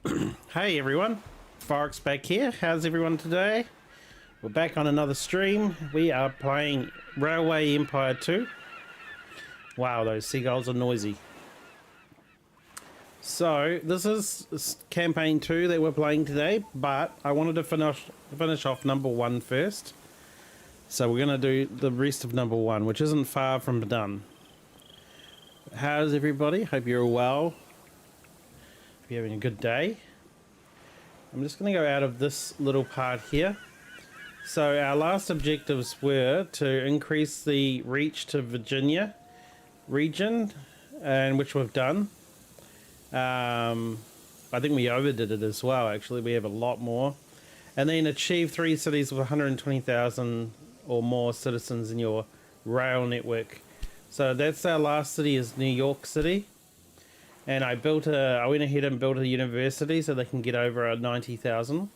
Hey everyone, Forox back here. How's everyone today? We're back on another stream. We are playing Railway Empire 2. Wow, those seagulls are noisy. So, this is campaign 2 that we're playing today, but I wanted to finish off number 1 first. So we're going to do the rest of number 1, which isn't far from done. How's everybody? Hope you're well. Hope you're having a good day. I'm just going to go out of this little part here. So our last objectives were to increase the reach to Virginia region, and which we've done. I think we overdid it as well, actually. We have a lot more. And then achieve 3 cities with 120,000 or more citizens in your rail network. So that's our last city, is New York City. And I went ahead and built a university so they can get over 90,000.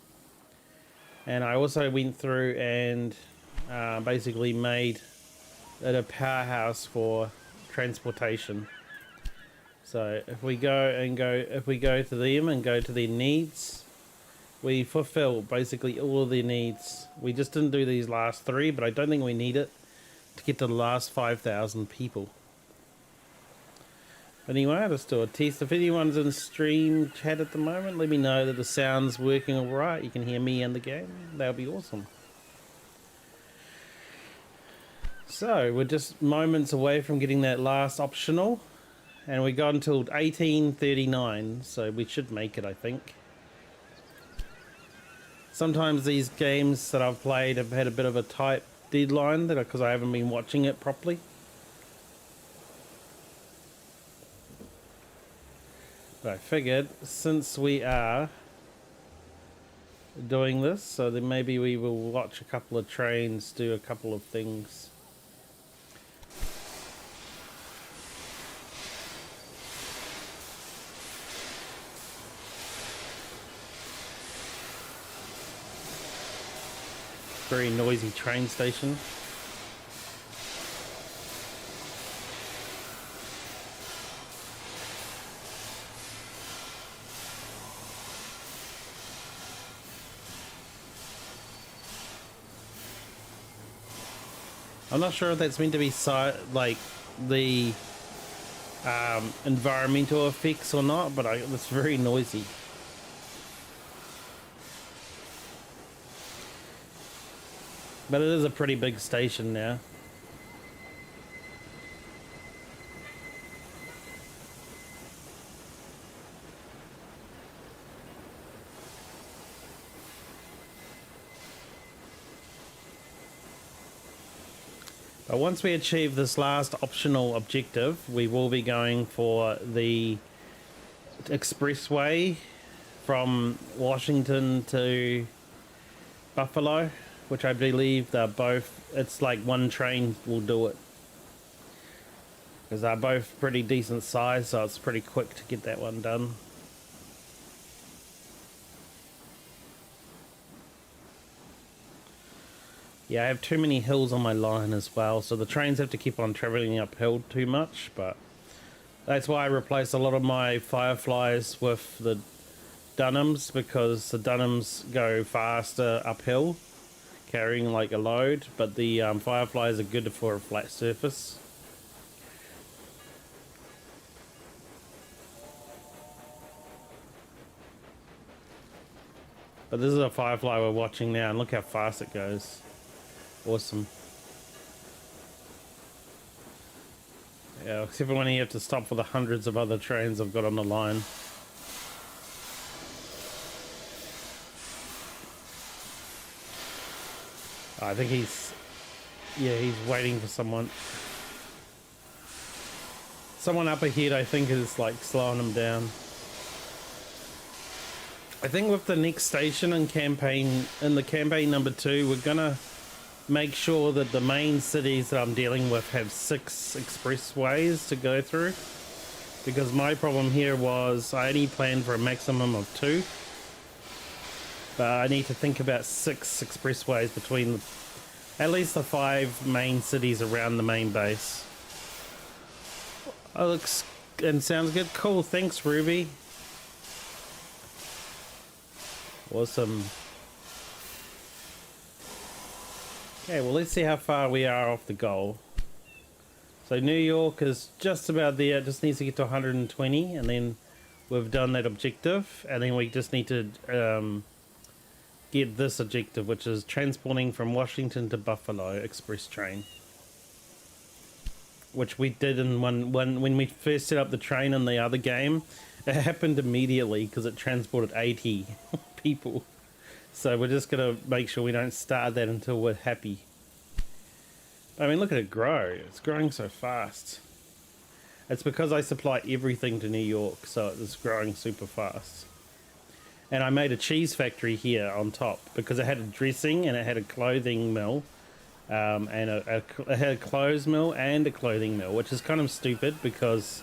And I also went through and basically made it a powerhouse for transportation. So if we go to them and go to their needs, we fulfill basically all of their needs. We just didn't do these last 3, but I don't think we need it to get to the last 5,000 people. Anyway, let's do a test. If anyone's in stream chat at the moment, let me know that the sound's working alright. You can hear me and the game. That would be awesome. So, we're just moments away from getting that last optional. And we got until 1839, so we should make it, I think. Sometimes these games that I've played have had a bit of a tight deadline because I haven't been watching it properly. But I figured, since we are doing this, so then maybe we will watch a couple of trains do a couple of things. Very noisy train station. I'm not sure if that's meant to be like the environmental effects or not, but it's very noisy. But it is a pretty big station now. But once we achieve this last optional objective, we will be going for the expressway from Washington to Buffalo, which I believe they're both, it's like one train will do it. Because they're both pretty decent size, so it's pretty quick to get that one done. Yeah, I have too many hills on my line as well, so the trains have to keep on travelling uphill too much, but that's why I replaced a lot of my Fireflies with the Dunhams, because the Dunhams go faster uphill, carrying like a load, but the Fireflies are good for a flat surface. But this is a Firefly we're watching now, and look how fast it goes. Awesome. Yeah, except for when you have to stop for the hundreds of other trains I've got on the line. I think he's waiting for someone. Someone up ahead, I think, is like slowing him down. I think with the next station in the campaign number 2, we're gonna make sure that the main cities that I'm dealing with have 6 expressways to go through. Because my problem here was I only planned for a maximum of 2. But I need to think about 6 expressways between at least the 5 main cities around the main base. Oh, looks and sounds good. Cool, thanks Ruby. Awesome. Okay, well, let's see how far we are off the goal. So New York is just about there. It just needs to get to 120, and then we've done that objective. And then we just need to get this objective, which is transporting from Washington to Buffalo express train. Which we did in when we first set up the train in the other game. It happened immediately because it transported 80 people. So we're just going to make sure we don't start that until we're happy. I mean, look at it grow. It's growing so fast. It's because I supply everything to New York, so it's growing super fast. And I made a cheese factory here on top because it had a dressing and it had a clothing mill. And it had a clothes mill and a clothing mill, which is kind of stupid because,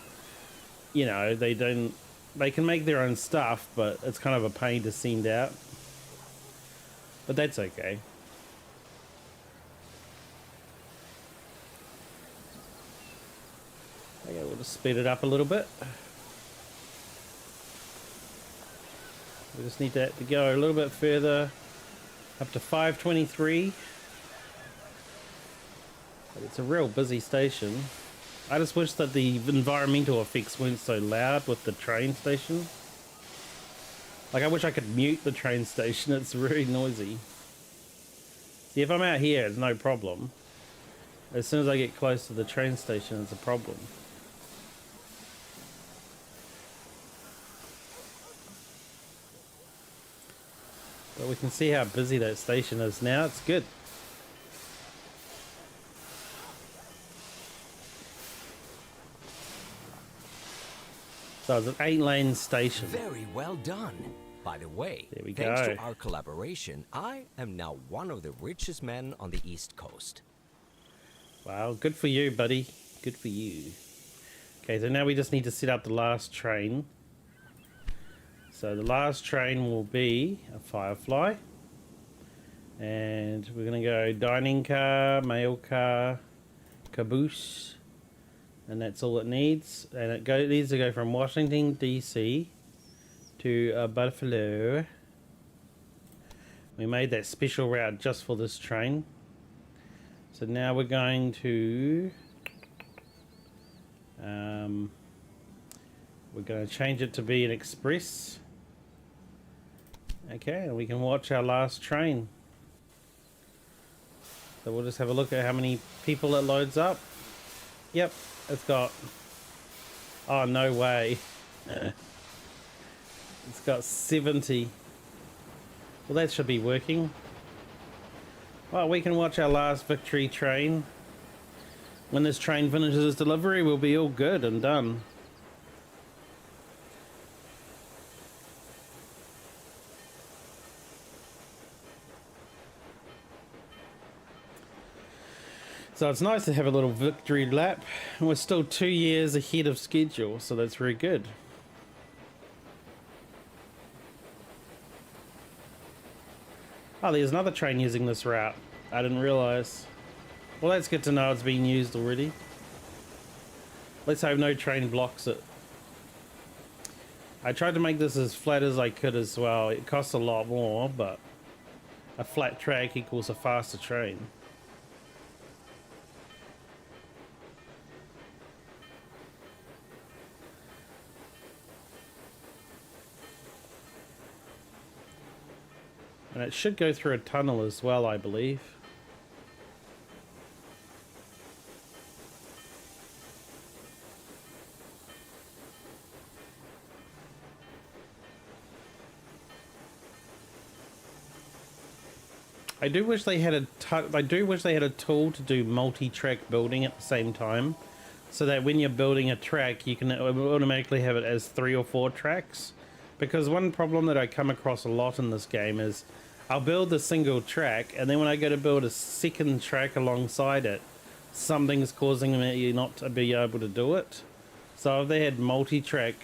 you know, they can make their own stuff, but it's kind of a pain to send out. But that's okay. Okay, we'll just speed it up a little bit. We just need that to go a little bit further, up to 523. But it's a real busy station. I just wish that the environmental effects weren't so loud with the train station. Like, I wish I could mute the train station. It's really noisy. See, if I'm out here, it's no problem. As soon as I get close to the train station, it's a problem. But we can see how busy that station is now. It's good. So it's an 8-lane station. Very well done. By the way, there we thanks go. to our collaboration, I am now one of the richest men on the East Coast. Wow, good for you, buddy. Good for you. Okay, so now we just need to set up the last train. So the last train will be a Firefly. And we're going to go dining car, mail car, caboose. And that's all it needs. And it needs to go from Washington, D.C. to Buffalo. We made that special route just for this train. So now we're going to... we're going to change it to be an express. Okay, and we can watch our last train. So we'll just have a look at how many people it loads up. Yep, it's got... Oh, no way. It's got 70. Well, that should be working. Well, we can watch our last victory train. When this train finishes its delivery, we'll be all good and done. So it's nice to have a little victory lap. And we're still 2 years ahead of schedule, so that's very good. Oh, there's another train using this route. I didn't realize. Well, that's good to know it's being used already. Let's hope no train blocks it. I tried to make this as flat as I could as well. It costs a lot more, but a flat track equals a faster train. And it should go through a tunnel as well, I believe. I do wish they had a tool to do multi-track building at the same time, so that when you're building a track, you can automatically have it as 3 or 4 tracks. Because one problem that I come across a lot in this game is I'll build a single track, and then when I go to build a second track alongside it, something's causing me not to be able to do it. So if they had multi-track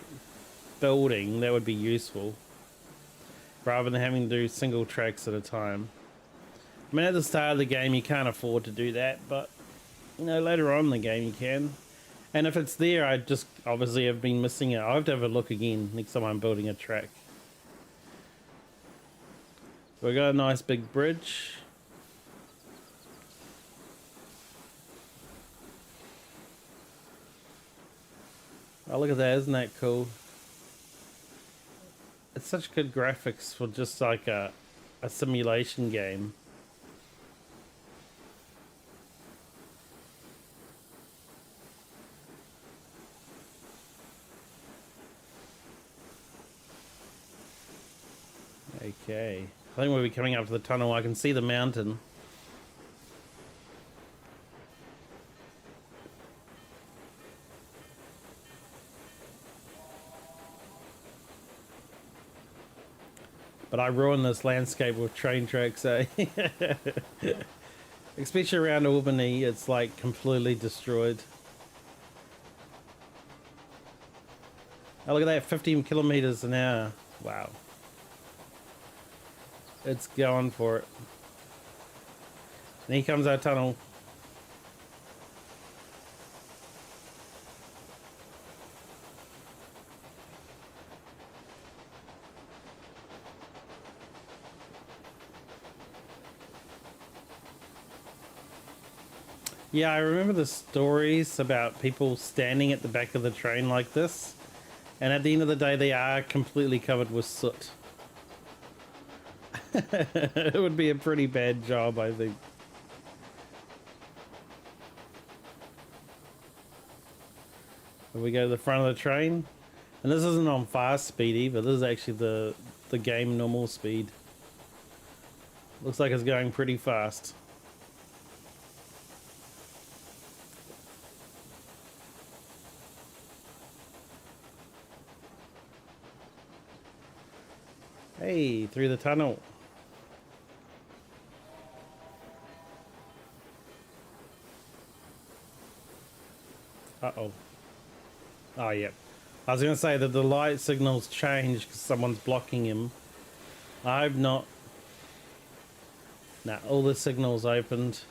building, that would be useful, rather than having to do single tracks at a time. I mean, at the start of the game, you can't afford to do that, but, you know, later on in the game, you can. And if it's there, I just obviously have been missing it. I'll have to have a look again next time I'm building a track. We got a nice big bridge. Oh, look at that. Isn't that cool? It's such good graphics for just like a simulation game. Okay. I think we'll be coming up to the tunnel. I can see the mountain. But I ruined this landscape with train tracks, eh? Especially around Albany, it's like completely destroyed. Oh, look at that, 15 kilometers an hour. Wow. It's going for it. And here comes our tunnel. Yeah, I remember the stories about people standing at the back of the train like this. And at the end of the day, they are completely covered with soot. It would be a pretty bad job, I think. If we go to the front of the train, and this isn't on fast speed either. This is actually the game normal speed. Looks like it's going pretty fast. Hey, through the tunnel. Uh-oh. Oh, yeah. I was going to say that the light signals change because someone's blocking him. I've not... Nah, all the signals opened.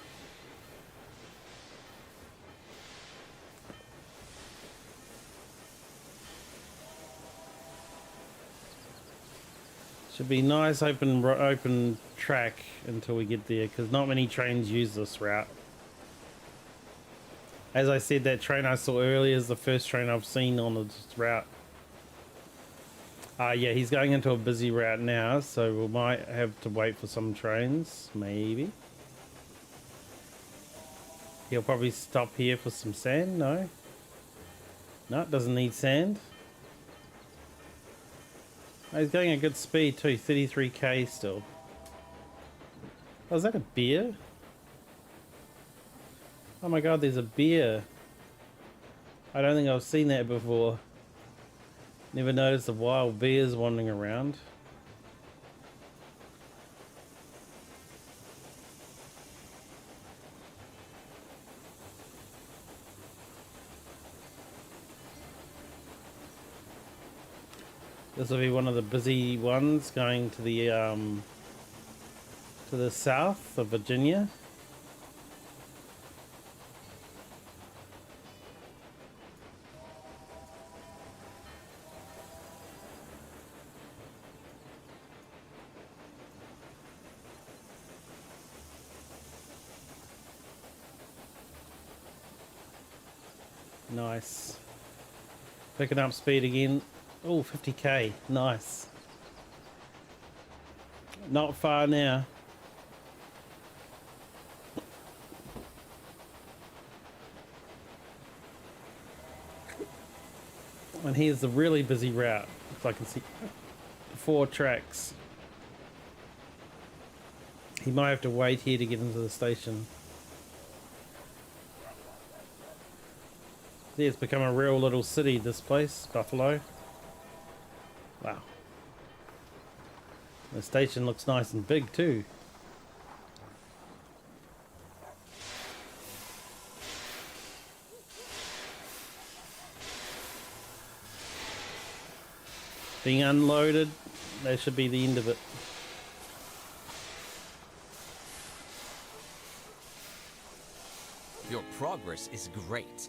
Should be nice open track until we get there, because not many trains use this route. As I said, that train I saw earlier is the first train I've seen on this route. Yeah, he's going into a busy route now, so we might have to wait for some trains, maybe. He'll probably stop here for some sand, no? No, it doesn't need sand. Oh, he's going at good speed too, 33k still. Oh, is that a beer? Oh my god, there's a beer. I don't think I've seen that before. Never noticed the wild bears wandering around. This will be one of the busy ones going to the south of Virginia. Nice. Picking up speed again. Oh, 50k. Nice. Not far now. And here's the really busy route. If I can see 4 tracks. He might have to wait here to get into the station. See, it's become a real little city, this place, Buffalo. Wow. The station looks nice and big too. Being unloaded, that should be the end of it. Your progress is great.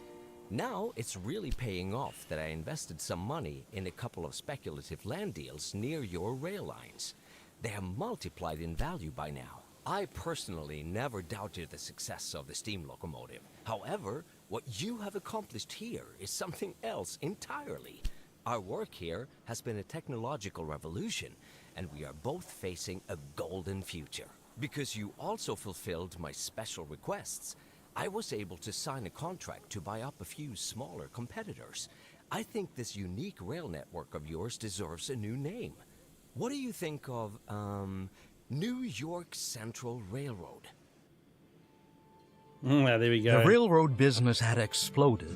Now it's really paying off that I invested some money in a couple of speculative land deals near your rail lines. They have multiplied in value by now. I personally never doubted the success of the steam locomotive. However, what you have accomplished here is something else entirely. Our work here has been a technological revolution, and we are both facing a golden future. Because you also fulfilled my special requests, I was able to sign a contract to buy up a few smaller competitors. I think this unique rail network of yours deserves a new name. What do you think of, New York Central Railroad? There we go. The railroad business had exploded.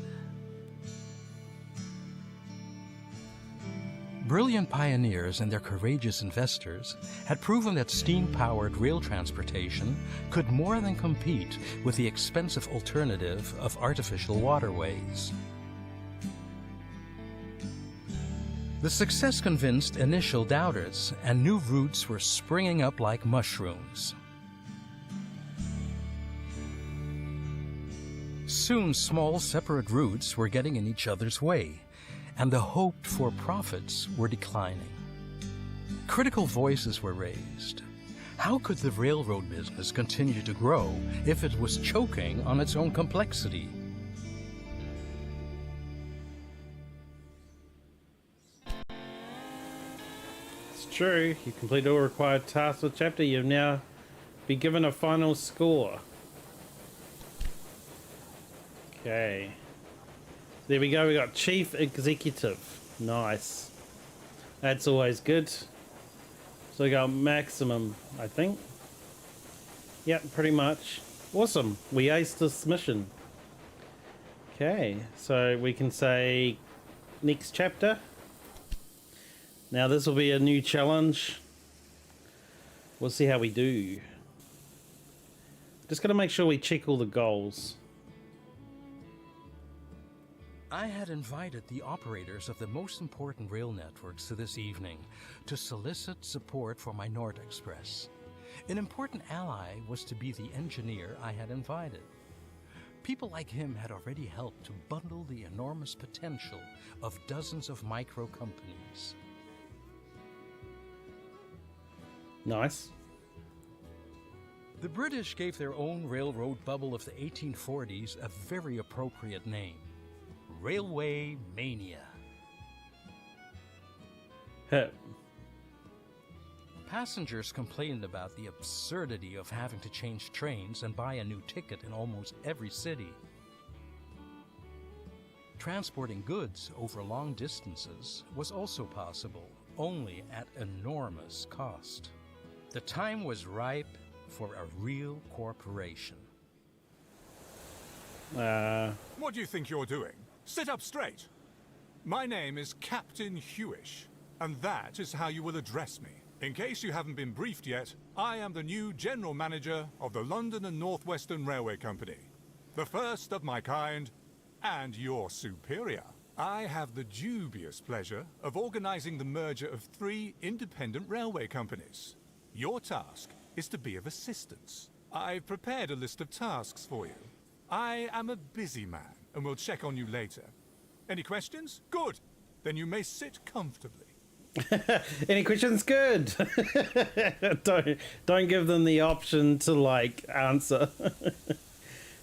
Brilliant pioneers and their courageous investors had proven that steam-powered rail transportation could more than compete with the expensive alternative of artificial waterways. The success convinced initial doubters, and new routes were springing up like mushrooms. Soon, small, separate routes were getting in each other's way, and the hoped-for profits were declining. Critical voices were raised. How could the railroad business continue to grow if it was choking on its own complexity? It's true. You complete all required tasks with chapter. You've now been given a final score. Okay. There we go. We got Chief Executive. Nice. That's always good. So we got maximum, I think. Yep, pretty much. Awesome. We aced this mission. Okay. So we can say next chapter. Now this will be a new challenge. We'll see how we do. Just got to make sure we check all the goals. I had invited the operators of the most important rail networks to this evening to solicit support for my Nord Express. An important ally was to be the engineer I had invited. People like him had already helped to bundle the enormous potential of dozens of micro companies. Nice. The British gave their own railroad bubble of the 1840s a very appropriate name: Railway Mania. Passengers complained about the absurdity of having to change trains and buy a new ticket in almost every city. Transporting goods over long distances was also possible, only at enormous cost. The time was ripe for a real corporation. What do you think you're doing? Sit up straight. My name is Captain Hewish, and that is how you will address me. In case you haven't been briefed yet, I am the new General Manager of the London and North Western Railway Company. The first of my kind, and your superior. I have the dubious pleasure of organizing the merger of 3 independent railway companies. Your task is to be of assistance. I've prepared a list of tasks for you. I am a busy man, and will check on you later. Any questions? Good. Then you may sit comfortably. Any questions? Good. don't give them the option to like answer.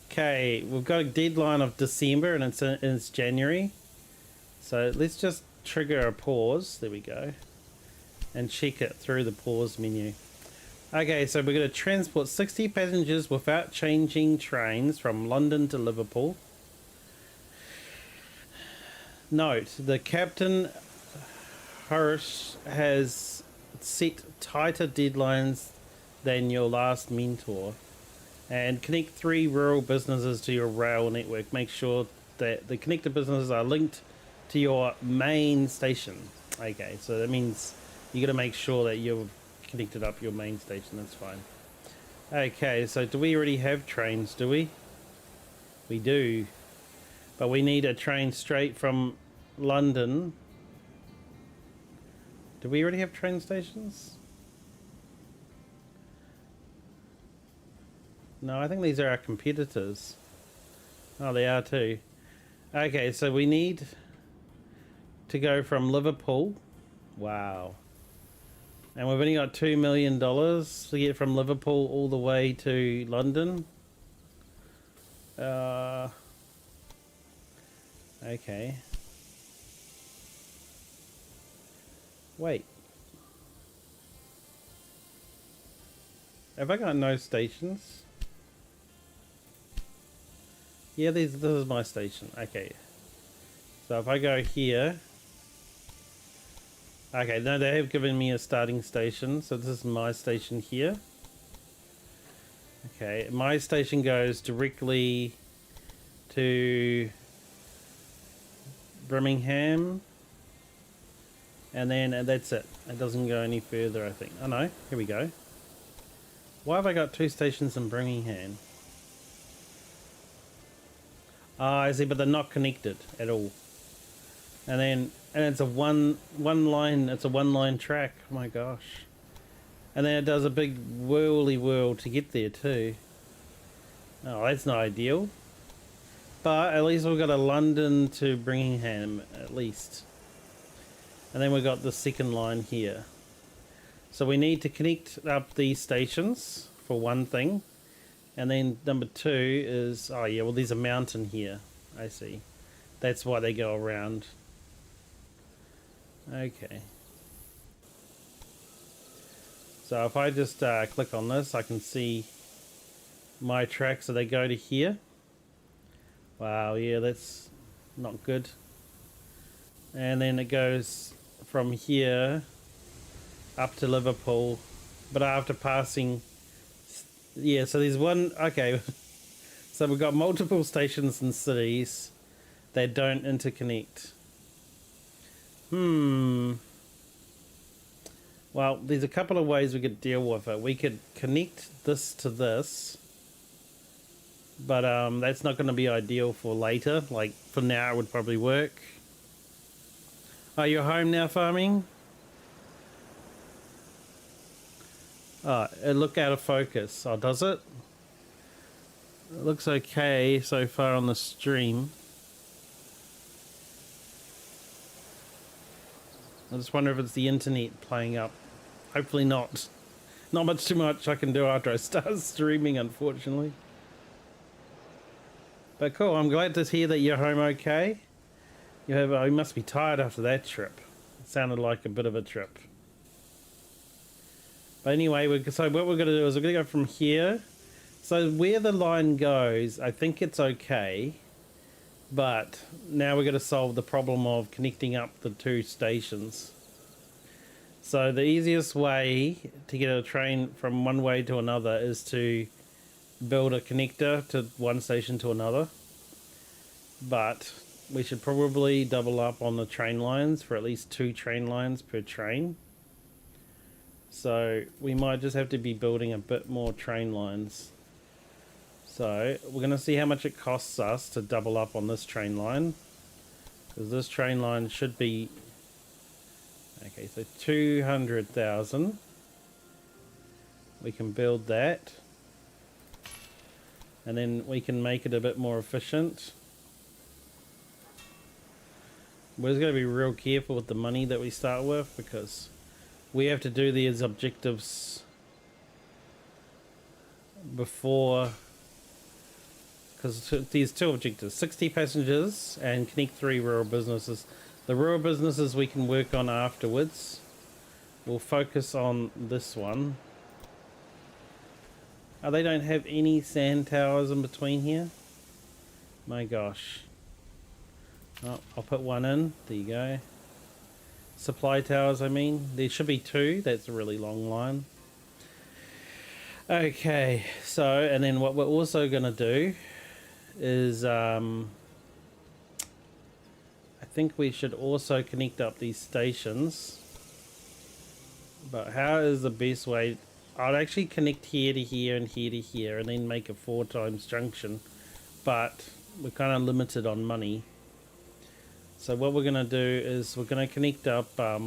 Okay, we've got a deadline of December, and it's January. So let's just trigger a pause. There we go, and check it through the pause menu. Okay, so we're going to transport 60 passengers without changing trains from London to Liverpool. Note, the Captain Harish has set tighter deadlines than your last mentor. And connect 3 rural businesses to your rail network. Make sure that the connected businesses are linked to your main station. Okay, so that means you got to make sure that you've connected up your main station. That's fine. Okay, so do we already have trains? Do we? We do, but we need a train straight from London. Do we already have train stations? No, I think these are our competitors. Oh, they are too. Okay, so we need to go from Liverpool. Wow. And we've only got $2 million to get from Liverpool all the way to London. Okay. Wait. Have I got no stations? Yeah, this is my station. Okay. So if I go here... Okay, no, they have given me a starting station. So this is my station here. Okay, my station goes directly to Birmingham. And then that's it. It doesn't go any further, I think. Oh no, here we go. Why have I got 2 stations in Birmingham? Ah, I see, but they're not connected at all. And it's a one line. It's a one-line track. Oh my gosh! And then it does a big whirly whirl to get there too. Oh, that's not ideal. But at least we've got a London to Birmingham at least. And then we've got the second line here. So we need to connect up these stations for one thing. And then number 2 is, oh yeah, well there's a mountain here. I see. That's why they go around. Okay. So if I just click on this, I can see my track. So they go to here. Wow, yeah, that's not good. And then it goes from here up to Liverpool, but after passing, yeah, so there's one, okay, so we've got multiple stations and cities that don't interconnect. Well, there's a couple of ways we could deal with it. We could connect this to this, but that's not going to be ideal for later. Like, for now it would probably work. Are you home now, farming? Oh, it look out of focus. Oh, does it? It looks okay so far on the stream. I just wonder if it's the internet playing up. Hopefully not. Not much too much I can do after I start streaming, unfortunately. But cool, I'm glad to hear that you're home okay. You must be tired after that trip. It sounded like a bit of a trip. But anyway, so what we're going to do is we're going to go from here. So where the line goes, I think it's okay. But now we're going to solve the problem of connecting up the 2 stations. So the easiest way to get a train from one way to another is to build a connector to one station to another. But we should probably double up on the train lines for at least 2 train lines per train. So we might just have to be building a bit more train lines. So we're going to see how much it costs us to double up on this train line. Because this train line should be... Okay, so 200,000. We can build that. And then we can make it a bit more efficient. We're just going to be real careful with the money that we start with, because we have to do these objectives before, because these 2 objectives, 60 passengers and connect 3 rural businesses. The rural businesses we can work on afterwards. We'll focus on this one. Oh, they don't have any sand towers in between here? My gosh. Oh, I'll put one in. There you go. Supply towers, I mean. There should be 2. That's a really long line. Okay, so, and then what we're also going to do is, I think we should also connect up these stations. But how is the best way? I'd actually connect here to here and here to here and then make a 4 times junction. But we're kind of limited on money. So what we're going to do is we're going to connect up how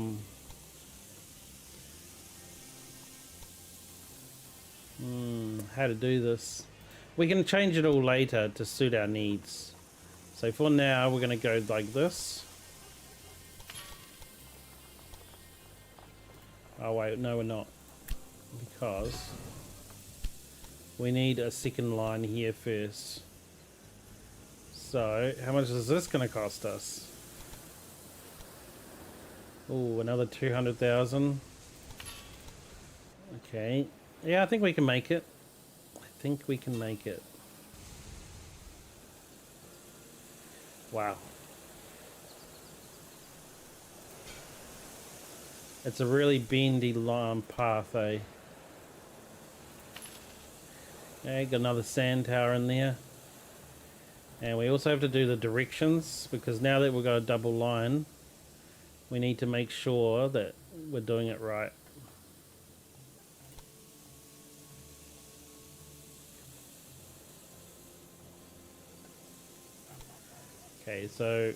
to do this. We can change it all later to suit our needs. So for now we're going to go like this. Oh wait, no we're not. Because we need a second line here first. So, how much is this going to cost us? Oh, another 200,000. Okay. Yeah, I think we can make it. I think we can make it. Wow. It's a really bendy path, eh? Okay, got another sand tower in there. And we also have to do the directions, because now that we've got a double line, we need to make sure that we're doing it right. Okay, so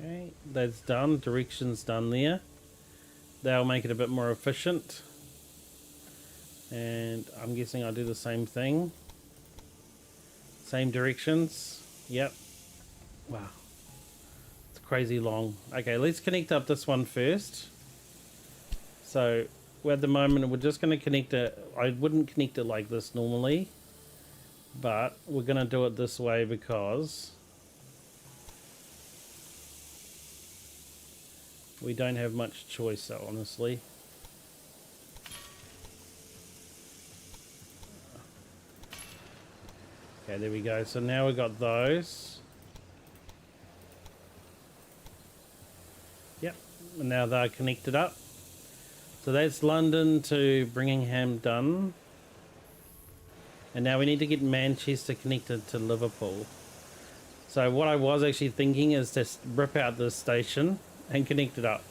okay, that's done. Directions done there. That'll make it a bit more efficient. And I'm guessing I'll do the same thing. Same directions. Yep. Wow. It's crazy long. Okay, let's connect up this one first. So, at the moment, we're just going to connect it. I wouldn't connect it like this normally. But we're going to do it this way because we don't have much choice, so honestly. Okay, there we go. So now we've got those. Yep, and now they're connected up. So that's London to Birmingham done. And now we need to get Manchester connected to Liverpool. So what I was actually thinking is just rip out this station and connect it up.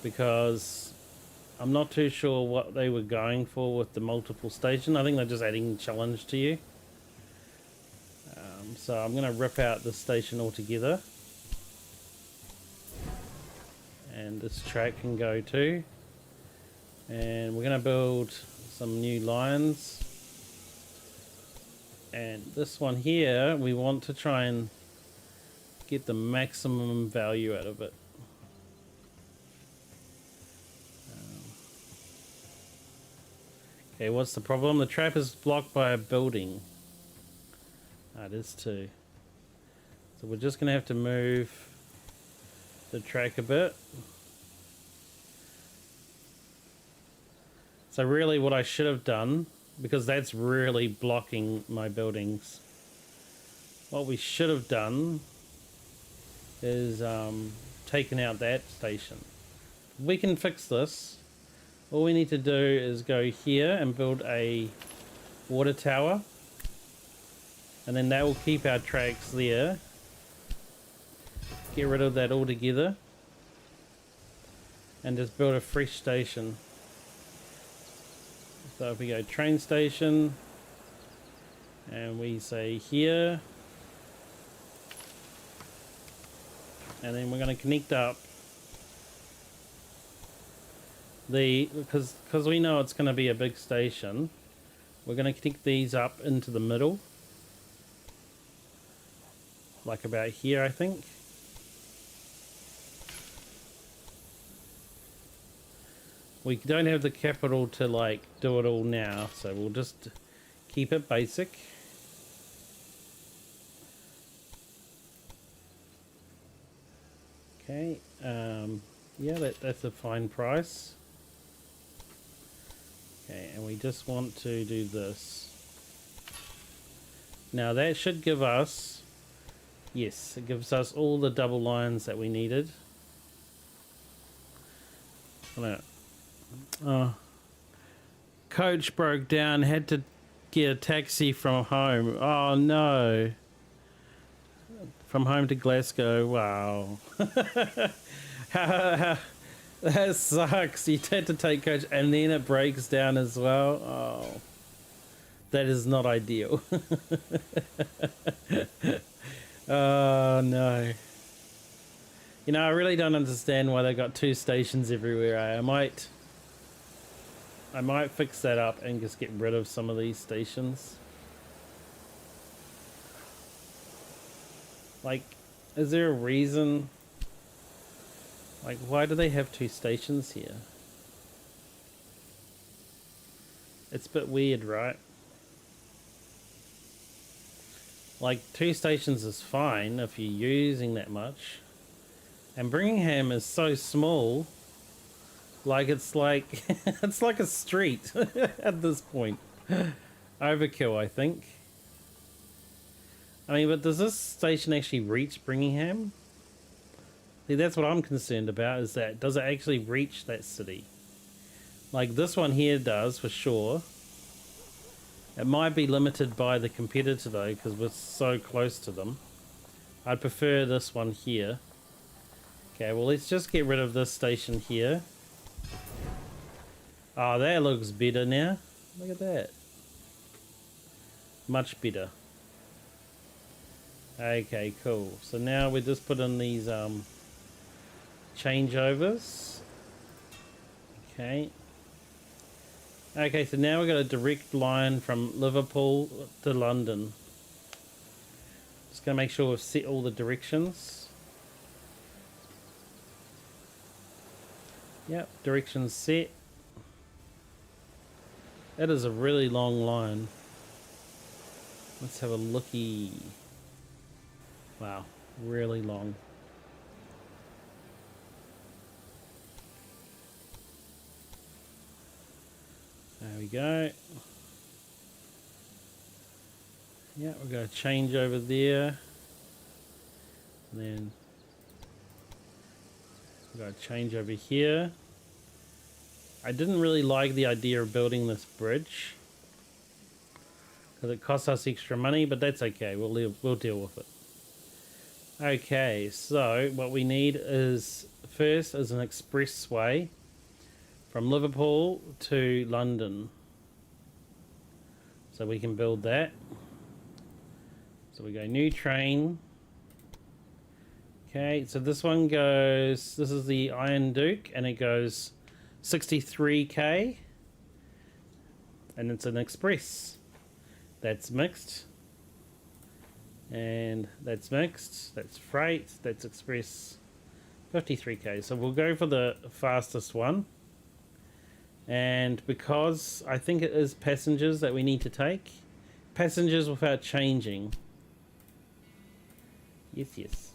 Because I'm not too sure what they were going for with the multiple station. I think they're just adding challenge to you. So I'm going to rip out this station altogether. And this track can go too. And we're going to build some new lines. And this one here, we want to try and get the maximum value out of it. Okay, what's the problem? The trap is blocked by a building. It is too. So we're just going to have to move the track a bit. So really what I should have done, because that's really blocking my buildings, what we should have done is taken out that station. We can fix this. All we need to do is go here and build a water tower. And then that will keep our tracks there. Get rid of that altogether. And just build a fresh station. So if we go train station. And we say here. And then we're going to connect up. Because we know it's going to be a big station. We're going to connect these up into the middle. Like about here, I think. We don't have the capital to like do it all now, so we'll just keep it basic. Okay, yeah, that's a fine price. Okay, and we just want to do this. Now that should give us, yes, it gives us all the double lines that we needed. Coach broke down, had to get a taxi from home. Oh no. From home to Glasgow, wow. That sucks. You had to take coach and then it breaks down as well. Oh, that is not ideal. Oh no. You know, I really don't understand why they got two stations everywhere. I might fix that up and just get rid of some of these stations. Like, Is there a reason? Like, why do they have two stations here? It's a bit weird, right? Like, two stations is fine if you're using that much. And Birmingham is so small. Like, it's like it's like a street at this point. Overkill, I think. I mean, but does this station actually reach Birmingham? See, that's what I'm concerned about, is that does it actually reach that city? Like this one here does, for sure. It might be limited by the competitor though, because we're so close to them. I'd prefer this one here. Okay, well let's just get rid of this station here. Oh, that looks better now. Look at that. Much better. Okay, cool. So now we just put in these changeovers. Okay. Okay, so now we've got a direct line from Liverpool to London. Just gonna make sure we've set all the directions. Yep, directions set. That is a really long line. Let's have a looky. Wow, really long. There we go. Yeah, we're going to change over there. And then we're going to change over here. I didn't really like the idea of building this bridge, because it costs us extra money, but that's okay. We'll deal with it. Okay, so what we need is first is an expressway from Liverpool to London. So we can build that. So we go new train. Okay, so this one goes, this is the Iron Duke, and it goes 63k. And it's an express. That's mixed. And that's mixed, that's freight, that's express. 53k. So we'll go for the fastest one. And because I think it is passengers that we need to take. Passengers without changing. Yes, yes.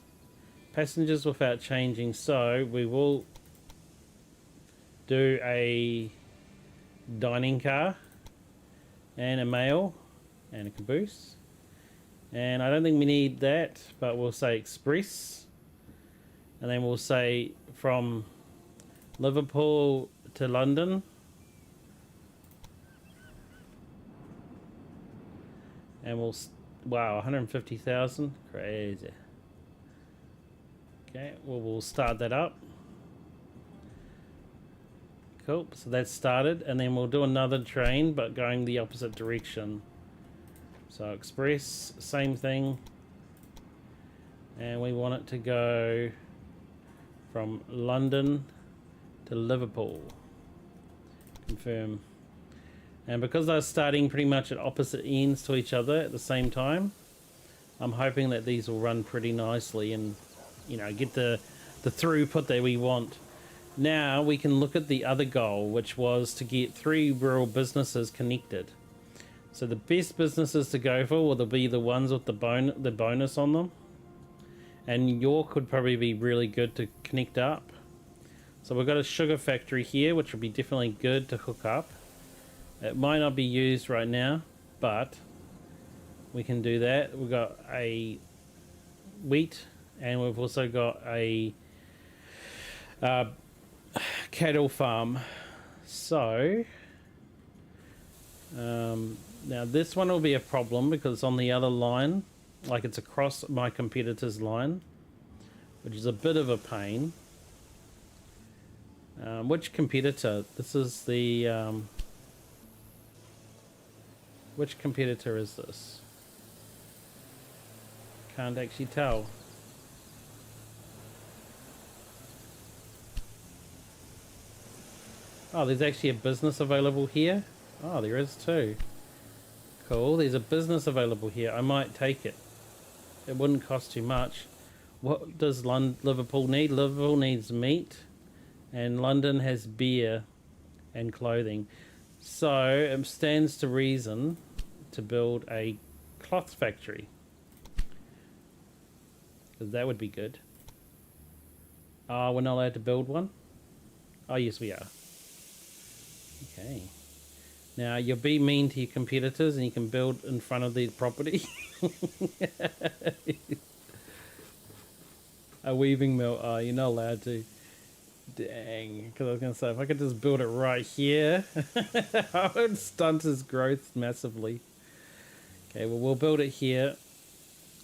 Passengers without changing. So we will do a dining car and a mail and a caboose. And I don't think we need that, but we'll say express. And then we'll say from Liverpool to London. And we'll, wow, 150,000, crazy. Okay, well, we'll start that up. Cool, so that's started, and then we'll do another train, but going the opposite direction. So express, same thing. And we want it to go from London to Liverpool. Confirm. And because they're starting pretty much at opposite ends to each other at the same time, I'm hoping that these will run pretty nicely and, you know, get the throughput that we want. Now we can look at the other goal, which was to get 3 rural businesses connected. So the best businesses to go for will be the ones with the bonus on them. And York would probably be really good to connect up. So we've got a sugar factory here, which would be definitely good to hook up. It might not be used right now, but we can do that. We've got a wheat, and we've also got a cattle farm. So now this one will be a problem because it's on the other line, like it's across my competitor's line, which is a bit of a pain. Which competitor? This is the which competitor is this? Can't actually tell. Oh, there's actually a business available here. Oh, there is too. Cool, there's a business available here. I might take it. It wouldn't cost too much. what does Liverpool need? Liverpool needs meat, and London has beer and clothing. So it stands to reason to build a cloth factory, because that would be good. Oh, we're not allowed to build one? Oh, yes, we are. Okay. Now, you'll be mean to your competitors and you can build in front of the property. A weaving mill. Oh, you're not allowed to. Dang. Because I was going to say, if I could just build it right here, I would stunt his growth massively. Okay, well, we'll build it here.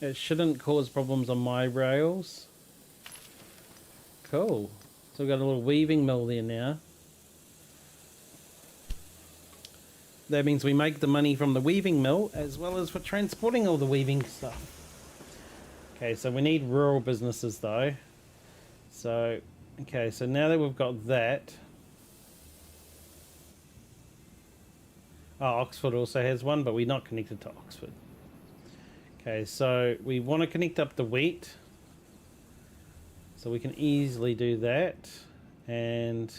It shouldn't cause problems on my rails. Cool. So we've got a little weaving mill there now. That means we make the money from the weaving mill as well as for transporting all the weaving stuff. Okay, so we need rural businesses though. So, okay, so now that we've got that. Oh, Oxford also has one, but we're not connected to Oxford. Okay, so we want to connect up the wheat. So we can easily do that. And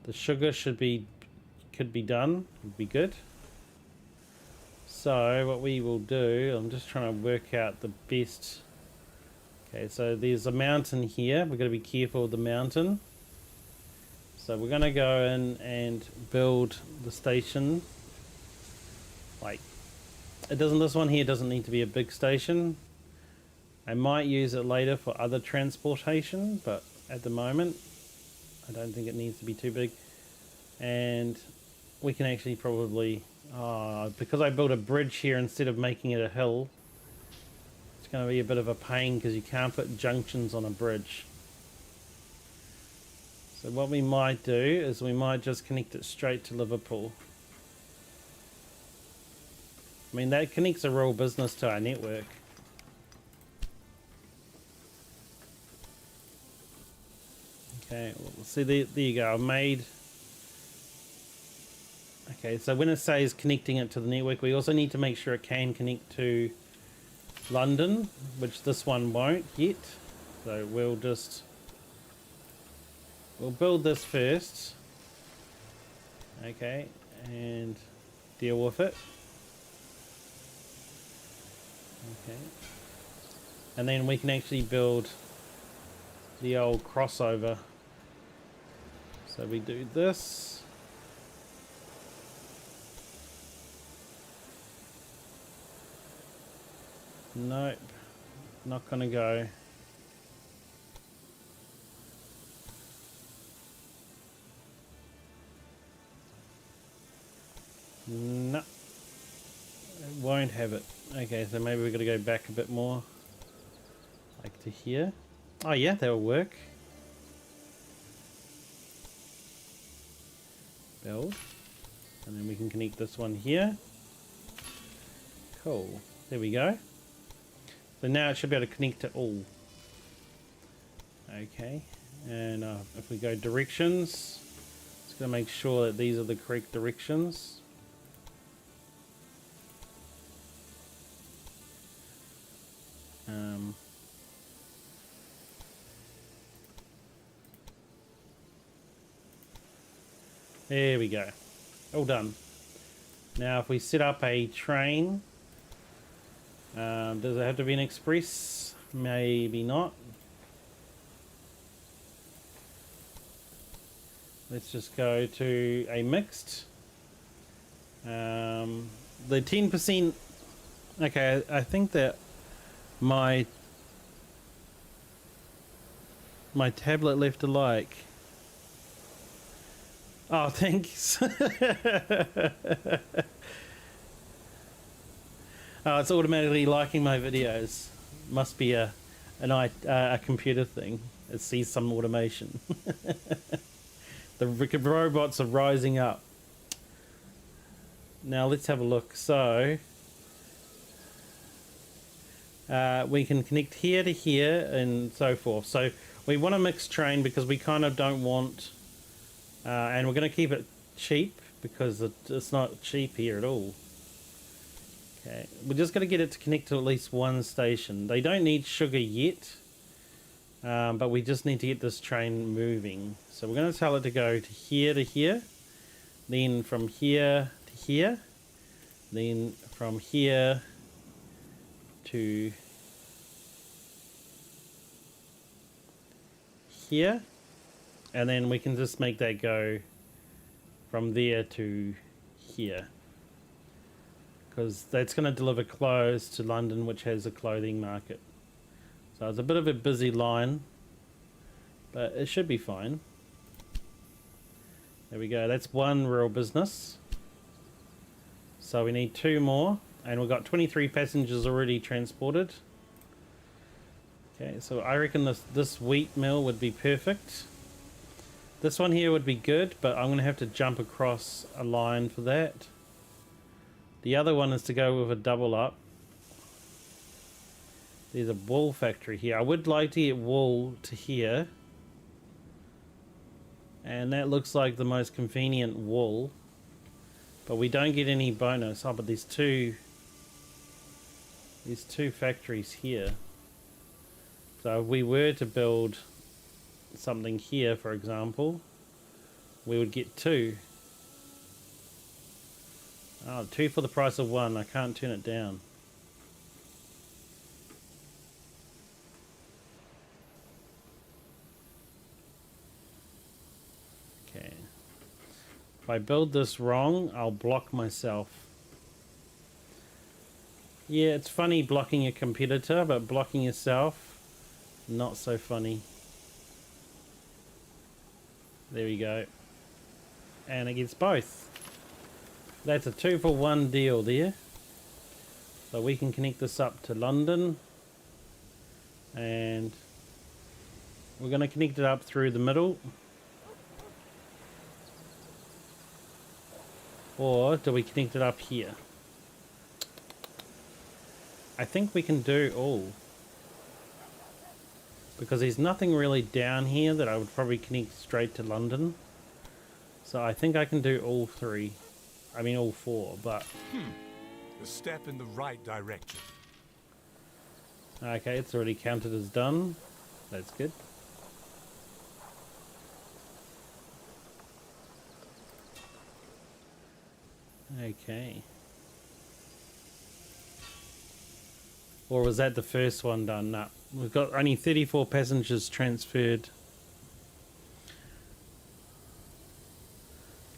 the sugar could be done, would be good. So what we will do, I'm just trying to work out the best. Okay, so there's a mountain here. We've got to be careful of the mountain. So we're going to go in and build the station. Like, this one here doesn't need to be a big station. I might use it later for other transportation, but at the moment, I don't think it needs to be too big. And we can actually probably, because I built a bridge here instead of making it a hill, it's going to be a bit of a pain because you can't put junctions on a bridge. So what we might do is we might just connect it straight to Liverpool. I mean, that connects a rural business to our network. Okay, well, see, there you go. I made... Okay, so when it says connecting it to the network, we also need to make sure it can connect to London, which this one won't yet. So we'll build this first. Okay, and deal with it. Okay. And then we can actually build the old crossover. So we do this. Nope, not gonna go. No, it won't have it. Okay, so maybe we're gonna go back a bit more, like to here. Oh yeah, that will work. Build, and then we can connect this one here. Cool. There we go. So now it should be able to connect to all. Okay, and if we go directions, just going to make sure that these are the correct directions. There we go. All done. Now if we set up a train, does it have to be an express? Maybe not. Let's just go to a mixed. The 10%. Okay, I think that my tablet left a like. Oh, thanks. Oh, it's automatically liking my videos. Must be a computer thing. It sees some automation. The robots are rising up. Now let's have a look. So we can connect here to here and so forth. So we want a mixed train because we kind of don't want, and we're going to keep it cheap because it's not cheap here at all. Okay, we're just going to get it to connect to at least one station. They don't need sugar yet, But we just need to get this train moving. So we're going to tell it to go to here, then from here to here, then from here to here, and then we can just make that go from there to here, because that's going to deliver clothes to London, which has a clothing market. So it's a bit of a busy line, but it should be fine. There we go, that's one real business. So we need 2 more, and we've got 23 passengers already transported. Okay, so I reckon this wheat mill would be perfect. This one here would be good, but I'm going to have to jump across a line for that. The other one is to go with a double up. There's a wool factory here. I would like to get wool to here. And that looks like the most convenient wool. But we don't get any bonus. Oh, but there's two factories here. So if we were to build something here, for example, we would get 2. Oh, 2 for the price of 1. I can't turn it down. Okay. If I build this wrong, I'll block myself. Yeah, it's funny blocking a competitor, but blocking yourself, not so funny. There we go. And it gets both. That's a 2-for-1 deal there. So we can connect this up to London. And we're going to connect it up through the middle. Or do we connect it up here? I think we can do all. Because there's nothing really down here that I would probably connect straight to London. So I think I can do all 3. I mean all 4, but... A step in the right direction. Okay, it's already counted as done. That's good. Okay. Or was that the first one done? No. We've got only 34 passengers transferred.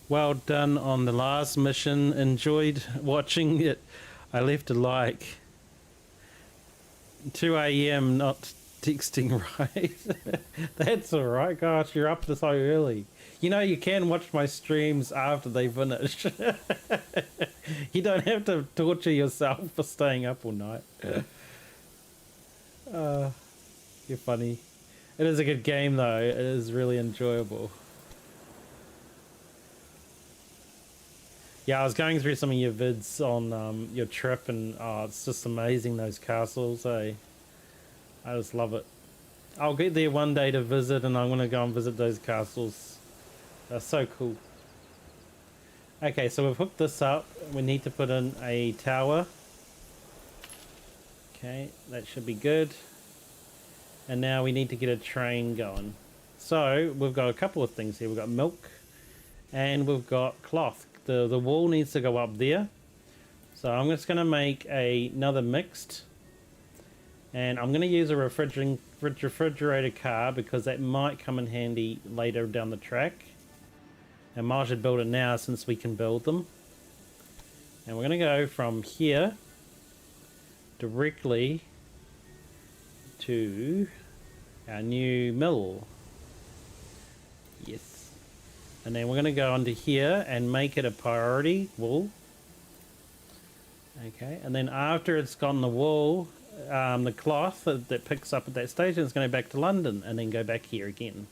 Well done on the last mission. Enjoyed watching it. I left a like. 2 a.m. not texting, right? That's alright. Gosh, you're up so early. You know, you can watch my streams after they finish. You don't have to torture yourself for staying up all night. You're funny. It is a good game though. It is really enjoyable. Yeah, I was going through some of your vids on your trip, and oh, it's just amazing, those castles, eh? I just love it. I'll get there one day to visit, and I'm going to go and visit those castles. They're so cool. Okay, so we've hooked this up. We need to put in a tower. Okay, that should be good. And now we need to get a train going. So we've got a couple of things here. We've got milk and we've got cloth. The wool needs to go up there. So I'm just going to make another mixed. And I'm going to use a refrigerator car because that might come in handy later down the track. And I should build it now since we can build them. And we're going to go from here directly to our new mill. Yes. And then we're going to go onto here and make it a priority wool. Okay, and then after it's gotten the wool, the cloth that picks up at that station is going to go back to London and then go back here again.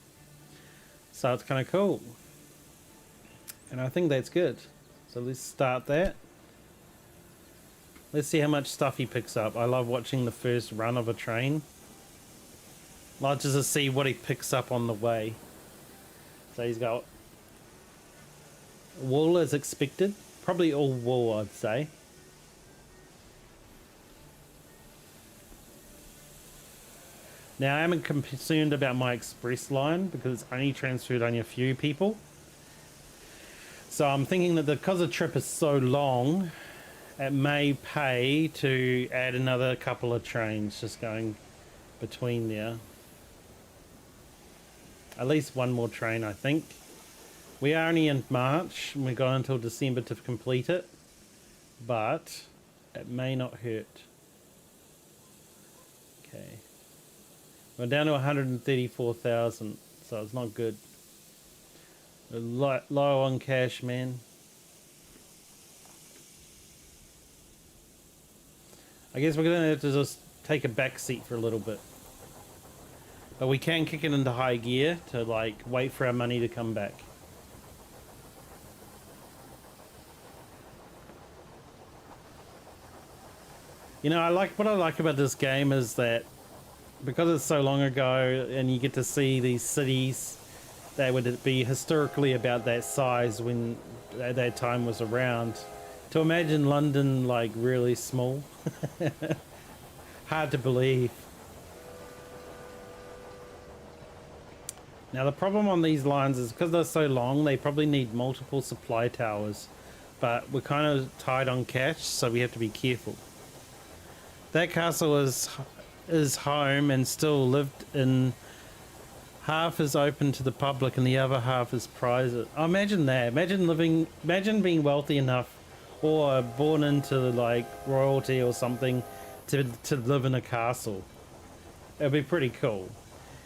So it's kind of cool. And I think that's good. So let's start that. Let's see how much stuff he picks up. I love watching the first run of a train. Let's just see what he picks up on the way. So he's got wool as expected. Probably all wool, I'd say. Now, I am concerned about my express line because it's only transferred only a few people. So I'm thinking that because the trip is so long, it may pay to add another couple of trains just going between there. At least one more train, I think. We are only in March, and we've got until December to complete it. But it may not hurt. Okay. We're down to 134,000, so it's not good. We're low on cash, man. I guess we're going to have to just take a back seat for a little bit. But we can kick it into high gear to like wait for our money to come back. You know, what I like about this game is that because it's so long ago and you get to see these cities that would be historically about that size when at that time was around. To imagine London like really small. Hard to believe. Now the problem on these lines is because they're so long, they probably need multiple supply towers. But we're kind of tight on cash, so we have to be careful. That castle is home and still lived in. Half is open to the public and the other half is private. Oh, imagine that. Imagine being wealthy enough or born into like royalty or something to live in a castle. It'd be pretty cool.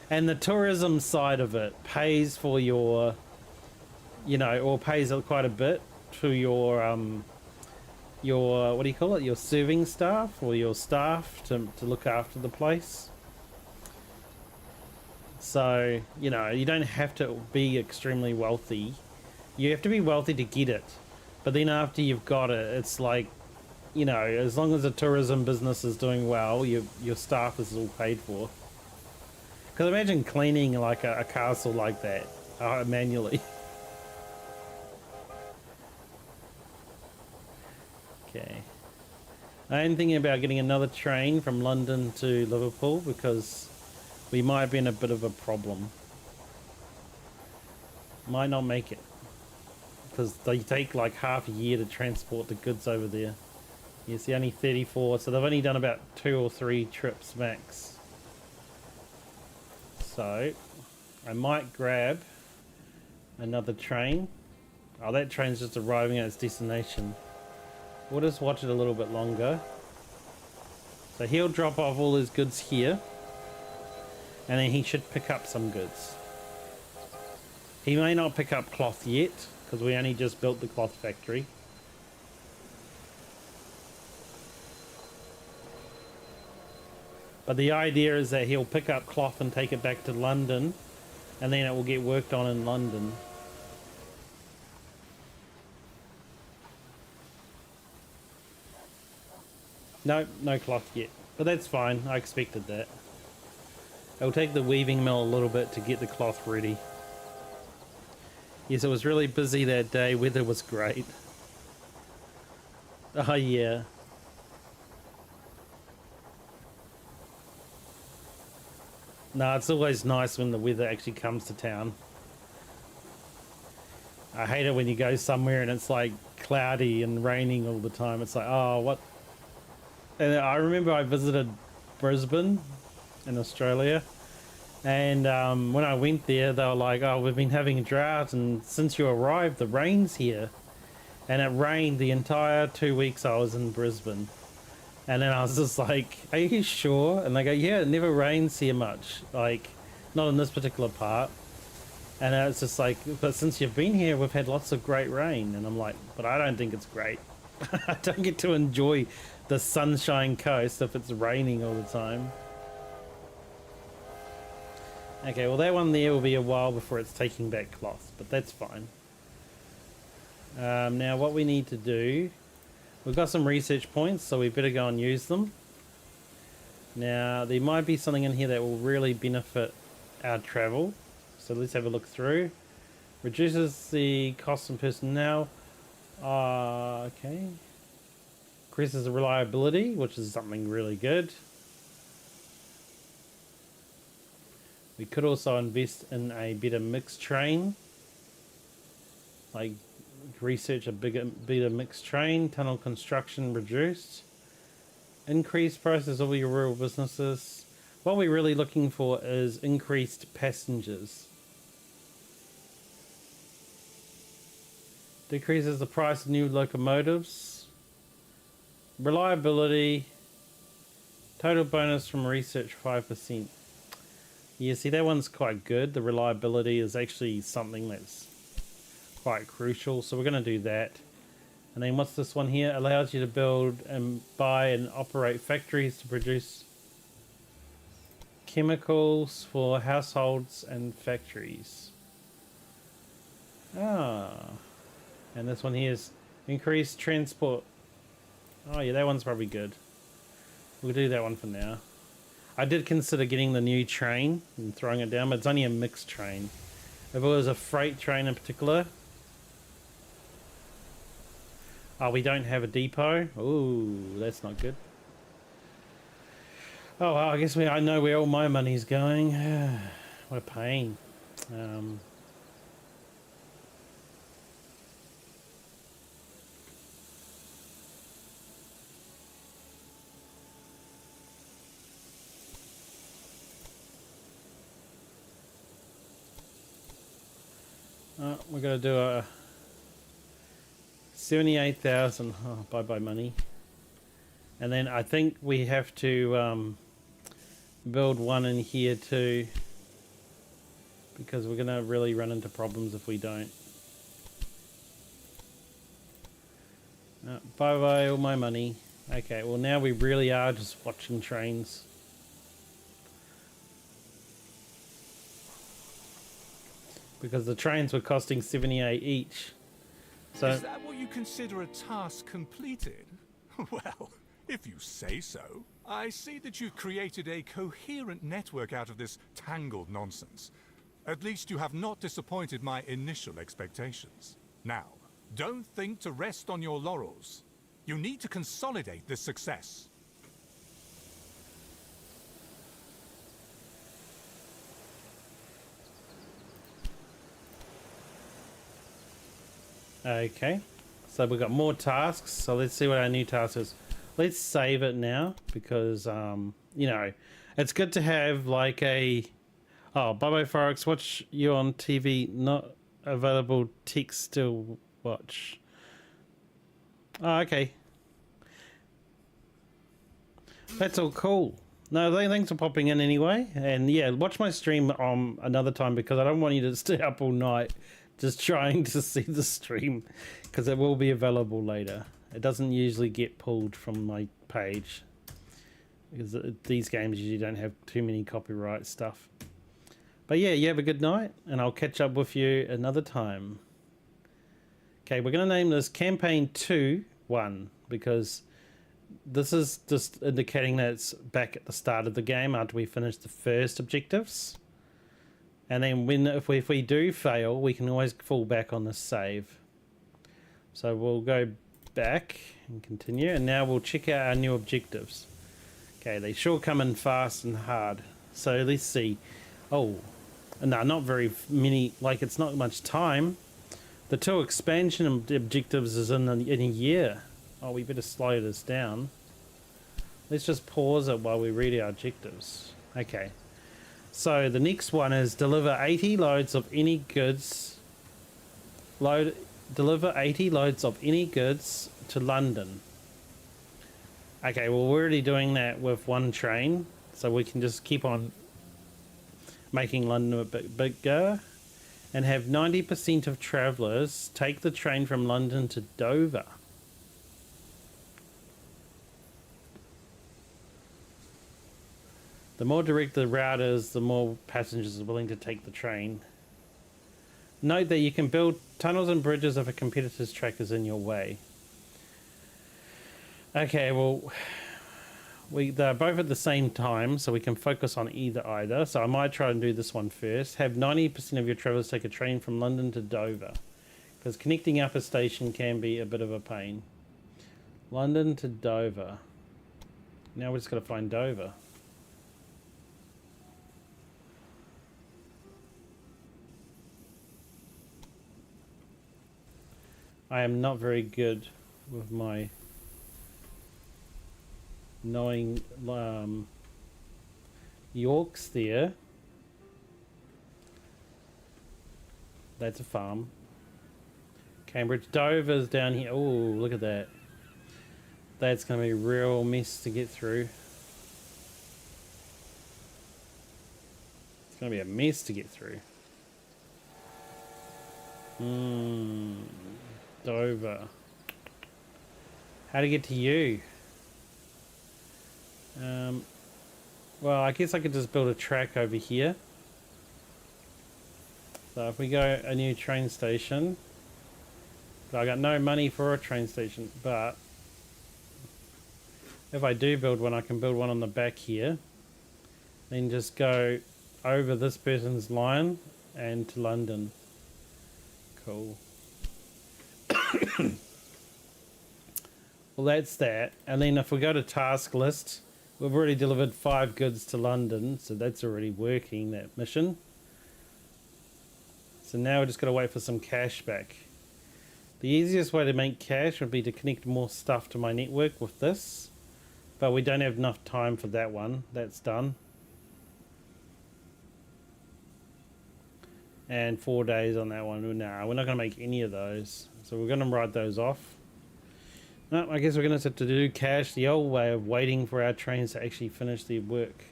And the tourism side of it pays for your, you know, or pays quite a bit to your what do you call it? Your serving staff or your staff to look after the place. So, you know, you don't have to be extremely wealthy. You have to be wealthy to get it. But then after you've got it, it's like, you know, as long as the tourism business is doing well, your staff is all paid for. Because imagine cleaning like a castle like that manually. Okay. I am thinking about getting another train from London to Liverpool because we might be in a bit of a problem. Might not make it. Because they take like half a year to transport the goods over there. You see, only 34, so they've only done about 2 or 3 trips max. So, I might grab another train. Oh, that train's just arriving at its destination. We'll just watch it a little bit longer. So he'll drop off all his goods here. And then he should pick up some goods. He may not pick up cloth yet, because we only just built the cloth factory. But the idea is that he'll pick up cloth and take it back to London, and then it will get worked on in London. No, no cloth yet. But that's fine, I expected that. It'll take the weaving mill a little bit to get the cloth ready. Yes, it was really busy that day. Weather was great. Oh, yeah. No, it's always nice when the weather actually comes to town. I hate it when you go somewhere and it's like cloudy and raining all the time. It's like, oh, what? And I remember I visited Brisbane in Australia, and when I went there they were like, oh, we've been having a drought and since you arrived the rain's here. And it rained the entire 2 weeks I was in Brisbane. And then I was just like, are you sure? And they go, yeah, it never rains here much, like not in this particular part. And it's just like, but since you've been here we've had lots of great rain. And I'm like, but I don't think it's great. I don't get to enjoy the Sunshine Coast if it's raining all the time. Okay, well that one there will be a while before it's taking back cloth, but that's fine. Now what we need to do, we've got some research points, so we better go and use them. Now there might be something in here that will really benefit our travel, so let's have a look through. Reduces the cost and personnel. Okay. Increases the reliability, which is something really good. We could also invest in a better mixed train. Like research a better mixed train. Tunnel construction reduced. Increased prices of all your rural businesses. What we're really looking for is increased passengers. Decreases the price of new locomotives. Reliability. Total bonus from research 5%. Yeah, see that one's quite good. The reliability is actually something that's quite crucial. So we're going to do that. And then what's this one here? Allows you to build and buy and operate factories to produce chemicals for households and factories. Ah. And this one here is increased transport. Oh yeah, that one's probably good. We'll do that one for now. I did consider getting the new train and throwing it down, but it's only a mixed train. If it was a freight train in particular. Oh, we don't have a depot. Ooh, that's not good. Oh, well, I guess I know where all my money's going. What a pain. We're going to do a 78,000. Oh, bye-bye money. And then I think we have to build one in here too, because we're going to really run into problems if we don't. Bye-bye all my money. Okay, well now we really are just watching trains. Because the trains were costing 78 each. So is that what you consider a task completed? Well, if you say so. I see that you've created a coherent network out of this tangled nonsense. At least you have not disappointed my initial expectations. Now, don't think to rest on your laurels. You need to consolidate this success. okay, so we've got more tasks. So let's see what our new task is. Let's save it now because you know, it's good to have like a bye-bye Forox, watch you on TV, not available text still watch. Oh, okay. That's all cool. No, thanks for popping in anyway. And yeah, watch my stream another time because I don't want you to stay up all night just trying to see the stream because it will be available later. It doesn't usually get pulled from my page because these games usually don't have too many copyright stuff. But yeah, you have a good night and I'll catch up with you another time. Okay, we're going to name this Campaign 2-1 because this is just indicating that it's back at the start of the game after we finish the first objectives. And then if we do fail, we can always fall back on the save. So we'll go back and continue. And now we'll check out our new objectives. Okay, they sure come in fast and hard. So let's see. Oh, no, not very many. Like, it's not much time. The 2 expansion objectives is in a year. Oh, we better slow this down. Let's just pause it while we read our objectives. Okay. So the next one is deliver 80 loads of any goods. Deliver 80 loads of any goods to London. Okay, well we're already doing that with one train, so we can just keep on making London a bit bigger and have 90% of travellers take the train from London to Dover. The more direct the route is, the more passengers are willing to take the train. Note that you can build tunnels and bridges if a competitor's track is in your way. Okay, well, they're both at the same time, so we can focus on either. So I might try and do this one first. Have 90% of your travellers take a train from London to Dover, because connecting up a station can be a bit of a pain. London to Dover. Now we're just got to find Dover. I am not very good with my knowing York's there. That's a farm. Cambridge Dover's down here. Oh, look at that. That's going to be a real mess to get through. It's going to be a mess to get through. Dover. How to get to you? Well, I guess I could just build a track over here. So if we go a new train station, I got no money for a train station, but if I do build one, I can build one on the back here. Then just go over this person's line and to London. Cool. Well, that's that. And then if we go to task list, we've already delivered 5 goods to London, so that's already working, that mission. So now we're just got to wait for some cash back. The easiest way to make cash would be to connect more stuff to my network with this, but we don't have enough time for that one. That's done. And 4 days on that one. No, we're not going to make any of those, so we're going to write those off. No, I guess we're going to have to do cash the old way of waiting for our trains to actually finish their work.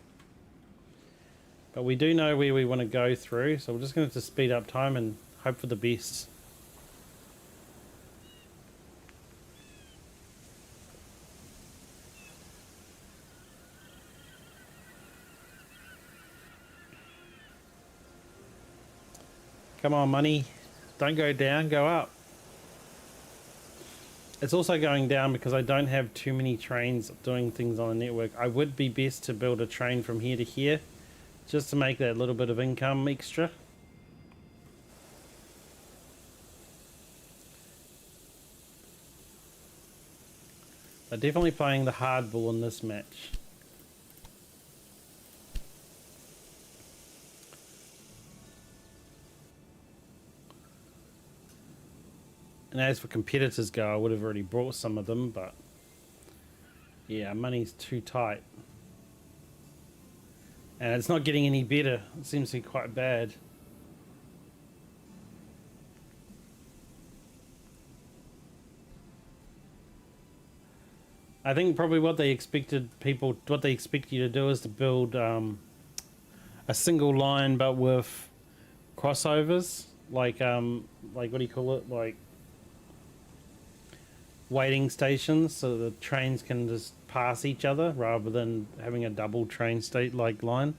But we do know where we want to go through, so we're just going to have to speed up time and hope for the best. Come on, money. Don't go down, go up. It's also going down because I don't have too many trains doing things on the network. I would be best to build a train from here to here, just to make that little bit of income extra. But definitely playing the hardball in this match. And as for competitors go, I would have already brought some of them, but yeah, money's too tight. And it's not getting any better. It seems to be quite bad. I think probably what they expect you to do is to build a single line, but with crossovers, like what do you call it? Like waiting stations, so the trains can just pass each other rather than having a double train state like line.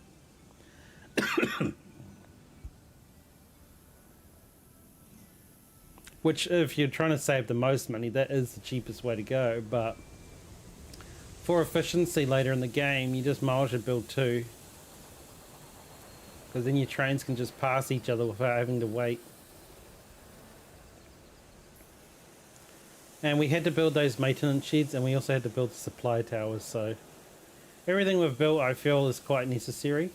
Which, if you're trying to save the most money, that is the cheapest way to go, but for efficiency later in the game, you just might as well build 2, because then your trains can just pass each other without having to wait. And we had to build those maintenance sheds, and we also had to build the supply towers, so everything we've built I feel is quite necessary.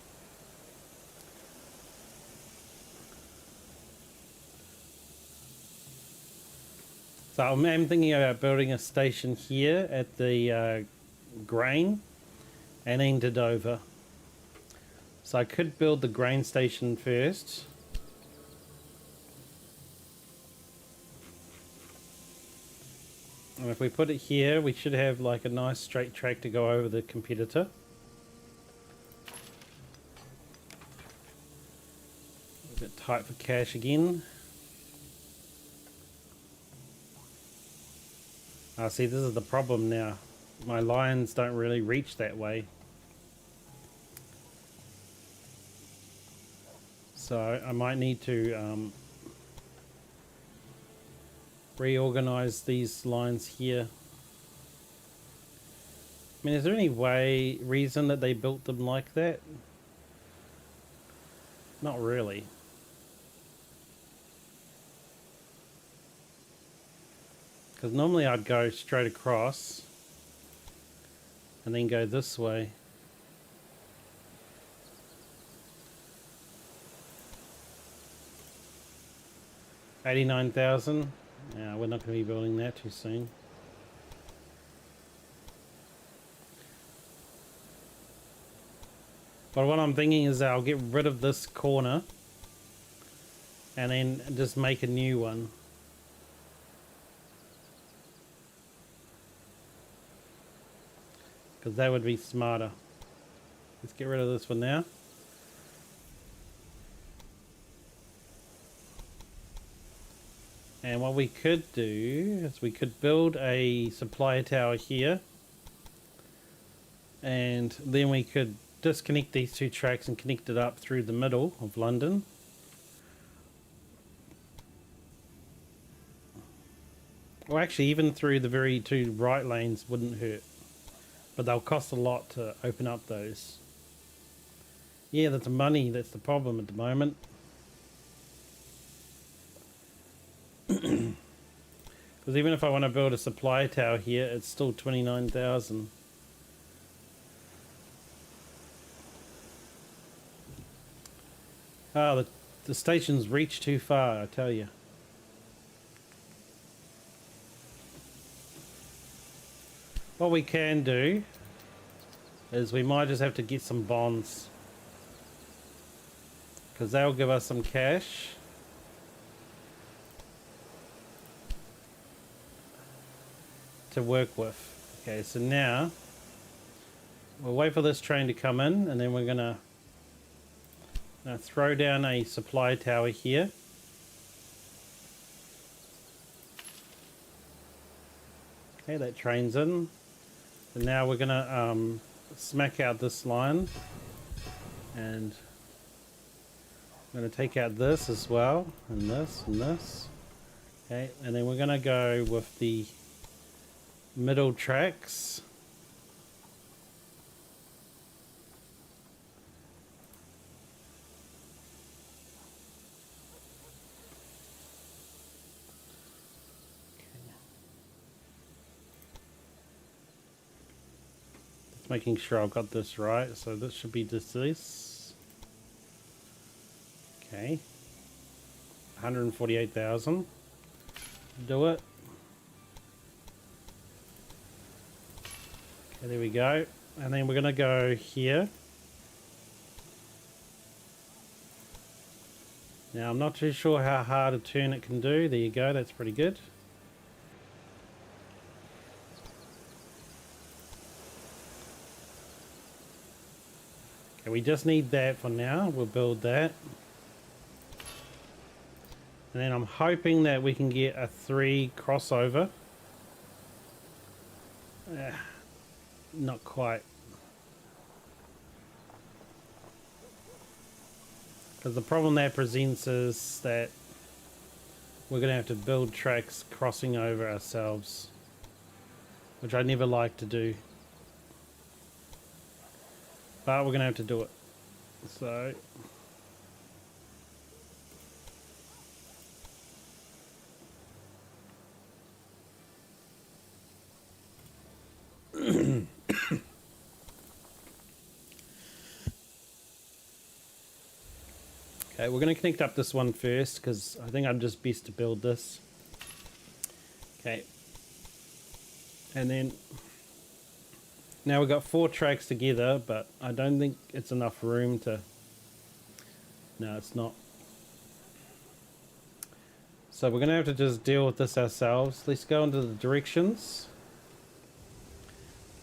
So I'm thinking about building a station here at the grain and then to Dover. So I could build the grain station first. And if we put it here, we should have like a nice straight track to go over the competitor. A bit tight for cash again. See, this is the problem now. My lines don't really reach that way. So I might need to reorganize these lines here. I mean, is there any reason that they built them like that? Not really. Because normally I'd go straight across and then go this way. $89,000. Yeah, we're not going to be building that too soon. But what I'm thinking is I'll get rid of this corner and then just make a new one. Because that would be smarter. Let's get rid of this for now. And what we could do is we could build a supply tower here. And then we could disconnect these two tracks and connect it up through the middle of London. Well, actually, even through the very two right lanes wouldn't hurt. But they'll cost a lot to open up those. Yeah, that's money. That's the problem at the moment. Because even if I want to build a supply tower here, it's still 29,000. Oh, the station's reached too far, I tell you. What we can do is we might just have to get some bonds. Because they'll give us some cash. To work with. Okay, so now we'll wait for this train to come in and then we're going to throw down a supply tower here. Okay, that train's in. And now we're going to smack out this line. And I'm going to take out this as well. And this and this. Okay, and then we're going to go with the middle tracks. Just making sure I've got this right. So this should be just this. Okay. 148,000. Do it. Okay, there we go. And then we're going to go here. Now, I'm not too sure how hard a turn it can do. There you go. That's pretty good. Okay, we just need that for now. We'll build that. And then I'm hoping that we can get a 3 crossover. Not quite. Because the problem that presents is that we're going to have to build tracks crossing over ourselves. Which I never like to do. But we're going to have to do it. So... Okay, we're going to connect up this one first because I think I'm just best to build this. Okay. And then now we've got 4 tracks together, but I don't think it's enough room to... No, it's not. So we're going to have to just deal with this ourselves. Let's go into the directions.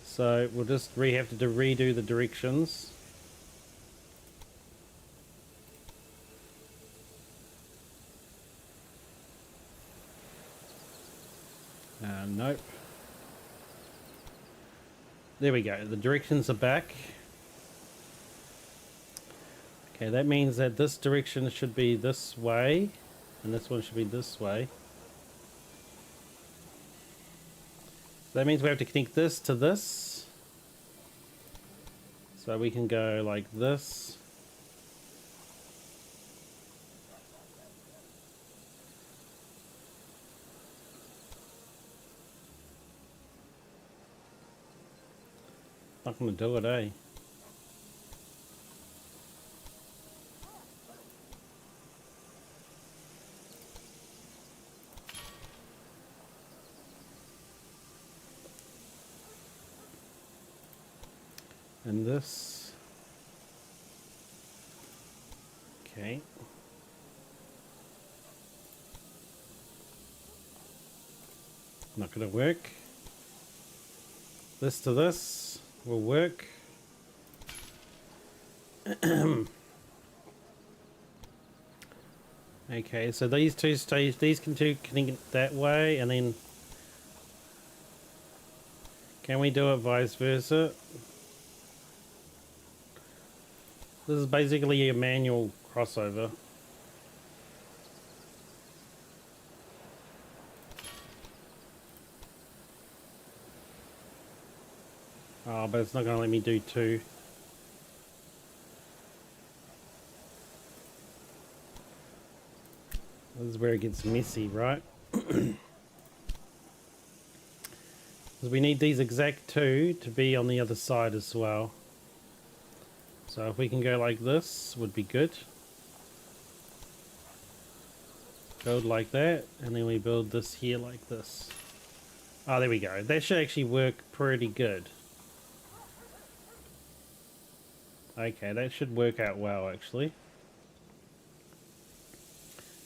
So we'll just have to redo the directions. Nope. There we go. The directions are back. Okay, that means that this direction should be this way, and this one should be this way. So that means we have to connect this to this. So we can go like this. Not gonna do it, eh? And this. Okay. Not gonna work. This to this will work. Okay, so these two stage, these can connect that way, and then can we do it vice versa? This is basically a manual crossover. Oh, but it's not going to let me do two. This is where it gets messy, right? Because we need these exact two to be on the other side as well. So if we can go like this, would be good. Build like that, and then we build this here like this. Oh, there we go. That should actually work pretty good. Okay, that should work out well, actually.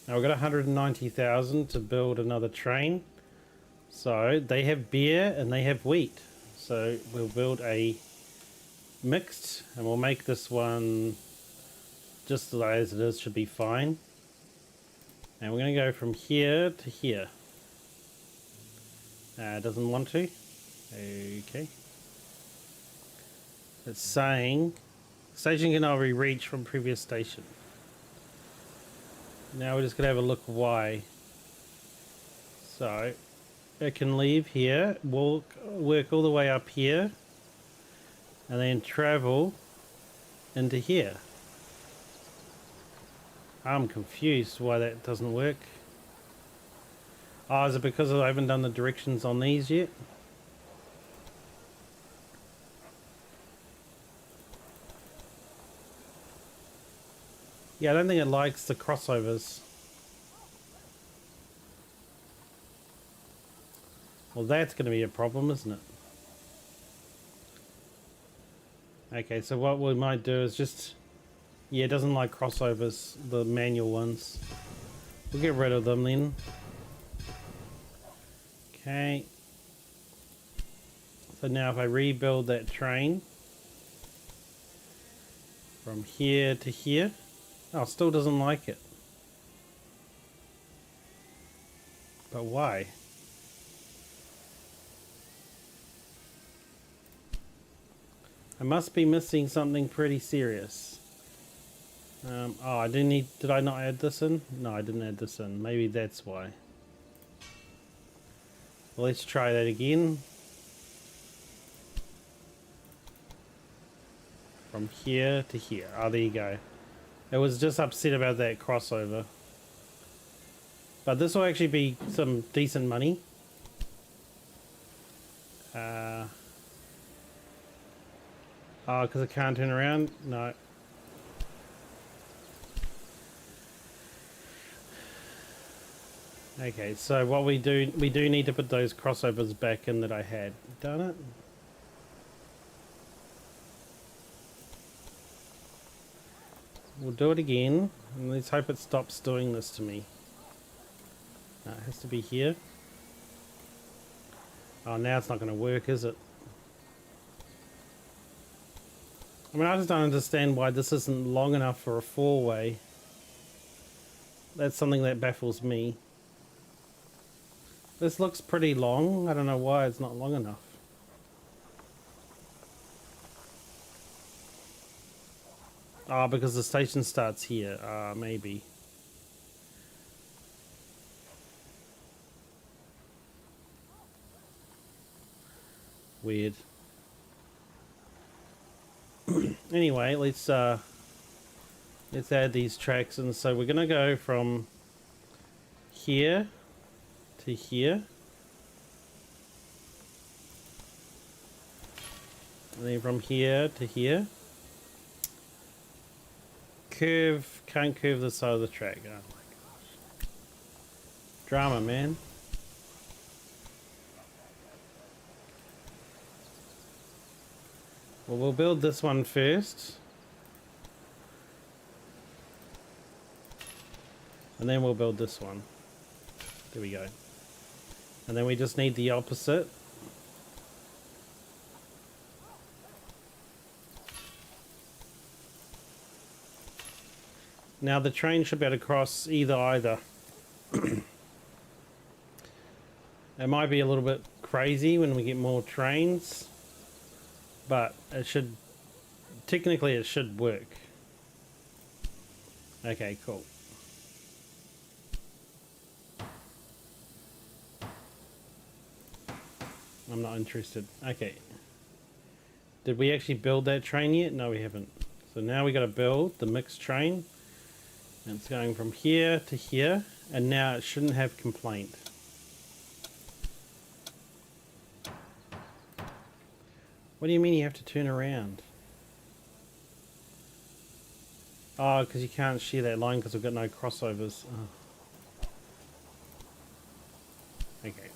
Now we've got 190,000 to build another train. So they have beer and they have wheat. So we'll build a mixed, and we'll make this one just as it is, should be fine. And we're going to go from here to here. It doesn't want to. Okay. It's saying station cannot be reached from previous station. Now we're just going to have a look why. So it can leave here, work all the way up here, and then travel into here. I'm confused why that doesn't work. Oh, is it because I haven't done the directions on these yet? Yeah, I don't think it likes the crossovers. Well, that's going to be a problem, isn't it? Okay, so what we might do is just... Yeah, it doesn't like crossovers, the manual ones. We'll get rid of them then. Okay. So now if I rebuild that train from here to here... Oh, still doesn't like it. But why? I must be missing something pretty serious. Oh, I didn't need... Did I not add this in? No, I didn't add this in. Maybe that's why. Well, let's try that again. From here to here. Oh, there you go. It was just upset about that crossover. But this will actually be some decent money. Oh, because it can't turn around? No. Okay, so what we do need to put those crossovers back in that I had. Done it? We'll do it again, and let's hope it stops doing this to me. No, it has to be here. Oh, now it's not going to work, is it? I mean, I just don't understand why this isn't long enough for a four-way. That's something that baffles me. This looks pretty long. I don't know why it's not long enough. Ah, because the station starts here. Maybe. Weird. Anyway, let's add these tracks, and so we're gonna go from here to here, and then from here to here. Can't curve the side of the track. Oh my gosh. Drama, man. Well, we'll build this one first. And then we'll build this one. There we go. And then we just need the opposite. Now the train should be able to cross either. It might be a little bit crazy when we get more trains, but it should, technically it should work. Okay, cool. I'm not interested. Okay. Did we actually build that train yet? No, we haven't. So now we got to build the mixed train. And it's going from here to here. And now it shouldn't have complaint. What do you mean you have to turn around? Oh, because you can't share that line because we've got no crossovers. Oh. Okay.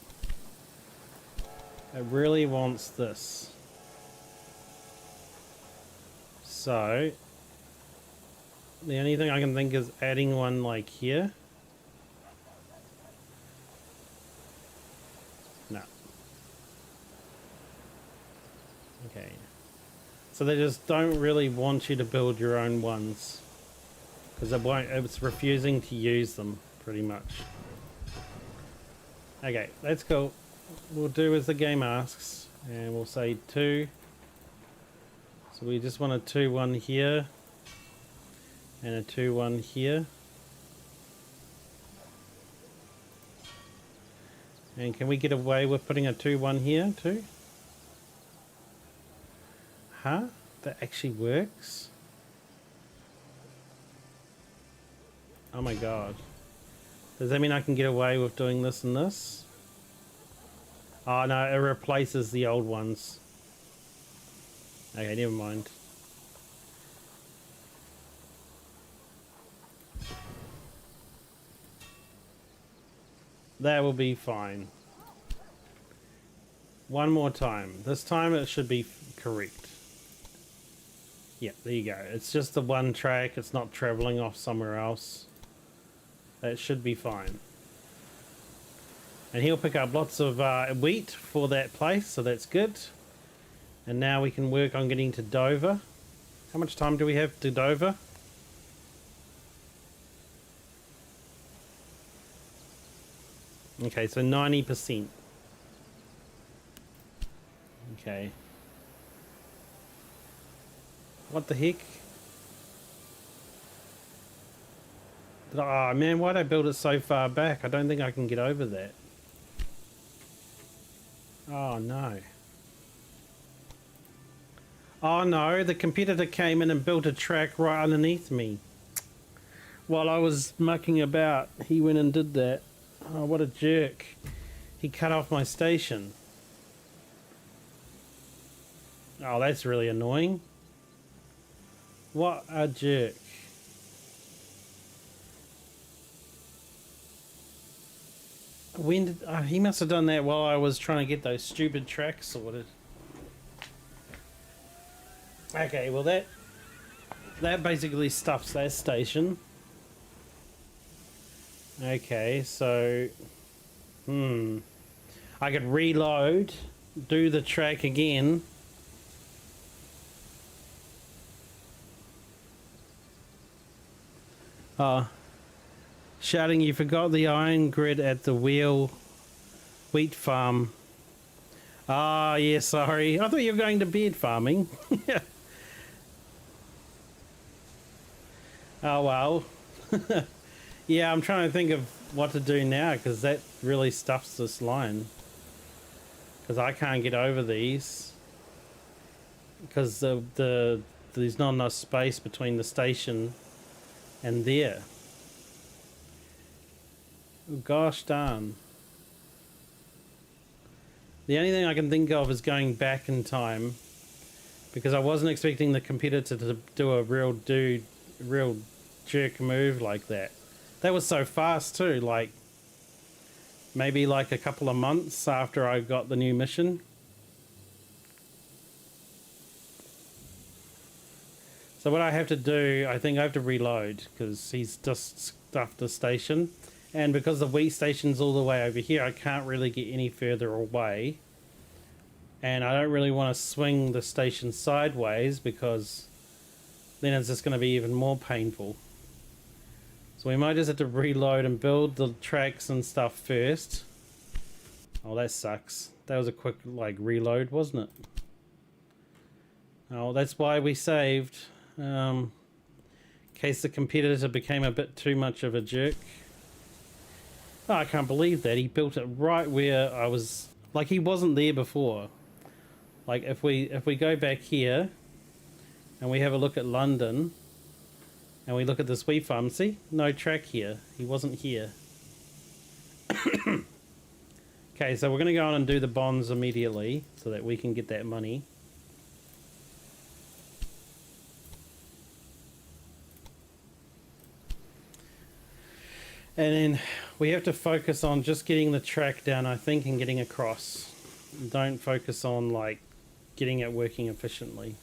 It really wants this. So, the only thing I can think is adding one like here. No. Okay. So they just don't really want you to build your own ones. Because it won't, it's refusing to use them, pretty much. Okay, that's cool. We'll do as the game asks, and we'll say 2. So we just want a 2-1 here, and a 2-1 here. And can we get away with putting a 2-1 here too? Huh? That actually works? Oh my god. Does that mean I can get away with doing this and this? Oh no, it replaces the old ones. Okay, never mind. That will be fine. One more time. This time it should be correct. Yeah, there you go. It's just the one track. It's not traveling off somewhere else. That should be fine. And he'll pick up lots of wheat for that place, so that's good. And now we can work on getting to Dover. How much time do we have to Dover? Okay, so 90%. Okay. What the heck? Oh man, why'd I build it so far back? I don't think I can get over that. Oh no. Oh no, the competitor came in and built a track right underneath me. While I was mucking about, he went and did that. Oh, what a jerk. He cut off my station. Oh, that's really annoying. What a jerk. When did... Oh, he must have done that while I was trying to get those stupid tracks sorted. Okay, well that basically stuffs that station. Okay, so... I could reload, do the track again. Shouting, you forgot the iron grid at the wheat farm. Ah, yeah, sorry. I thought you were going to bed farming. Oh, well. Yeah, I'm trying to think of what to do now, because that really stuffs this line. Because I can't get over these. Because there's not enough space between the station and there. Oh, gosh darn. The only thing I can think of is going back in time, because I wasn't expecting the competitor to do a real jerk move like that. That was so fast too, like maybe like a couple of months after I got the new mission. So what I have to do, I think I have to reload because he's just stuffed the station. And because the wheat station's all the way over here, I can't really get any further away. And I don't really want to swing the station sideways because then it's just going to be even more painful. So we might just have to reload and build the tracks and stuff first. Oh, that sucks. That was a quick, like, reload, wasn't it? Oh, that's why we saved. In case the competitor became a bit too much of a jerk. Oh, I can't believe that. He built it right where I was... Like, he wasn't there before. Like, if we go back here and we have a look at London and we look at this wheat farm, see? No track here. He wasn't here. Okay, so we're going to go on and do the bonds immediately so that we can get that money. And then we have to focus on just getting the track down, I think, and getting across. Don't focus on, like, getting it working efficiently.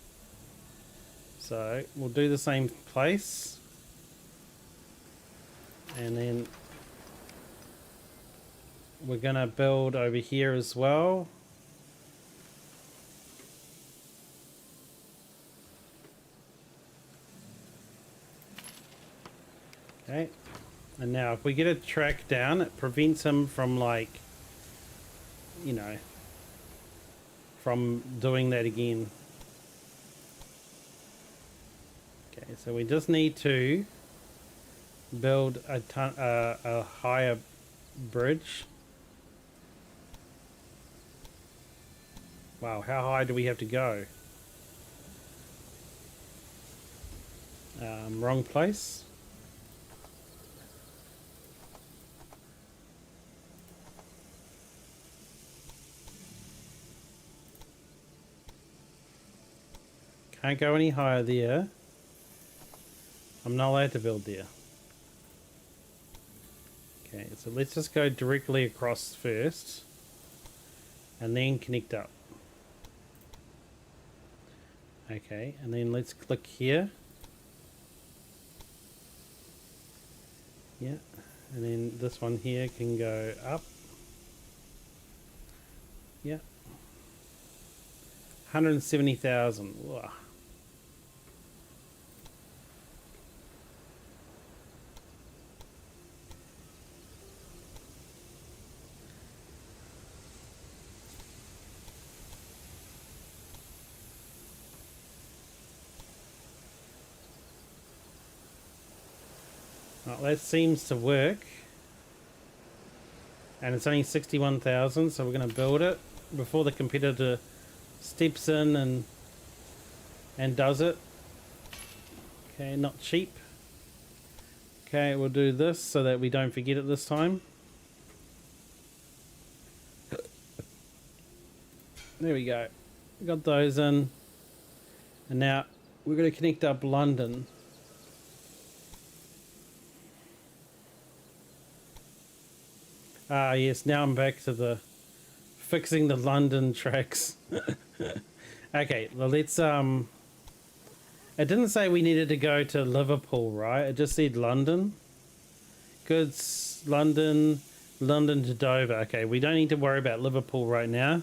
So we'll do the same place. And then we're going to build over here as well. Okay. And now if we get a track down, it prevents him from, like, you know, from doing that again. Okay, so we just need to build a higher bridge. Wow, how high do we have to go? Wrong place. Can't go any higher there. I'm not allowed to build there. Okay, so let's just go directly across first and then connect up. Okay, and then let's click here. Yeah, and then this one here can go up. Yeah. 170,000. Wow. Well, that seems to work. And it's only 61,000, so we're going to build it before the competitor steps in and does it. Okay, not cheap. Okay, we'll do this so that we don't forget it this time. There we go. We got those in. And now we're going to connect up London. Ah, yes, now I'm back to the fixing the London tracks. Okay, well, let's it didn't say we needed to go to Liverpool, right? It just said London. Goods, London, London to Dover. Okay, we don't need to worry about Liverpool right now.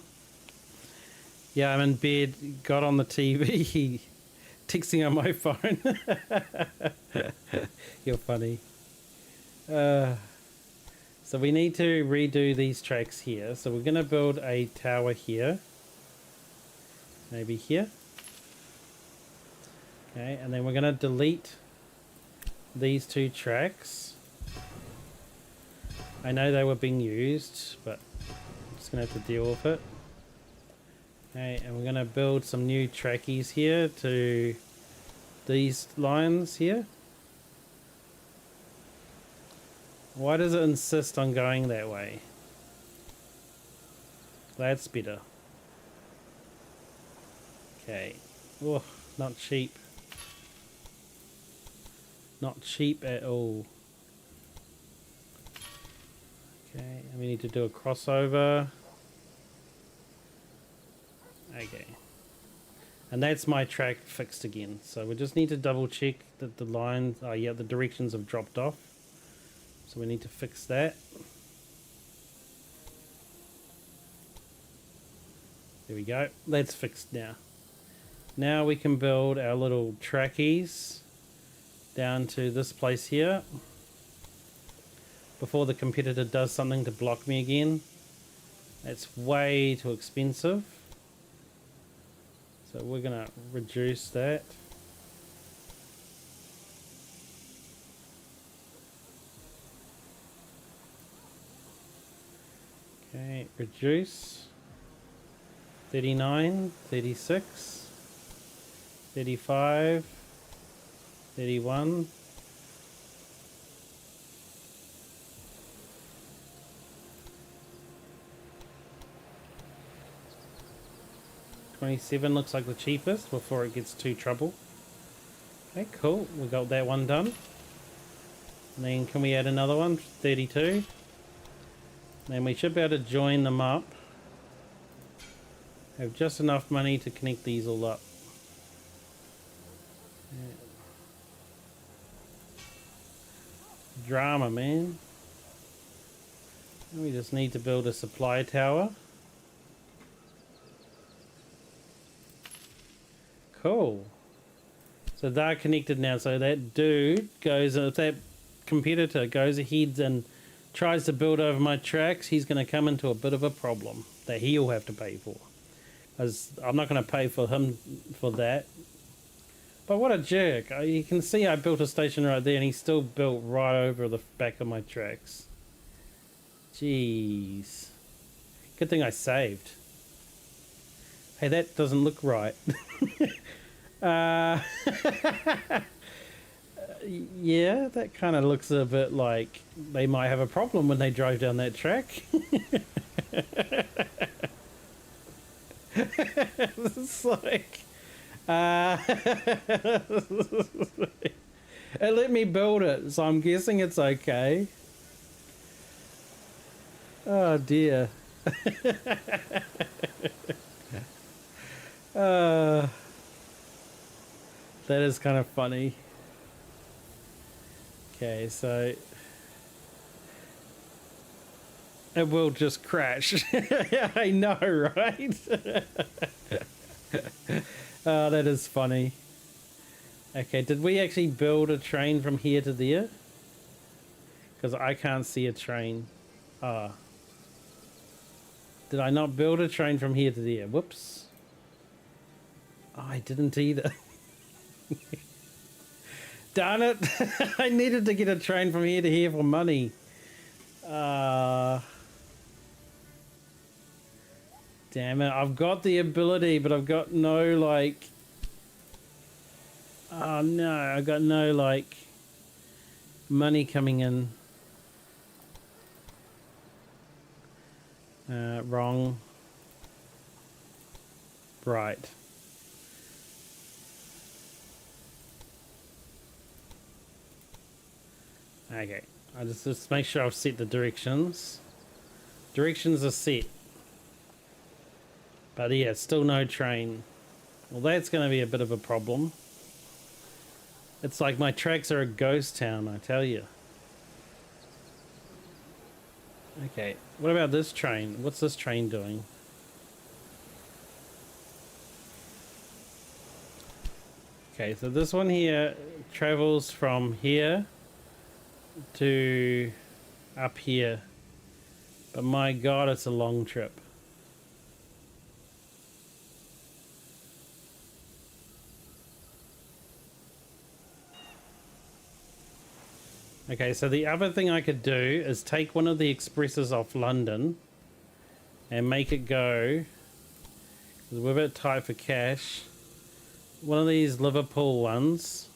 Yeah, I'm in bed, got on the TV, texting on my phone. You're funny. So we need to redo these tracks here. So we're going to build a tower here. Maybe here. Okay, and then we're going to delete these two tracks. I know they were being used, but I'm just going to have to deal with it. Okay, and we're going to build some new trackies here to these lines here. Why does it insist on going that way? That's better. Okay. Oh, not cheap. Not cheap at all. Okay, and we need to do a crossover. Okay. And that's my track fixed again. So we just need to double check that the lines, yeah, the directions have dropped off. So we need to fix that. There we go. That's fixed now. Now we can build our little trackies down to this place here. Before the competitor does something to block me again. That's way too expensive. So we're going to reduce that. Okay, reduce. 39, 36, 35, 31. 27 looks like the cheapest before it gets too trouble. Okay, cool. We got that one done. And then can we add another one? 32. Then we should be able to join them up. Have just enough money to connect these all up. Yeah. Drama, man. We just need to build a supply tower. Cool. So they're connected now. So that dude goes, if that competitor goes ahead and tries to build over my tracks, he's going to come into a bit of a problem that he'll have to pay for. Because I'm not going to pay for him for that. But what a jerk. You can see I built a station right there and he still built right over the back of my tracks. Jeez. Good thing I saved. Hey, that doesn't look right. Yeah, that kind of looks a bit like they might have a problem when they drive down that track. It's like... it let me build it, so I'm guessing it's okay. Oh dear. That is kind of funny. Okay, so it will just crash. I know, right? Oh, that is funny. Okay, did we actually build a train from here to there? Because I can't see a train. Ah. Did I not build a train from here to there? Whoops. Oh, I didn't either. Darn it. I needed to get a train from here to here for money. Damn it. I've got the ability, but I've got no, like... Oh, no. I've got no, like, money coming in. Wrong. Right. Okay. I just make sure I've set the directions. Directions are set. But yeah, still no train. Well, that's going to be a bit of a problem. It's like my tracks are a ghost town, I tell you. Okay, what about this train? What's this train doing? Okay, so this one here travels from here to up here. But my God, it's a long trip. Okay, so the other thing I could do is take one of the expresses off London and make it go, because we're a bit tight for cash, one of these Liverpool ones.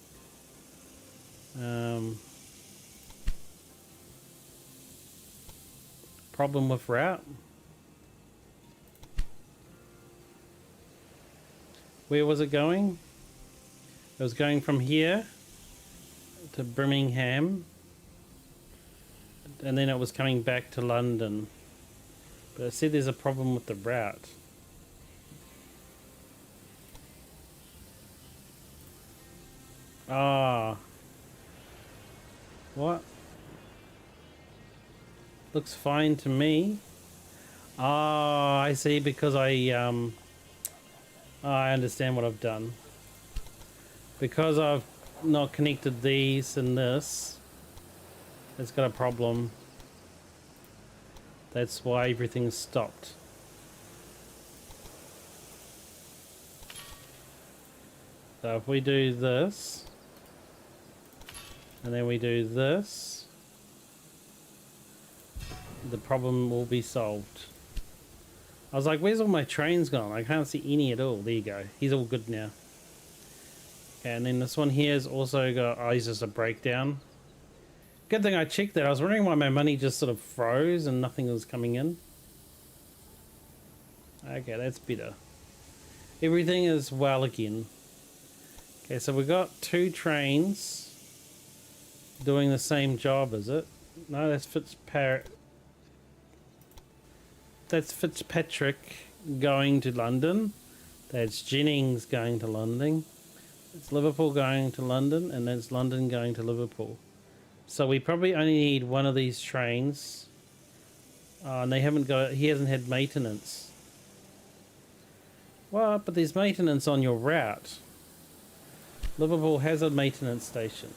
Problem with route. Where was it going? It was going from here to Birmingham. And then it was coming back to London. But I see there's a problem with the route. Ah. What? Looks fine to me. Ah, I see, because I understand what I've done. Because I've not connected these and this, it's got a problem. That's why everything's stopped. So if we do this, and then we do this, the problem will be solved. I was like, where's all my trains gone? I can't see any at all. There you go. He's all good now. Okay, and then this one here has also got, oh, he's just a breakdown. Good thing I checked that. I was wondering why my money just sort of froze and nothing was coming in. Okay, that's better. Everything is well again. Okay, so we got 2 trains doing the same job, is it? No, that's Fitzpatrick going to London. That's Jennings going to London. It's Liverpool going to London, and that's London going to Liverpool. So we probably only need one of these trains. And they haven't got. He hasn't had maintenance. Well, but there's maintenance on your route. Liverpool has a maintenance station.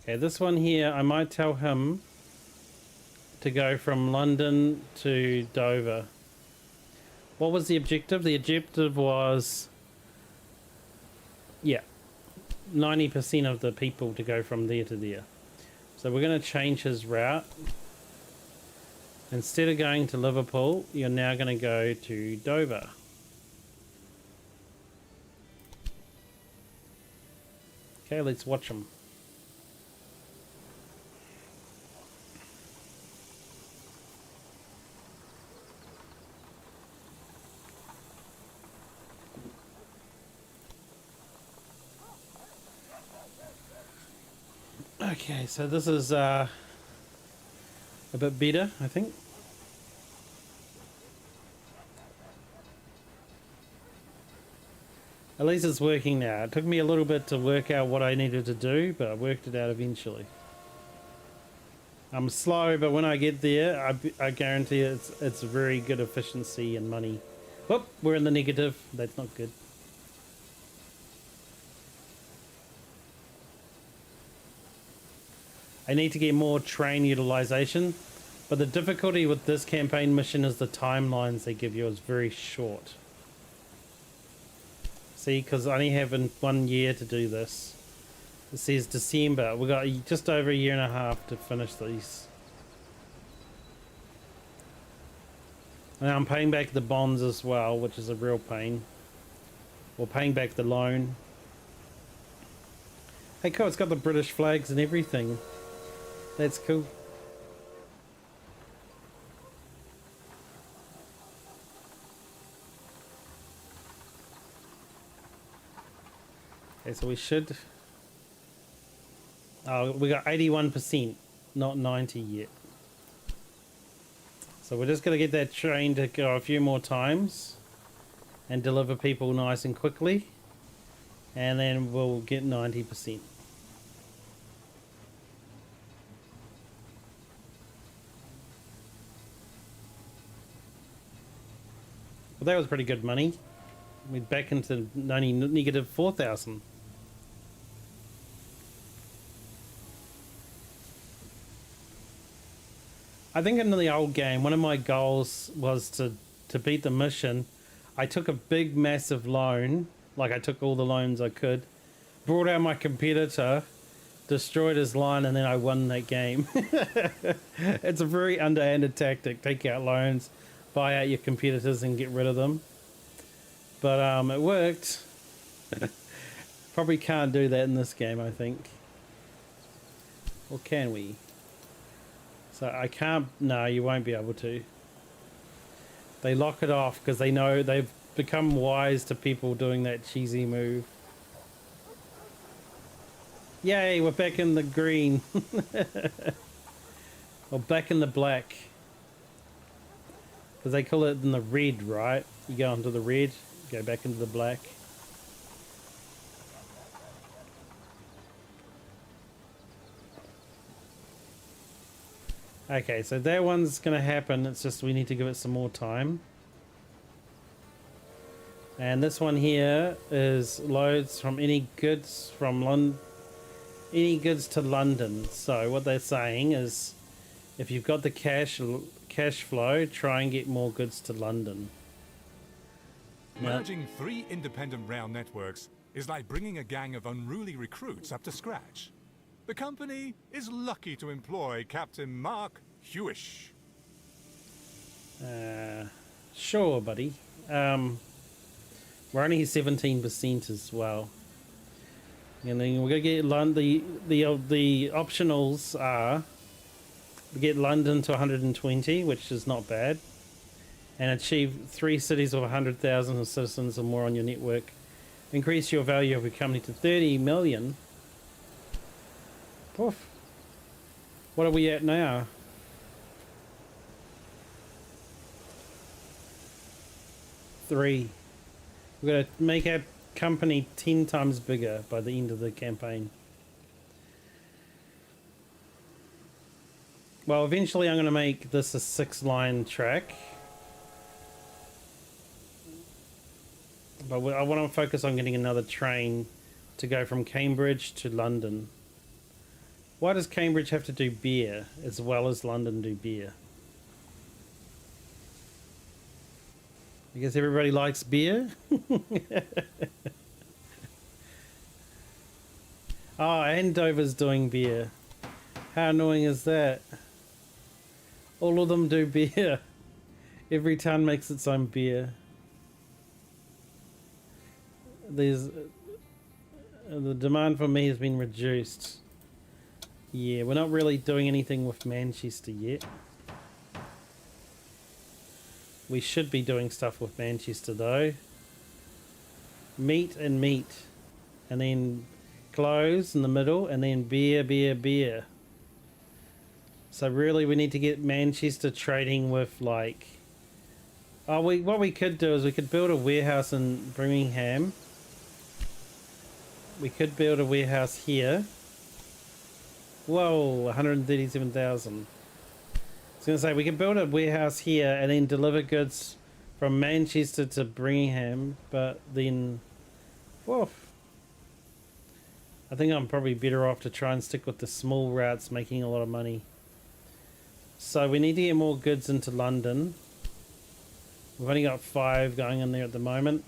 Okay, this one here, I might tell him to go from London to Dover. What was the objective? The objective was, yeah, 90% of the people to go from there to there. So we're going to change his route. Instead of going to Liverpool, you're now going to go to Dover. Okay, let's watch him. Okay, so this is a bit better, I think. At least it's working now. It took me a little bit to work out what I needed to do, but I worked it out eventually. I'm slow, but when I get there, I guarantee it's very good efficiency and money. Whoop, we're in the negative. That's not good. I need to get more train utilization, but the difficulty with this campaign mission is the timelines they give you is very short. See, because I only have 1 year to do this. It says December. We've got just over a year and a half to finish these. And I'm paying back the bonds as well, which is a real pain. Or paying back the loan. Hey, cool, it's got the British flags and everything. That's cool. Okay, so we should... Oh, we got 81%, not 90 yet. So we're just going to get that train to go a few more times and deliver people nice and quickly. And then we'll get 90%. Well, that was pretty good money. We're back into only negative 4,000. I think in the old game, one of my goals was to beat the mission. I took a big, massive loan, like I took all the loans I could, brought out my competitor, destroyed his line, and then I won that game. It's a very underhanded tactic. Take out loans, buy out your competitors and get rid of them. But it worked. Probably can't do that in this game, I think. Or can we? So I can't... No, you won't be able to. They lock it off because they know they've become wise to people doing that cheesy move. Yay, we're back in the green. Or back in the black. Because they call it in the red, right? You go into the red, go back into the black. Okay, so that one's going to happen. It's just we need to give it some more time. And this one here is loads from any goods from any goods to London. So what they're saying is, if you've got the cash flow, try and get more goods to London. Now, Merging 3 independent rail networks is like bringing a gang of unruly recruits up to scratch. The company is lucky to employ Captain Mark Hewish. sure, buddy. We're only 17% as well. And then we're gonna get the optionals are we get London to 120, which is not bad, and achieve 3 cities of 100,000 citizens or more on your network. Increase your value of your company to 30 million. Poof. What are we at now? Three. We're going to make our company 10 times bigger by the end of the campaign. Well, eventually I'm going to make this a 6-line track. But I want to focus on getting another train to go from Cambridge to London. Why does Cambridge have to do beer as well as London do beer? Because everybody likes beer? Oh, and Dover's doing beer. How annoying is that? All of them do beer. Every town makes its own beer. There's the demand for me has been reduced. Yeah, we're not really doing anything with Manchester yet. We should be doing stuff with Manchester though. Meat and meat. And then clothes in the middle, and then beer, beer, beer. So really we need to get Manchester trading with like... Oh, what we could do is we could build a warehouse in Birmingham. We could build a warehouse here. Whoa, 137,000. I was going to say, we could build a warehouse here and then deliver goods from Manchester to Birmingham, but then... Whoa. I think I'm probably better off to try and stick with the small routes, making a lot of money. So we need to get more goods into London. We've only got 5 going in there at the moment.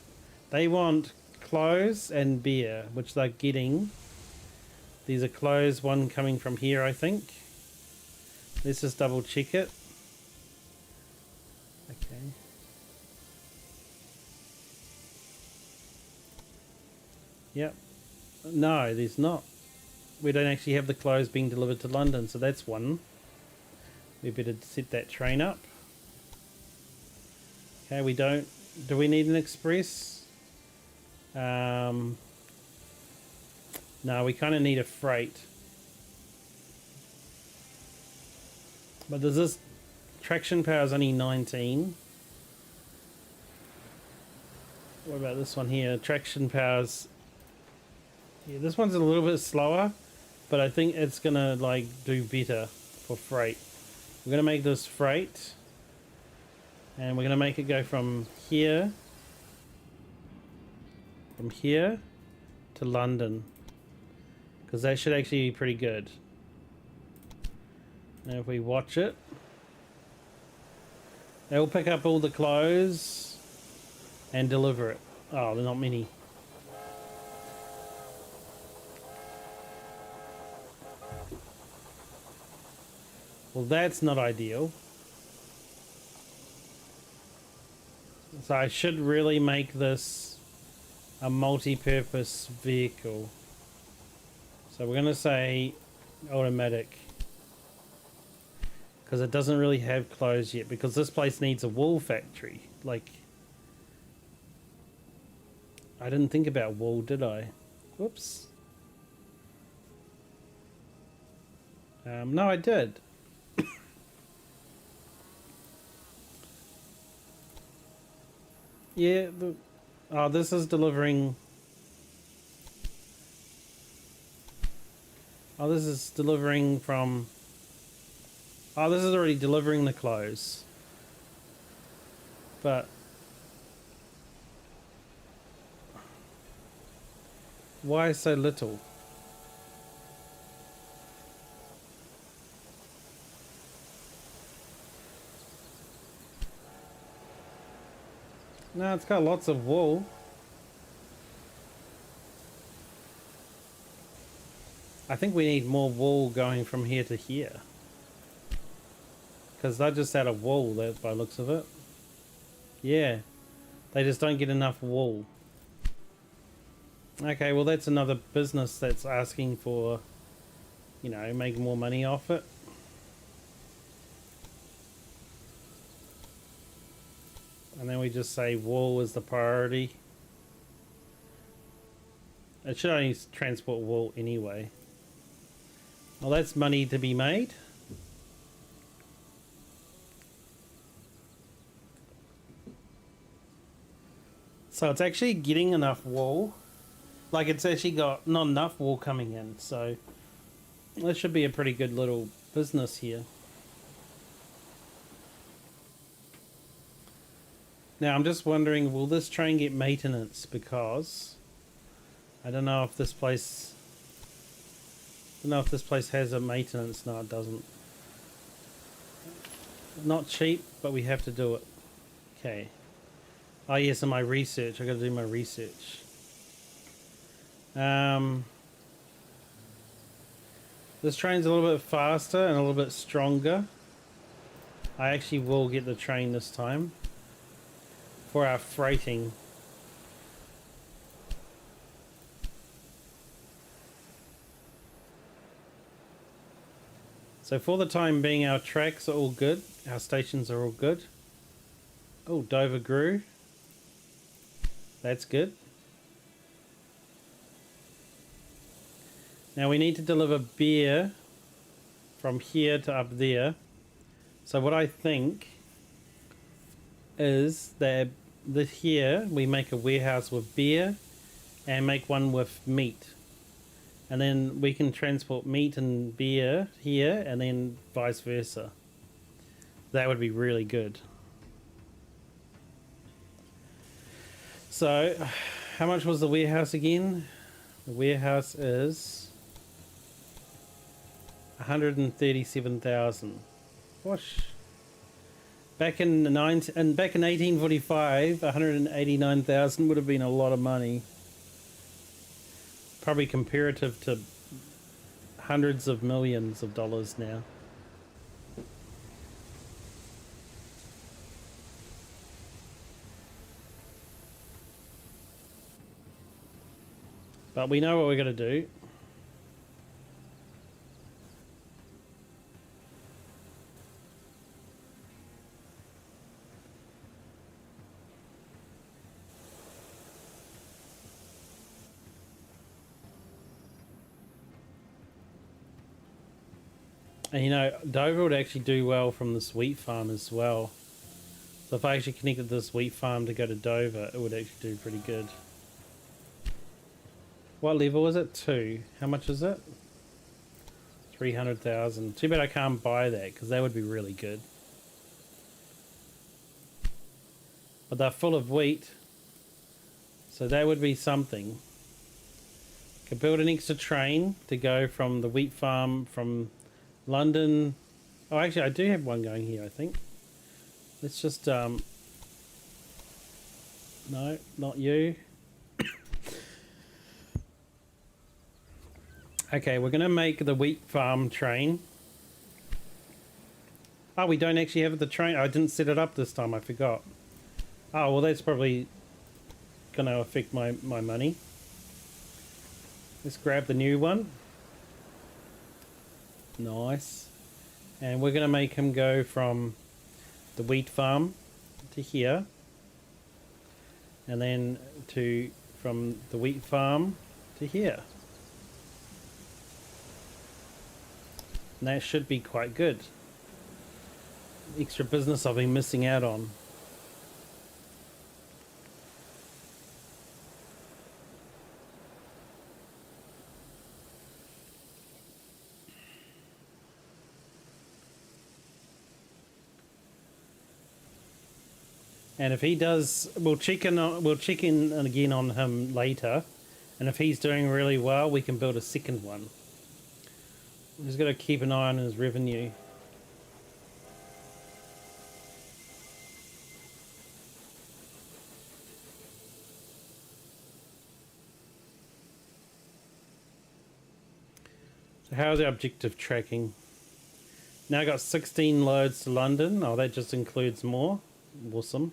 They want clothes and beer, which they're getting. These are clothes, one coming from here, I think. Let's just double check it. Okay. Yep. No, there's not. We don't actually have the clothes being delivered to London, so that's one. We better set that train up. Okay, we don't... Do we need an express? No, we kind of need a freight. But there's this... Traction power is only 19. What about this one here? Traction power's... Yeah, this one's a little bit slower, but I think it's gonna like do better for freight. We're gonna make this freight, and we're gonna make it go from here to London, because that should actually be pretty good. Now if we watch it, they'll pick up all the clothes and deliver it. Oh, they're not many. Well, that's not ideal. So I should really make this a multi-purpose vehicle. So we're going to say automatic. Because it doesn't really have clothes yet. Because this place needs a wool factory. Like, I didn't think about wool, did I? Whoops. No, I did. Yeah, oh, this is delivering. Oh, this is delivering from. Oh, this is already delivering the clothes. But why so little? No, it's got lots of wool. I think we need more wool going from here to here. Because they're just out of wool, that by the looks of it. Yeah. They just don't get enough wool. Okay, well that's another business that's asking for, you know, making more money off it. And then we just say wool is the priority. It should only transport wool anyway. Well, that's money to be made. So it's actually getting enough wool. Like it's actually got not enough wool coming in. So this should be a pretty good little business here. Now I'm just wondering, will this train get maintenance? Because I don't know if this place has a maintenance. No, it doesn't. Not cheap, but we have to do it. Okay. Oh yes, and my research. I got to do my research. This train's a little bit faster and a little bit stronger. I actually will get the train this time for our freighting. So for the time being, our tracks are all good. Our stations are all good. Oh, Dover grew. That's good. Now we need to deliver beer from here to up there. So what I think is that here we make a warehouse with beer and make one with meat. And then we can transport meat and beer here and then vice versa. That would be really good. So, how much was the warehouse again? The warehouse is 137,000. Whoosh. Back in 1845, 189,000 would have been a lot of money. Probably comparative to hundreds of millions of dollars now. But we know what we're going to do. And you know, Dover would actually do well from this wheat farm as well. So if I actually connected this wheat farm to go to Dover, it would actually do pretty good. What level is it? 2. How much is it? 300,000. Too bad I can't buy that, because that would be really good. But they're full of wheat, so that would be something. Could build an extra train to go from the wheat farm from London. Oh, actually, I do have one going here, I think. Let's just, no, not you. Okay, we're going to make the wheat farm train. Oh, we don't actually have the train. I didn't set it up this time, I forgot. Oh, well, that's probably going to affect my money. Let's grab the new one. Nice. And we're going to make him go from the wheat farm to here. And then from the wheat farm to here. And that should be quite good. Extra business I've been missing out on. And if he does, we'll check in again on him later. And if he's doing really well, we can build a second one. We're just got to keep an eye on his revenue. So how's our objective tracking? Now I got 16 loads to London. Oh, that just includes more. Awesome.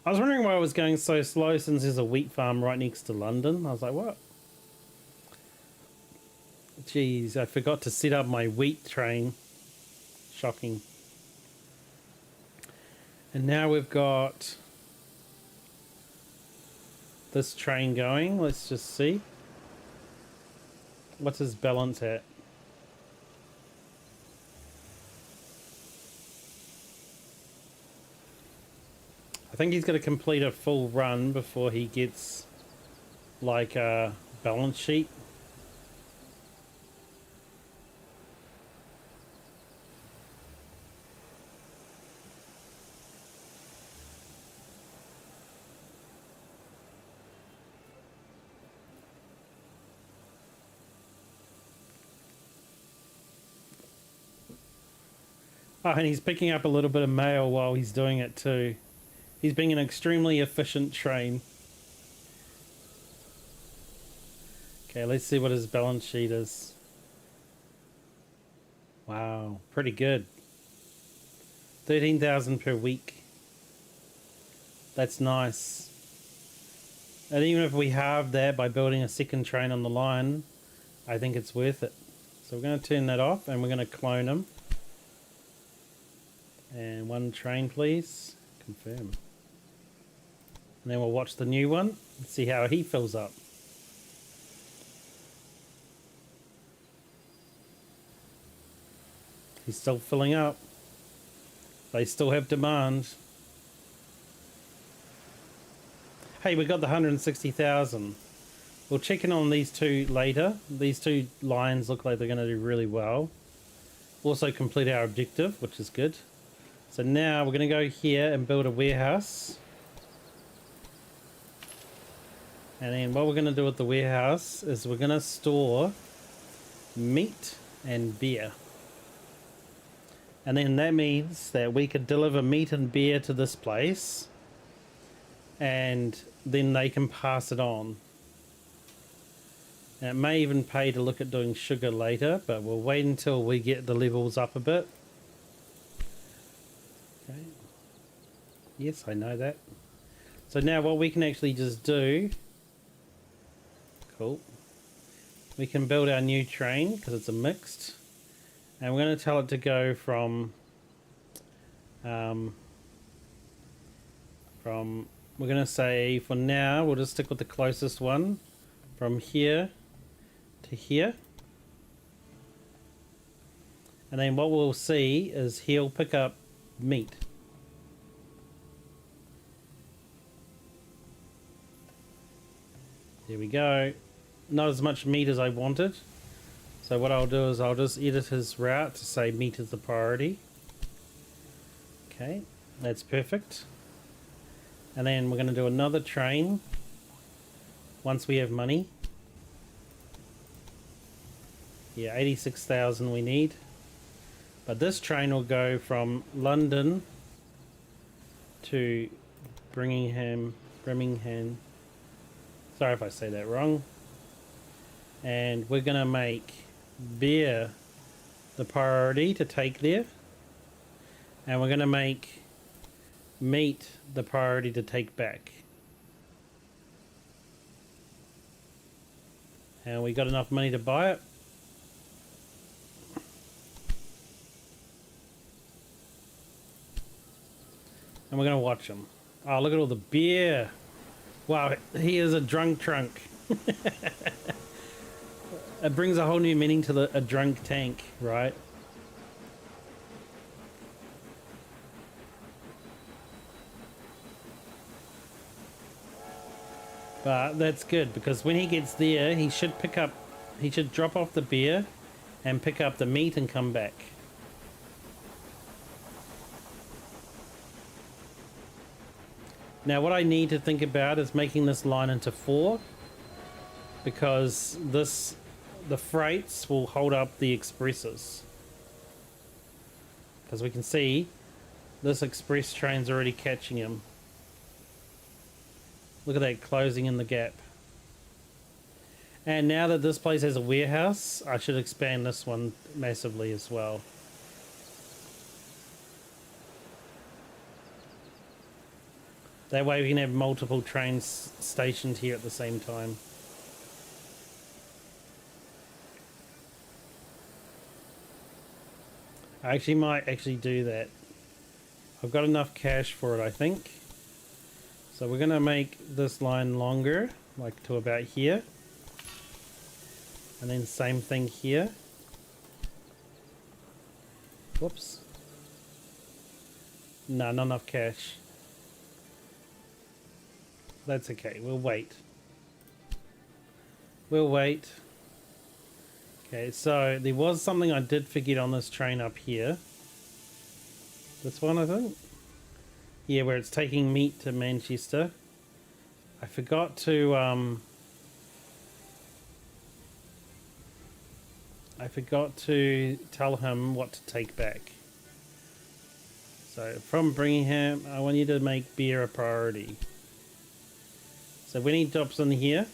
I was wondering why I was going so slow since there's a wheat farm right next to London. I was like, what? Jeez, I forgot to set up my wheat train. Shocking. And now we've got this train going. Let's just see. What's his balance at? I think he's got to complete a full run before he gets like a balance sheet. Oh, and he's picking up a little bit of mail while he's doing it too. He's being an extremely efficient train. Okay, let's see what his balance sheet is. Wow, pretty good. 13,000 per week. That's nice. And even if we halve that by building a second train on the line, I think it's worth it. So we're going to turn that off and we're going to clone him. And one train, please. Confirm. And then we'll watch the new one and see how he fills up. He's still filling up. They still have demand. Hey, we got the 160,000. We'll check in on these two later. These two lines look like they're going to do really well. Also complete our objective, which is good. So now we're going to go here and build a warehouse. And then what we're going to do with the warehouse is we're going to store meat and beer. And then that means that we could deliver meat and beer to this place. And then they can pass it on. And it may even pay to look at doing sugar later, but we'll wait until we get the levels up a bit. Okay. Yes, I know that. So now what we can actually just do... Cool. We can build our new train because it's a mixed. And we're going to tell it to go from... we're going to say, for now, we'll just stick with the closest one. From here to here. And then what we'll see is he'll pick up meat. There we go. Not as much meat as I wanted. So what I'll do is I'll just edit his route to say meat is the priority. Okay, that's perfect. And then we're going to do another train once we have money. Yeah, 86,000 we need. But this train will go from London to Birmingham. Sorry if I say that wrong. And we're going to make beer the priority to take there. And we're going to make meat the priority to take back. And we got enough money to buy it. And we're going to watch him. Oh, look at all the beer. Wow, he is a drunk trunk. It brings a whole new meaning to a drunk tank, right? But that's good because when he gets there, he should drop off the beer and pick up the meat and come back. Now what I need to think about is making this line into 4, because the freights will hold up the expresses. Because we can see this express train's already catching him. Look at that, closing in the gap. And now that this place has a warehouse, I should expand this one massively as well. That way we can have multiple trains stationed here at the same time. I actually might do that. I've got enough cash for it, I think. So we're gonna make this line longer, like to about here. And then same thing here. Whoops. No, not enough cash. That's okay, we'll wait. We'll wait. Okay, so there was something I did forget on this train up here. This one, I think. Yeah, where it's taking meat to Manchester. I forgot to tell him what to take back. So from Birmingham, I want you to make beer a priority. So when he drops in here,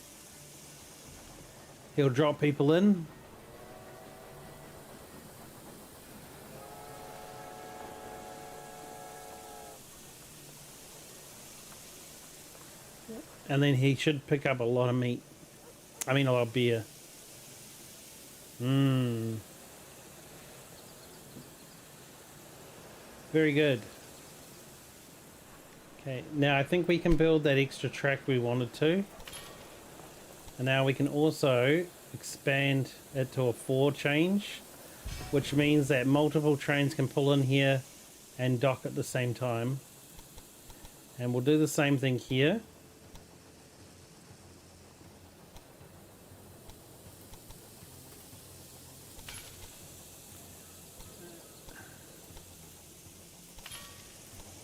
he'll drop people in. And then he should pick up a lot of meat. I mean, a lot of beer. Very good. Okay, now I think we can build that extra track we wanted to. And now we can also expand it to a 4 change, which means that multiple trains can pull in here and dock at the same time. And we'll do the same thing here.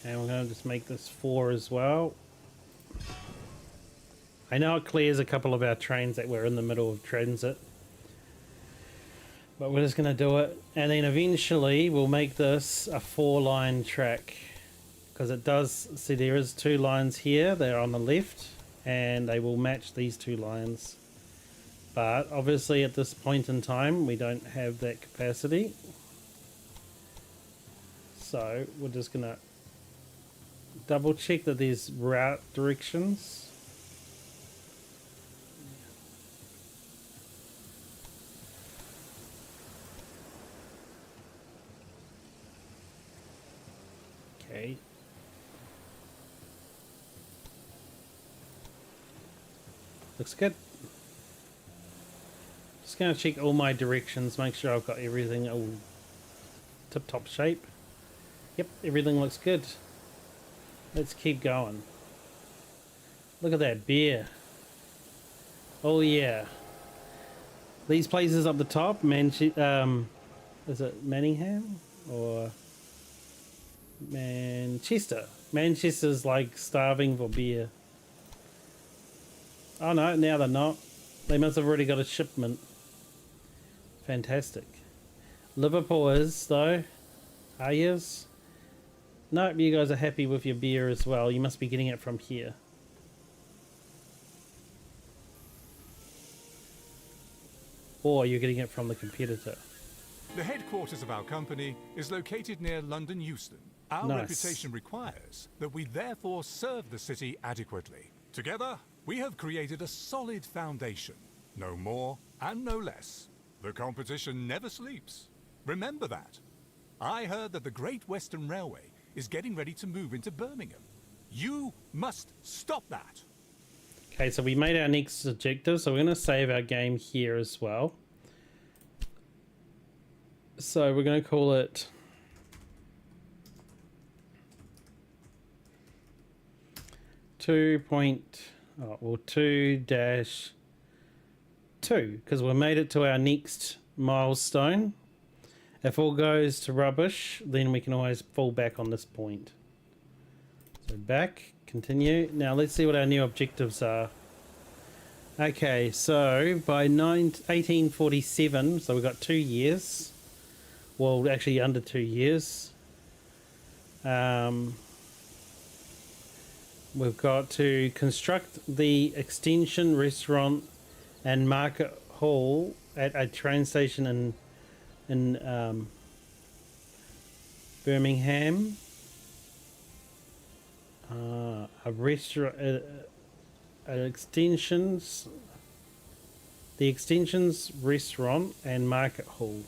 And we're going to just make this 4 as well. I know it clears a couple of our trains that were in the middle of transit. But we're just going to do it. And then eventually we'll make this a 4-line track. Because it does, see there is 2 lines here. They're on the left. And they will match these 2 lines. But obviously at this point in time we don't have that capacity. So we're just going to double check that there's route directions. Okay. Looks good. Just going to check all my directions, make sure I've got everything all tip-top shape. Yep, everything looks good. Let's keep going. Look at that beer. Oh yeah. These places up the top, is it Manningham or Manchester? Manchester's like starving for beer. Oh no, now they're not. They must have already got a shipment. Fantastic. Liverpool is though. Are yous? Nope, you guys are happy with your beer as well. You must be getting it from here. Or you're getting it from the competitor. The headquarters of our company is located near London Euston. Our Nice. reputation requires that we therefore serve the city adequately. Together, we have created a solid foundation. No more and no less. The competition never sleeps. Remember that. I heard that the Great Western Railway is getting ready to move into Birmingham. You must stop that. Okay, so we made our next objective, so we're going to save our game here as well. So we're going to call it two dash 2 because we made it to our next milestone. If all goes to rubbish, then we can always fall back on this point. So back, continue. Now let's see what our new objectives are. Okay, so by 1847, so we've got 2 years. Well, actually under 2 years. We've got to construct the extension, restaurant, and market hall at a train station in Birmingham. A restaurant, extensions, the extensions, restaurant, and market hall.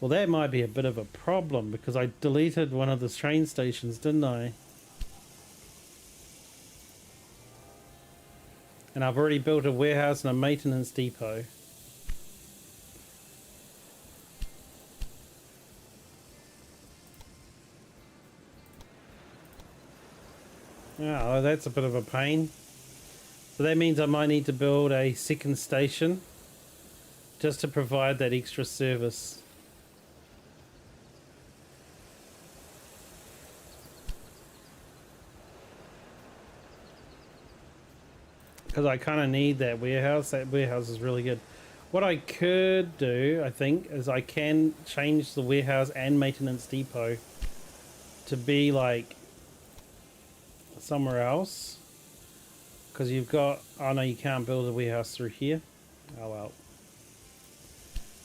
Well, that might be a bit of a problem because I deleted one of the train stations, didn't I? And I've already built a warehouse and a maintenance depot. Oh, that's a bit of a pain. So that means I might need to build a second station just to provide that extra service. Because I kind of need that warehouse. That warehouse is really good. What I could do, I think, is I can change the warehouse and maintenance depot to be like somewhere else. Because you've got... Oh no, you can't build a warehouse through here. Oh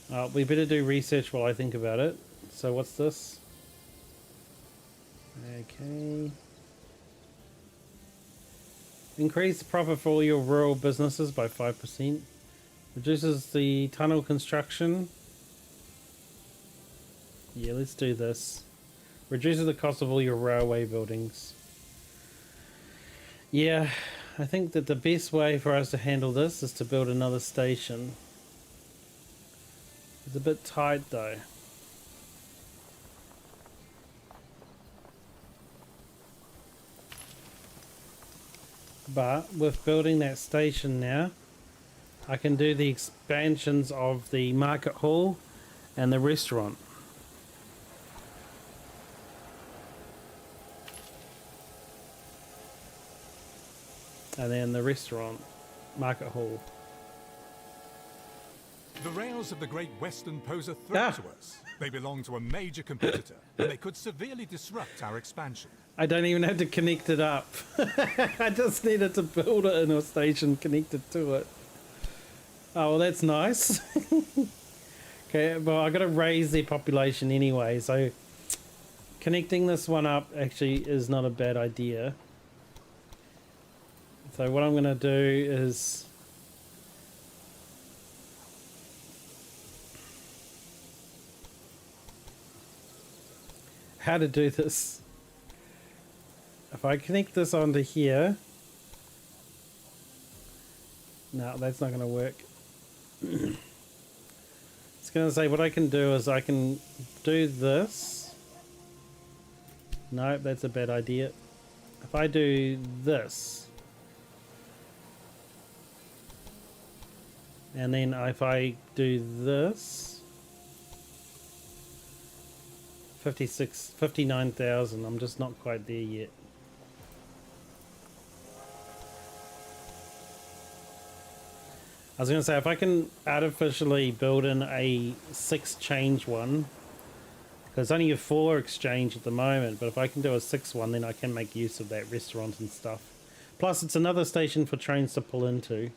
well. We better do research while I think about it. So what's this? Okay. Increase the profit for all your rural businesses by 5%. Reduces the tunnel construction. Yeah, let's do this. Reduces the cost of all your railway buildings. Yeah, I think that the best way for us to handle this is to build another station. It's a bit tight though. But with building that station now, I can do the expansions of the market hall and the restaurant. And then the restaurant, market hall. The rails of the Great Western pose a threat to us. They belong to a major competitor, and they could severely disrupt our expansion. I don't even have to connect it up. I just needed to build it in a station connected to it. Oh, well, that's nice. Okay, well, I got to raise their population anyway, so connecting this one up actually is not a bad idea. So what I'm going to do is... How to do this? If I connect this onto here... No, that's not going to work. It's going to say what I can do is I can do this. No, that's a bad idea. If I do this... And then if I do this... 59,000. I'm just not quite there yet. I was going to say, if I can artificially build in a 6 change one, because only a 4 exchange at the moment, but if I can do a 6 one, then I can make use of that restaurant and stuff. Plus, it's another station for trains to pull into.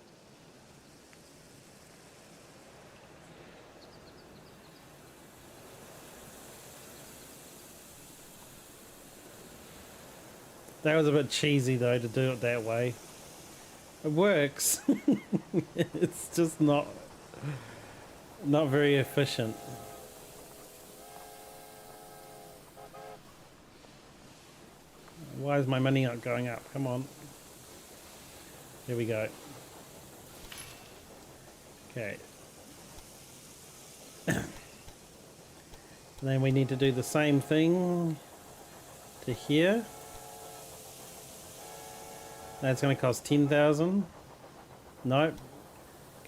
That was a bit cheesy though to do it that way. It works. It's just not very efficient. Why is my money not going up? Come on. There we go. Okay. And then we need to do the same thing to here. That's going to cost 10,000. Nope.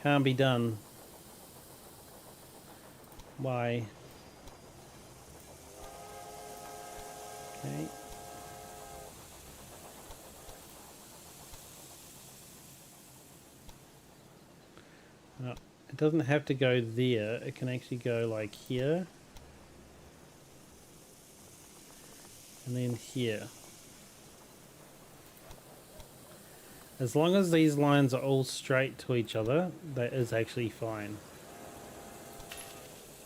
Can't be done. Okay. No, it doesn't have to go there. It can actually go like here. And then here. As long as these lines are all straight to each other, that is actually fine.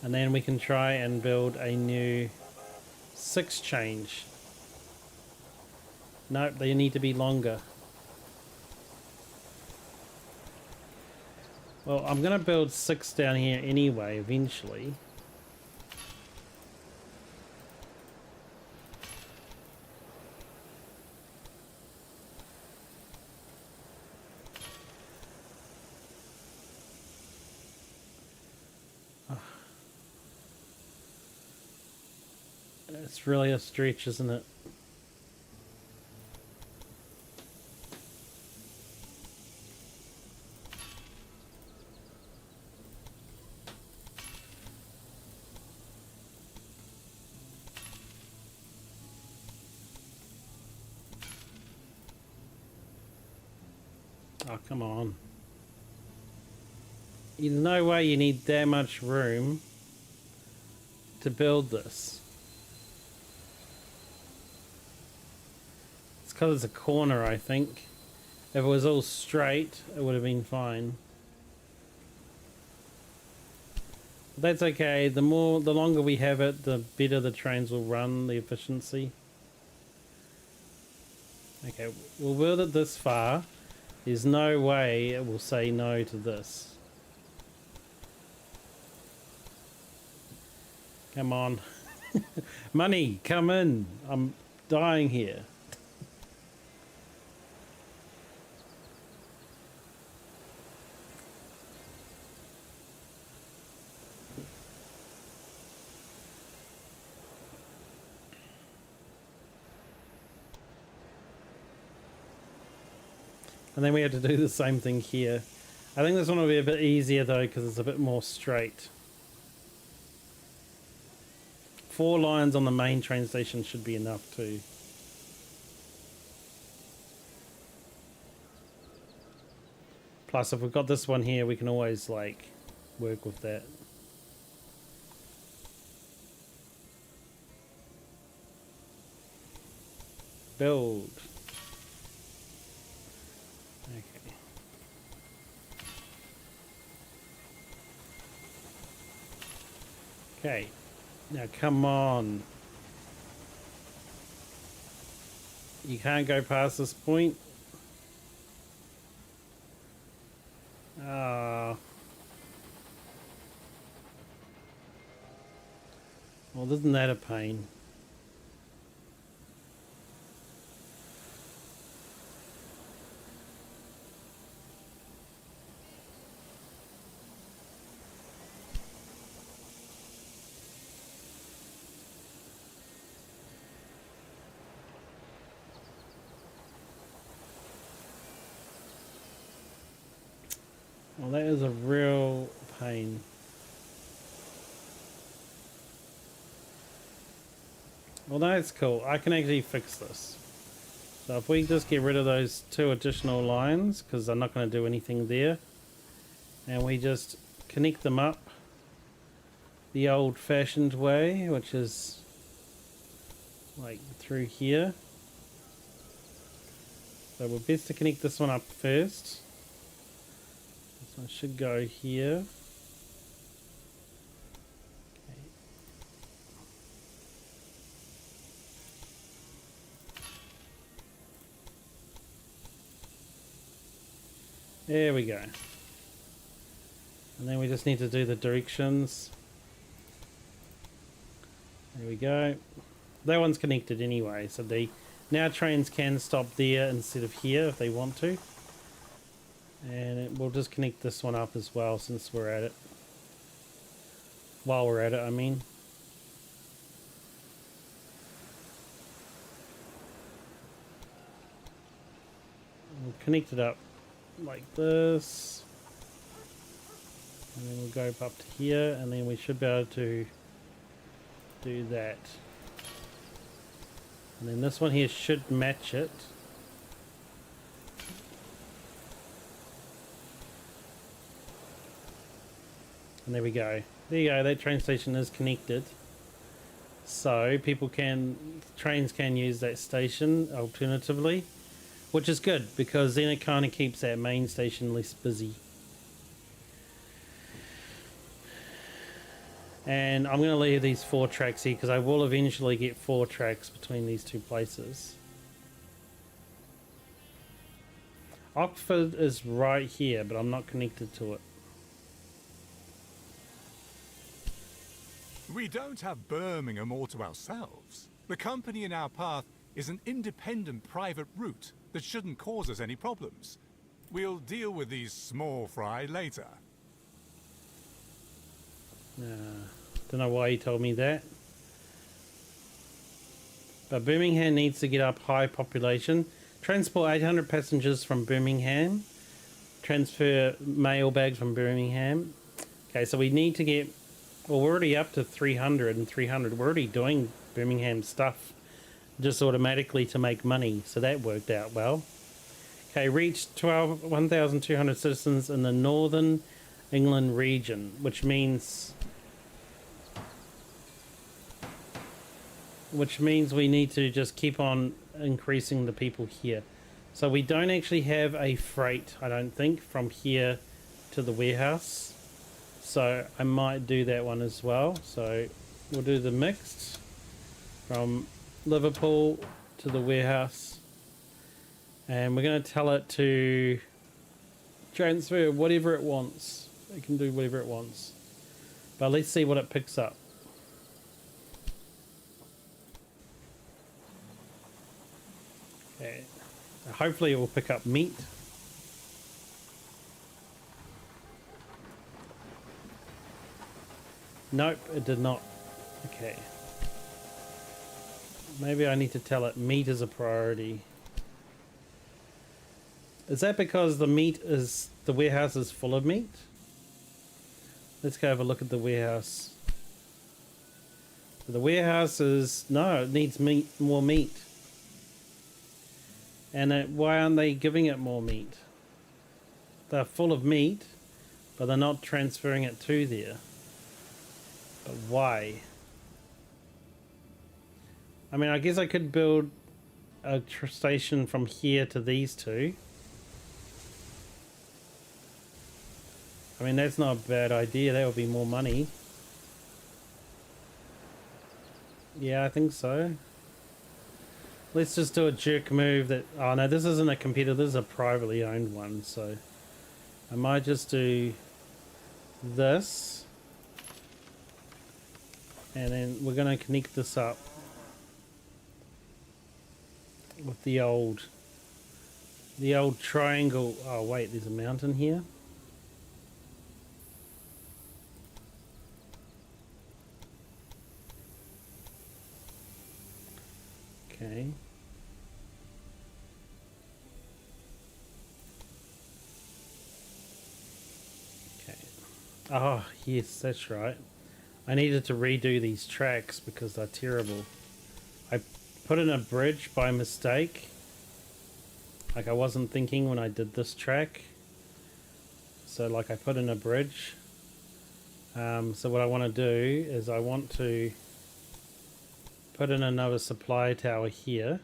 And then we can try and build a new 6 change. Nope, they need to be longer. Well, I'm going to build 6 down here anyway, eventually. It's really a stretch, isn't it? Oh, come on. There's no way you need that much room to build this. It's because it's a corner, I think. If it was all straight, it would have been fine. That's okay. The longer we have it, the better the trains will run, the efficiency. Okay, we'll build it this far. There's no way it will say no to this. Come on. Money, come in. I'm dying here. And then we have to do the same thing here. I think this one will be a bit easier though because it's a bit more straight. 4 lines on the main train station should be enough too. Plus if we've got this one here we can always like work with that. Build. Okay, now come on. You can't go past this point. Ah. Well, isn't that a pain? Well, that is a real pain. Well, that's cool. I can actually fix this. So if we just get rid of those 2 additional lines, because I'm not going to do anything there, and we just connect them up the old-fashioned way, which is like through here. So we're best to connect this one up first. This one should go here. Okay. There we go. And then we just need to do the directions. There we go. That one's connected anyway, so now trains can stop there instead of here if they want to. And we'll just connect this one up as well since we're at it. While we're at it, I mean. We'll connect it up like this. And then we'll go up to here, and then we should be able to do that. And then this one here should match it. And there we go. There you go, that train station is connected. So trains can use that station alternatively, which is good because then it kind of keeps that main station less busy. And I'm going to leave these 4 tracks here because I will eventually get 4 tracks between these 2 places. Oxford is right here, but I'm not connected to it. We don't have Birmingham all to ourselves. The company in our path is an independent private route that shouldn't cause us any problems. We'll deal with these small fry later. Don't know why he told me that. But Birmingham needs to get up high population. Transport 800 passengers from Birmingham. Transfer mail bags from Birmingham. Okay, so we need to get... Well, we're already up to 300 and 300. We're already doing Birmingham stuff just automatically to make money. So that worked out well. Okay, reached 1,200 citizens in the Northern England region, which means we need to just keep on increasing the people here. So we don't actually have a freight, I don't think, from here to the warehouse. So I might do that one as well. So we'll do the mixed from Liverpool to the warehouse. And we're going to tell it to transfer whatever it wants. It can do whatever it wants. But let's see what it picks up. Okay. Hopefully it will pick up meat. Nope, it did not. Okay. Maybe I need to tell it meat is a priority. Is that because the warehouse is full of meat? Let's go have a look at the warehouse. The warehouse it needs more meat. And why aren't they giving it more meat? They're full of meat, but they're not transferring it to there. But why? I mean, I guess I could build a station from here to these 2. I mean, that's not a bad idea. That would be more money. Yeah, I think so. Let's just do a jerk move that... Oh, no, this isn't a competitor. This is a privately owned one. So I might just do this. And then we're going to connect this up with the old triangle. Oh, wait, there's a mountain here. Okay. Okay. Oh, yes, that's right. I needed to redo these tracks because they're terrible. I put in a bridge by mistake. Like I wasn't thinking when I did this track. So like I put in a bridge. So what I want to do is I want to put in another supply tower here.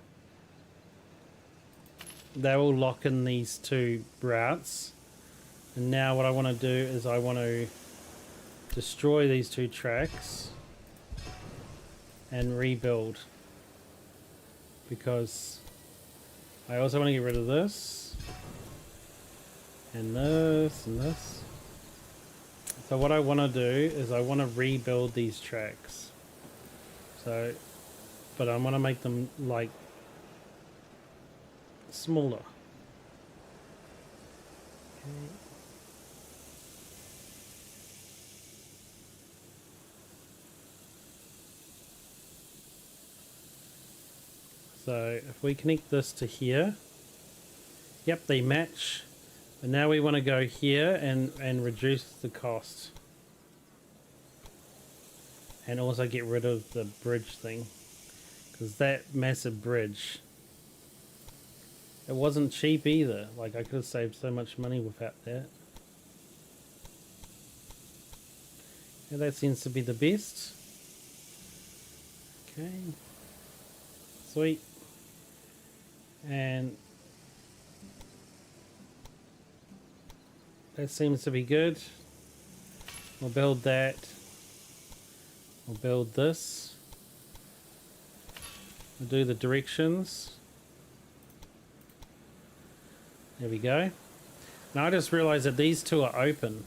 That will lock in these 2 routes. And now what I want to do is I want to destroy these 2 tracks and rebuild, because I also want to get rid of this and this and this. So what I want to do is I want to rebuild these tracks. So, but I want to make them like smaller. Okay. So if we connect this to here, yep, they match. And now we want to go here and reduce the cost. And also get rid of the bridge thing. Because that massive bridge, it wasn't cheap either. Like, I could have saved so much money without that. Yeah, that seems to be the best. Okay. Sweet. And that seems to be good. We'll build that. We'll build this. We'll do the directions. There we go. Now I just realized that these two are open.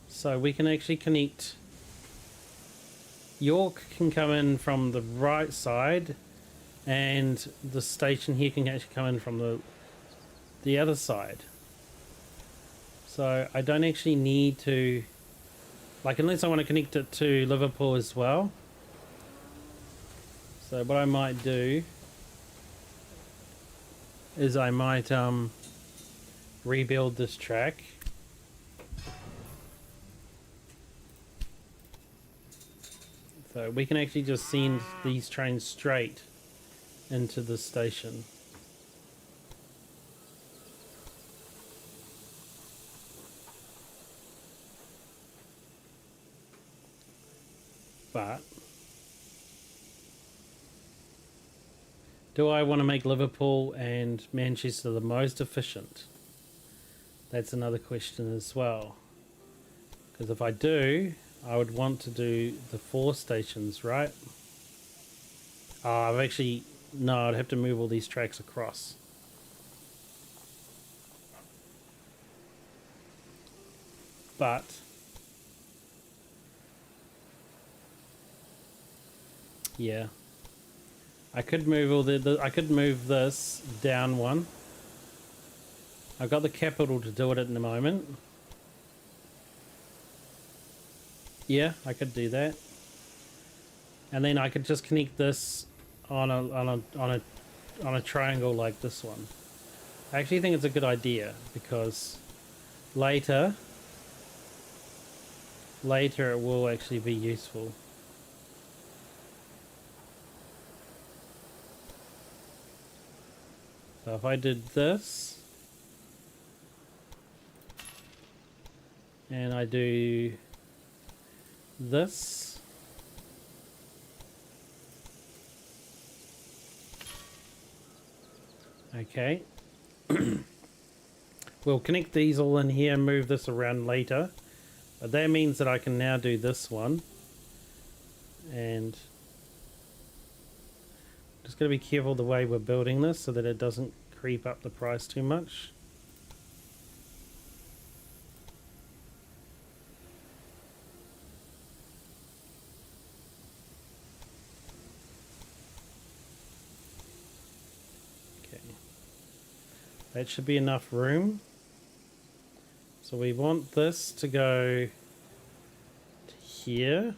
So we can actually connect. York can come in from the right side, and the station here can actually come in from the other side. So I don't actually need to, like, unless I want to connect it to Liverpool as well. So what I might do is I might rebuild this track. So we can actually just send these trains straight into the station. But do I want to make Liverpool and Manchester the most efficient? That's another question as well. Because if I do, I would want to do the 4 stations, right? I've actually... No, I'd have to move all these tracks across. But... yeah. I could move all I could move this down one. I've got the capital to do it at the moment. Yeah, I could do that. And then I could just connect this on a triangle like this one. I actually think it's a good idea because later it will actually be useful. So if I did this and I do this, okay. We'll connect these all in here and move this around later, but that means that I can now do this one, and just got to be careful the way we're building this so that it doesn't creep up the price too much. Okay, that should be enough room. So we want this to go to here,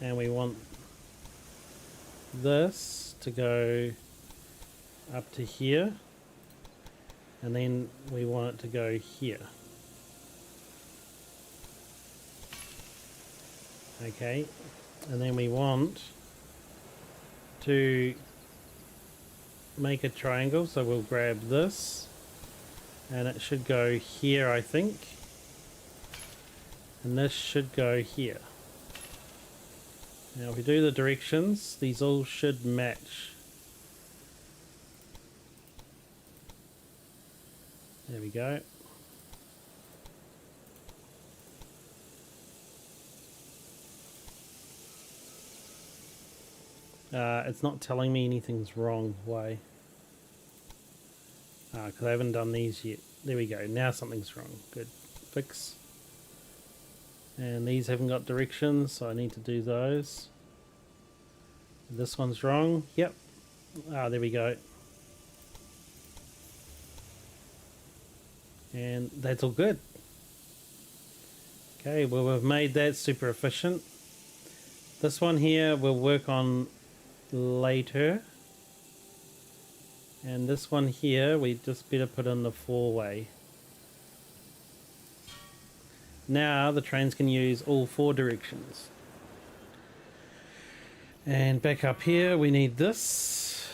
and we want this to go up to here, and then we want it to go here. Okay, and then we want to make a triangle, so we'll grab this and it should go here, I think, and this should go here. Now if we do the directions, these all should match. There we go. It's not telling me anything's wrong. Why? Because I haven't done these yet. There we go. Now something's wrong. Good. Fix. And these haven't got directions, so I need to do those. This one's wrong. Yep. There we go. And that's all good. Okay, well, we've made that super efficient. This one here we'll work on later. And this one here, we just better put in the 4-way. Now the trains can use all 4 directions. And back up here, we need this.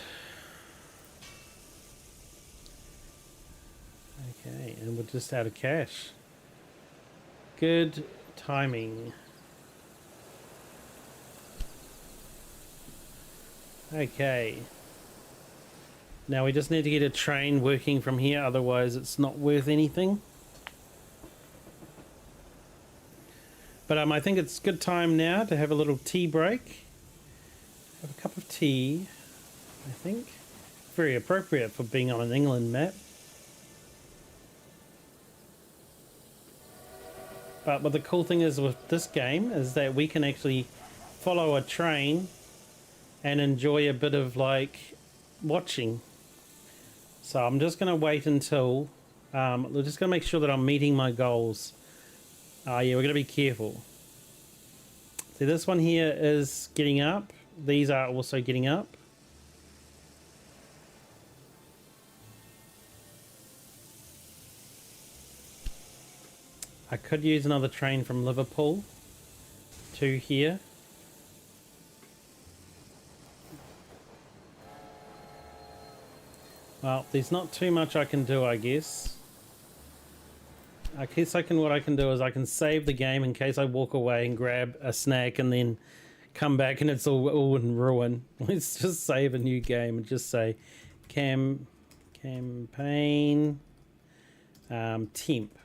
Okay, and we're just out of cash. Good timing. Okay. Now we just need to get a train working from here, otherwise it's not worth anything. But I think it's good time now to have a little tea break. Have a cup of tea, I think. Very appropriate for being on an England map. But what the cool thing is with this game is that we can actually follow a train and enjoy a bit of like watching. So I'm just going to wait until we're just going to make sure that I'm meeting my goals. Yeah, we're going to be careful. See, this one here is getting up. These are also getting up. I could use another train from Liverpool to here. Well, there's not too much I can do, I guess. What I can do is I can save the game in case I walk away and grab a snack and then come back and it's all in ruin. Let's just save a new game and just say campaign temp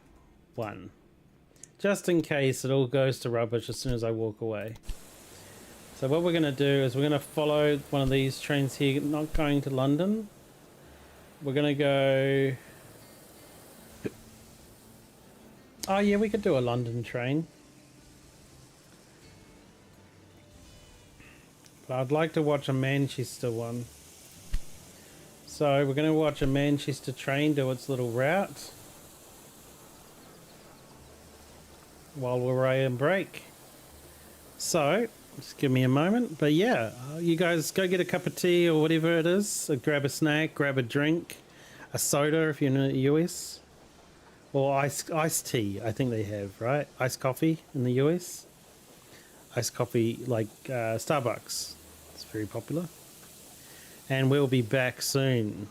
1. Just in case it all goes to rubbish as soon as I walk away. So what we're going to do is we're going to follow one of these trains here, not going to London. We're going to go... Oh yeah, we could do a London train. But I'd like to watch a Manchester one. So we're going to watch a Manchester train do its little route while we're away on break. So, just give me a moment. But yeah, you guys go get a cup of tea or whatever it is. Grab a snack, grab a drink, a soda if you're in the US. Or iced tea, I think they have, right? Iced coffee in the US. Iced coffee like Starbucks. It's very popular. And we'll be back soon.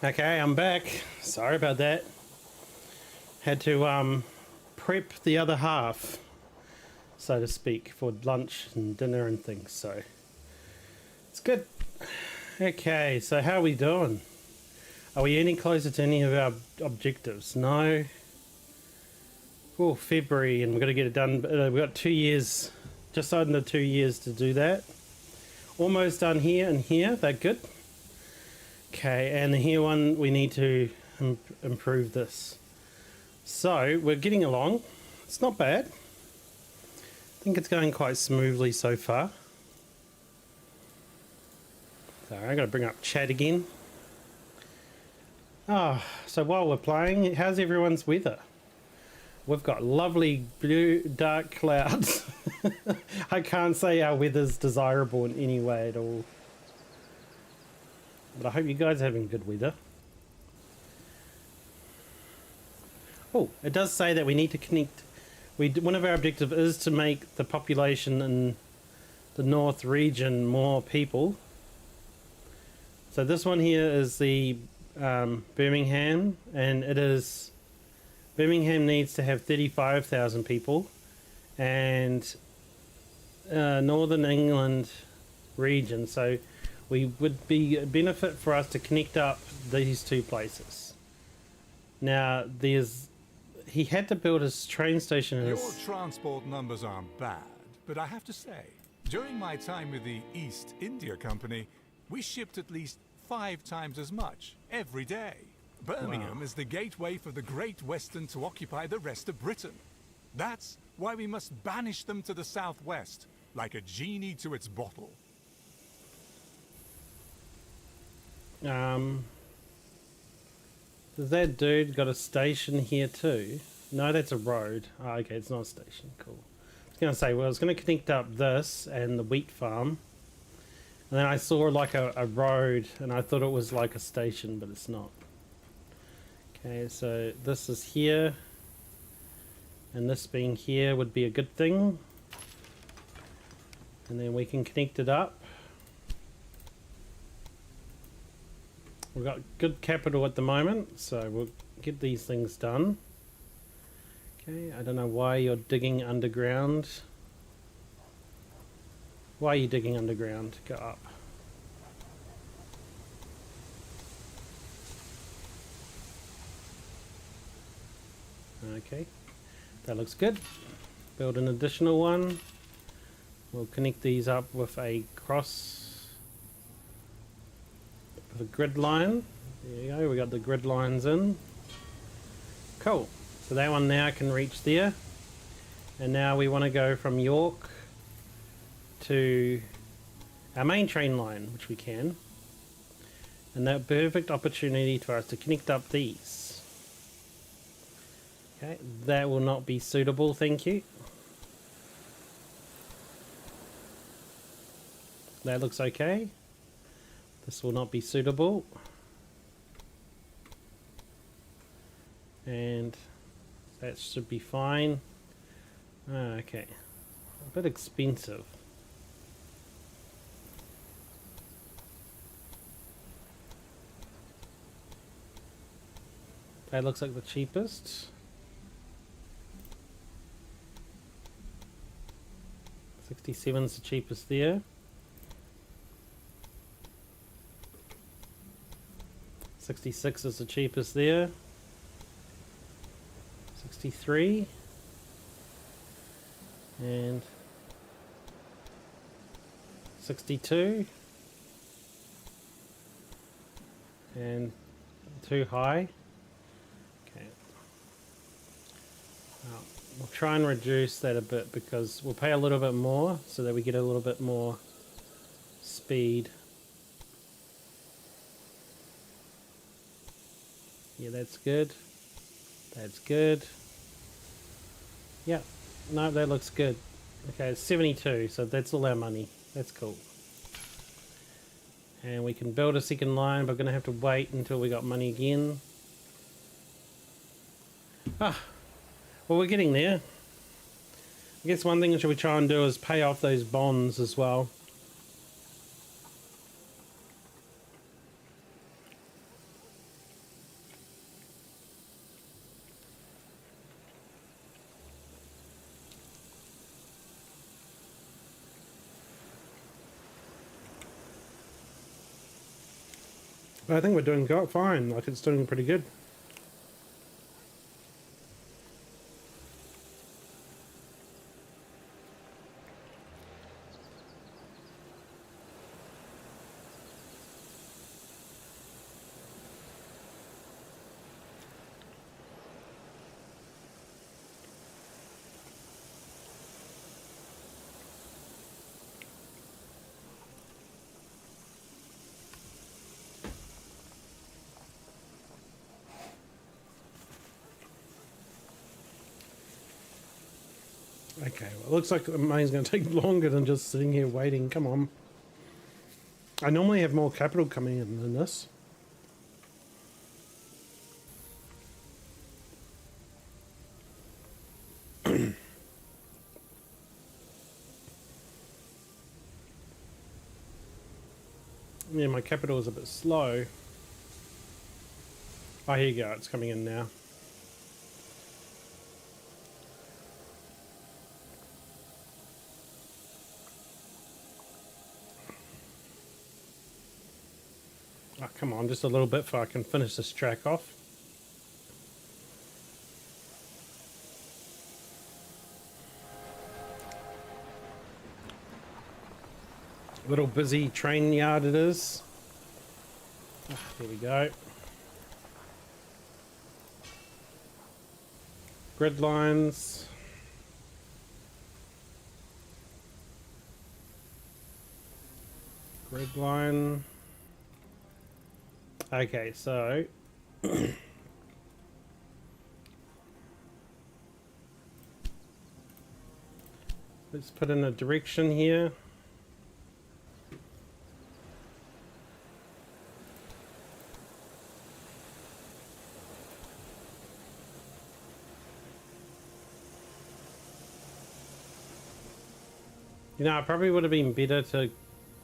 Okay, I'm back. Sorry about that. Had to prep the other half, so to speak, for lunch and dinner and things, so it's good. Okay, so how are we doing? Are we any closer to any of our objectives? No. Oh, February, and we've got to get it done. We've got 2 years, just under 2 years to do that. Almost done here and here. They're good. Okay, and the here one, we need to improve this. So, we're getting along. It's not bad. I think it's going quite smoothly so far. Sorry, I got to bring up chat again. So while we're playing, how's everyone's weather? We've got lovely blue, dark clouds. I can't say our weather's desirable in any way at all. But I hope you guys are having good weather. Oh, it does say that we need to connect. One of our objectives is to make the population in the north region more people. So this one here is the Birmingham, and it is Birmingham needs to have 35,000 people, and Northern England region. So we would be a benefit for us to connect up these two places. Now he had to build his train station in Your transport numbers aren't bad, but I have to say, during my time with the East India Company, we shipped at least 5 times as much every day. Birmingham is the gateway for the Great Western to occupy the rest of Britain. That's why we must banish them to the southwest, like a genie to its bottle. Does that dude got a station here too? No, that's a road. Oh, okay, it's not a station. Cool. I was going to say, well, I was going to connect up this and the wheat farm. And then I saw like a road, and I thought it was like a station, but it's not. Okay, so this is here. And this being here would be a good thing. And then we can connect it up. We've got good capital at the moment, so we'll get these things done. Okay, I don't know why you're digging underground. Why are you digging underground? Go up. Okay, that looks good. Build an additional one. We'll connect these up with a grid line. There you go, we got the grid lines in. Cool. So that one now can reach there. And now we want to go from York to our main train line, which we can. And that perfect opportunity for us to connect up these. Okay, that will not be suitable, thank you. That looks okay. This will not be suitable. And that should be fine. Okay, a bit expensive. That looks like the cheapest. 67 is the cheapest there. 66 is the cheapest there. 63 and 62 and too high. Okay, we'll try and reduce that a bit because we'll pay a little bit more so that we get a little bit more speed. Yeah, that's good. That's good. Yeah, no, that looks good. Okay, it's 72, so that's all our money. That's cool. And we can build a second line, but we're going to have to wait until we got money again. Well, we're getting there. I guess one thing that we try and do is pay off those bonds as well. But I think we're doing fine. Like, it's doing pretty good. Okay, well, it looks like the main's going to take longer than just sitting here waiting. Come on. I normally have more capital coming in than this. Yeah, my capital is a bit slow. Oh, here you go. It's coming in now. Oh, come on, just a little bit before I can finish this track off. Little busy train yard it is. Oh, here we go. Grid lines. Grid line. Okay, so let's put in a direction here. You know, it probably would have been better to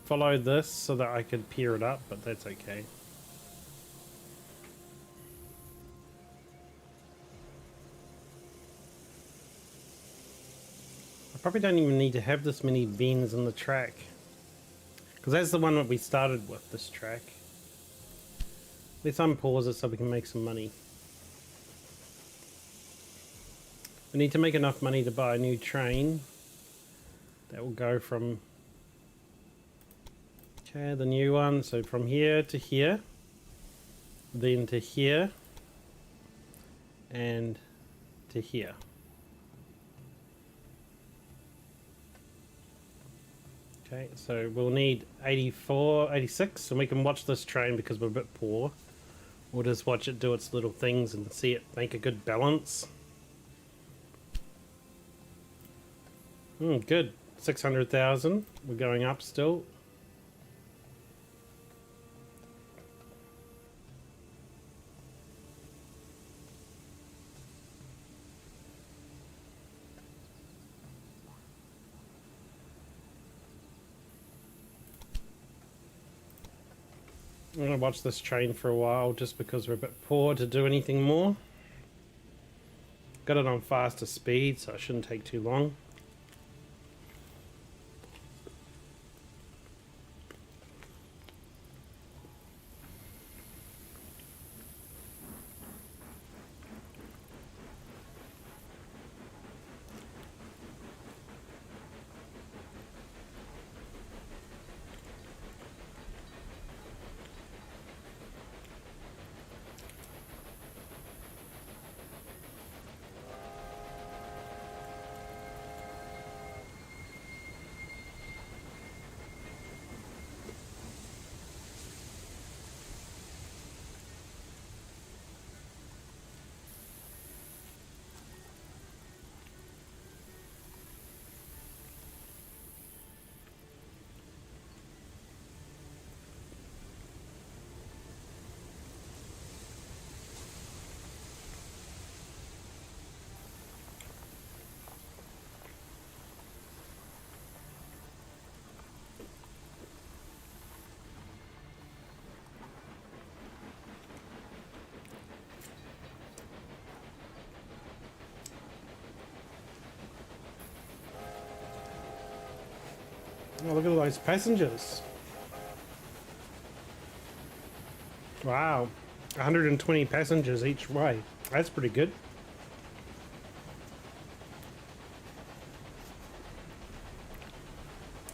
follow this so that I could pair it up, but that's okay. I probably don't even need to have this many bends in the track, because that's the one that we started with, this track. Let's unpause it so we can make some money. We need to make enough money to buy a new train that will go from, okay, the new one, so from here to here, then to here, and to here. Okay, so we'll need 84, 86, and we can watch this train because we're a bit poor. We'll just watch it do its little things and see it make a good balance. Good. 600,000. We're going up still. I'm going to watch this train for a while just because we're a bit poor to do anything more. Got it on faster speed, so it shouldn't take too long. Oh, look at all those passengers. Wow. 120 passengers each way. That's pretty good.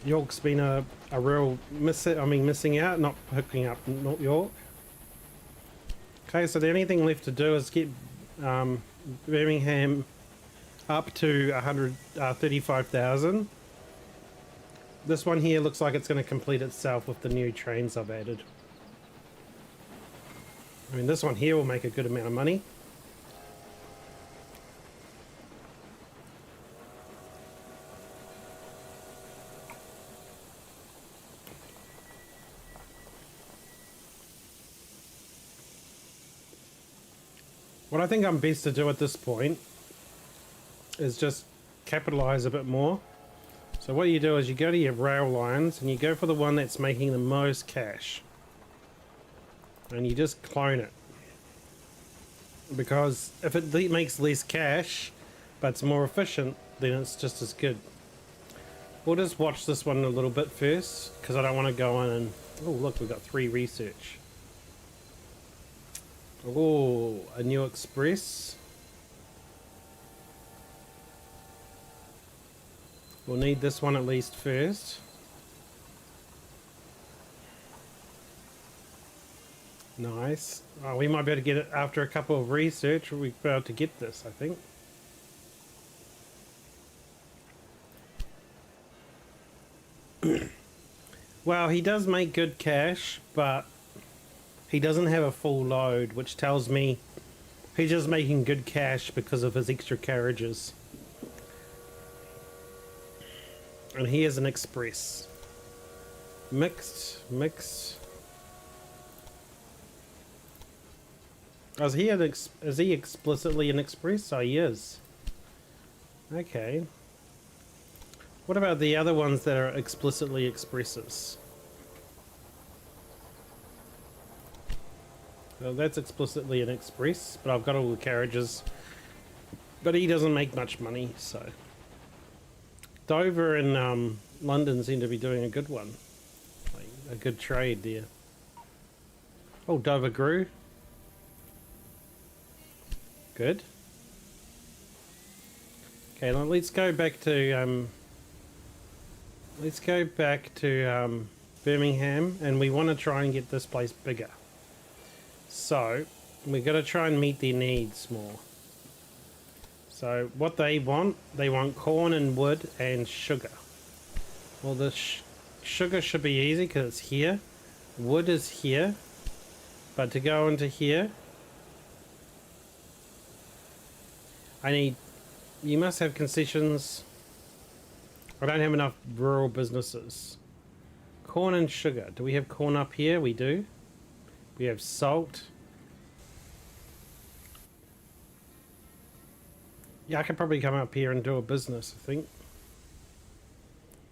York's been a real missing out, not hooking up North York. Okay, so the only thing left to do is get Birmingham up to 135,000. This one here looks like it's going to complete itself with the new trains I've added. I mean, this one here will make a good amount of money. What I think I'm best to do at this point is just capitalize a bit more. So what you do is you go to your rail lines and you go for the one that's making the most cash. And you just clone it. Because if it makes less cash, but it's more efficient, then it's just as good. We'll just watch this one a little bit first, because I don't want to go in and... Oh, look, we've got 3 research. Oh, a new express. We'll need this one at least first. Nice. Oh, we might be able to get it after a couple of research. We'll be able to get this, I think. Well, he does make good cash, but he doesn't have a full load, which tells me he's just making good cash because of his extra carriages. And he has an express. Mixed. Oh, is he explicitly an express? Oh, he is. Okay. What about the other ones that are explicitly expresses? Well, that's explicitly an express, but I've got all the carriages. But he doesn't make much money, so... Dover and London seem to be doing a good one. Like, a good trade there. Oh, Dover grew. Good. Okay, let's go back to Birmingham, and we want to try and get this place bigger. So we're going to try and meet their needs more. So what they want corn and wood and sugar. Well, the sugar should be easy because it's here. Wood is here, but to go into here, you must have concessions. I don't have enough rural businesses. Corn and sugar. Do we have corn up here? We do. We have salt. Yeah, I could probably come up here and do a business, I think.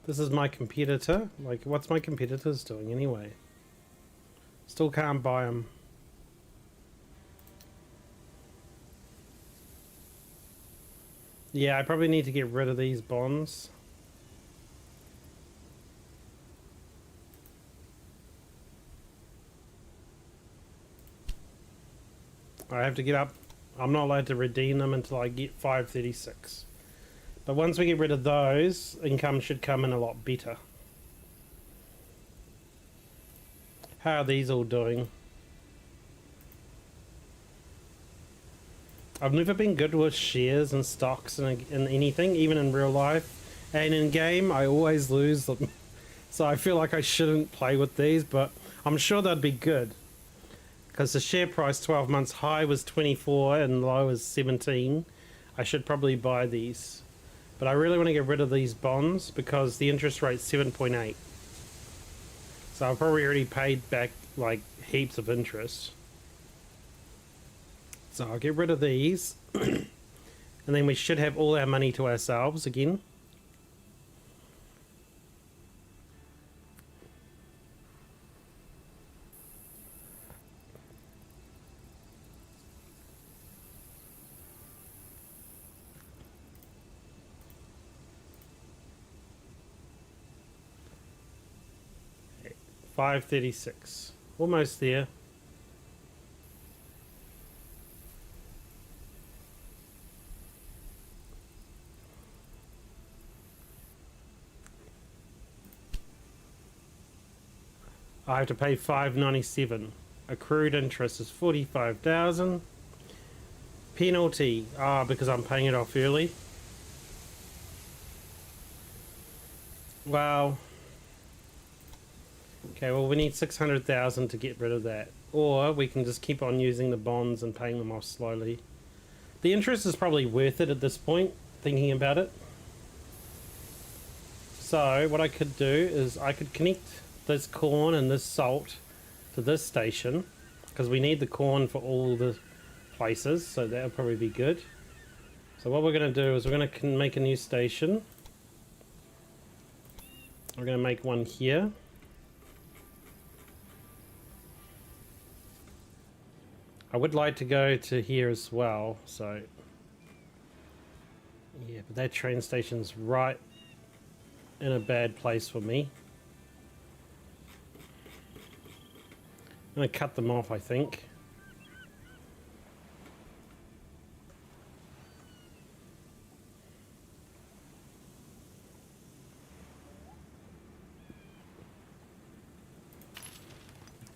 This is my competitor. Like, what's my competitors doing anyway? Still can't buy them. Yeah, I probably need to get rid of these bonds. I have to get up. I'm not allowed to redeem them until I get 536. But once we get rid of those, income should come in a lot better. How are these all doing? I've never been good with shares and stocks and anything, even in real life. And in game, I always lose them. So I feel like I shouldn't play with these, but I'm sure they'd be good. Because the share price 12 months high was 24 and low was 17. I should probably buy these. But I really want to get rid of these bonds because the interest rate's 7.8. So I've probably already paid back like heaps of interest. So I'll get rid of these. And then we should have all our money to ourselves again. $5.36. Almost there. I have to pay $597. Accrued interest is 45,000. Penalty, because I'm paying it off early. Wow. Okay, well we need 600,000 to get rid of that. Or we can just keep on using the bonds and paying them off slowly. The interest is probably worth it at this point, thinking about it. So what I could do is I could connect this corn and this salt to this station, because we need the corn for all the places, so that would probably be good. So what we're going to do is we're going to make a new station. We're going to make one here. I would like to go to here as well, so yeah, but that train station's right in a bad place for me. I'm going to cut them off, I think.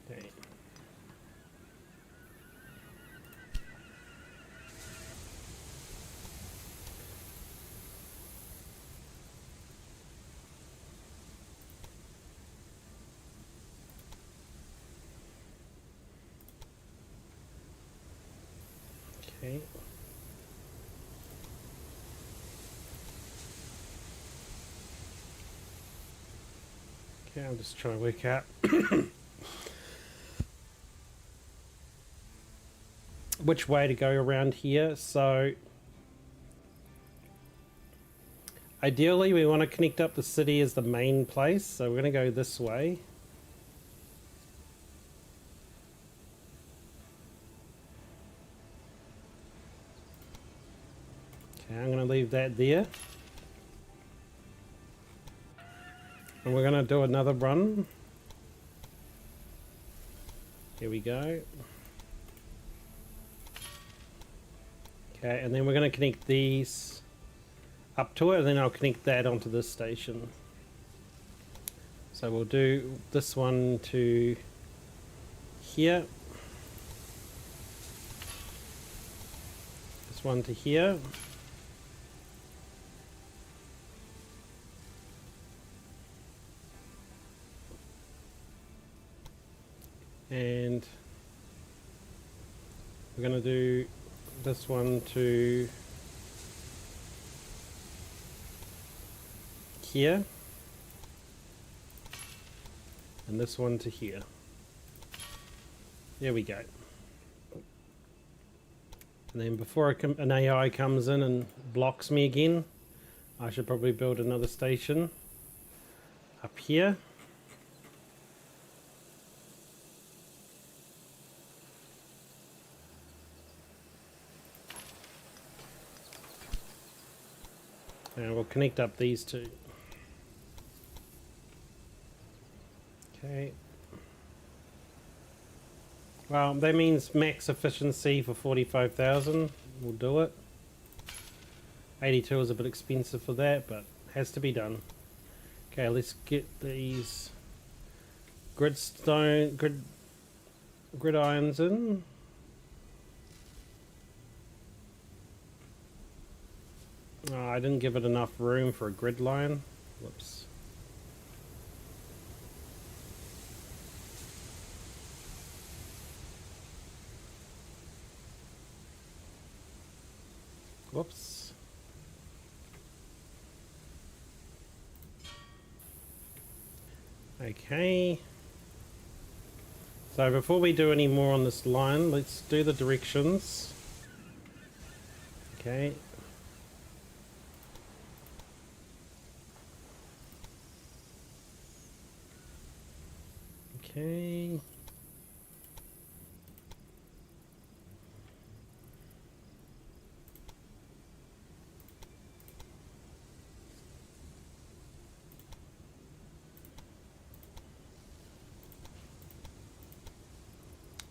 Okay. Okay. Okay, I'm just trying to work out which way to go around here. So ideally we want to connect up the city as the main place, so we're going to go this way. Okay, I'm going to leave that there. And we're going to do another run. Here we go. Okay, and then we're going to connect these up to it, and then I'll connect that onto this station. So we'll do this one to here. This one to here. And we're going to do this one to here, and this one to here. There we go. And then before an AI comes in and blocks me again, I should probably build another station up here. And we'll connect up these two. Okay. Well, that means max efficiency for 45,000. We'll do it. 82 is a bit expensive for that, but has to be done. Okay, let's get these gridirons in. Oh, I didn't give it enough room for a grid line. Whoops. Whoops. Okay. So before we do any more on this line, let's do the directions. Okay. Okay.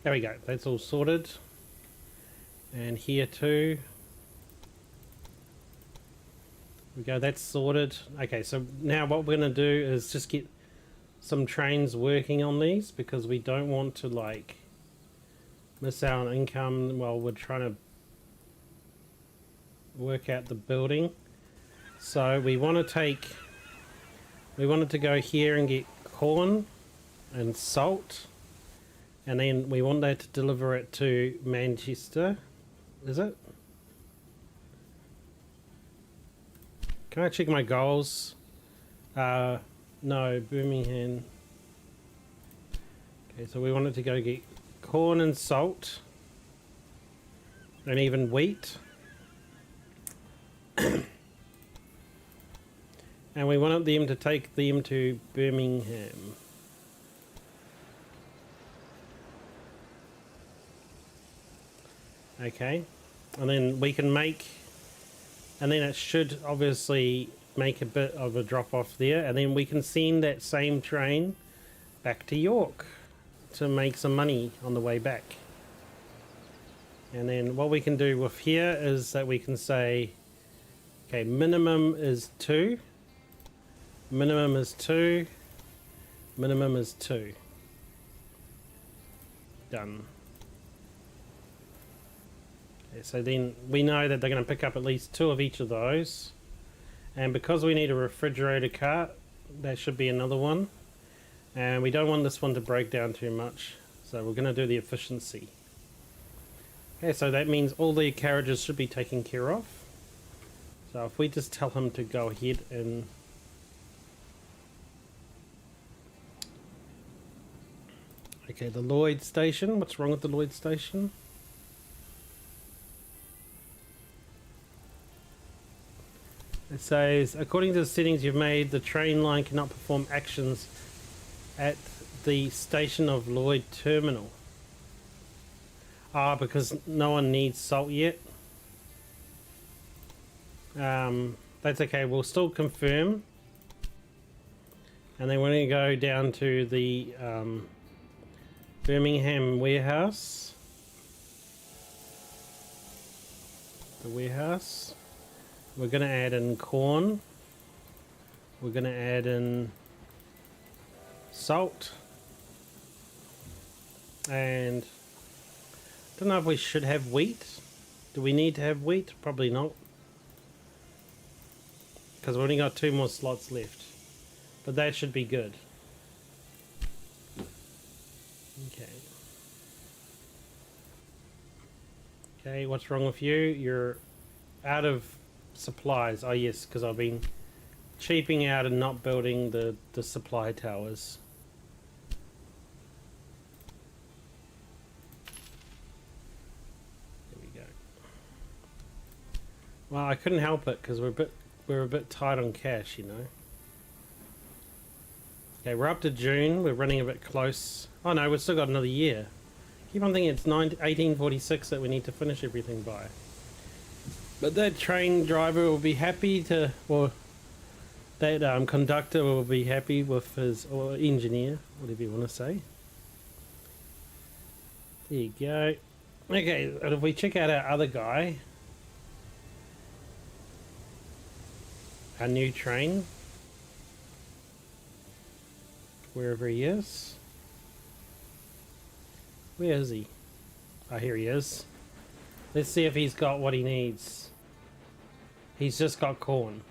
There we go. That's all sorted. And here too. We go. That's sorted. Okay, so now what we're going to do is just get some trains working on these because we don't want to like miss out on income while we're trying to work out the building. So we want to go here and get corn and salt, and then we want that to deliver it to Manchester. Is it? Can I check my goals? No, Birmingham. Okay, so we wanted to go get corn and salt and even wheat. And we wanted them to take them to Birmingham. Okay, and then we can make, and then it should obviously make a bit of a drop off there, and then we can send that same train back to York to make some money on the way back. And then what we can do with here is that we can say, okay, minimum is 2, minimum is 2, minimum is 2. Done. Okay, so then we know that they're going to pick up at least 2 of each of those. And because we need a refrigerator cart, that should be another one. And we don't want this one to break down too much, so we're going to do the efficiency. Okay, so that means all the carriages should be taken care of. So if we just tell him to go ahead and okay, the Lloyd station. What's wrong with the Lloyd station? It says, according to the settings you've made, the train line cannot perform actions at the station of Lloyd Terminal. Ah, because no one needs salt yet. That's okay, we'll still confirm. And then we're going to go down to the Birmingham warehouse. The warehouse. We're going to add in corn. We're going to add in salt. And I don't know if we should have wheat. Do we need to have wheat? Probably not. Because we've only got 2 more slots left. But that should be good. Okay. Okay, what's wrong with you? You're out of supplies. Oh yes, because I've been cheaping out and not building the supply towers. There we go. Well, I couldn't help it because we're a bit tight on cash, you know. Okay, we're up to June. We're running a bit close. Oh no, we've still got another year. Keep on thinking it's 1846 that we need to finish everything by. But that train driver will be happy to, or that conductor will be happy with his, or engineer, whatever you want to say. There you go. Okay, and if we check out our other guy, our new train, wherever he is. Where is he? Oh, here he is. Let's see if he's got what he needs. He's just got corn.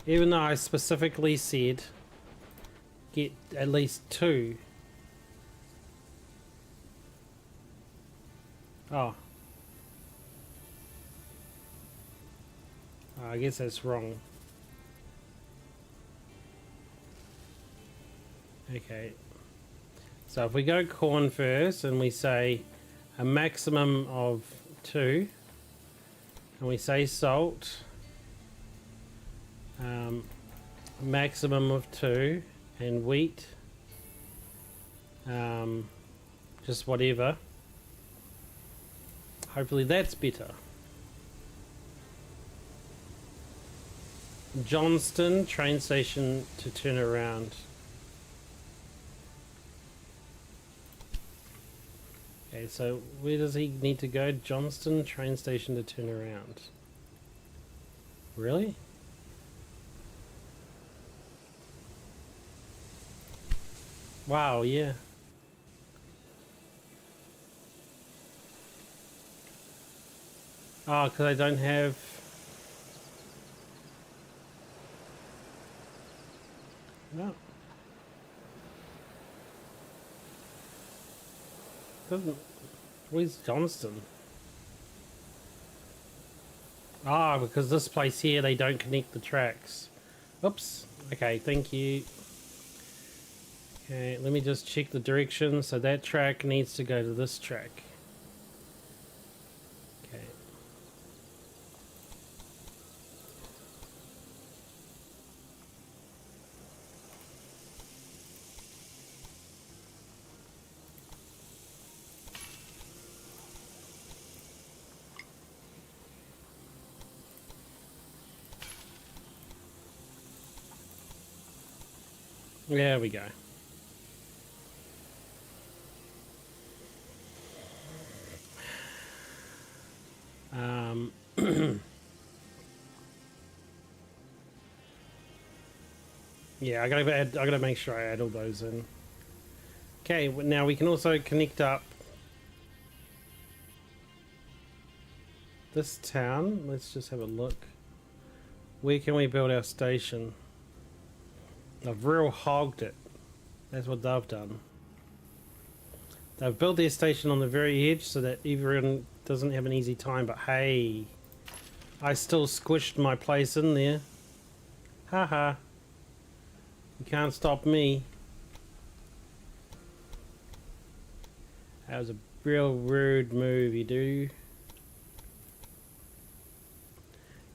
Even though I specifically said get at least 2. Oh. I guess that's wrong. Okay. So if we go corn first and we say a maximum of 2, and we say salt, maximum of 2, and wheat, just whatever. Hopefully that's better. Johnston train station to turn around. Okay, so where does he need to go? Johnston train station to turn around. Really? Wow, yeah. Oh, because I don't have... No. Doesn't... Where's Johnston? Ah, because this place here, they don't connect the tracks. Oops. Okay, thank you. Okay, let me just check the direction. So that track needs to go to this track. Okay. There we go. Yeah, I gotta make sure I add all those in. Okay, now we can also connect up this town. Let's just have a look. Where can we build our station? I've real hogged it. That's what they've done. They've built their station on the very edge so that everyone doesn't have an easy time, but hey, I still squished my place in there. Haha. You can't stop me. That was a real rude move, you do.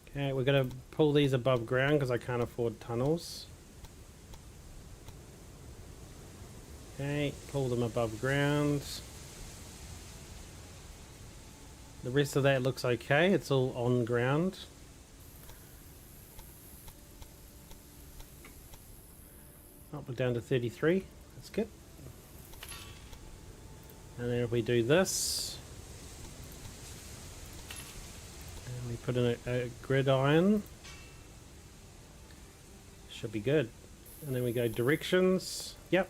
Okay, we're gonna pull these above ground because I can't afford tunnels. Okay, pull them above ground. The rest of that looks okay. It's all on ground. Oh, we're down to 33. That's good. And then if we do this, and we put in a gridiron, should be good. And then we go directions. Yep.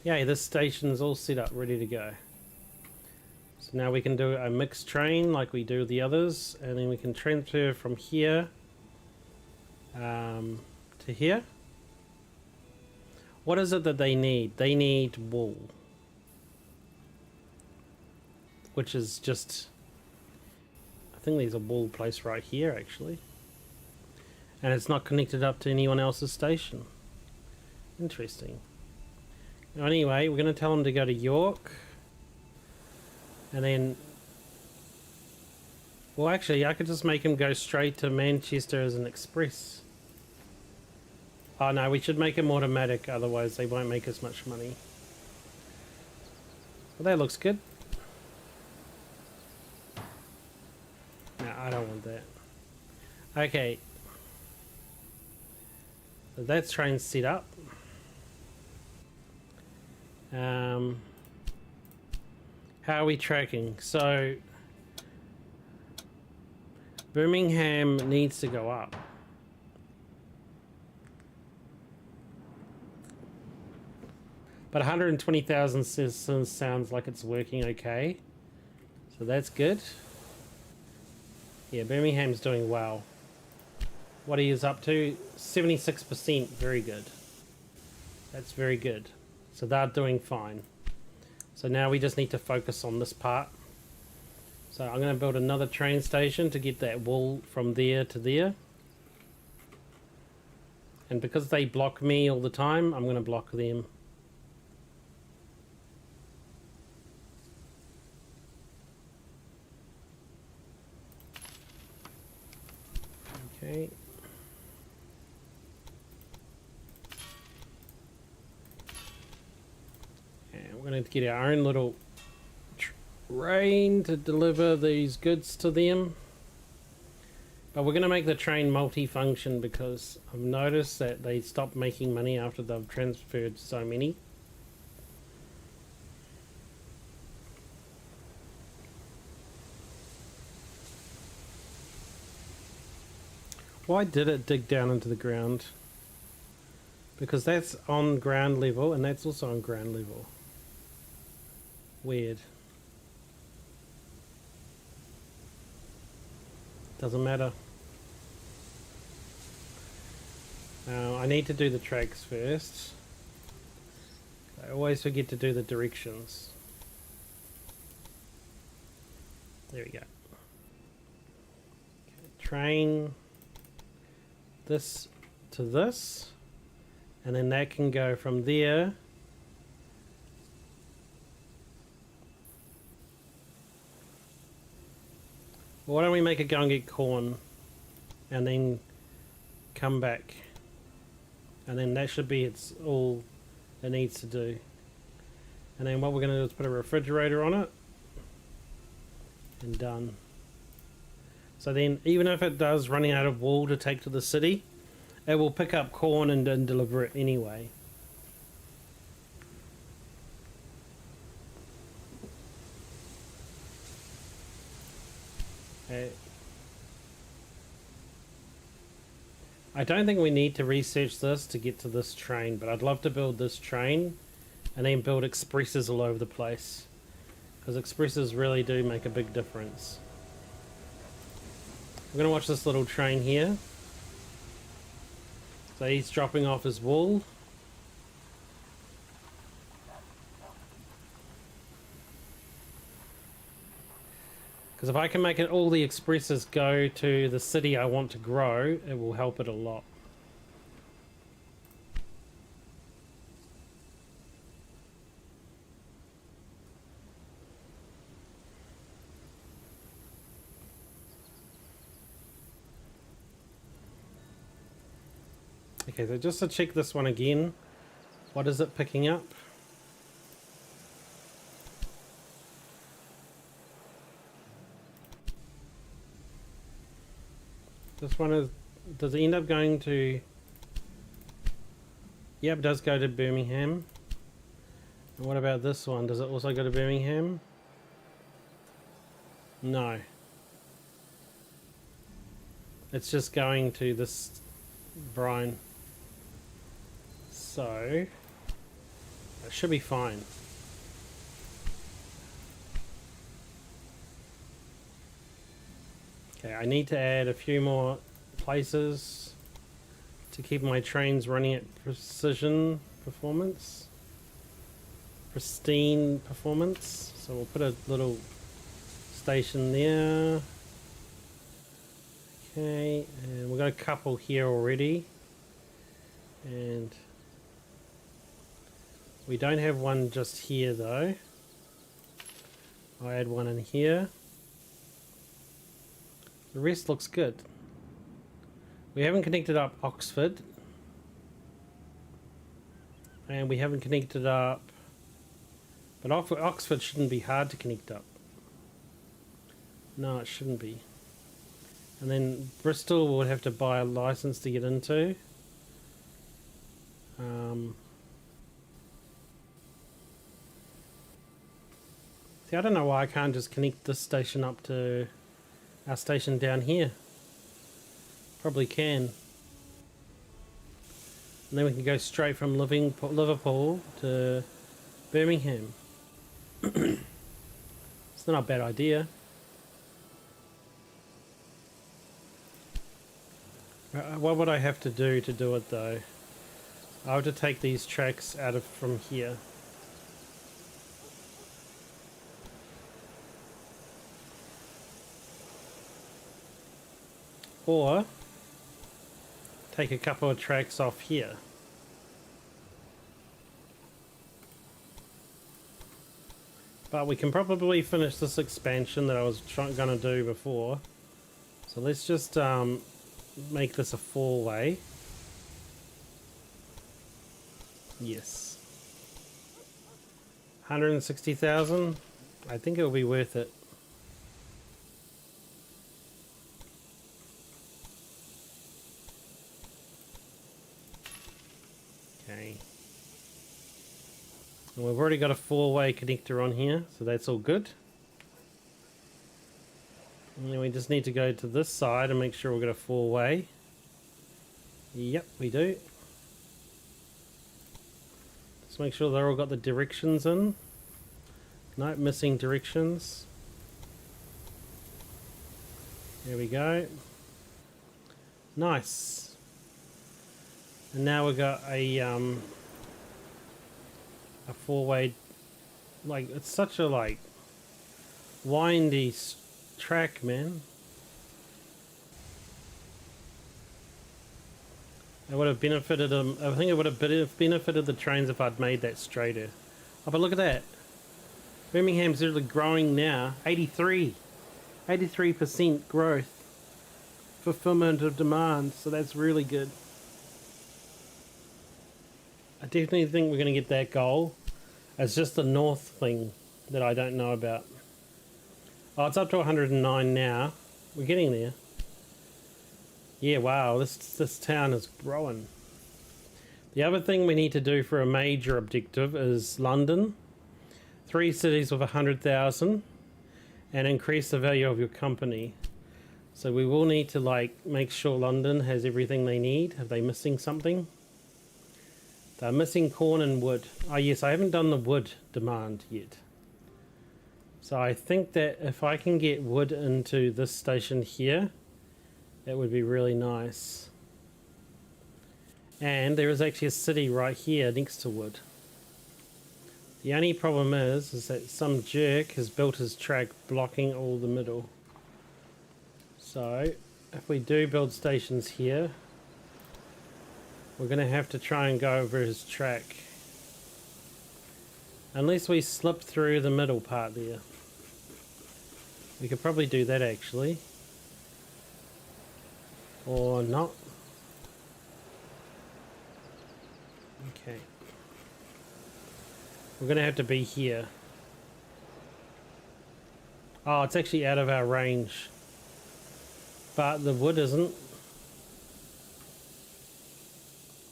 Yay, this station's all set up, ready to go. So now we can do a mixed train like we do the others, and then we can transfer from here to here. What is it that they need? They need wool. Which is just... I think there's a wool place right here, actually. And it's not connected up to anyone else's station. Interesting. Anyway, we're going to tell them to go to York. And then... Well, actually, I could just make him go straight to Manchester as an express. Oh no, we should make them automatic, otherwise they won't make as much money. Well, that looks good. No, I don't want that. Okay. So that's train set up. How are we tracking? So Birmingham needs to go up. But 120,000 citizens sounds like it's working okay. So that's good. Yeah, Birmingham's doing well. What he is up to? 76%. Very good. That's very good. So they're doing fine. So now we just need to focus on this part. So I'm going to build another train station to get that wool from there to there. And because they block me all the time, I'm going to block them. Okay. And we're going to get our own little train to deliver these goods to them. But we're going to make the train multi-function because I've noticed that they stopped making money after they've transferred so many. Why did it dig down into the ground? Because that's on ground level and that's also on ground level. Weird. Doesn't matter. I need to do the tracks first. I always forget to do the directions. There we go. Okay, train this to this, and then that can go from there why don't we make it go and get corn and then come back, and then that should be it's all it needs to do. And then what we're going to do is put a refrigerator on it and done. So then even if it does running out of wool to take to the city, it will pick up corn and then deliver it anyway. I don't think we need to research this to get to this train, but I'd love to build this train and then build expresses all over the place, because expresses really do make a big difference. We're going to watch this little train here. So he's dropping off his wool. Because if I can make it all the expresses go to the city I want to grow, it will help it a lot. Okay, so just to check this one again, what is it picking up? This one is, does it end up going to, yep, it does go to Birmingham. And what about this one? Does it also go to Birmingham? No. It's just going to this brine. So, it should be fine. Okay, I need to add a few more places to keep my trains running at pristine performance. So we'll put a little station there. Okay, and we've got a couple here already. And we don't have one just here though. I'll add one in here. The rest looks good. We haven't connected up Oxford. And we haven't connected up... But Oxford shouldn't be hard to connect up. No, it shouldn't be. And then Bristol would have to buy a license to get into. See, I don't know why I can't just connect this station up to our station down here. Probably can. And then we can go straight from Liverpool to Birmingham. It's not a bad idea. What would I have to do it though? I have to take these tracks out of from here. Or take a couple of tracks off here. But we can probably finish this expansion that I was going to do before. So let's just make this a 4-way. Yes. 160,000. I think it'll be worth it. Okay. And we've already got a 4-way connector on here, so that's all good. And then we just need to go to this side and make sure we've got a 4-way. Yep, we do. Let's make sure they're all got the directions in. Nope, missing directions. There we go. Nice. And now we've got a four-way, like, it's such a, like, windy track, man. It would have benefited them. I think it would have benefited the trains if I'd made that straighter. Oh, but look at that. Birmingham's really growing now. 83% growth. Fulfillment of demand. So that's really good. I definitely think we're going to get that goal. It's just the north thing that I don't know about. Oh, it's up to 109 now. We're getting there. Yeah, wow, this town is growing. The other thing we need to do for a major objective is London. 3 cities with 100,000 and increase the value of your company. So we will need to, like, make sure London has everything they need. Are they missing something? They're missing corn and wood. Oh yes, I haven't done the wood demand yet. So I think that if I can get wood into this station here, that would be really nice. And there is actually a city right here next to wood. The only problem is that some jerk has built his track blocking all the middle. So if we do build stations here, we're going to have to try and go over his track. Unless we slip through the middle part there. We could probably do that actually. Or not. Okay. We're going to have to be here. Oh, it's actually out of our range. But the wood isn't.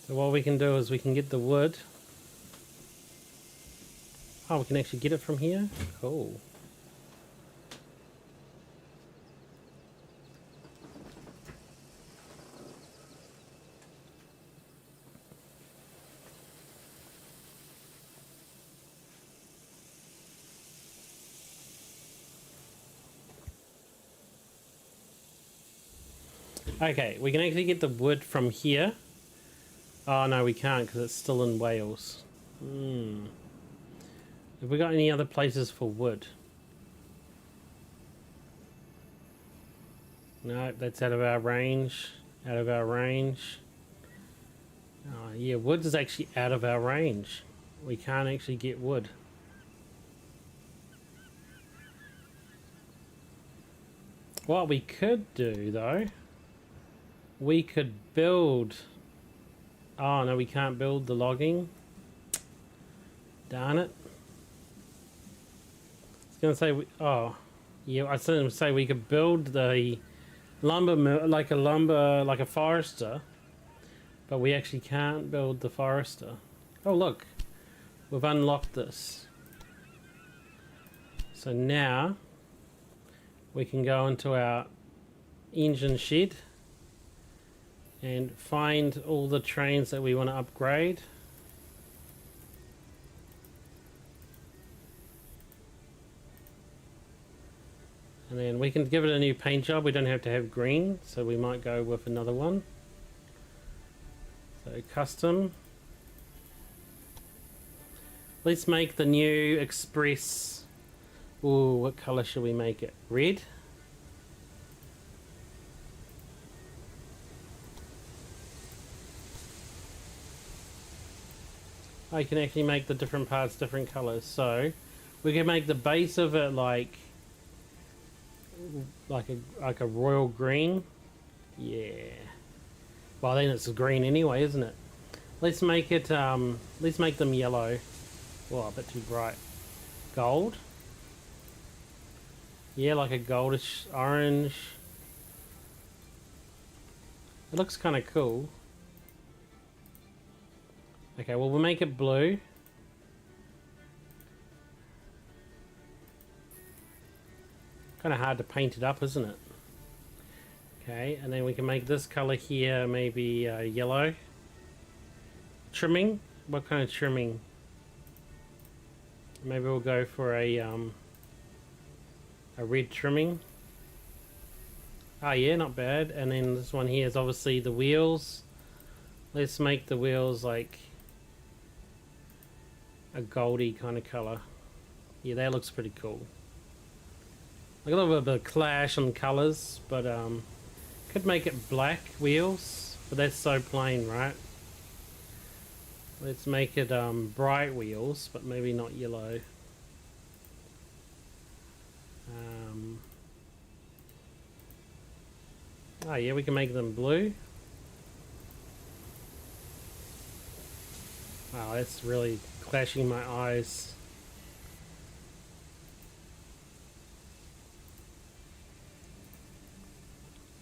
So what we can do is we can get the wood. Oh, we can actually get it from here? Cool. Okay, we can actually get the wood from here. Oh no, we can't because it's still in Wales. Have we got any other places for wood? No, that's out of our range. Out of our range. Oh, yeah, wood is actually out of our range. We can't actually get wood. What we could do though, we could build. Oh no, we can't build the logging. Darn it. I was gonna say oh yeah, I was gonna say we could build the lumber mill like a forester, but we actually can't build the forester. Oh look, we've unlocked this. So now we can go into our engine shed and find all the trains that we want to upgrade. And then we can give it a new paint job. We don't have to have green, so we might go with another one. So custom. Let's make the new express. Ooh, what color should we make it? Red? I can actually make the different parts different colors. So we can make the base of it like a royal green. Yeah. Well, then it's green anyway, isn't it? Let's make it let's make them yellow. Oh, a bit too bright. Gold. Yeah, like a goldish orange. It looks kind of cool. Okay, well, we'll make it blue. Kind of hard to paint it up, isn't it? Okay, and then we can make this color here maybe yellow. Trimming? What kind of trimming? Maybe we'll go for a red trimming. Oh yeah, not bad. And then this one here is obviously the wheels. Let's make the wheels like a goldy kind of color. Yeah, that looks pretty cool. Like a little bit of a clash on colors, but could make it black wheels, but that's so plain, right? Let's make it bright wheels, but maybe not yellow. Oh yeah, we can make them blue. Wow, that's really clashing my eyes.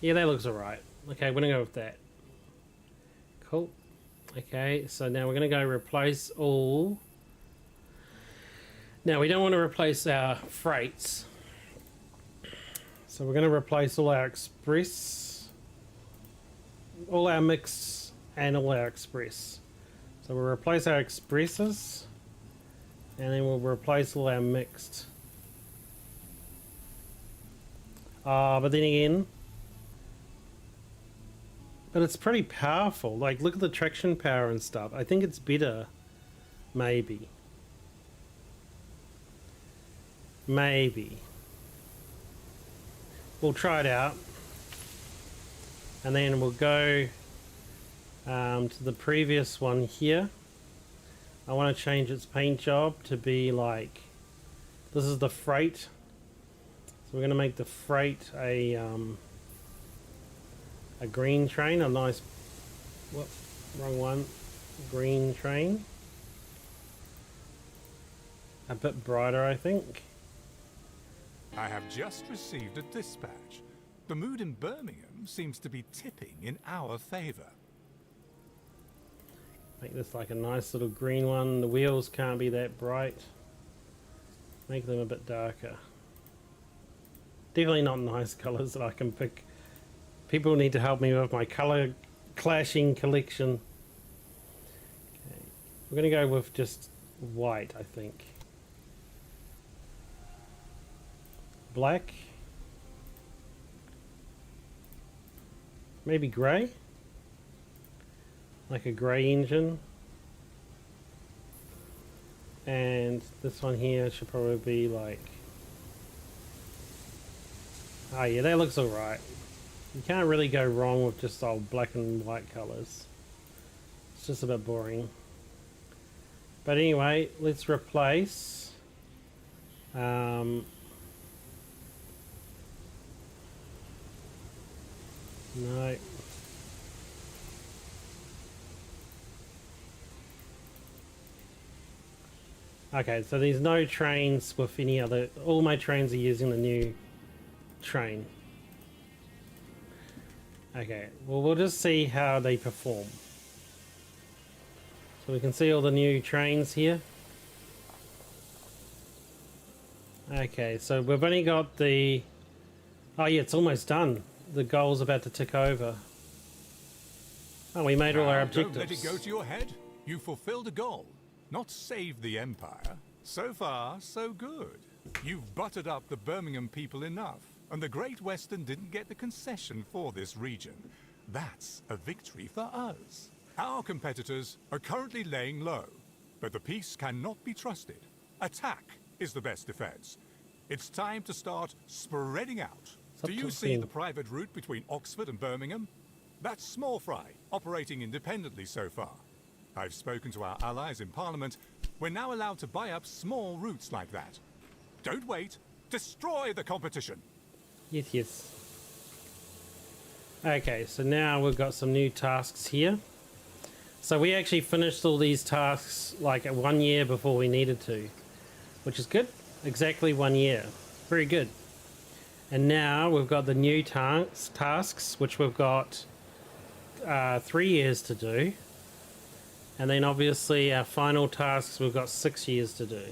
Yeah, that looks alright. Okay, we're gonna go with that. Cool. Okay, so now we're gonna go replace all. Now we don't want to replace our freights. So we're gonna replace all our express, all our mix, and all our express. So we'll replace our expresses, and then we'll replace all our mixed. But then again, but it's pretty powerful. Like, look at the traction power and stuff. I think it's better. Maybe. Maybe. We'll try it out. And then we'll go to the previous one here. I want to change its paint job to be like, this is the freight. So we're going to make the freight a green train, a nice, whoop, wrong one, green train. A bit brighter, I think. I have just received a dispatch. The mood in Birmingham seems to be tipping in our favor. Make this like a nice little green one. The wheels can't be that bright. Make them a bit darker. Definitely not nice colors that I can pick. People need to help me with my color clashing collection. Okay. We're going to go with just white, I think. Black. Maybe grey. Like a grey engine. And this one here should probably be like... Oh yeah, that looks alright. You can't really go wrong with just old black and white colours. It's just a bit boring. But anyway, let's replace... no. Okay, so there's no trains with any other... All my trains are using the new train. Okay, well, we'll just see how they perform. So we can see all the new trains here. Okay, so we've only got the... Oh yeah, it's almost done. The goal's about to tick over. Oh, we made all our objectives. Don't let it go to your head. You fulfilled a goal, not saved the Empire. So far, so good. You've buttered up the Birmingham people enough, and the Great Western didn't get the concession for this region. That's a victory for us. Our competitors are currently laying low, but the peace cannot be trusted. Attack is the best defense. It's time to start spreading out. Do you see the private route between Oxford and Birmingham? That's small fry, operating independently so far. I've spoken to our allies in Parliament. We're now allowed to buy up small routes like that. Don't wait. Destroy the competition. Yes, yes. Okay, so now we've got some new tasks here. So we actually finished all these tasks like 1 year before we needed to, which is good. Exactly 1 year. Very good. And now we've got the new tasks, which we've got 3 years to do. And then obviously our final tasks, we've got 6 years to do.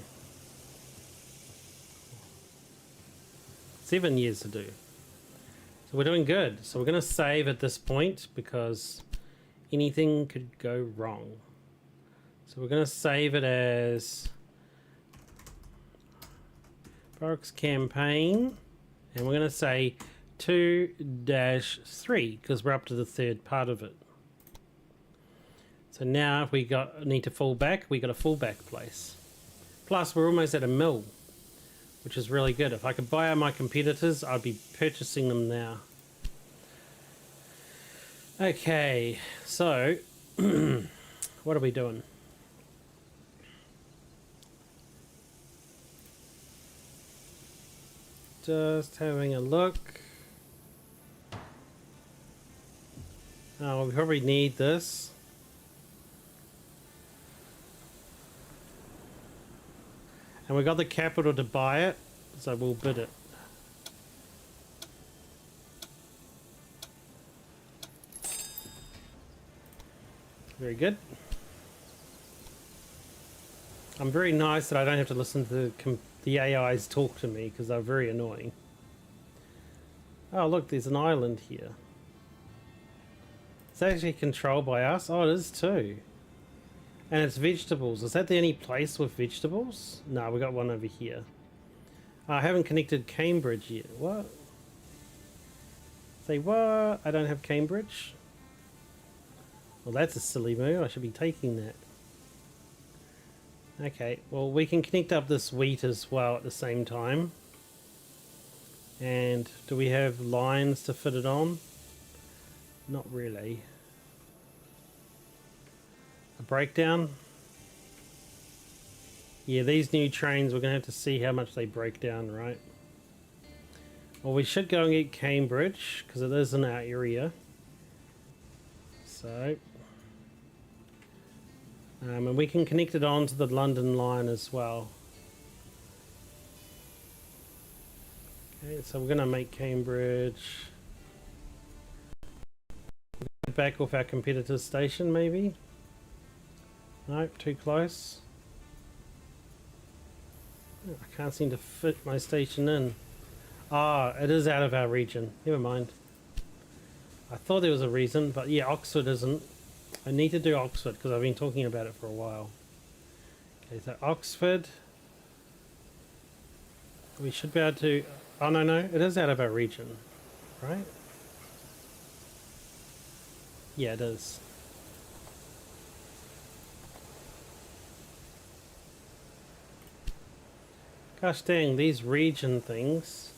7 years to do. So we're doing good. So we're going to save at this point because anything could go wrong. So we're going to save it as Forox campaign, and we're going to say 2-3 because we're up to the third part of it. So now if we need to fall back, we got a fallback place. Plus we're almost at a mill, which is really good. If I could buy out my competitors, I'd be purchasing them now. Okay, so what are we doing? Just having a look. Oh, we probably need this. And we got the capital to buy it, so we'll bid it. Very good. I'm very nice that I don't have to listen to the AIs talk to me because they're very annoying. Oh look, there's an island here. It's actually controlled by us. Oh, it is too. And it's vegetables. Is that the only place with vegetables? No, we got one over here. I haven't connected Cambridge yet. What? Say what? I don't have Cambridge? Well, that's a silly move. I should be taking that. Okay, well, we can connect up this wheat as well at the same time. And do we have lines to fit it on? Not really. A breakdown? Yeah, these new trains, we're going to have to see how much they break down, right? Well, we should go and get Cambridge, because it is in our area. So... and we can connect it on to the London line as well. Okay, so we're going to make Cambridge... back off our competitor's station, maybe? Nope, too close. I can't seem to fit my station in. Ah, it is out of our region. Never mind. I thought there was a reason, but yeah, Oxford isn't. I need to do Oxford because I've been talking about it for a while. Okay, so Oxford. We should be able to... Oh, no, no. It is out of our region. Right? Yeah, it is. Gosh dang, these region things.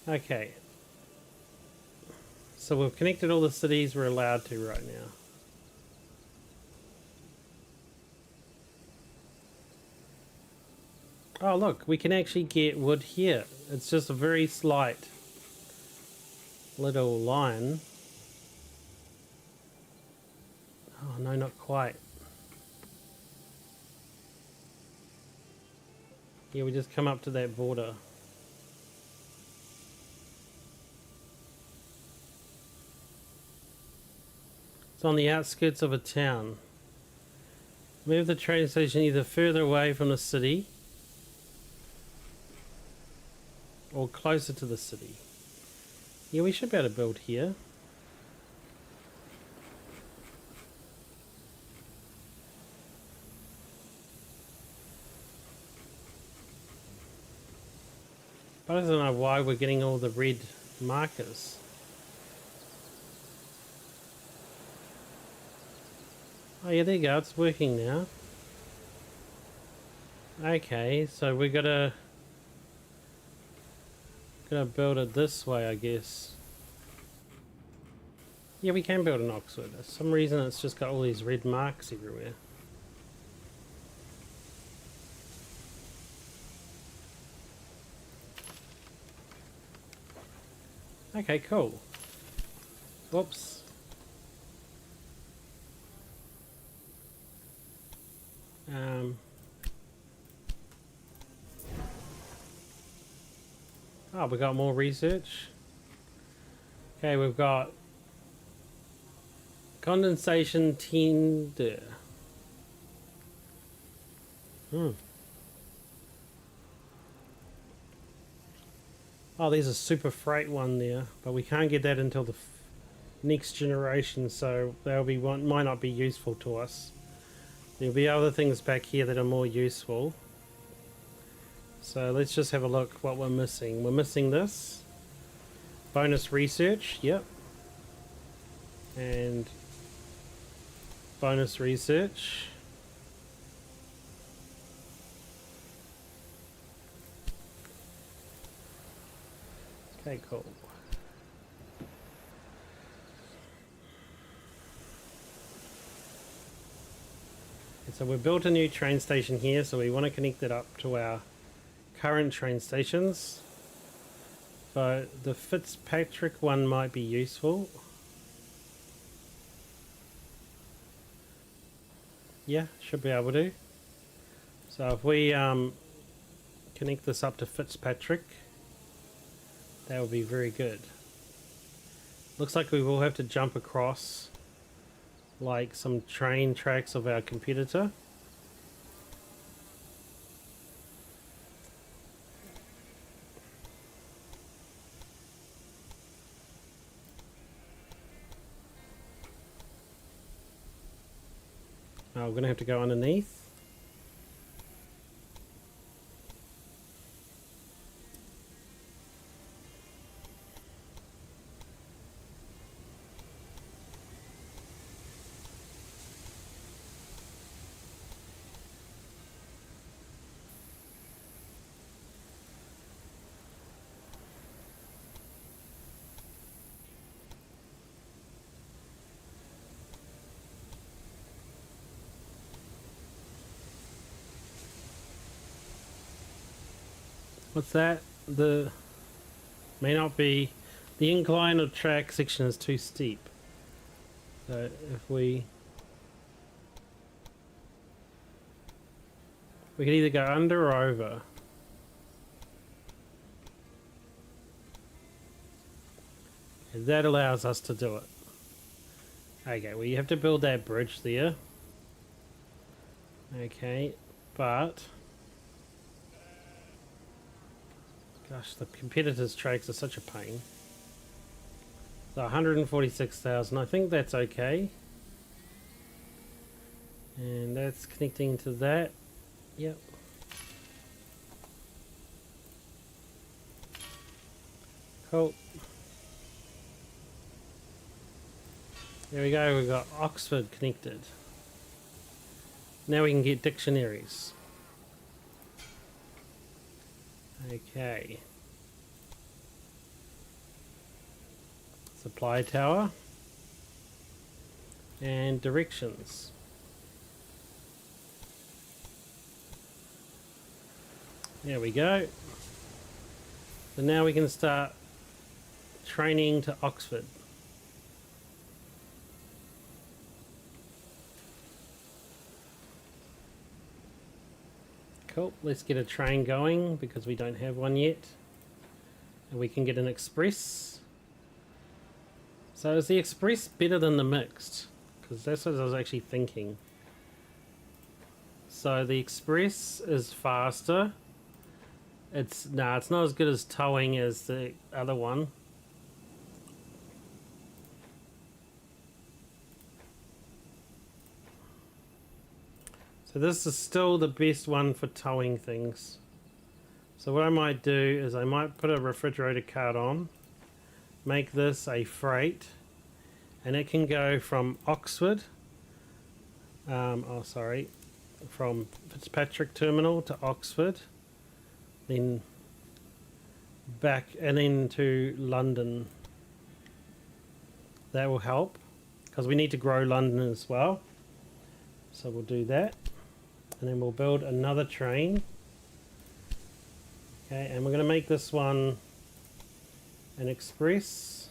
Okay. So we've connected all the cities we're allowed to right now. Oh look, we can actually get wood here. It's just a very slight little line. Oh no, not quite. Yeah, we just come up to that border. It's on the outskirts of a town. Move the train station either further away from the city or closer to the city. Yeah, we should be able to build here. I don't know why we're getting all the red markers. Oh yeah, there you go, it's working now. Okay, so we gotta build it this way, I guess. Yeah, we can build an Oxford. For some reason it's just got all these red marks everywhere. Okay, cool. Whoops. Oh, we got more research. Okay, we've got condensation tender. Oh, there's a super freight one there, but we can't get that until the next generation, so they'll be might not be useful to us. There'll be other things back here that are more useful. So let's just have a look what we're missing. We're missing this. Bonus research, yep. And bonus research. Okay, cool. So we've built a new train station here, so we want to connect it up to our current train stations. So the Fitzpatrick one might be useful. Yeah, should be able to. So if we connect this up to Fitzpatrick, that would be very good. Looks like we will have to jump across like some train tracks of our competitor. Oh, we're gonna have to go underneath. What's that? The may not be the incline of track section is too steep. So if we could either go under or over. And that allows us to do it. Okay, well you have to build that bridge there. Okay, but gosh, the competitors' tracks are such a pain. So 146,000, I think that's okay. And that's connecting to that. Yep. Cool. There we go, we've got Oxford connected. Now we can get dictionaries. Okay. Supply tower. And directions. There we go. So now we can start training to Oxford. Cool, let's get a train going because we don't have one yet. And we can get an express. So is the express better than the mixed? Because that's what I was actually thinking. So the express is faster. It's not as good as towing as the other one. So this is still the best one for towing things. So what I might do is I might put a refrigerator cart on, make this a freight, and it can go from Oxford, from Fitzpatrick Terminal to Oxford, then back and then to London. That will help because we need to grow London as well. So we'll do that. And then we'll build another train. Okay, and we're going to make this one an express.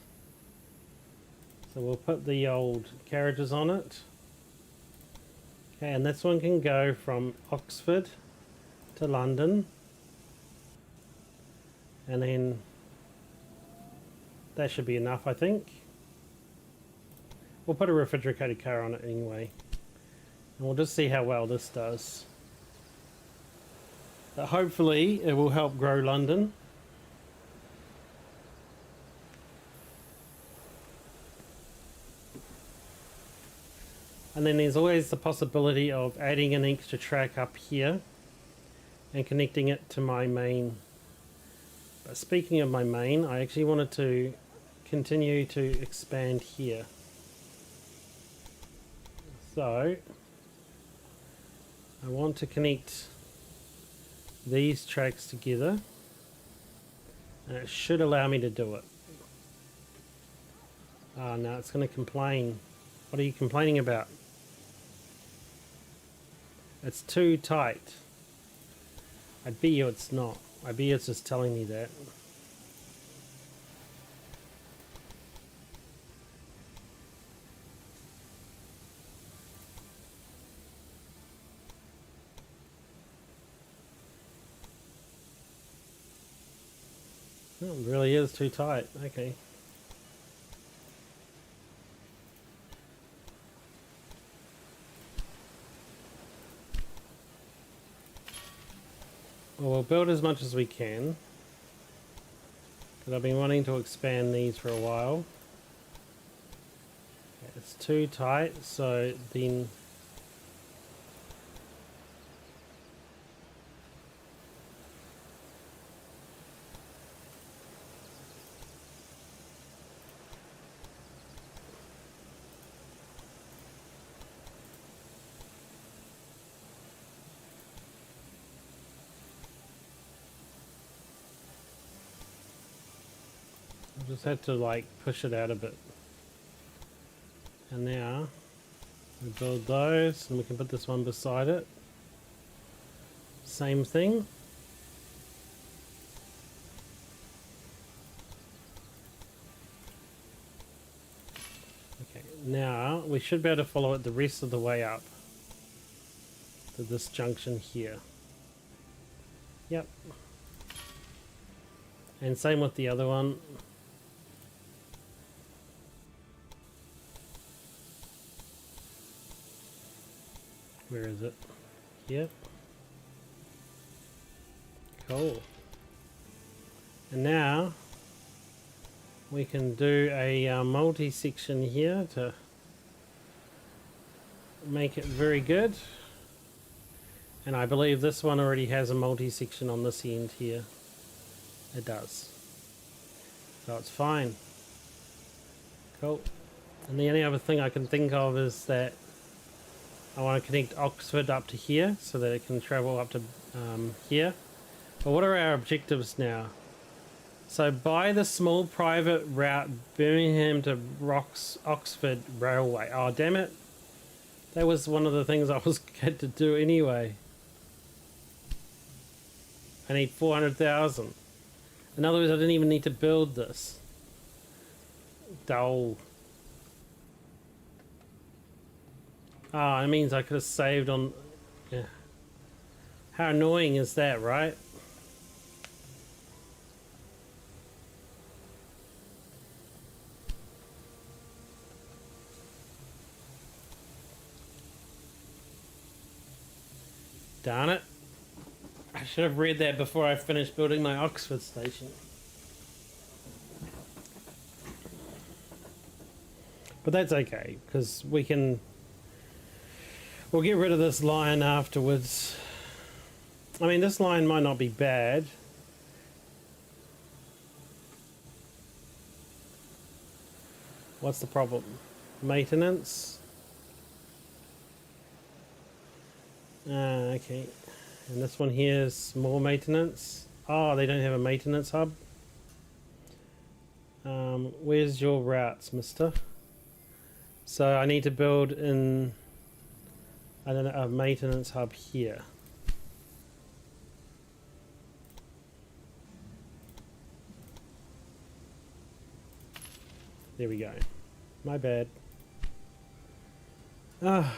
So we'll put the old carriages on it. Okay, and this one can go from Oxford to London. And then that should be enough, I think. We'll put a refrigerated car on it anyway. And we'll just see how well this does. But hopefully it will help grow London. And then there's always the possibility of adding an extra track up here and connecting it to my main. But speaking of my main, I actually wanted to continue to expand here. So I want to connect these tracks together, and it should allow me to do it. Oh no, it's going to complain. What are you complaining about? It's too tight. I bet you it's not. I bet you it's just telling me that. Oh, it really is too tight. Okay. Well, we'll build as much as we can, because I've been wanting to expand these for a while. It's too tight, so then I just had to like push it out a bit. And now we build those, and we can put this one beside it. Same thing. Okay, now we should be able to follow it the rest of the way up to this junction here. Yep. And same with the other one. Where is it? Yep. Cool. And now we can do a multi-section here to make it very good. And I believe this one already has a multi-section on this end here. It does. So it's fine. Cool. And the only other thing I can think of is that I want to connect Oxford up to here so that it can travel up to here. But what are our objectives now? So by the small private route Birmingham to Oxford Railway. Oh damn it. That was one of the things I was had to do anyway. I need 400,000. In other words, I didn't even need to build this. Dull. Ah, it means I could have saved on... Yeah. How annoying is that, right? Darn it. I should have read that before I finished building my Oxford station. But that's okay, because we can... We'll get rid of this line afterwards. I mean, this line might not be bad. What's the problem? Maintenance? Okay. And this one here is more maintenance. Oh, they don't have a maintenance hub. Where's your routes, mister? So I need to build in... I don't know, a maintenance hub here. There we go. My bad. Ah.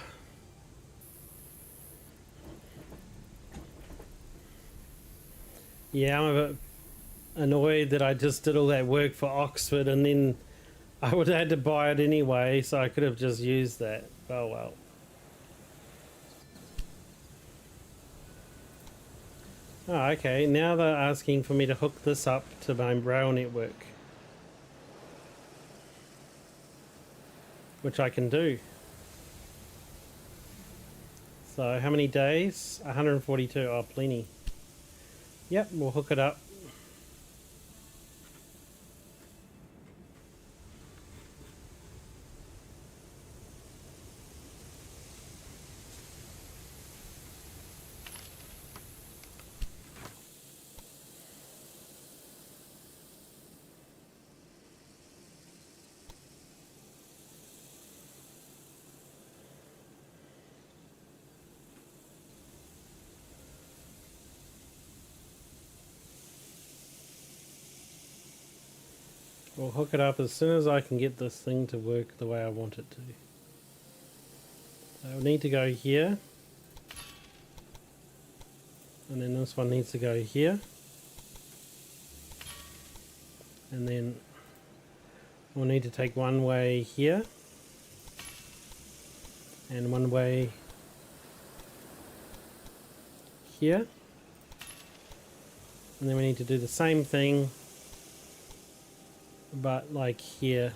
Yeah, I'm a bit annoyed that I just did all that work for Oxford and then I would have had to buy it anyway, so I could have just used that. Oh well. Oh, okay, now they're asking for me to hook this up to my rail network. Which I can do. So how many days? 142. Oh, plenty. Yep, we'll hook it up. We'll hook it up as soon as I can get this thing to work the way I want it to. So I'll need to go here. And then this one needs to go here. And then we'll need to take one way here. And one way here. And then we need to do the same thing, but like here.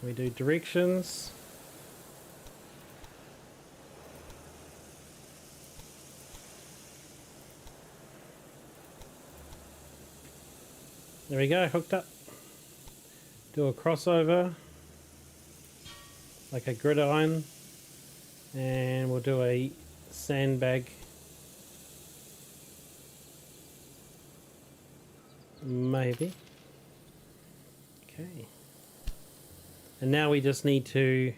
We do directions. There we go, hooked up. Do a crossover, like a gridiron, and we'll do a sandbag. Maybe. Okay. And now we just need to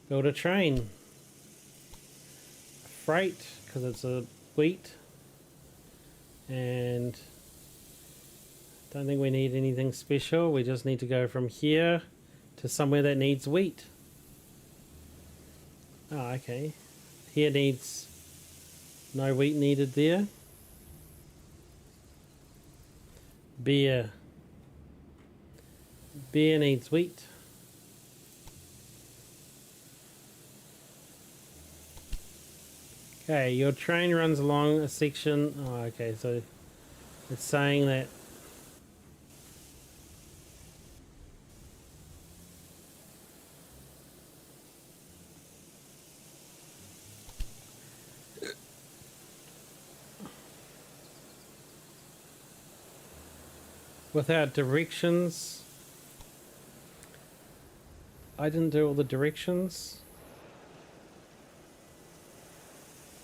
build a train. A freight, because it's a wheat. And don't think we need anything special. We just need to go from here to somewhere that needs wheat. Oh, okay. Here needs no wheat needed there. Beer. Beer needs wheat. Okay, your train runs along a section. Oh, okay, so it's saying that without directions. I didn't do all the directions.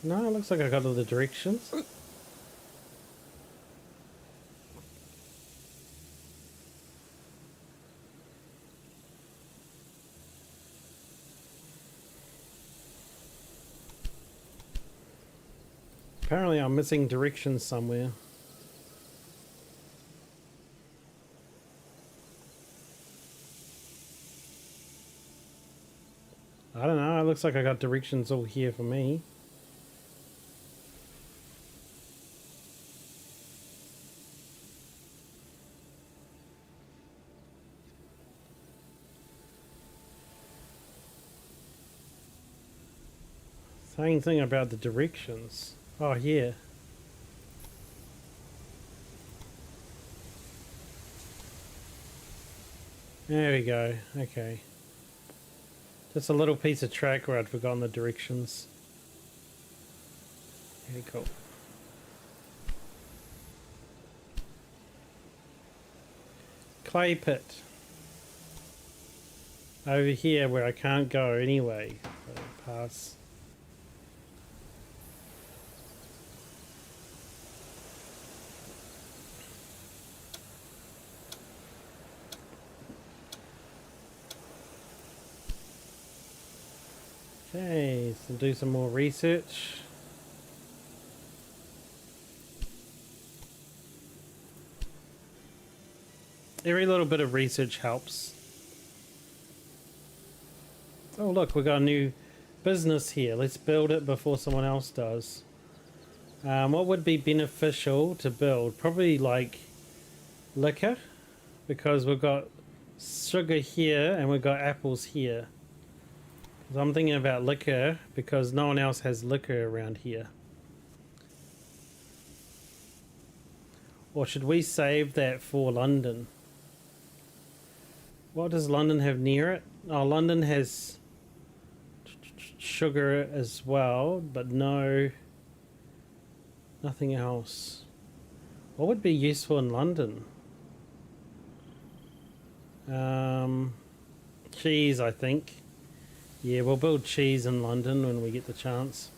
No, it looks like I got all the directions. Apparently I'm missing directions somewhere. I don't know, it looks like I got directions all here for me. Same thing about the directions. Oh, here. There we go. Okay. Just a little piece of track where I'd forgotten the directions. Okay, cool. Clay pit. Over here where I can't go anyway. So pass. Okay, so do some more research. Every little bit of research helps. Oh look, we got a new business here. Let's build it before someone else does. What would be beneficial to build? Probably like liquor, because we've got sugar here and we've got apples here. So I'm thinking about liquor because no one else has liquor around here. Or should we save that for London? What does London have near it? Oh, London has sugar as well, but nothing else. What would be useful in London? Cheese, I think. Yeah, we'll build cheese in London when we get the chance.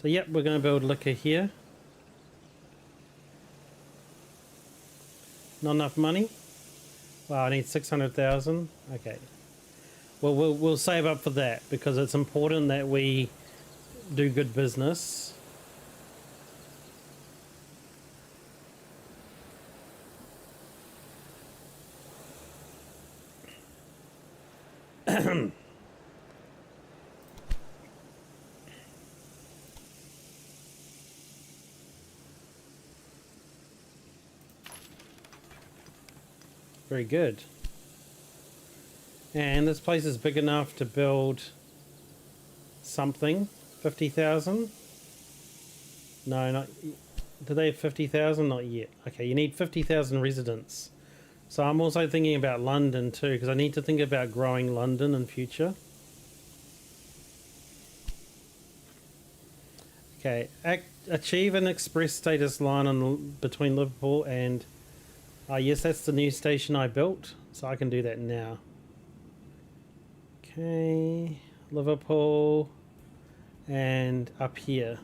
So yep, we're going to build liquor here. Not enough money? Wow, I need 600,000. Okay. Well, we'll save up for that because it's important that we do good business. Very good. And this place is big enough to build something. 50,000? No, not... Do they have 50,000? Not yet. Okay, you need 50,000 residents. So I'm also thinking about London too, because I need to think about growing London in future. Okay, achieve an express status line on between Liverpool and... yes, that's the new station I built, so I can do that now. Okay, Liverpool, and up here.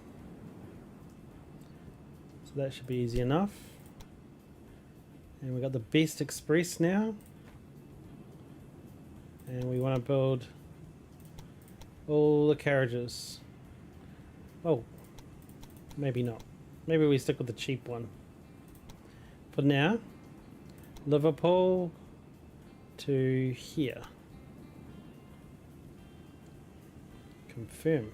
So that should be easy enough. And we got the best express now. And we want to build all the carriages. Oh, maybe not. Maybe we stick with the cheap one. For now, Liverpool to here. Confirm.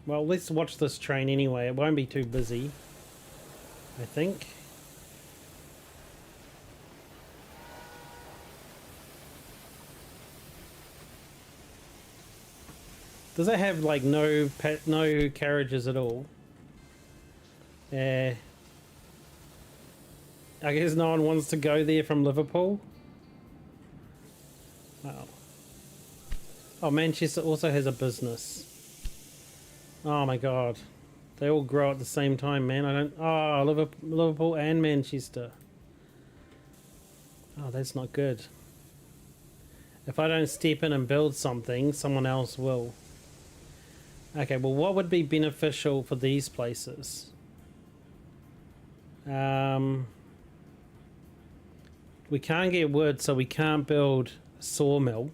Well, let's watch this train anyway. It won't be too busy, I think. Does it have like no carriages at all? I guess no one wants to go there from Liverpool. Wow. Oh, Manchester also has a business. Oh my god. They all grow at the same time, man. I don't... Oh, Liverpool and Manchester. Oh, that's not good. If I don't step in and build something, someone else will. Okay, well, what would be beneficial for these places? We can't get wood, so we can't build a sawmill.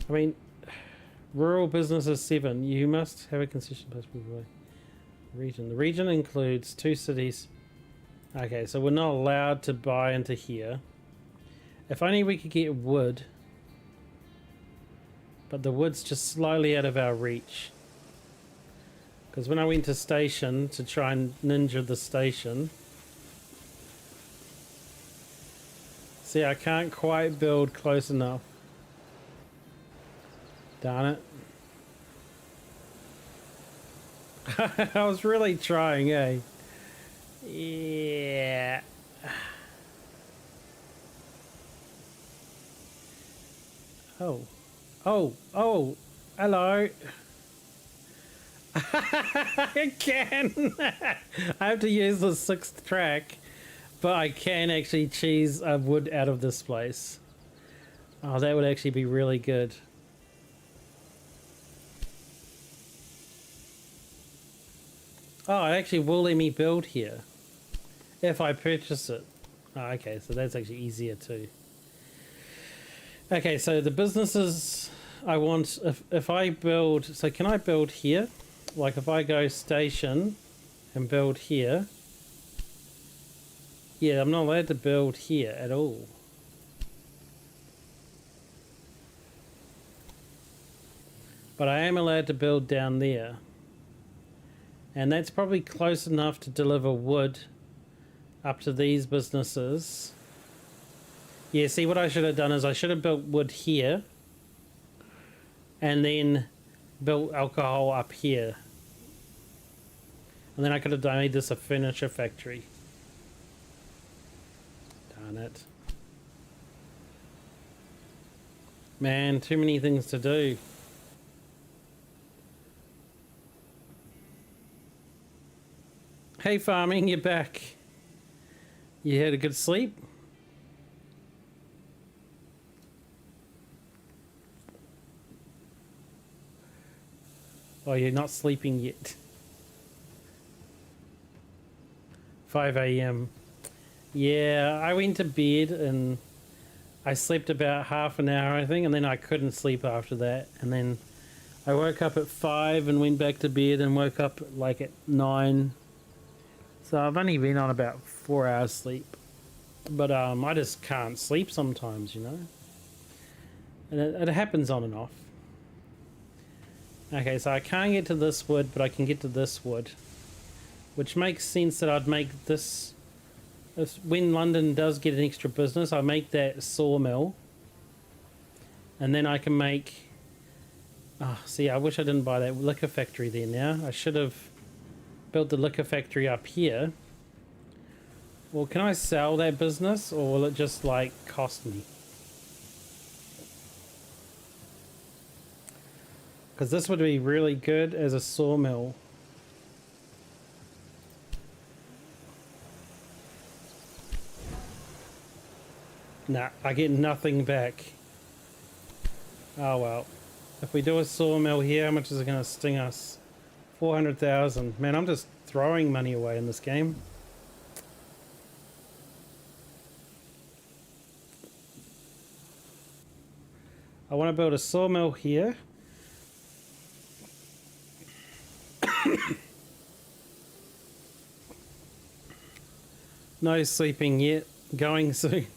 I mean, rural businesses 7. You must have a concession place per region. The region includes 2 cities. Okay, so we're not allowed to buy into here. If only we could get wood. But the wood's just slightly out of our reach. Because when I went to station to try and ninja the station... See, I can't quite build close enough. Darn it. I was really trying, eh? Yeah. Oh. Oh. Oh. Hello. I can. I have to use the 6th track, but I can actually cheese wood out of this place. Oh, that would actually be really good. Oh, it actually will let me build here if I purchase it. Oh, okay, so that's actually easier too. Okay, so the businesses I want, if I build, so can I build here? Like if I go station and build here. Yeah, I'm not allowed to build here at all. But I am allowed to build down there. And that's probably close enough to deliver wood up to these businesses. Yeah, see, what I should have done is I should have built wood here. And then built alcohol up here. And then I could have made this a furniture factory. Darn it. Man, too many things to do. Hey farming, you're back. You had a good sleep? Oh, you're not sleeping yet. 5 a.m. Yeah, I went to bed and I slept about half an hour, I think, and then I couldn't sleep after that. And then I woke up at 5 and went back to bed and woke up like at 9. So I've only been on about 4 hours sleep. But I just can't sleep sometimes, you know. And it happens on and off. Okay, so I can't get to this wood, but I can get to this wood. Which makes sense that I'd make this... When London does get an extra business, I make that sawmill. And then I can make... Oh, see, I wish I didn't buy that liquor factory there now. I should have built the liquor factory up here. Well, can I sell that business, or will it just, like, cost me? Because this would be really good as a sawmill. Nah, I get nothing back. Oh well. If we do a sawmill here, how much is it going to sting us? 400,000. Man, I'm just throwing money away in this game. I want to build a sawmill here. No sleeping yet. Going soon.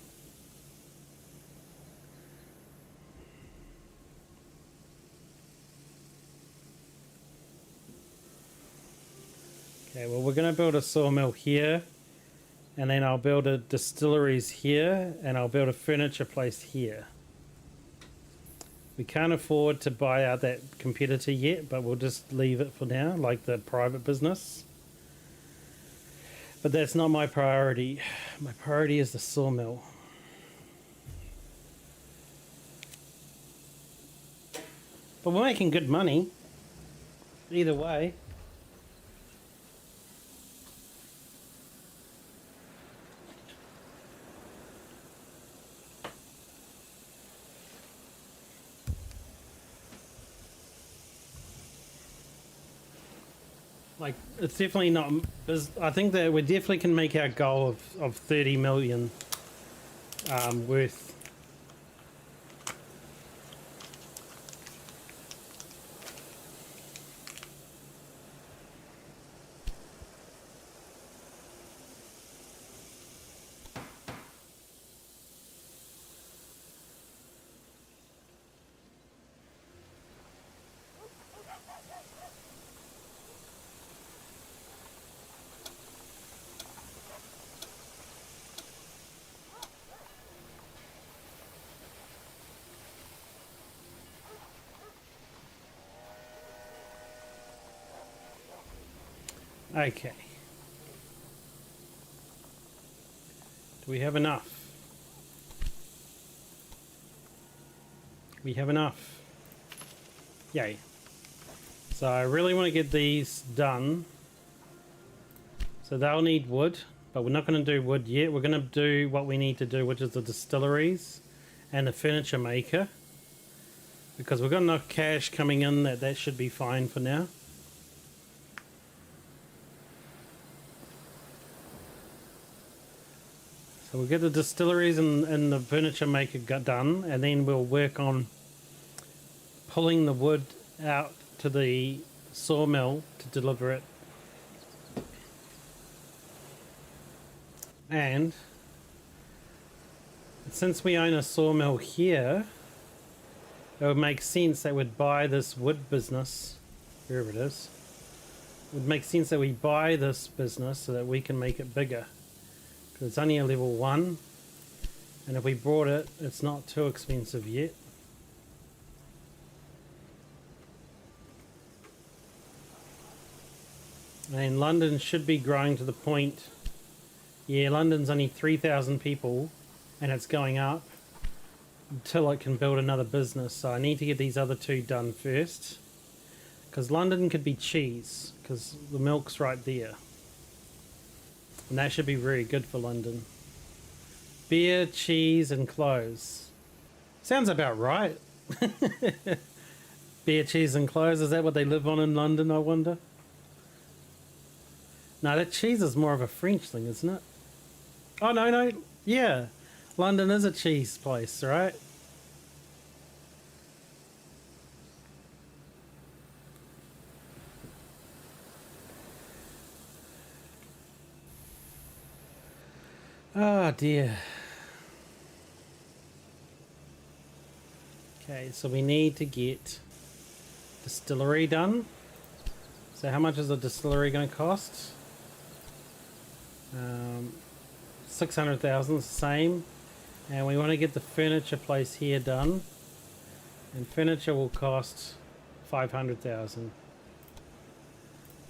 Okay, well, we're going to build a sawmill here, and then I'll build a distilleries here, and I'll build a furniture place here. We can't afford to buy out that competitor yet, but we'll just leave it for now, like the private business. But that's not my priority. My priority is the sawmill. But we're making good money. Either way. Like, it's definitely not... I think that we definitely can make our goal of 30 million worth. Okay. Do we have enough? We have enough. Yay. So I really want to get these done. So they'll need wood, but we're not going to do wood yet. We're going to do what we need to do, which is the distilleries and the furniture maker. Because we've got enough cash coming in that should be fine for now. So we'll get the distilleries and the furniture maker done, and then we'll work on pulling the wood out to the sawmill to deliver it. And since we own a sawmill here, it would make sense that we'd buy this wood business, wherever it is. It would make sense that we buy this business so that we can make it bigger. It's only a level 1, and if we bought it, it's not too expensive yet. And London should be growing to the point... Yeah, London's only 3,000 people, and it's going up until it can build another business. So I need to get these other two done first. Because London could be cheese, because the milk's right there. And that should be very good for London. Beer, cheese, and clothes. Sounds about right. Beer, cheese, and clothes. Is that what they live on in London, I wonder? No, that cheese is more of a French thing, isn't it? Oh, no, no. Yeah. London is a cheese place, right? Oh, dear. Okay, so we need to get distillery done. So how much is a distillery going to cost? 600,000 is the same. And we want to get the furniture place here done. And furniture will cost 500,000.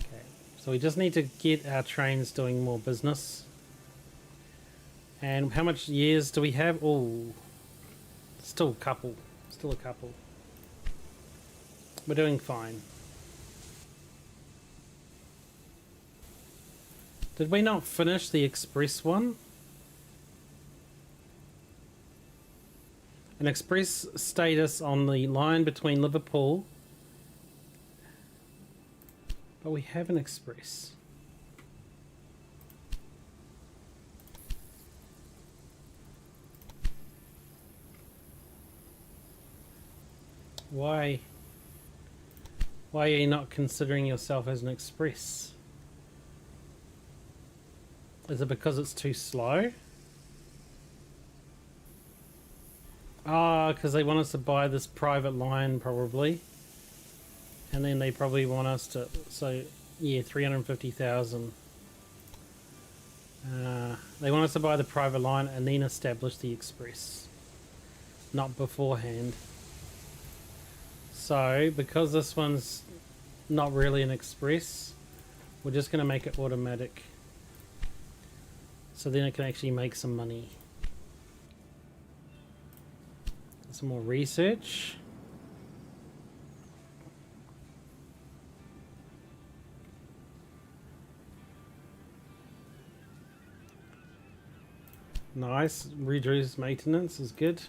Okay, so we just need to get our trains doing more business. And how much years do we have? Oh, still a couple. Still a couple. We're doing fine. Did we not finish the express one? An express status on the line between Liverpool. But we have an express. Why are you not considering yourself as an express? Is it because it's too slow? Ah, because they want us to buy this private line probably. And then they probably want us to, so yeah, 350,000. They want us to buy the private line and then establish the express. Not beforehand. So, because this one's not really an express, we're just going to make it automatic. So then it can actually make some money. Some more research. Nice. Reduce maintenance is good.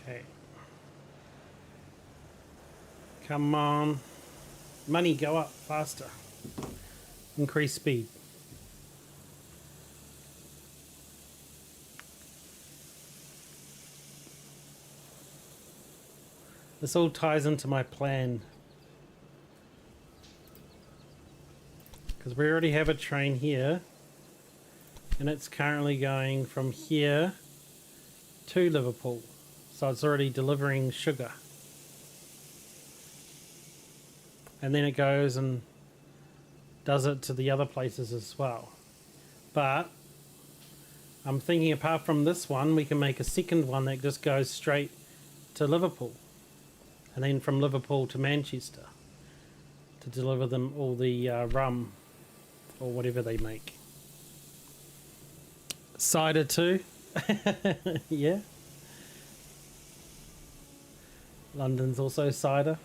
Okay. Come on. Money, go up faster. Increase speed. This all ties into my plan. Because we already have a train here. And it's currently going from here to Liverpool. So it's already delivering sugar. And then it goes and does it to the other places as well. But I'm thinking apart from this one, we can make a second one that just goes straight to Liverpool. And then from Liverpool to Manchester to deliver them all the rum or whatever they make. Cider too. Yeah. London's also cider.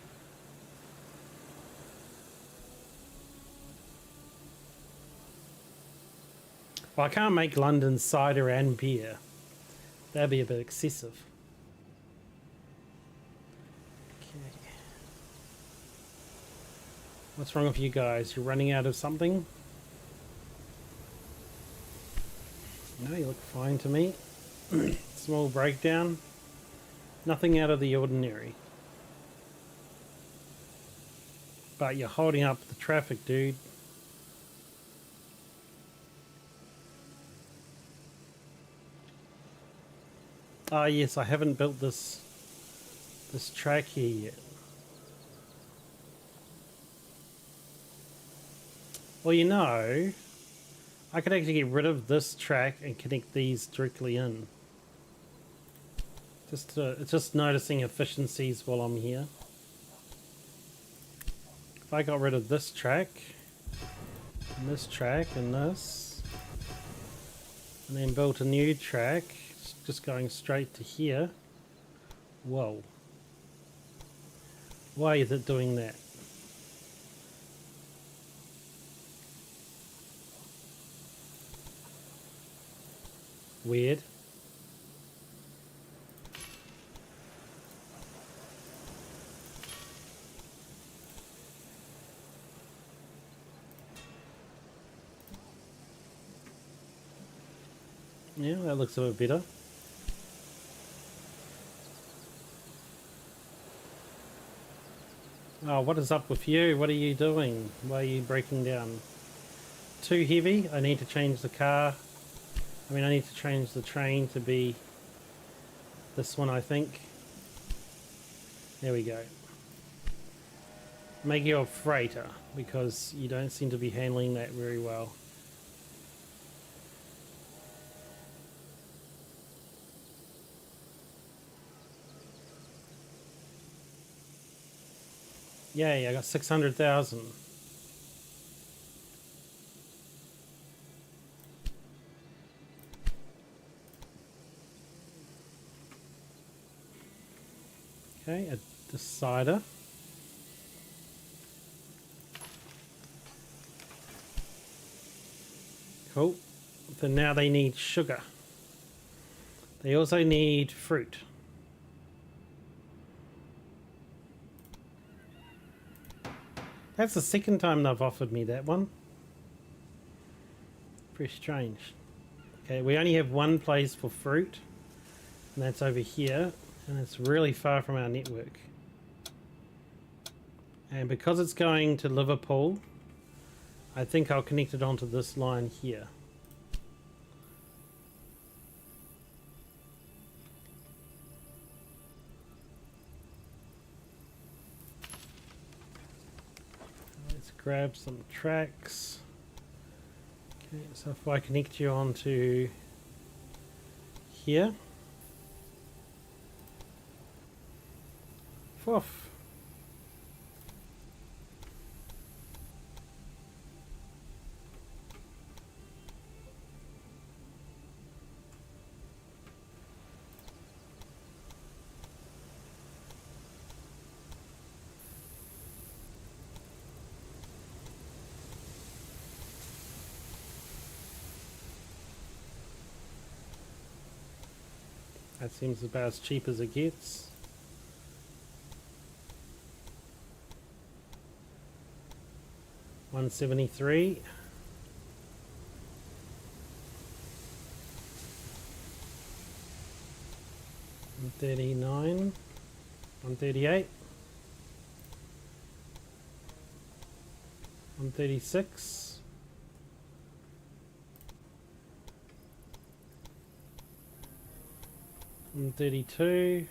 Well, I can't make London cider and beer. That'd be a bit excessive. Okay. What's wrong with you guys? You're running out of something? No, you look fine to me. Small breakdown. Nothing out of the ordinary. But you're holding up the traffic, dude. Ah, yes, I haven't built this track here yet. Well, you know, I could actually get rid of this track and connect these directly in. It's just noticing efficiencies while I'm here. If I got rid of this track, and this track, and this, and then built a new track, just going straight to here. Whoa. Why is it doing that? Weird. Yeah, that looks a bit better. Oh, what is up with you? What are you doing? Why are you breaking down? Too heavy? I need to change the car. I mean, I need to change the train to be this one, I think. There we go. Make you a freighter, because you don't seem to be handling that very well. Yay, I got 600,000. Okay, a decider. Cool. So now they need sugar. They also need fruit. That's the second time they've offered me that one. Pretty strange. Okay, we only have one place for fruit, and that's over here, and it's really far from our network. And because it's going to Liverpool, I think I'll connect it onto this line here. Let's grab some tracks. Okay, so if I connect you onto here. Woof. That seems about as cheap as it gets. $173. $139. $138. $136. 132.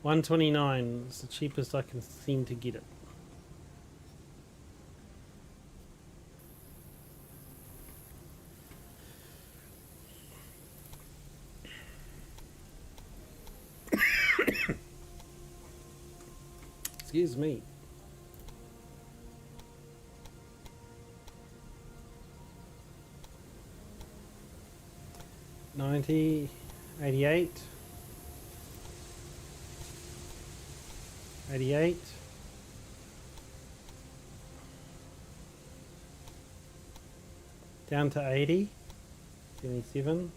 $129 is the cheapest I can seem to get it. Excuse me. $90, $88, $88, down to 80, 77.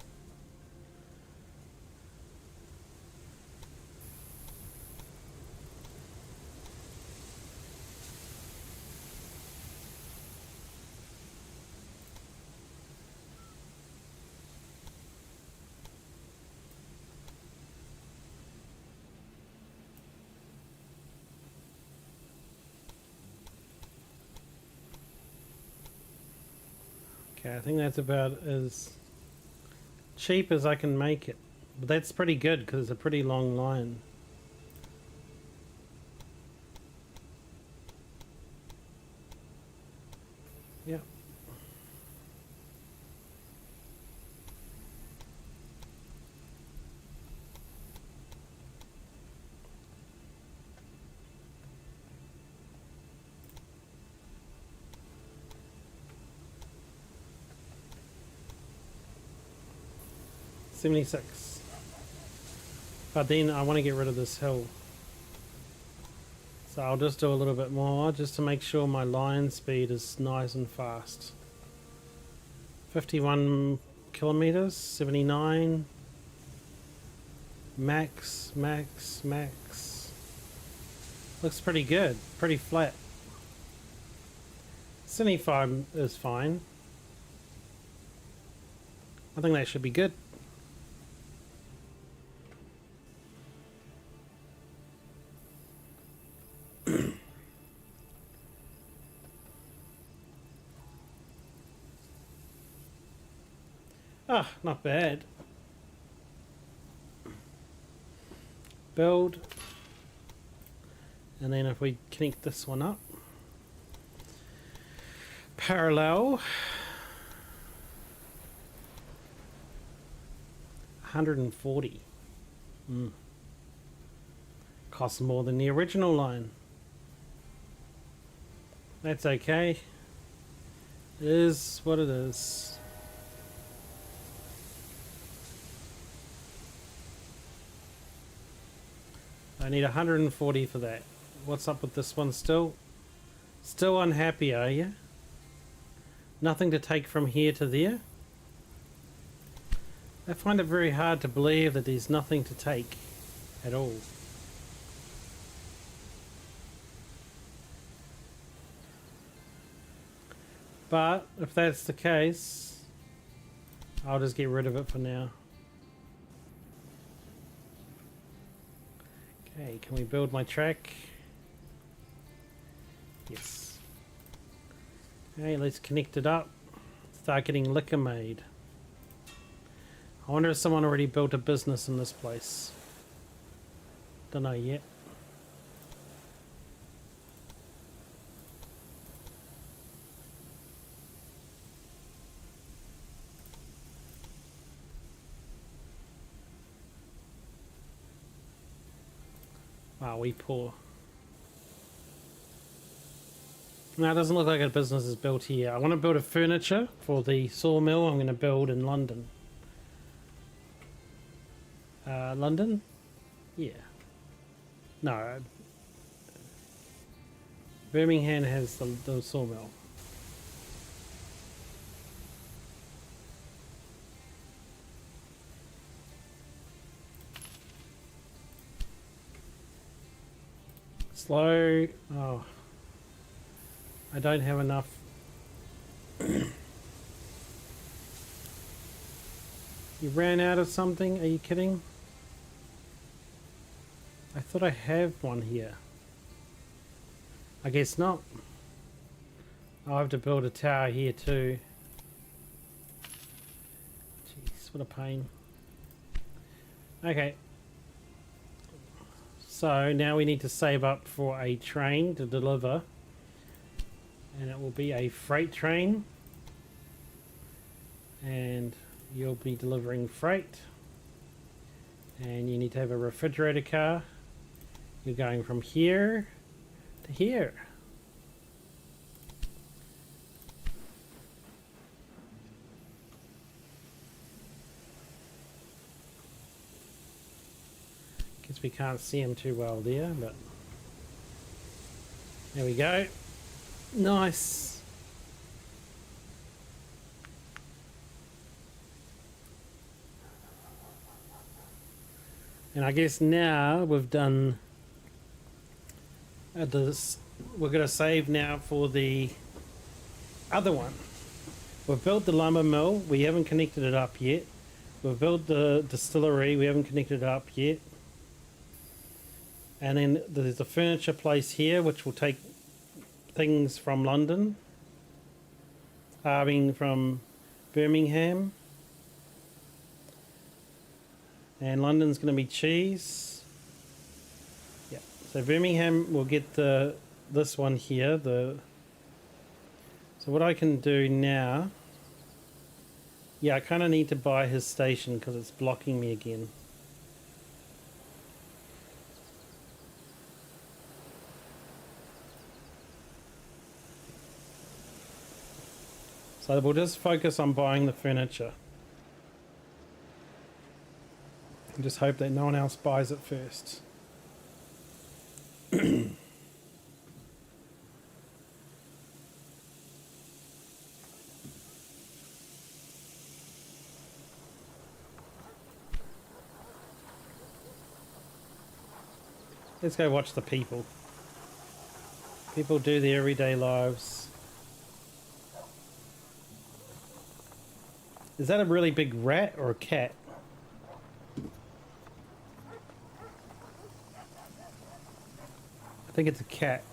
Okay, I think that's about as cheap as I can make it. But that's pretty good because it's a pretty long line. Yeah. $76. But then I want to get rid of this hill. So I'll just do a little bit more just to make sure my line speed is nice and fast. 51 kilometers, 79. Max. Looks pretty good, pretty flat. 75 is fine. I think that should be good. Ah, not bad. Build. And then if we connect this one up. Parallel. 140. Costs more than the original line. That's okay. It is what it is. I need 140 for that. What's up with this one still? Still unhappy, are you? Nothing to take from here to there? I find it very hard to believe that there's nothing to take at all. But if that's the case, I'll just get rid of it for now. Okay, can we build my track? Yes. Okay, let's connect it up. Start getting liquor made. I wonder if someone already built a business in this place. Don't know yet. Wow, we poor. No, it doesn't look like a business is built here. I want to build a furniture for the sawmill I'm going to build in London. London? Yeah. No. Birmingham has the sawmill. Slow. Oh. I don't have enough. You ran out of something? Are you kidding? I thought I have one here. I guess not. I'll have to build a tower here too. Jeez, what a pain. Okay. So now we need to save up for a train to deliver. And it will be a freight train. And you'll be delivering freight. And you need to have a refrigerator car. You're going from here to here. Guess we can't see him too well there, but there we go. Nice. And I guess now we've done this. We're going to save now for the other one. We've built the lumber mill. We haven't connected it up yet. We've built the distillery. We haven't connected it up yet. And then there's a furniture place here, which will take things from London. I mean, from Birmingham. And London's going to be cheese. Yeah. So Birmingham will get this one here, the So what I can do now... Yeah, I kind of need to buy his station because it's blocking me again. So we'll just focus on buying the furniture. And just hope that no one else buys it first. Let's go watch the people. People do their everyday lives. Is that a really big rat or a cat? I think it's a cat.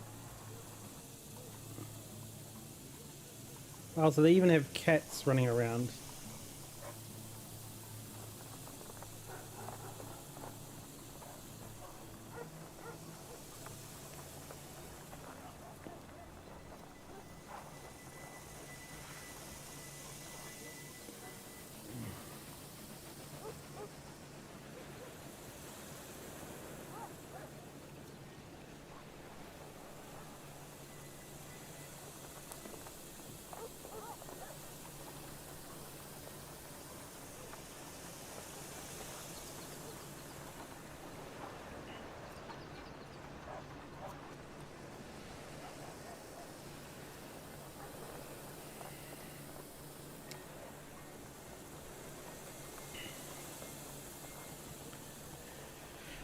Oh, so they even have cats running around.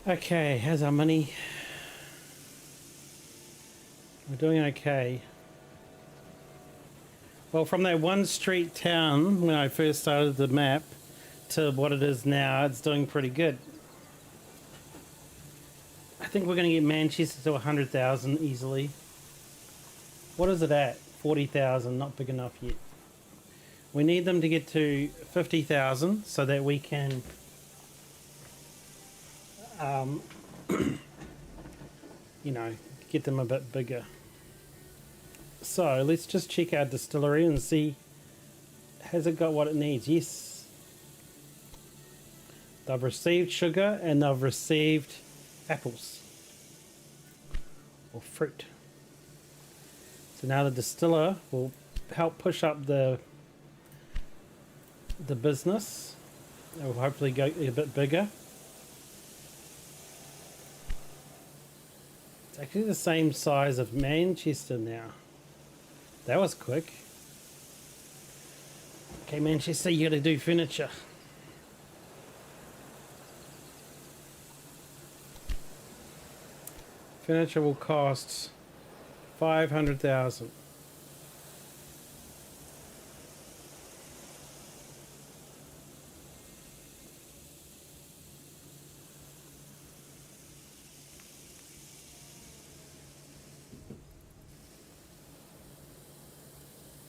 Okay, how's our money? We're doing okay. Well, from that one street town when I first started the map to what it is now, it's doing pretty good. I think we're going to get Manchester to 100,000 easily. What is it at? 40,000, not big enough yet. We need them to get to 50,000 so that we can you know, get them a bit bigger. So let's just check our distillery and see, has it got what it needs? Yes. They've received sugar and they've received apples or fruit. So now the distiller will help push up the business. It will hopefully go a bit bigger. It's actually the same size of Manchester now. That was quick. Okay, Manchester, you gotta do furniture. Furniture will cost 500,000.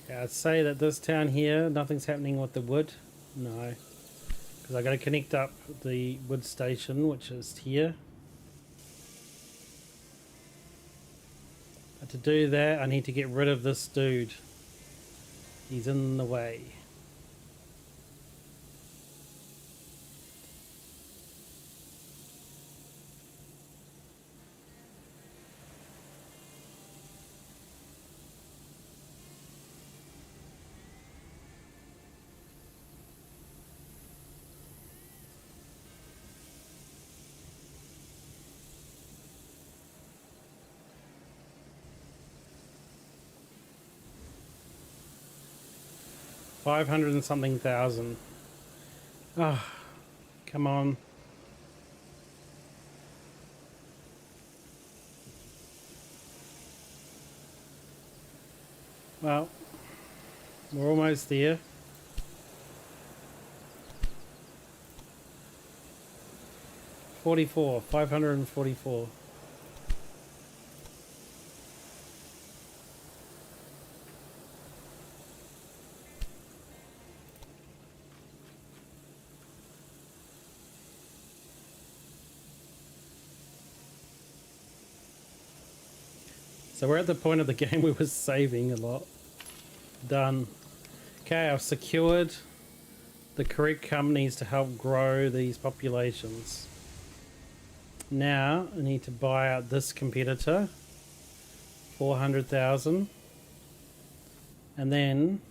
I'd say that this town here, nothing's happening with the wood. No. Because I got to connect up the wood station, which is here. But to do that, I need to get rid of this dude. He's in the way. $500 and something thousand. Ah, oh, come on. Well, we're almost there. $544. So we're at the point of the game where we're saving a lot. Done. Okay, I've secured the correct companies to help grow these populations. Now I need to buy out this competitor, 400,000, and then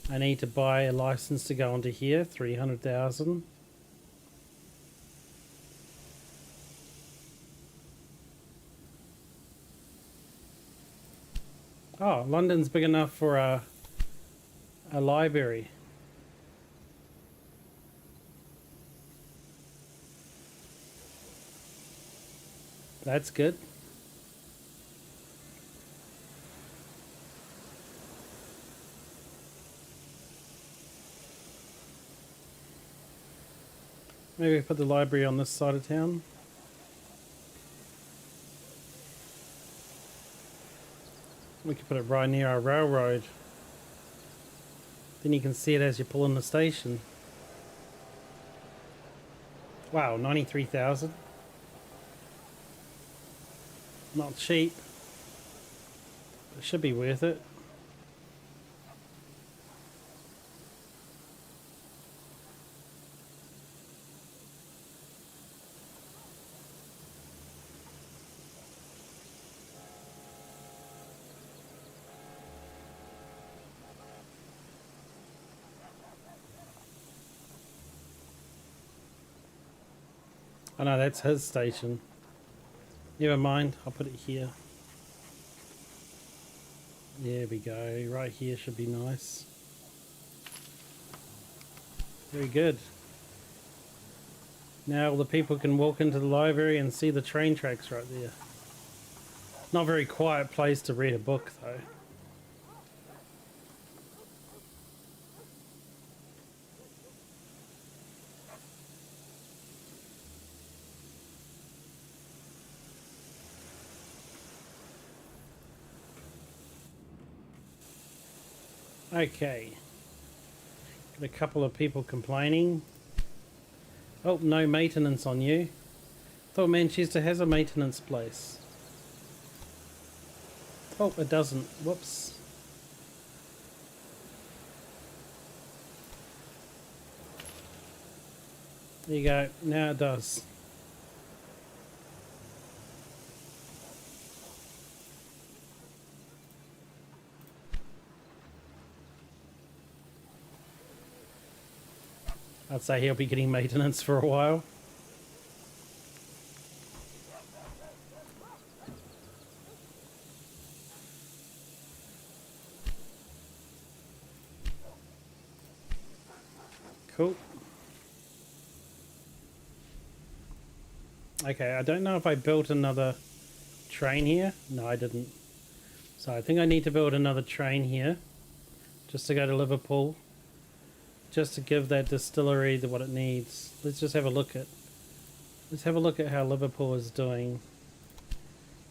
I need to buy a license to go onto here, 300,000. Oh, London's big enough for a library. That's good. Maybe put the library on this side of town. We could put it right near our railroad. Then you can see it as you pull in the station. Wow, 93,000. Not cheap. It should be worth it. Oh no, that's his station. Never mind, I'll put it here. There we go, right here should be nice. Very good. Now all the people can walk into the library and see the train tracks right there. Not a very quiet place to read a book though. Okay. Got a couple of people complaining. Oh, no maintenance on you. Thought Manchester has a maintenance place. Oh, it doesn't. Whoops. There you go. Now it does. I'd say he'll be getting maintenance for a while. Cool. Okay, I don't know if I built another train here. No, I didn't. So I think I need to build another train here just to go to Liverpool. Just to give that distillery what it needs. Let's just have a look at. Let's have a look at how Liverpool is doing.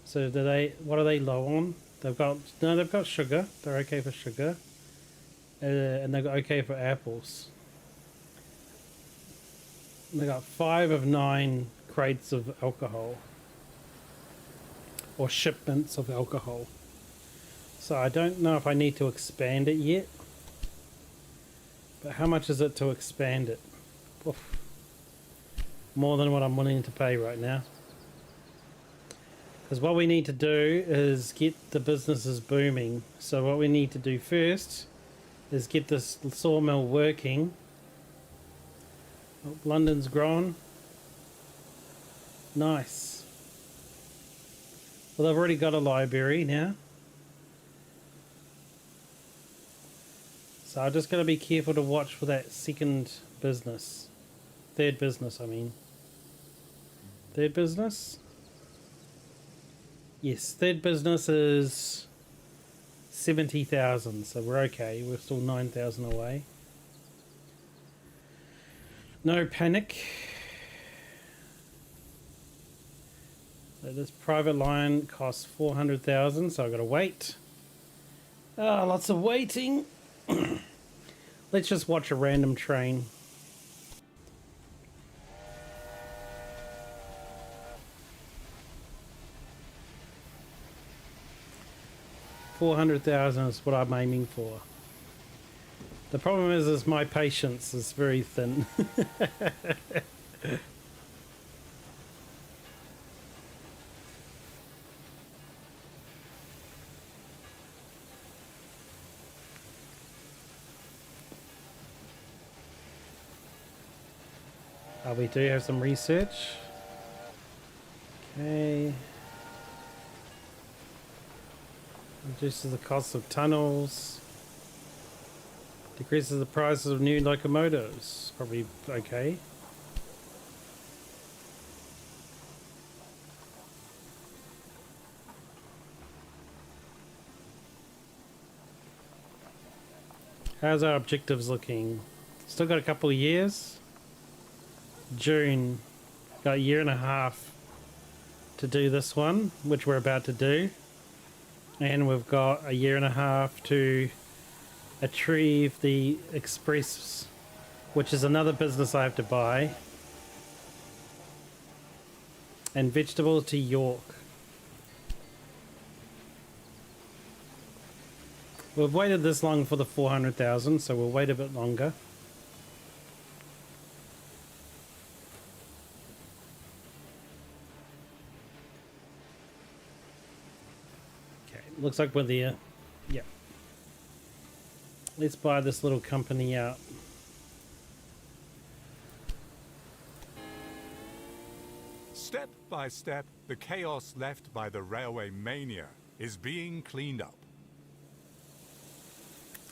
So do they? What are they low on? They've got no. They've got sugar. They're okay for sugar, and they've got okay for apples. They got 5 of 9 crates of alcohol, or shipments of alcohol. So I don't know if I need to expand it yet. But how much is it to expand it? Oof. More than what I'm willing to pay right now. Because what we need to do is get the businesses booming. So what we need to do first is get this sawmill working. Oh, London's grown. Nice. Well, they've already got a library now. So I'm just going to be careful to watch for that third business, I mean. Third business? Yes, third business is 70,000, so we're okay. We're still 9,000 away. No panic. So this private line costs 400,000, so I've got to wait. Oh, lots of waiting. Let's just watch a random train. 400,000 is what I'm aiming for. The problem is my patience is very thin. We do have some research. Okay. Reduces the cost of tunnels. Decreases the prices of new locomotives. Probably okay. How's our objectives looking? Still got a couple of years. June, got a year and a half to do this one, which we're about to do. And we've got a year and a half to achieve the Express, which is another business I have to buy. And vegetables to York. We've waited this long for the 400,000, so we'll wait a bit longer. Looks like we're there. Yep. Let's buy this little company out. Step by step, the chaos left by the railway mania is being cleaned up.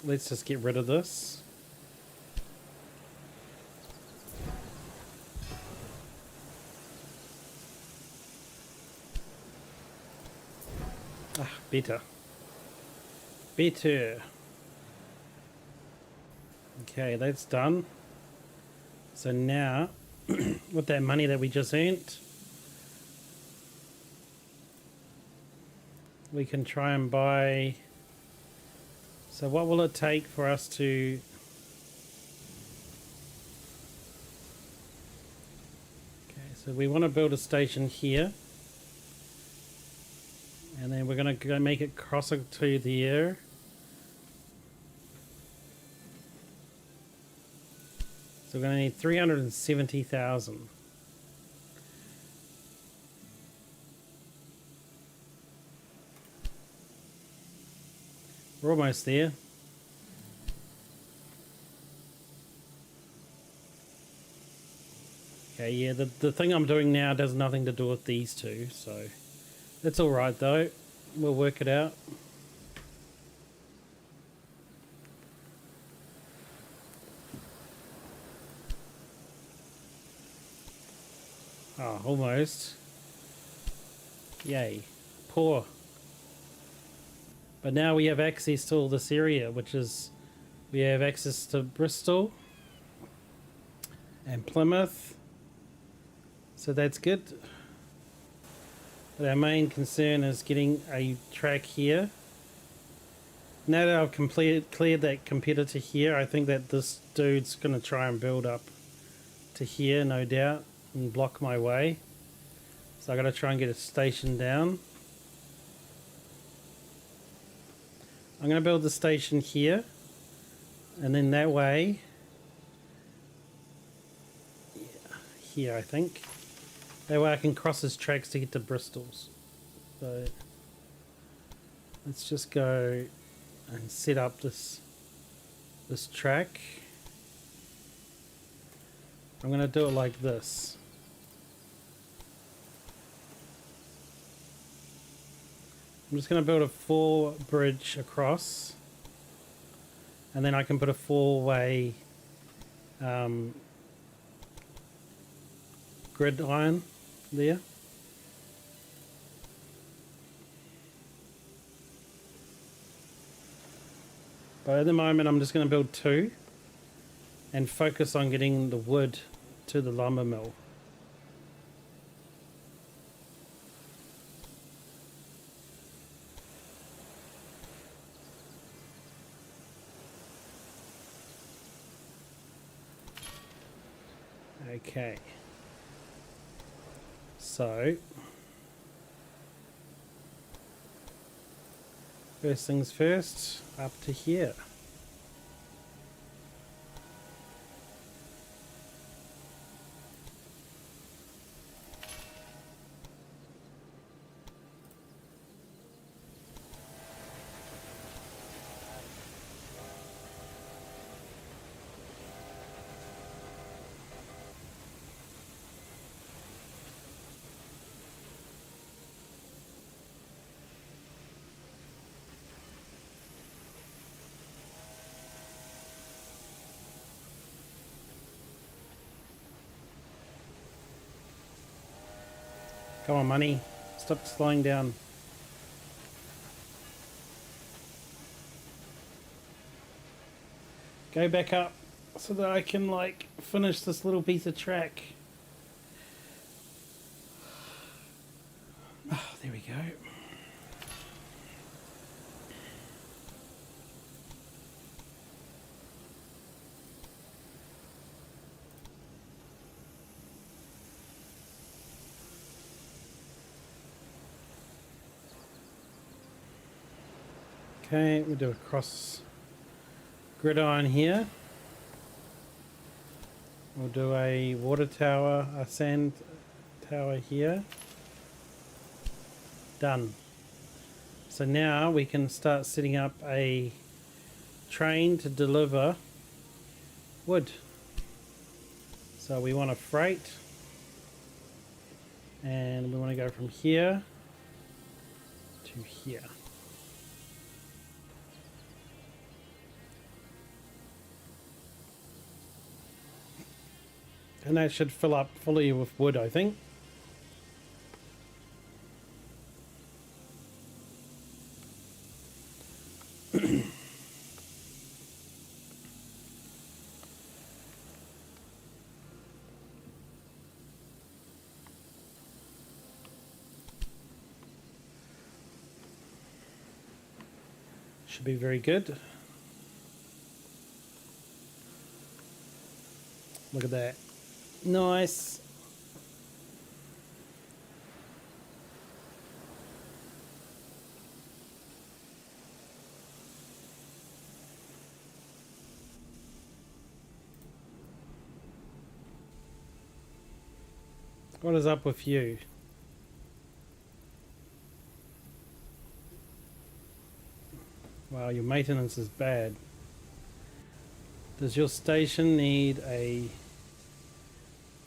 Let's just get rid of this. Ah, better. Better. Okay, that's done. So now, with that money that we just earned, we can try and buy... So what will it take for us to... Okay, so we want to build a station here. And then we're going to go make it cross to the air. So we're going to need 370,000. We're almost there. Okay, yeah, the thing I'm doing now does nothing to do with these two, so that's alright though. We'll work it out. Oh, almost. Yay. Poor. But now we have access to all this area, which is... We have access to Bristol and Plymouth. So that's good. But our main concern is getting a track here. Now that I've cleared that competitor here, I think that this dude's going to try and build up to here, no doubt, and block my way. So I got to try and get a station down. I'm going to build the station here, and then that way, yeah, here I think. That way I can cross his tracks to get to Bristol's. So let's just go and set up this track. I'm going to do it like this. I'm just going to build a 4 bridge across, and then I can put a 4-way grid iron there. But at the moment I'm just going to build 2 and focus on getting the wood to the lumber mill. Okay, so First things first, up to here. Come on, money. Stop slowing down. Go back up so that I can, like, finish this little piece of track. Oh, there we go. Okay, we'll do a cross gridiron here. We'll do a water tower, a sand tower here. Done. So now we can start setting up a train to deliver wood. So we want a freight, and we want to go from here to here. And that should fill up fully with wood, I think. Should be very good. Look at that. Nice. What is up with you? Wow, your maintenance is bad. Does your station need a...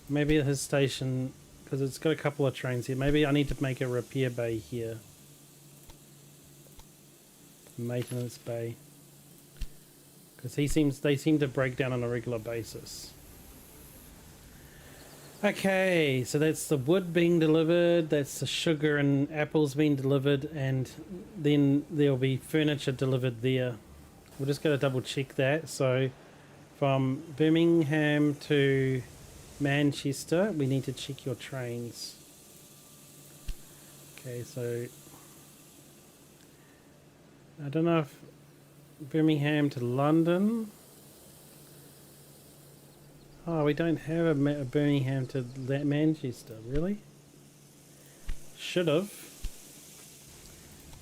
Maybe his station, because it's got a couple of trains here. Maybe I need to make a repair bay here. Maintenance bay. Because they seem to break down on a regular basis. Okay, so that's the wood being delivered, that's the sugar and apples being delivered, and then there'll be furniture delivered there. We're just going to double check that. So from Birmingham to Manchester, we need to check your trains. Okay, so I don't know if Birmingham to London. Oh, we don't have a Birmingham to Manchester, really? Should have.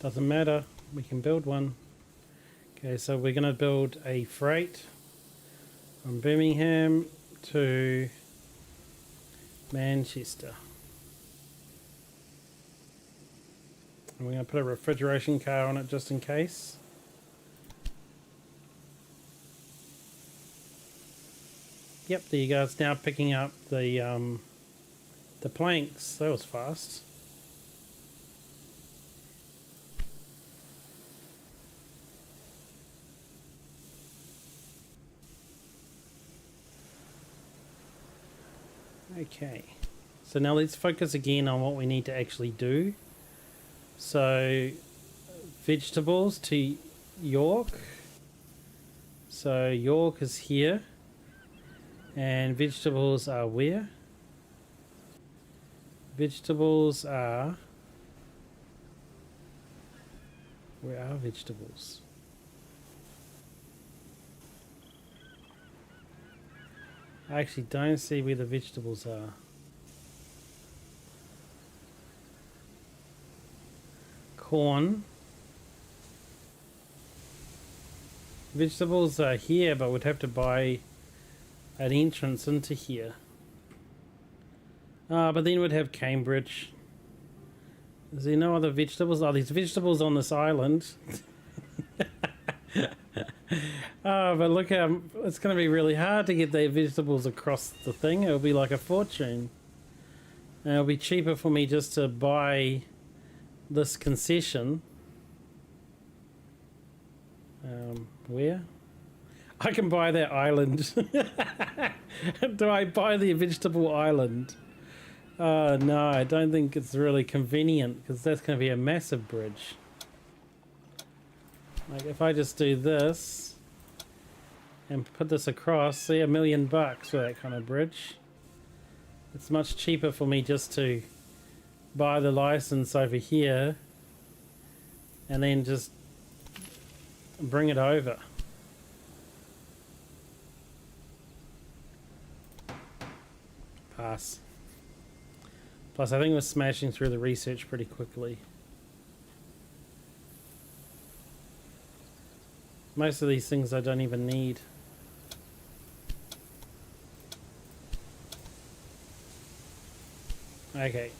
Doesn't matter, we can build one. Okay, so we're going to build a freight from Birmingham to Manchester. And we're going to put a refrigeration car on it just in case. Yep, there you go. It's now picking up the planks. That was fast. Okay, so now let's focus again on what we need to actually do. So vegetables to York. So York is here. And vegetables are where? Vegetables are... Where are vegetables? I actually don't see where the vegetables are. Corn. Vegetables are here, but we'd have to buy an entrance into here. But then we'd have Cambridge. Is there no other vegetables? Oh, there's vegetables on this island. Oh, but look how it's going to be really hard to get the vegetables across the thing. It'll be like a fortune. And it'll be cheaper for me just to buy this concession. Where? I can buy that island. Do I buy the vegetable island? No, I don't think it's really convenient because that's going to be a massive bridge. Like if I just do this and put this across, see, $1 million for that kind of bridge. It's much cheaper for me just to buy the license over here and then just bring it over. Pass. Plus, I think we're smashing through the research pretty quickly. Most of these things I don't even need. Okay.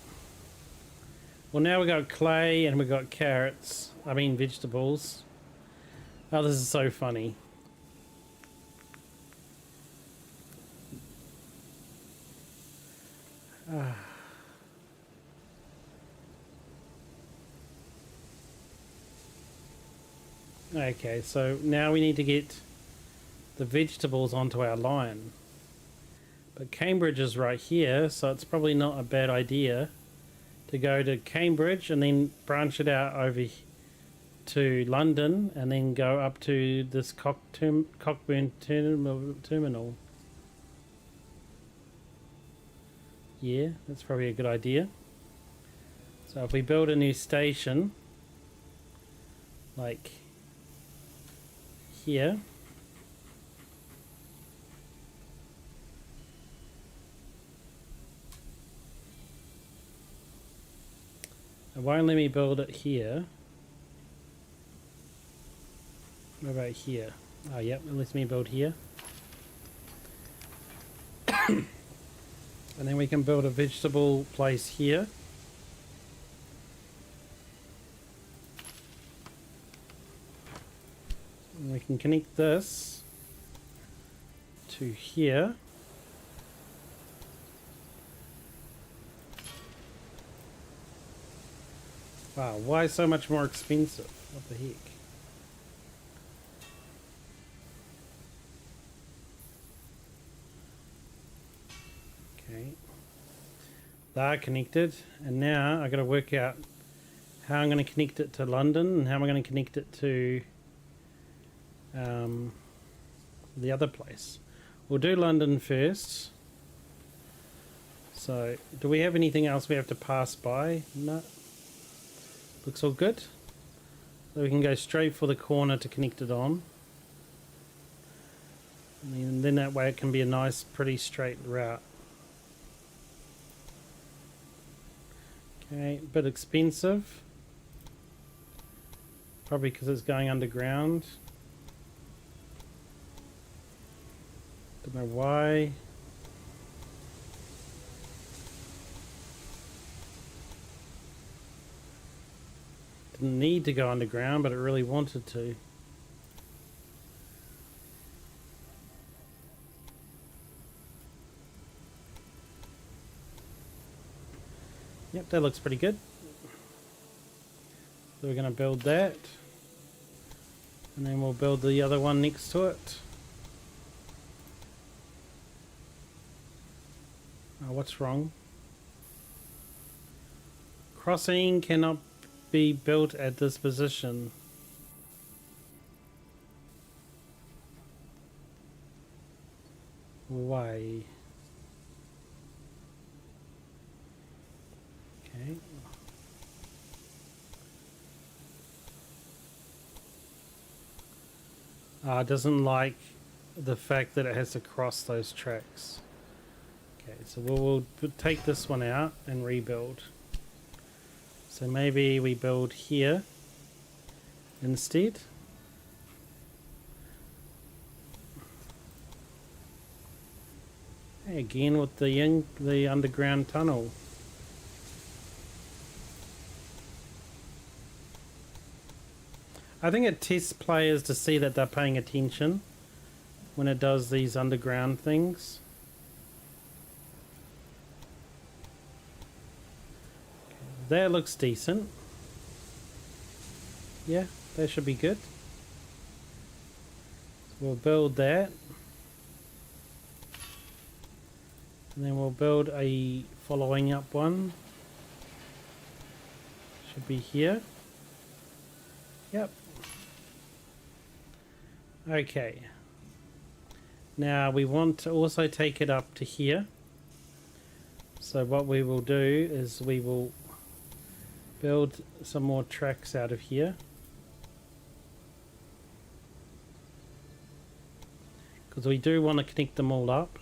Well, now we got clay and we got carrots. I mean vegetables. Oh, this is so funny. Okay, so now we need to get the vegetables onto our line. But Cambridge is right here, so it's probably not a bad idea to go to Cambridge and then branch it out over to London and then go up to this Cockburn terminal. Yeah, that's probably a good idea. So if we build a new station, like here, it won't let me build it here. What about here? Oh, yep, it lets me build here. And then we can build a vegetable place here. And we can connect this to here. Wow, why so much more expensive? What the heck? Okay. They're connected, and now I got to work out how I'm going to connect it to London and how am I going to connect it to the other place. We'll do London first. So, do we have anything else we have to pass by? No. Looks all good. So we can go straight for the corner to connect it on. And then that way it can be a nice, pretty straight route. Okay, a bit expensive. Probably because it's going underground. Don't know why. Didn't need to go underground, but it really wanted to. Yep, that looks pretty good. So we're going to build that. And then we'll build the other one next to it. Oh, what's wrong? Crossing cannot be built at this position. Why? Okay. It doesn't like the fact that it has to cross those tracks. Okay, so we'll take this one out and rebuild. So maybe we build here instead. Okay, again with the underground tunnel. I think it tests players to see that they're paying attention when it does these underground things. That looks decent. Yeah, that should be good. We'll build that. And then we'll build a following up one. Should be here. Yep. Okay. Now we want to also take it up to here. So what we will do is we will build some more tracks out of here. Because we do want to connect them all up.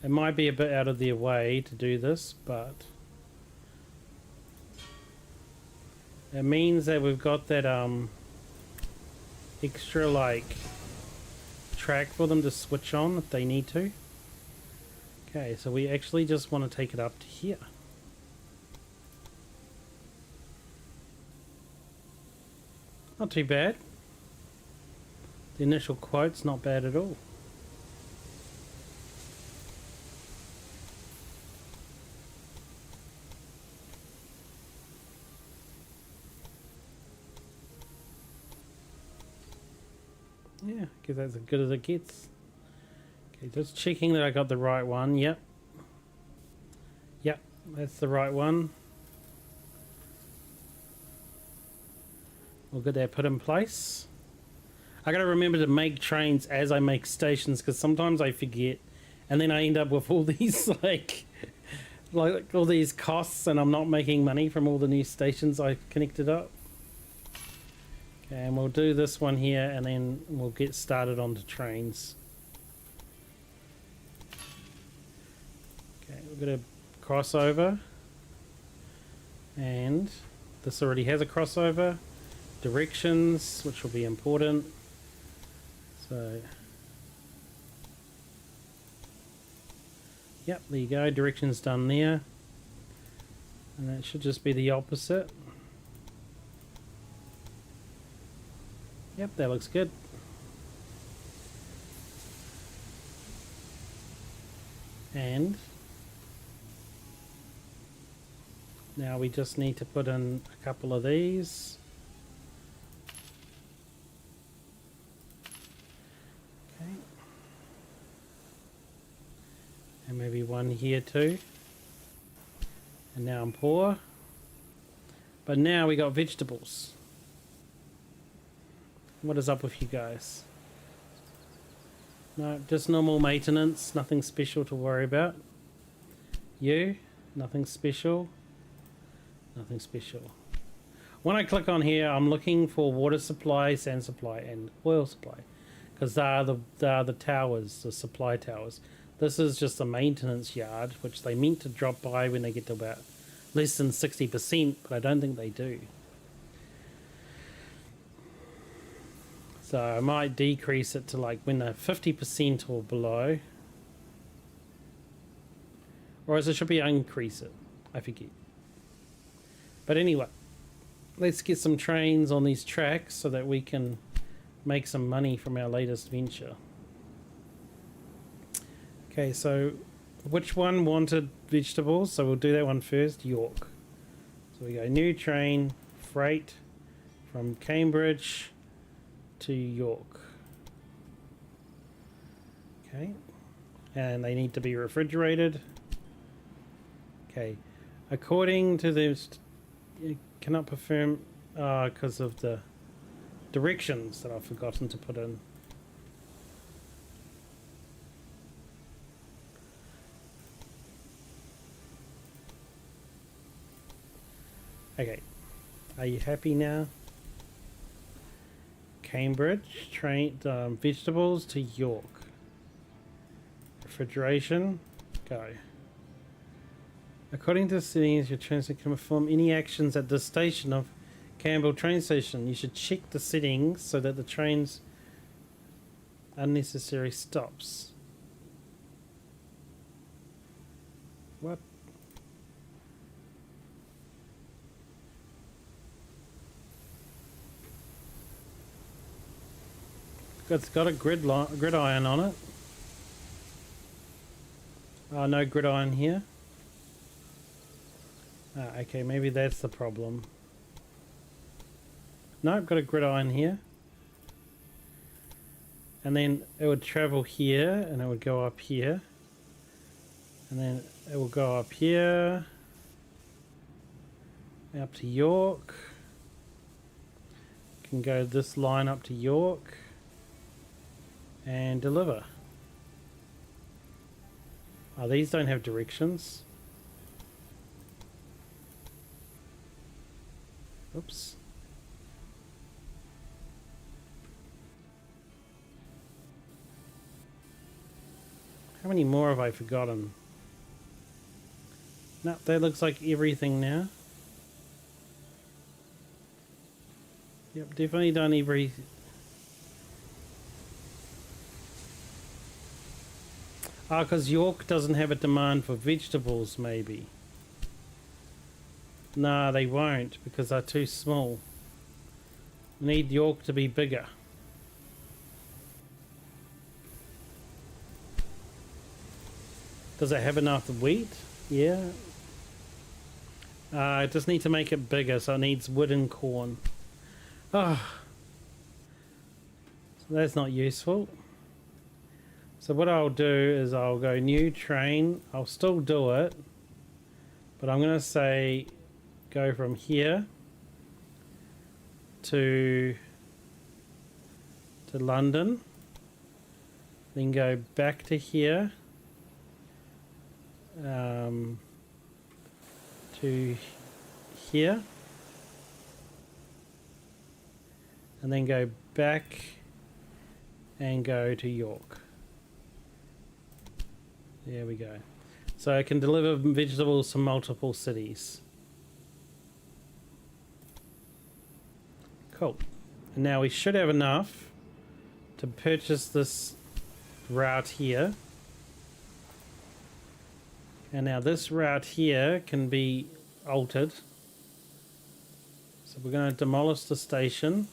It might be a bit out of their way to do this, but it means that we've got that extra like track for them to switch on if they need to. Okay, so we actually just want to take it up to here. Not too bad. The initial quote's not bad at all. Yeah, because that's as good as it gets. Okay, just checking that I got the right one. Yep. Yep, that's the right one. We'll get that put in place. I gotta remember to make trains as I make stations, because sometimes I forget, and then I end up with all these like all these costs, and I'm not making money from all the new stations I've connected up. Okay, and we'll do this one here, and then we'll get started on the trains. Okay, we're gonna crossover, and this already has a crossover. Directions, which will be important. So, yep, there you go. Directions done there, and that should just be the opposite. Yep, that looks good. And now we just need to put in a couple of these. Okay. And maybe one here too. And now I'm poor. But now we got vegetables. What is up with you guys? No, just normal maintenance, nothing special to worry about. You, nothing special. Nothing special. When I click on here, I'm looking for water supply, sand supply, and oil supply, because they are the towers, the supply towers. This is just a maintenance yard, which they meant to drop by when they get to about less than 60%, but I don't think they do. So I might decrease it to like when they're 50% or below. Or else it should be increase it. I forget. But anyway, let's get some trains on these tracks so that we can make some money from our latest venture. Okay, so which one wanted vegetables? So we'll do that one first. York. So we go new train, freight from Cambridge to York. Okay, and they need to be refrigerated. Okay, according to this, you cannot perform because of the directions that I've forgotten to put in. Okay, are you happy now? Cambridge, train vegetables to York. Refrigeration, go. According to the settings, your transit can perform any actions at this station of Campbell train station. You should check the settings so that the trains unnecessary stops. What? It's got a gridiron on it. Oh, no gridiron here. Ah, okay, maybe that's the problem. Nope, got a gridiron here. And then it would travel here, and it would go up here. And then it will go up here. Up to York. Can go this line up to York. And deliver. Oh, these don't have directions. Oops. How many more have I forgotten? No, that looks like everything now. Yep, definitely done every... Ah, because York doesn't have a demand for vegetables, maybe. Nah, they won't, because they're too small. We need York to be bigger. Does it have enough wheat? Yeah. I just need to make it bigger, so it needs wood and corn. Ah. So that's not useful. So what I'll do is I'll go new train. I'll still do it, but I'm going to say go from here to London, then go back to here to here, and then go back and go to York. There we go. So I can deliver vegetables to multiple cities. Cool. And now we should have enough to purchase this route here. And now this route here can be altered. So we're going to demolish the station.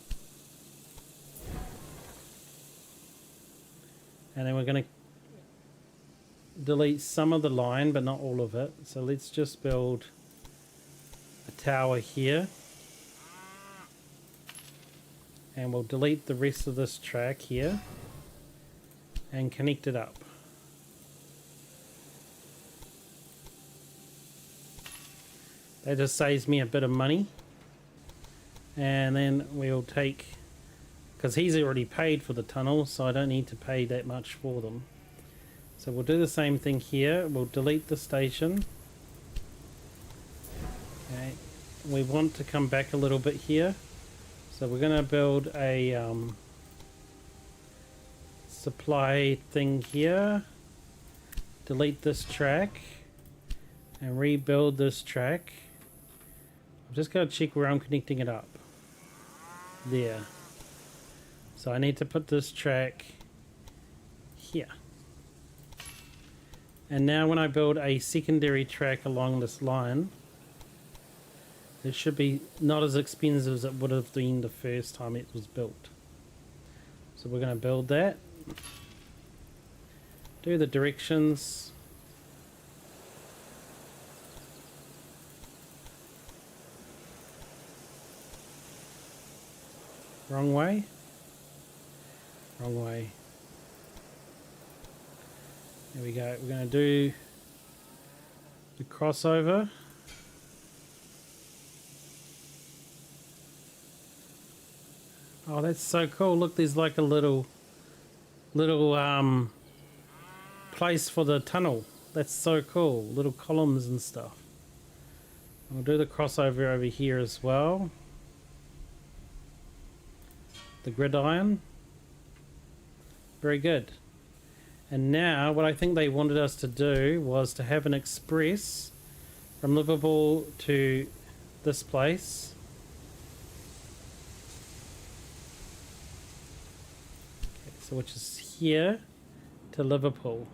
And then we're going to delete some of the line, but not all of it. So let's just build a tower here. And we'll delete the rest of this track here and connect it up. That just saves me a bit of money. And then we'll take, because he's already paid for the tunnel, so I don't need to pay that much for them. So we'll do the same thing here. We'll delete the station. Okay. We want to come back a little bit here. So we're going to build a supply thing here. Delete this track. And rebuild this track. I'm just going to check where I'm connecting it up. There. So I need to put this track here. And now when I build a secondary track along this line, it should be not as expensive as it would have been the first time it was built. So we're going to build that. Do the directions. Wrong way? Wrong way. There we go. We're going to do the crossover. Oh, that's so cool. Look, there's like a little place for the tunnel. That's so cool. Little columns and stuff. We'll do the crossover over here as well. The gridiron. Very good. And now what I think they wanted us to do was to have an express from Liverpool to this place. so which is here to Liverpool.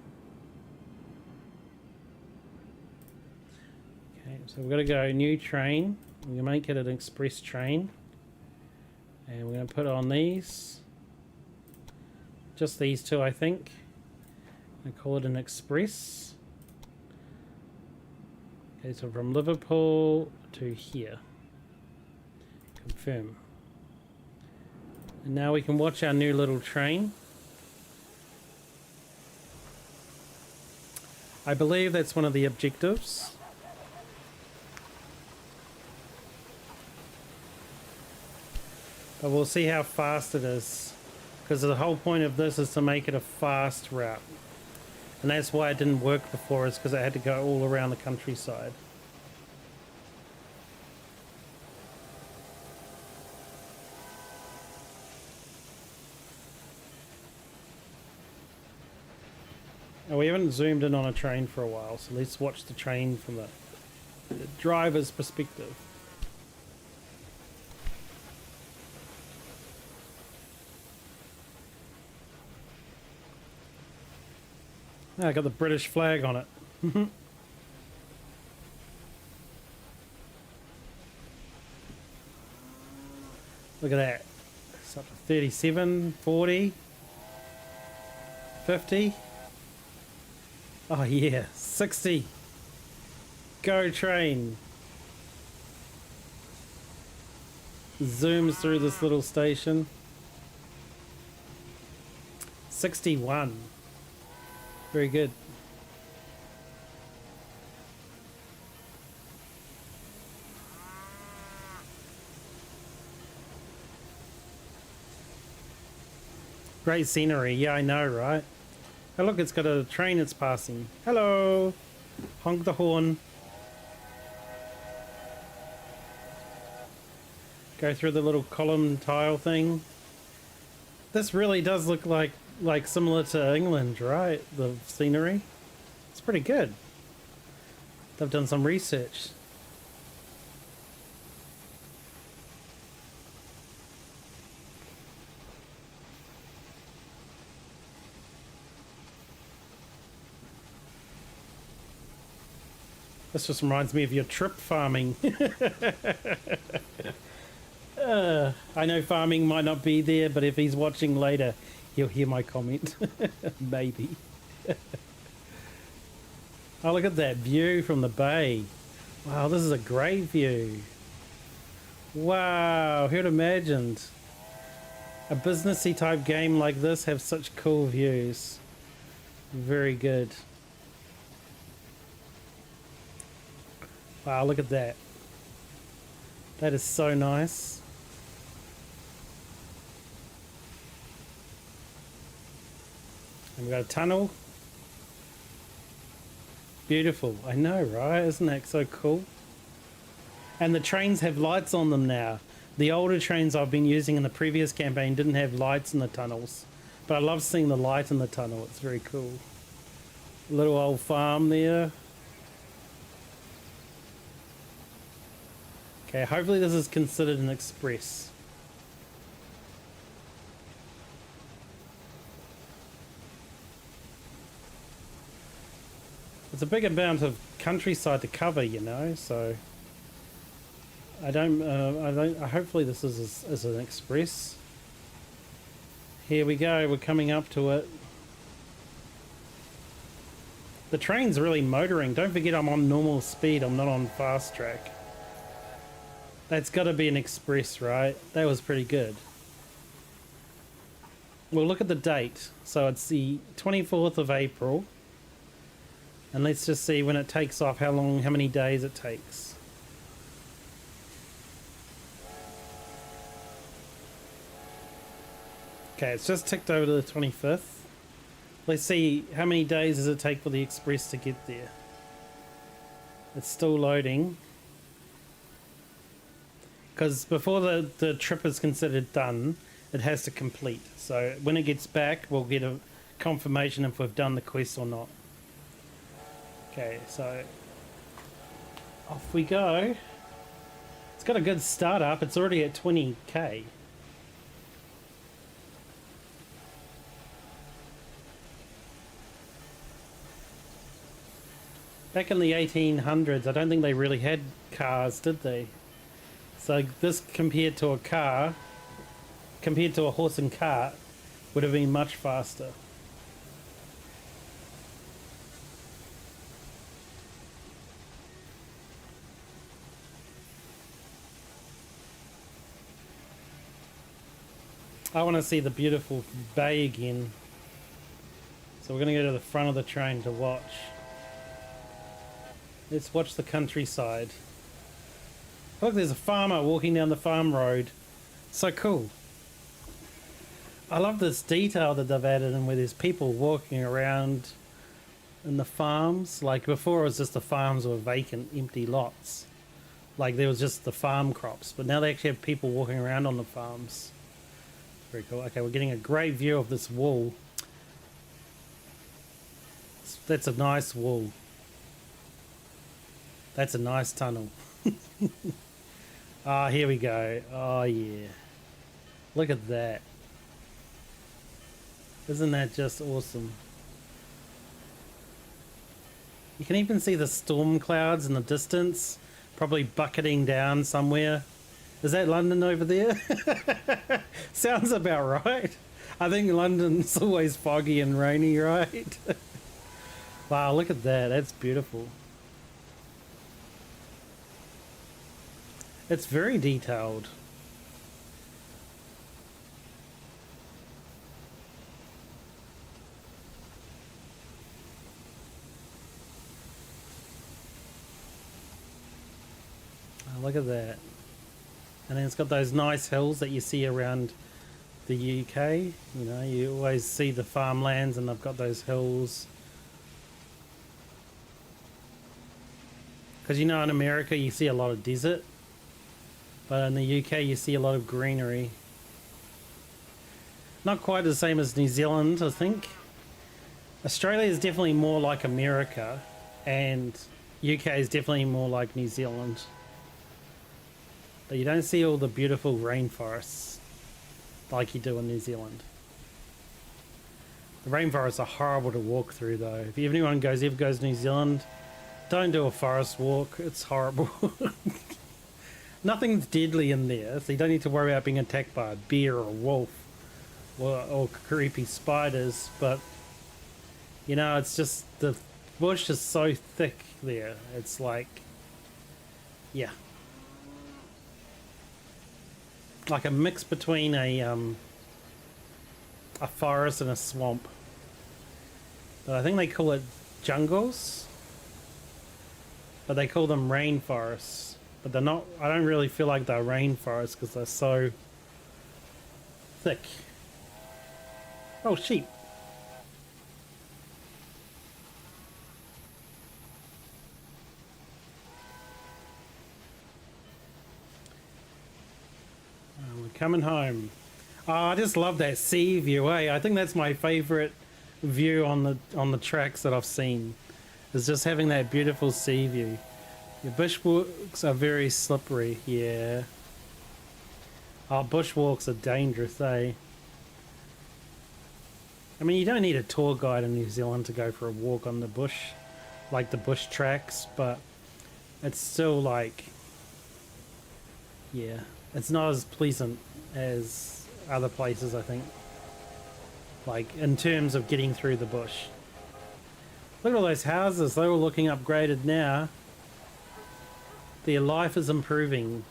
Okay, so we've got to go new train. We're gonna make it an express train, and we're gonna put on these, just these two, I think, and call it an express. Okay, so from Liverpool to here. Confirm. And now we can watch our new little train. I believe that's one of the objectives. But we'll see how fast it is. Because the whole point of this is to make it a fast route. And that's why it didn't work before, is because it had to go all around the countryside. And we haven't zoomed in on a train for a while, so let's watch the train from the driver's perspective. Oh, I got the British flag on it. Look at that. It's up to 37, 40, 50. Oh yeah, 60. Go train. Zooms through this little station. 61. Very good. Great scenery. Yeah, I know, right? Oh, look, it's got a train that's passing. Hello. Honk the horn. Go through the little column tile thing. This really does look like similar to England, right? The scenery. It's pretty good. They've done some research. This just reminds me of your trip farming. I know farming might not be there, but if he's watching later, he'll hear my comment. Maybe. Oh, look at that view from the bay. Wow, this is a great view. Wow, who'd imagined a businessy type game like this have such cool views. Very good. Wow, look at that. That is so nice. And we've got a tunnel. Beautiful. I know, right? Isn't that so cool? And the trains have lights on them now. The older trains I've been using in the previous campaign didn't have lights in the tunnels. But I love seeing the light in the tunnel. It's very cool. Little old farm there. Okay, hopefully this is considered an express. It's a big amount of countryside to cover, you know, so hopefully this is an express. Here we go, we're coming up to it. The train's really motoring. Don't forget I'm on normal speed, I'm not on fast track. That's got to be an express, right? That was pretty good. Well, look at the date. So it's the 24th of April. And let's just see when it takes off, how many days it takes. Okay, it's just ticked over to the 25th. Let's see, how many days does it take for the express to get there? It's still loading. Because before the trip is considered done, it has to complete. So when it gets back, we'll get a confirmation if we've done the quest or not. Okay, so off we go. It's got a good startup. It's already at 20k. Back in the 1800s, I don't think they really had cars, did they? So this compared to a car, compared to a horse and cart, would have been much faster. I want to see the beautiful bay again. So we're going to go to the front of the train to watch. Let's watch the countryside. Look, there's a farmer walking down the farm road. So cool. I love this detail that they've added in where there's people walking around in the farms. Like before it was just the farms were vacant, empty lots. Like there was just the farm crops. But now they actually have people walking around on the farms. Very cool. Okay, we're getting a great view of this wall. That's a nice wall. That's a nice tunnel. Ah, here we go. Oh, yeah. Look at that. Isn't that just awesome? You can even see the storm clouds in the distance, probably bucketing down somewhere. Is that London over there? Sounds about right. I think London's always foggy and rainy, right? Wow, look at that. That's beautiful. It's very detailed. Oh, look at that. And then it's got those nice hills that you see around the UK. You know, you always see the farmlands and they've got those hills. Because you know in America you see a lot of desert. But in the UK you see a lot of greenery. Not quite the same as New Zealand, I think. Australia is definitely more like America. And UK is definitely more like New Zealand. But you don't see all the beautiful rainforests like you do in New Zealand. The rainforests are horrible to walk through though. If anyone ever goes to New Zealand, don't do a forest walk. It's horrible. Nothing's deadly in there, so you don't need to worry about being attacked by a bear or a wolf or creepy spiders. But, you know, it's just the bush is so thick there. It's like, yeah. Like a mix between a forest and a swamp. But I think they call it jungles. But they call them rainforests. But they're not, I don't really feel like they're rainforests because they're so thick. Oh, sheep. We're coming home. Oh, I just love that sea view, eh? I think that's my favorite view on the tracks that I've seen. Is just having that beautiful sea view. The bushwalks are very slippery, yeah. Oh, bushwalks are dangerous, eh? I mean, you don't need a tour guide in New Zealand to go for a walk on the bush, like the bush tracks, but it's still like, yeah, it's not as pleasant as other places, I think. Like, in terms of getting through the bush. Look at all those houses, they're all looking upgraded now. Their life is improving.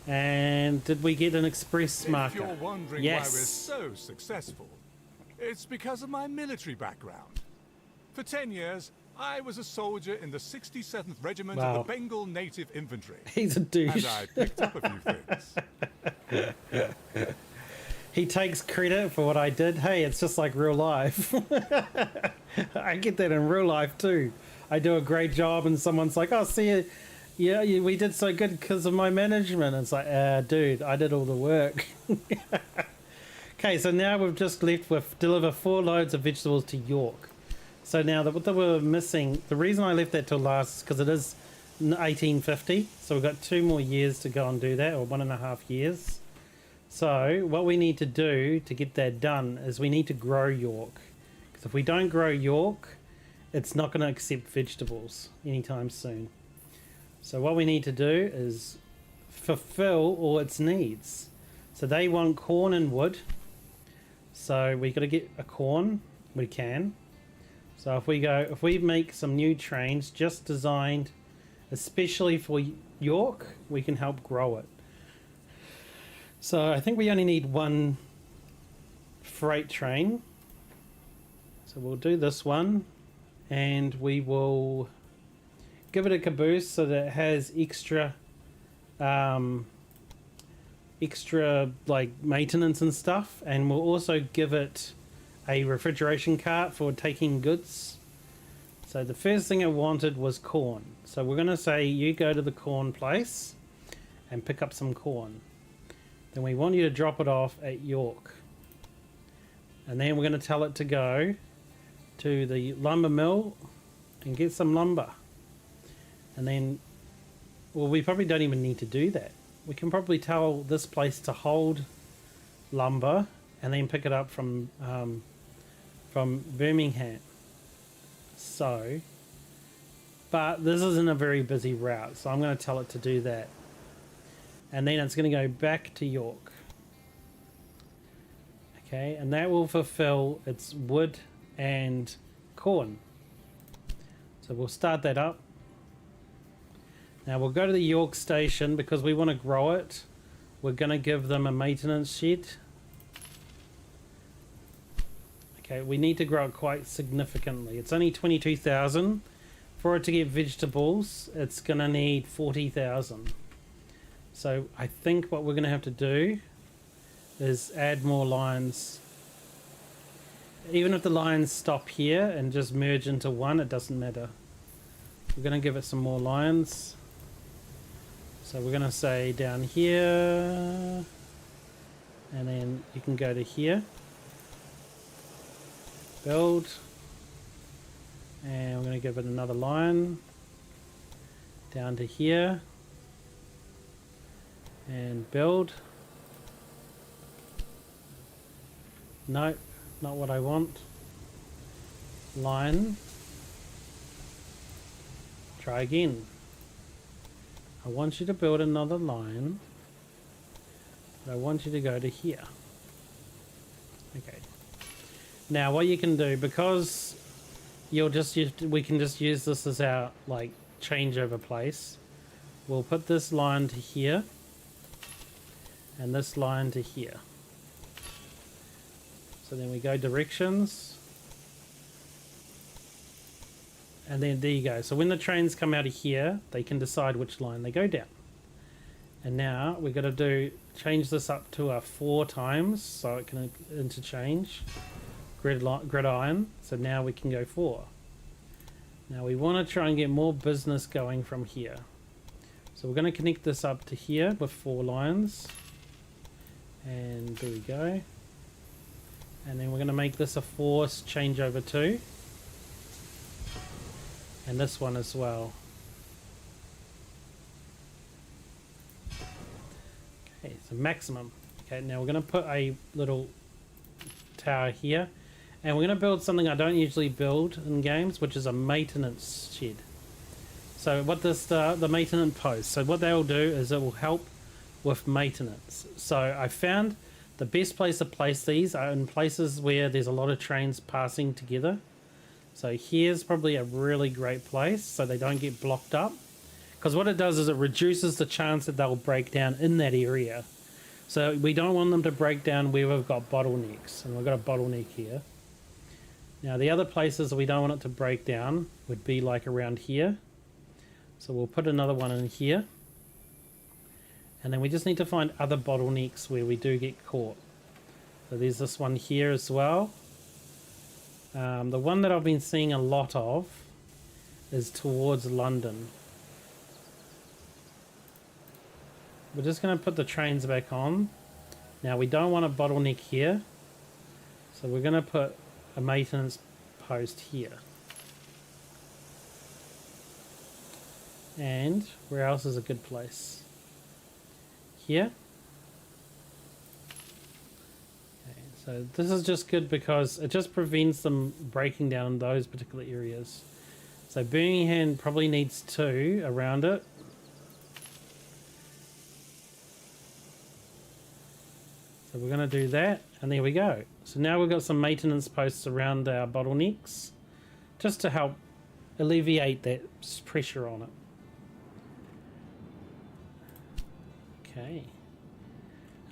And did we get an express marker? If you're wondering why we're so successful, it's because of my military background. For 10 years, I was a soldier in the 67th Regiment of the Bengal Native Infantry. He's a douche. And I picked up a few things. He takes credit for what I did. Hey, it's just like real life. I get that in real life too. I do a great job and someone's like, oh, see, we did so good because of my management. It's like, dude, I did all the work. Okay, so now we've just left with deliver 4 loads of vegetables to York. So now what we're missing, the reason I left that till last is because it is 1850. So we've got 2 more years to go and do that, or 1.5 years. So what we need to do to get that done is we need to grow York. Because if we don't grow York, it's not going to accept vegetables anytime soon. So what we need to do is fulfill all its needs. So they want corn and wood. So we got to get a corn. We can. So if we make some new trains just designed especially for York, we can help grow it. So I think we only need one freight train. So we'll do this one, and we will give it a caboose so that it has extra like maintenance and stuff, and we'll also give it a refrigeration cart for taking goods. So the first thing I wanted was corn. So we're going to say you go to the corn place and pick up some corn. Then we want you to drop it off at York. And then we're going to tell it to go to the lumber mill and get some lumber. And then, well, we probably don't even need to do that. We can probably tell this place to hold lumber and then pick it up from Birmingham. So, but this isn't a very busy route, so I'm going to tell it to do that. And then it's going to go back to York. Okay, and that will fulfill its wood and corn. So we'll start that up. Now we'll go to the York station because we want to grow it. We're going to give them a maintenance shed. Okay, we need to grow it quite significantly. It's only 22,000. For it to get vegetables, it's going to need 40,000. So I think what we're going to have to do is add more lines. Even if the lines stop here and just merge into one, it doesn't matter. We're going to give it some more lines. So we're going to say down here, and then you can go to here, build, and we're going to give it another line down to here, and build. No, not what I want. Line. Try again. I want you to build another line, but I want you to go to here. Okay. Now what you can do, because we can just use this as our like changeover place, we'll put this line to here and this line to here. So then we go directions, and then there you go. So when the trains come out of here, they can decide which line they go down. And now we've got to change this up to a 4 times so it can interchange gridiron. So now we can go 4. Now we want to try and get more business going from here. So we're going to connect this up to here with 4 lines. And there we go. And then we're going to make this a force changeover too. And this one as well. Okay, so maximum. Okay, now we're going to put a little tower here. And we're going to build something I don't usually build in games, which is a maintenance shed. So what this, the maintenance post. So what they will do is it will help with maintenance. So I found the best place to place these are in places where there's a lot of trains passing together. So here's probably a really great place so they don't get blocked up. Because what it does is it reduces the chance that they'll break down in that area. So we don't want them to break down where we've got bottlenecks. And we've got a bottleneck here. Now the other places we don't want it to break down would be like around here. So we'll put another one in here. And then we just need to find other bottlenecks where we do get caught. So there's this one here as well. The one that I've been seeing a lot of is towards London. We're just going to put the trains back on. Now we don't want a bottleneck here. So we're going to put a maintenance post here. And where else is a good place? Here. So this is just good because it just prevents them breaking down those particular areas. So Birmingham probably needs 2 around it. So we're going to do that, and there we go. So now we've got some maintenance posts around our bottlenecks, just to help alleviate that pressure on it. Okay.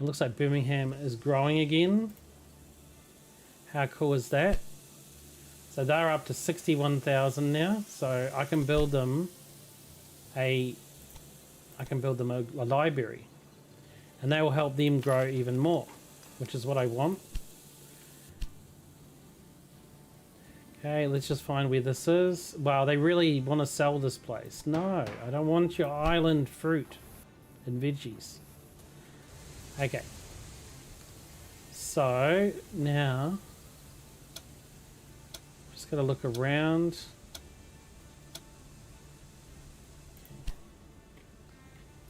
It looks like Birmingham is growing again. How cool is that? So they're up to 61,000 now. So I can build them a library, and that will help them grow even more, which is what I want. Okay, let's just find where this is. Wow, they really want to sell this place. No, I don't want your island fruit and veggies. Okay. So now, just got to look around.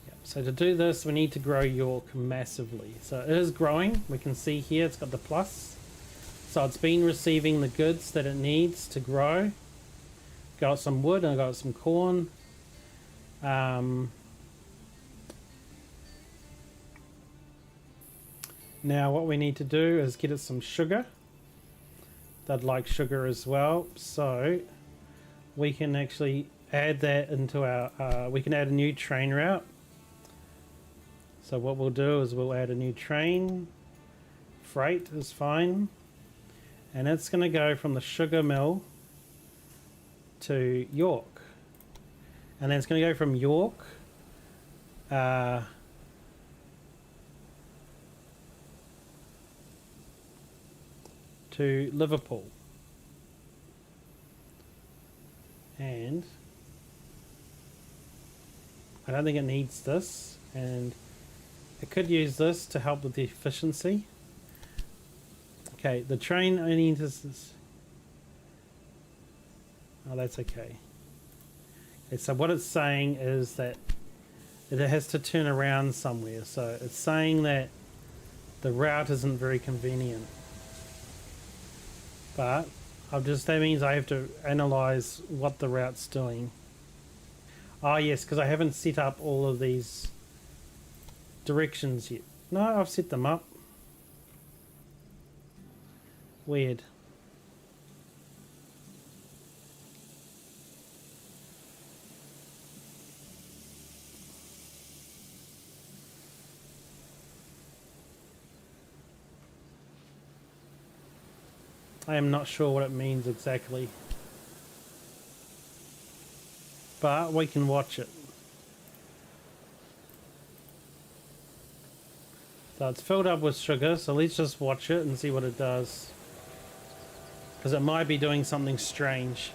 Yep. So to do this, we need to grow York massively. So it is growing. We can see here it's got the plus. So it's been receiving the goods that it needs to grow. Got some wood and I got some corn. Now what we need to do is get it some sugar. They'd like sugar as well. So we can actually add that into our, we can add a new train route. So what we'll do is we'll add a new train. Freight is fine. And it's going to go from the sugar mill to York. And then it's going to go from York to Liverpool. And I don't think it needs this. And it could use this to help with the efficiency. Okay, the train only enters this. Oh, that's okay. Okay. So what it's saying is that it has to turn around somewhere. So it's saying that the route isn't very convenient. But that means I have to analyze what the route's doing. Oh yes, because I haven't set up all of these directions yet. No, I've set them up. Weird. I am not sure what it means exactly. But we can watch it. So it's filled up with sugar, so let's just watch it and see what it does. Because it might be doing something strange.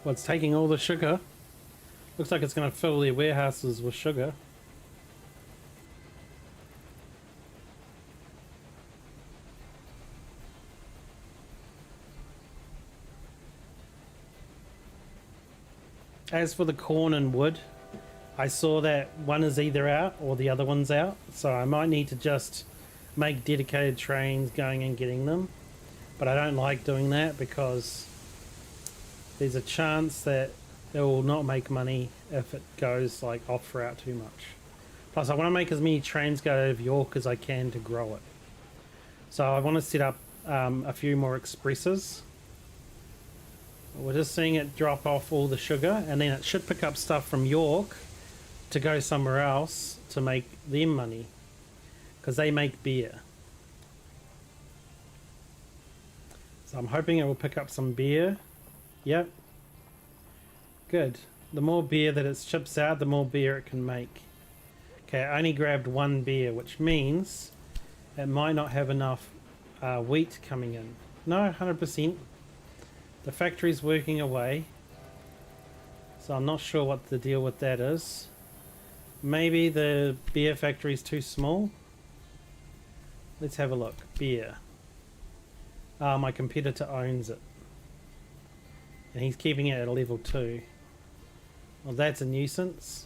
Well, it's taking all the sugar. Looks like it's going to fill their warehouses with sugar. As for the corn and wood, I saw that one is either out or the other one's out. So I might need to just make dedicated trains going and getting them. But I don't like doing that because there's a chance that it will not make money if it goes like off route too much. Plus I want to make as many trains go out of York as I can to grow it. So I want to set up a few more expresses. We're just seeing it drop off all the sugar, and then it should pick up stuff from York to go somewhere else to make them money, because they make beer. So I'm hoping it will pick up some beer. Yep. Good. The more beer that it ships out, the more beer it can make. Okay, I only grabbed one beer, which means it might not have enough wheat coming in. No, 100%. The factory's working away. So I'm not sure what the deal with that is. Maybe the beer factory's too small. Let's have a look. Beer. My competitor owns it. And he's keeping it at a level 2. Well, that's a nuisance.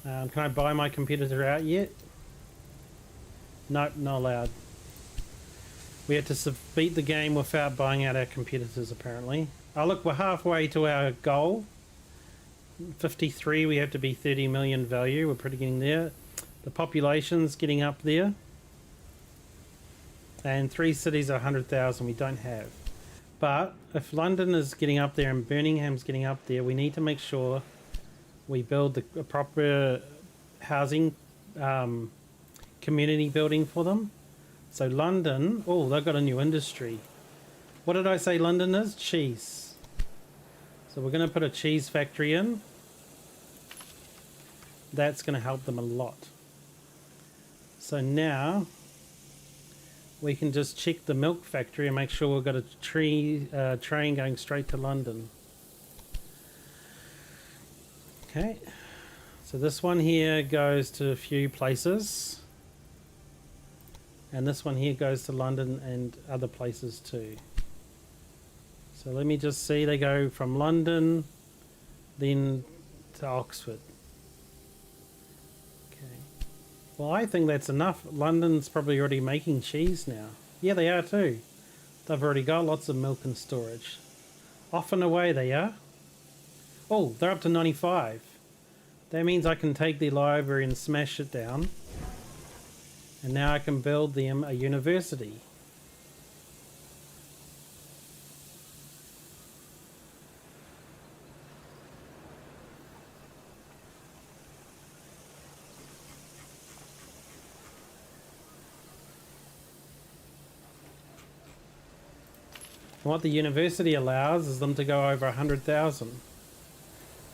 Can I buy my competitor out yet? Nope, not allowed. We had to beat the game without buying out our competitors, apparently. Oh, look, we're halfway to our goal. 53, we have to be 30 million value. We're pretty getting there. The population's getting up there. And 3 cities are 100,000 we don't have. But if London is getting up there and Birmingham's getting up there, we need to make sure we build the proper housing community building for them. So London, oh, they've got a new industry. What did I say London is? Cheese. So we're going to put a cheese factory in. That's going to help them a lot. So now we can just check the milk factory and make sure we've got a train going straight to London. Okay, so this one here goes to a few places. And this one here goes to London and other places too. So let me just see, they go from London, then to Oxford. Okay. Well, I think that's enough. London's probably already making cheese now. Yeah, they are too. They've already got lots of milk in storage. Off and away they are. Oh, they're up to 95. That means I can take the library and smash it down. And now I can build them a university. And what the university allows is them to go over 100,000.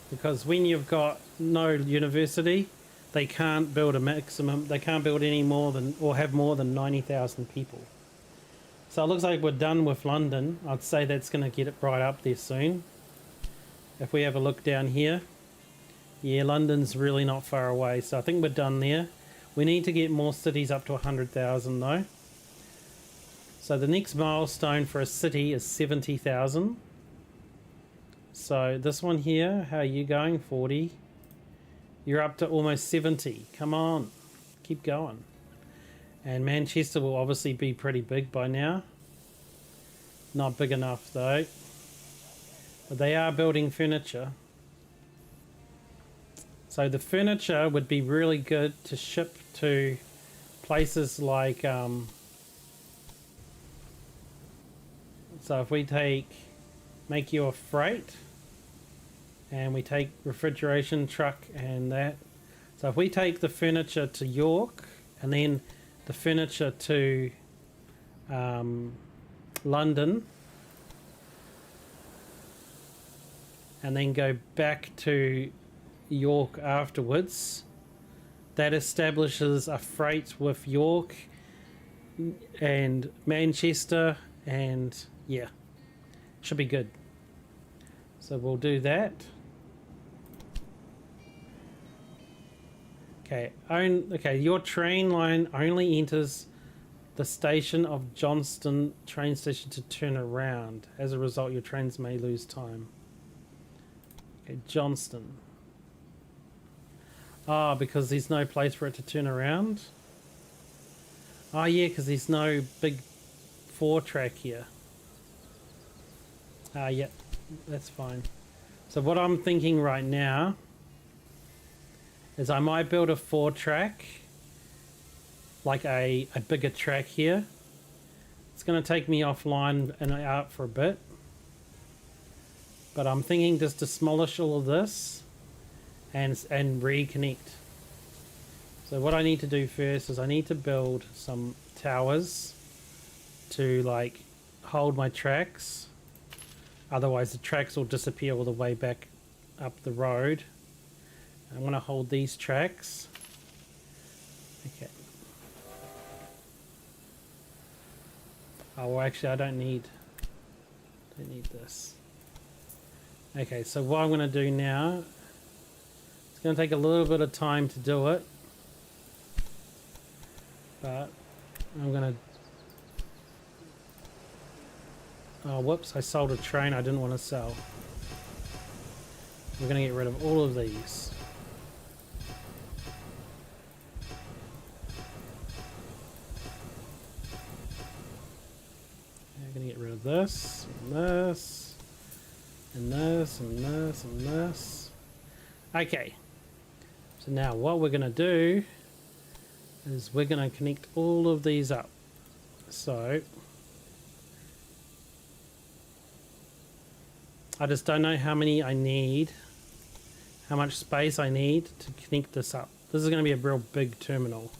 Because when you've got no university, they can't build a maximum, they can't build any more than, or have more than 90,000 people. So it looks like we're done with London. I'd say that's going to get it right up there soon. If we have a look down here, yeah, London's really not far away, so I think we're done there. We need to get more cities up to 100,000 though. So the next milestone for a city is 70,000. So this one here, how are you going? 40. You're up to almost 70. Come on, keep going. And Manchester will obviously be pretty big by now. Not big enough though. But they are building furniture. So the furniture would be really good to ship to places like... so if we make you a freight, and we take refrigeration truck and that. So if we take the furniture to York, and then the furniture to London, and then go back to York afterwards, that establishes a freight with York and Manchester, and yeah, should be good. So we'll do that. Okay, your train line only enters the station of Johnston train station to turn around. As a result, your trains may lose time. Okay, Johnston. Ah, because there's no place for it to turn around? Oh yeah, because there's no big 4-track here. Yeah, that's fine. So what I'm thinking right now is I might build a 4-track, like a bigger track here. It's going to take me offline and out for a bit. But I'm thinking just to demolish all of this and reconnect. So what I need to do first is I need to build some towers to like hold my tracks. Otherwise the tracks will disappear all the way back up the road. I'm going to hold these tracks. Okay. Oh, well, actually I don't need this. Okay, so what I'm going to do now, it's going to take a little bit of time to do it, but I'm going to, oh whoops, I sold a train I didn't want to sell. We're going to get rid of all of these. I'm going to get rid of this, and this, and this, and this, and this. Okay. So now what we're going to do is we're going to connect all of these up. So I just don't know how many I need, how much space I need to connect this up. This is going to be a real big terminal.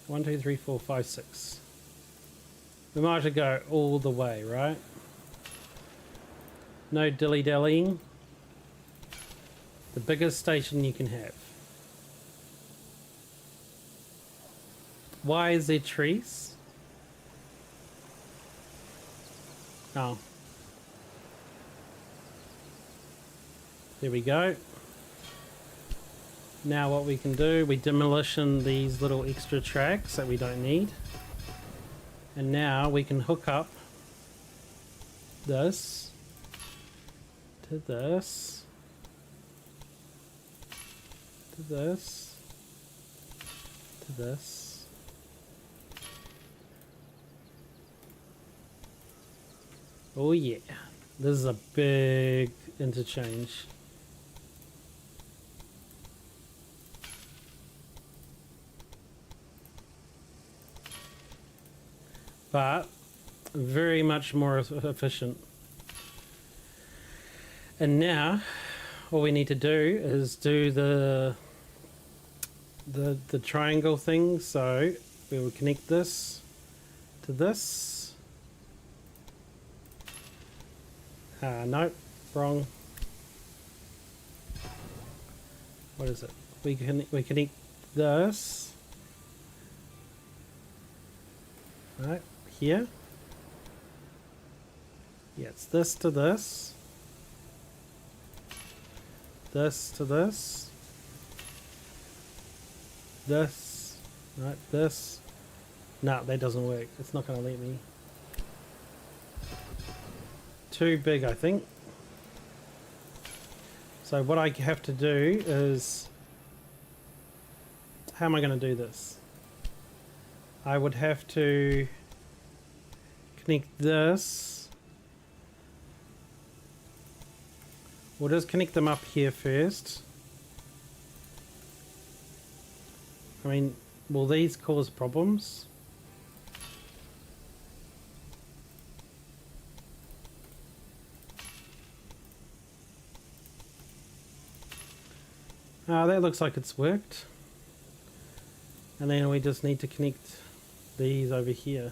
One, two, three, four, five, six. We might have to go all the way, right? No dilly-dallying. The biggest station you can have. Why is there trees? Oh. There we go. Now what we can do, we demolition these little extra tracks that we don't need. And now we can hook up this to this to this to this. Oh yeah, this is a big interchange. But very much more efficient. And now all we need to do is do the triangle thing. So we will connect this to this. Nope, wrong. What is it? We connect this right here. Yeah, it's this to this. This to this. This. Right, this. No, that doesn't work. It's not going to let me. Too big, I think. So what I have to do is... How am I going to do this? I would have to connect this. We'll just connect them up here first. I mean, will these cause problems? That looks like it's worked. And then we just need to connect these over here.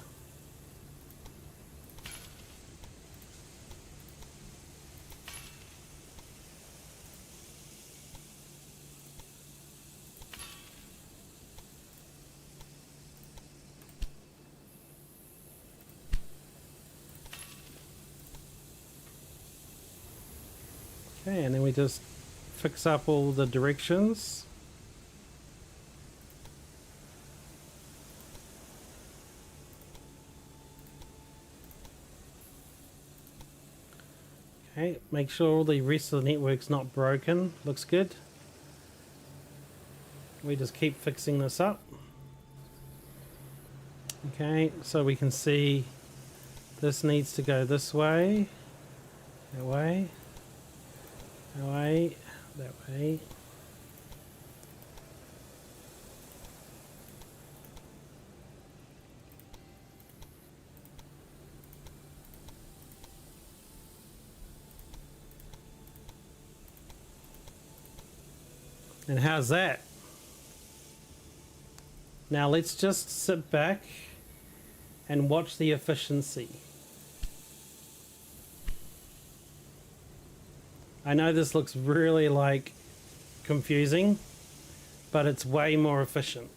Okay, and then we just fix up all the directions. Okay, make sure all the rest of the network's not broken. Looks good. We just keep fixing this up. Okay, so we can see this needs to go this way, that way, that way, that way, And how's that? Now let's just sit back and watch the efficiency. I know this looks really like confusing, but it's way more efficient.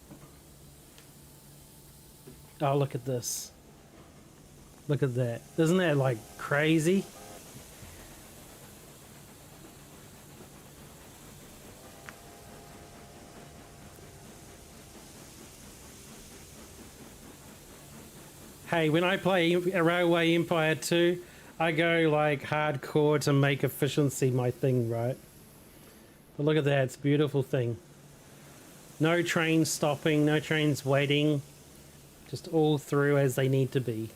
Oh, look at this. Look at that. Isn't that like crazy? Hey, when I play Railway Empire 2, I go like hardcore to make efficiency my thing, right? But look at that, it's a beautiful thing. No trains stopping, no trains waiting, just all through as they need to be.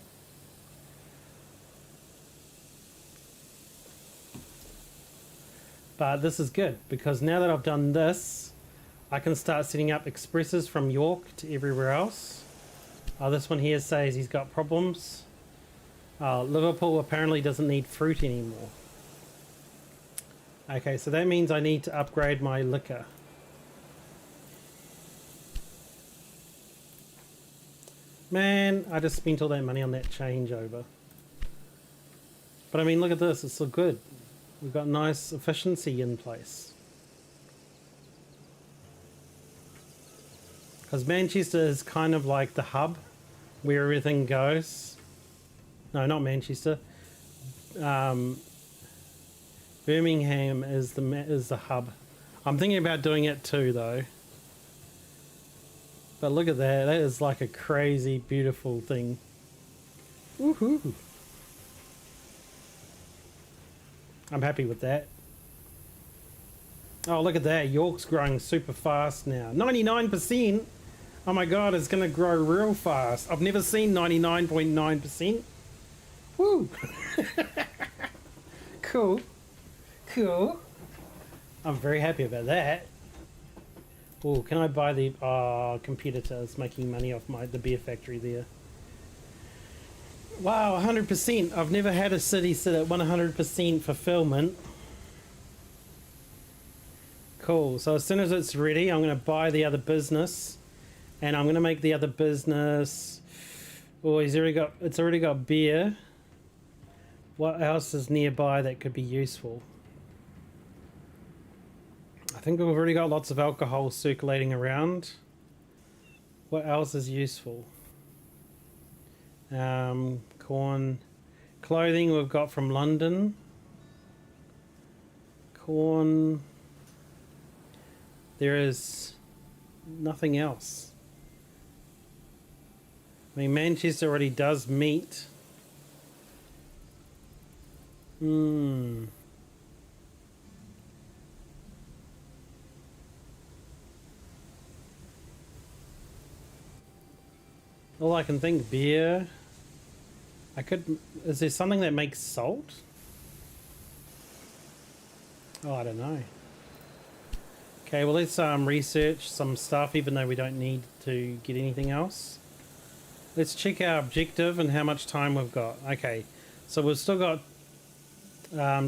But this is good, because now that I've done this, I can start setting up expresses from York to everywhere else. This one here says he's got problems. Liverpool apparently doesn't need fruit anymore. Okay, so that means I need to upgrade my liquor. Man, I just spent all that money on that changeover. But I mean, look at this, it's so good. We've got nice efficiency in place. Because Manchester is kind of like the hub where everything goes. No, not Manchester. Birmingham is the hub. I'm thinking about doing it too, though. But look at that. That is like a crazy, beautiful thing. Woohoo! I'm happy with that. Oh, look at that. York's growing super fast now. 99%! Oh my god, it's going to grow real fast. I've never seen 99.9%. Woo! Cool. Cool. I'm very happy about that. Oh, can I buy the competitor? It's making money off the beer factory there. Wow, 100%. I've never had a city sit at 100% fulfillment. Cool. So as soon as it's ready, I'm going to buy the other business. And I'm going to make the other business... Oh, it's already got beer. What else is nearby that could be useful? I think we've already got lots of alcohol circulating around. What else is useful? Corn. Clothing we've got from London. Corn. There is nothing else. I mean, Manchester already does meat. All I can think, beer. Is there something that makes salt? Oh, I don't know. Okay, well let's research some stuff even though we don't need to get anything else. Let's check our objective and how much time we've got. Okay, so we've still got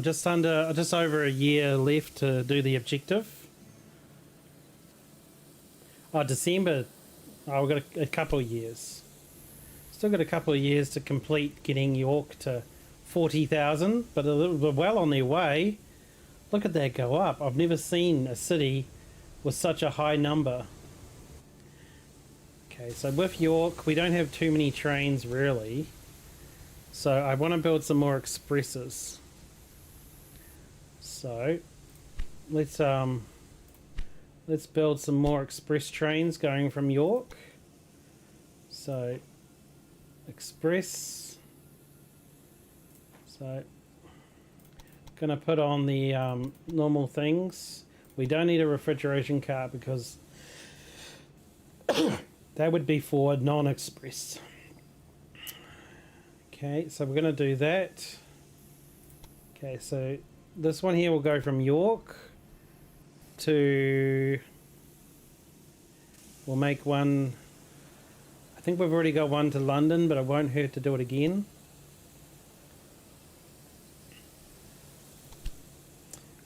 just over a year left to do the objective. Oh, December. Oh, we've got a couple of years. Still got a couple of years to complete getting York to 40,000, but we're well on their way. Look at that go up. I've never seen a city with such a high number. Okay, so with York, we don't have too many trains really. So I want to build some more expresses. So let's build some more express trains going from York. So express. So gonna put on the normal things. We don't need a refrigeration cart because that would be for non-express. Okay, so we're gonna do that. Okay, so this one here will go from York to... We'll make one... I think we've already got one to London, but it won't hurt to do it again.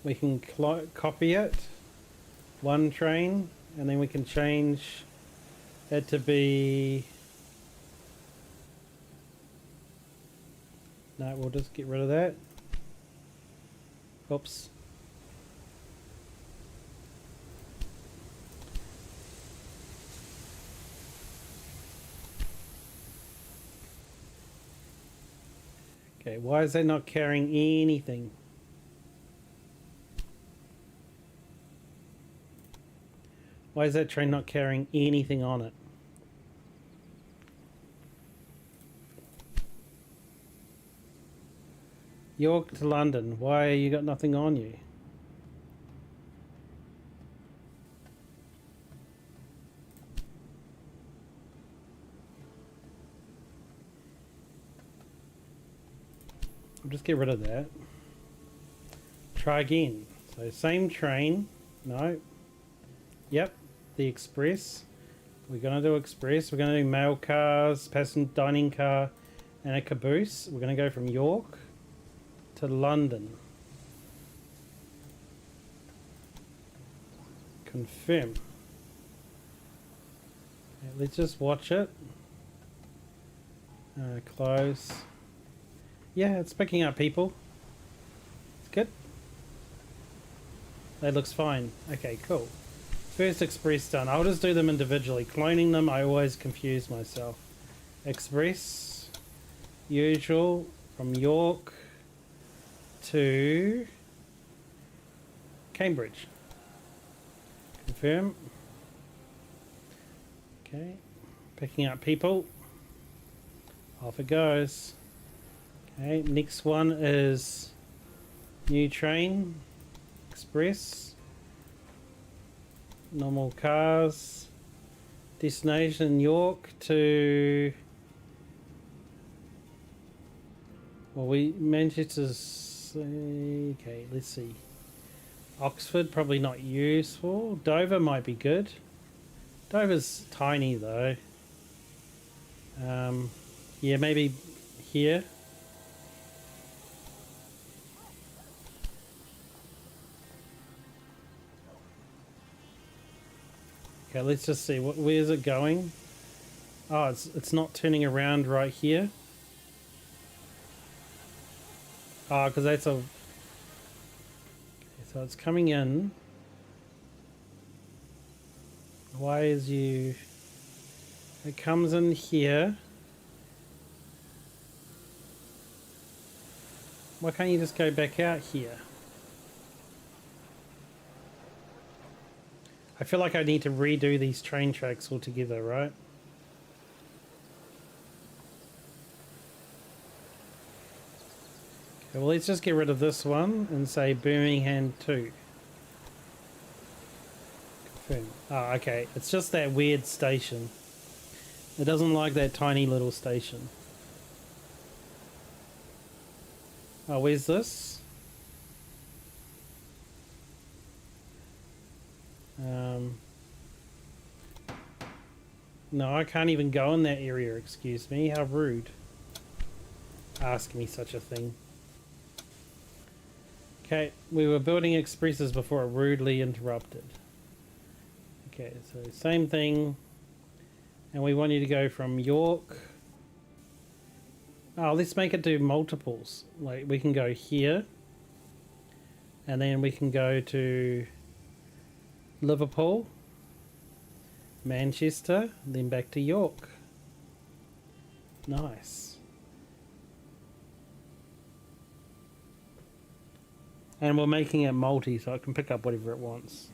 We can copy it. one train, and then we can change it to be... No, we'll just get rid of that. Oops. Okay, why is that not carrying anything? Why is that train not carrying anything on it? York to London. Why you got nothing on you? I'll just get rid of that. Try again. So same train. No. Yep. The express. We're going to do express. We're going to do mail cars, passenger dining car, and a caboose. We're going to go from York to London. Confirm. Okay, let's just watch it. Close. Yeah, it's picking up people. It's good. That looks fine. Okay, cool. First express done. I'll just do them individually. Cloning them, I always confuse myself. Express. Usual. From York to Cambridge. Confirm. Okay. Picking up people. Off it goes. Okay, next one is new train. Express. Normal cars. Destination York to... Well, we Manchester's... Okay, let's see. Oxford, probably not useful. Dover might be good. Dover's tiny though. Yeah, maybe here. Okay, let's just see. Where is it going? Oh, it's not turning around right here. Oh, because that's a... Okay, so it's coming in. Why is you... It comes in here. Why can't you just go back out here? I feel like I need to redo these train tracks altogether, right? Okay, well, let's just get rid of this one and say Birmingham 2. Confirm. Oh, okay. It's just that weird station. It doesn't like that tiny little station. Oh, where's this? No, I can't even go in that area, excuse me. How rude. Ask me such a thing. Okay, we were building expresses before it rudely interrupted. Okay, so same thing. And we want you to go from York. Oh, let's make it do multiples. Like, we can go here. And then we can go to Liverpool. Manchester. Then back to York. Nice. And we're making it multi, so it can pick up whatever it wants.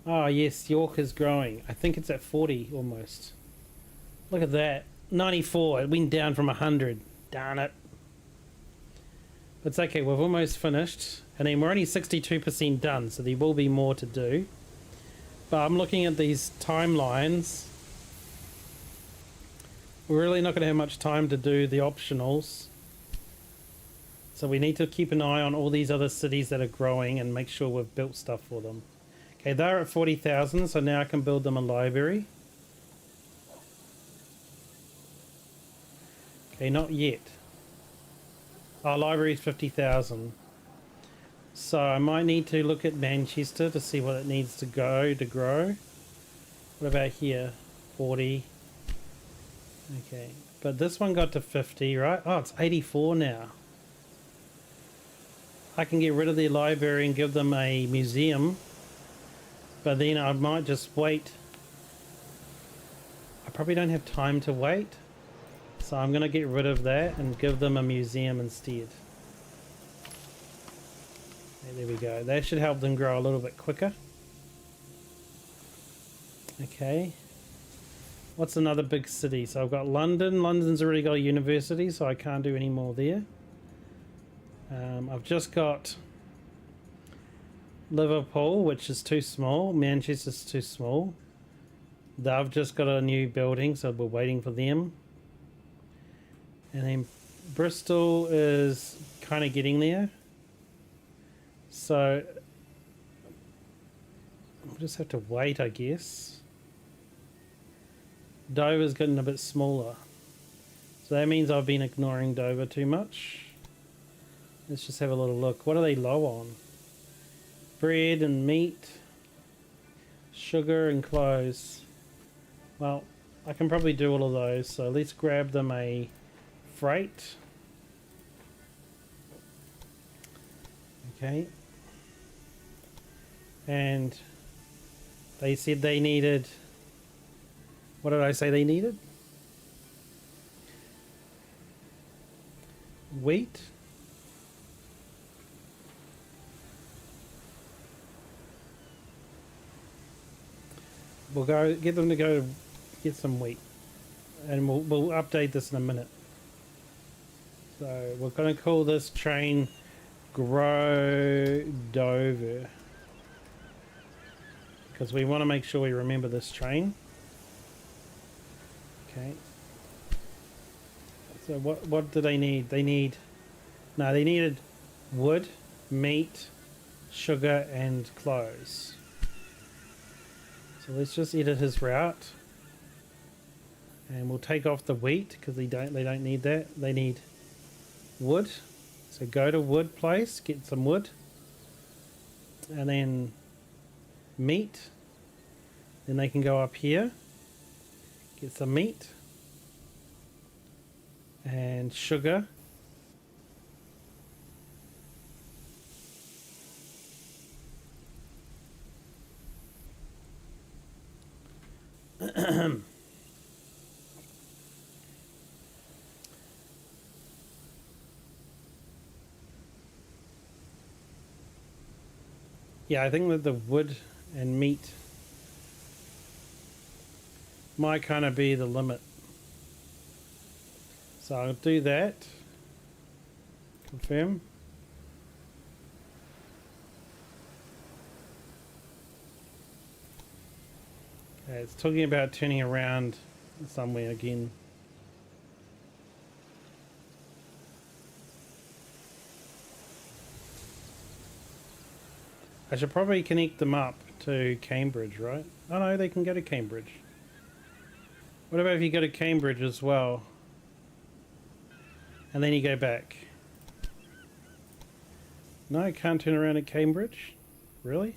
Oh, yes, York is growing. I think it's at 40 almost. Look at that. 94. It went down from 100. Darn it. But it's okay. We've almost finished. And then we're only 62% done, so there will be more to do. But I'm looking at these timelines. We're really not going to have much time to do the optionals. So we need to keep an eye on all these other cities that are growing and make sure we've built stuff for them. Okay, they're at 40,000, so now I can build them a library. Okay, not yet. Our library is 50,000. So I might need to look at Manchester to see what it needs to go to grow. What about here? 40. Okay, but this one got to 50, right? Oh, it's 84 now. I can get rid of their library and give them a museum, but then I might just wait. I probably don't have time to wait, so I'm going to get rid of that and give them a museum instead. Okay, there we go. That should help them grow a little bit quicker. Okay. What's another big city? So I've got London. London's already got a university, so I can't do any more there. I've just got Liverpool, which is too small. Manchester's too small. They've just got a new building, so we're waiting for them. And then Bristol is kind of getting there. So we'll just have to wait, I guess. Dover's getting a bit smaller. So that means I've been ignoring Dover too much. Let's just have a little look. What are they low on? Bread and meat, sugar and clothes. Well, I can probably do all of those, so let's grab them a freight. Okay. And they said they needed... What did I say they needed? Wheat. We'll go get them to go get some wheat, and we'll update this in a minute. So we're going to call this train Grow Dover because we want to make sure we remember this train. Okay. So what do they need? They needed wood, meat, sugar, and clothes. So let's just edit his route, and we'll take off the wheat because they don't need that. They need wood. So go to wood place, get some wood, and then meat. Then they can go up here, get some meat and sugar. Yeah, I think that the wood and meat might kind of be the limit. So I'll do that. Confirm. Okay, it's talking about turning around somewhere again. I should probably connect them up to Cambridge, right? Oh no, they can go to Cambridge. What about if you go to Cambridge as well? And then you go back. No, I can't turn around at Cambridge? Really?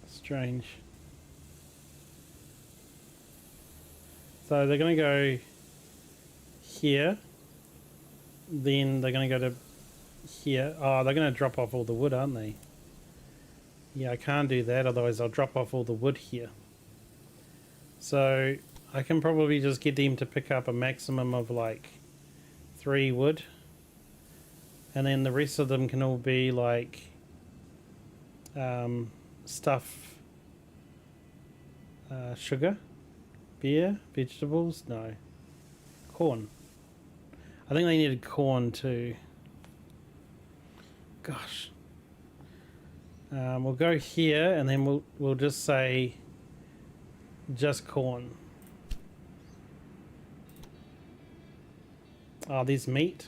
Strange. So they're going to go here. Then they're going to go to here. Oh, they're going to drop off all the wood, aren't they? Yeah, I can't do that, otherwise I'll drop off all the wood here. So I can probably just get them to pick up a maximum of like 3 wood. And then the rest of them can all be like stuff, sugar, beer, vegetables, no, corn. I think they needed corn too. Gosh. We'll go here and then we'll just say just corn. Oh, there's meat.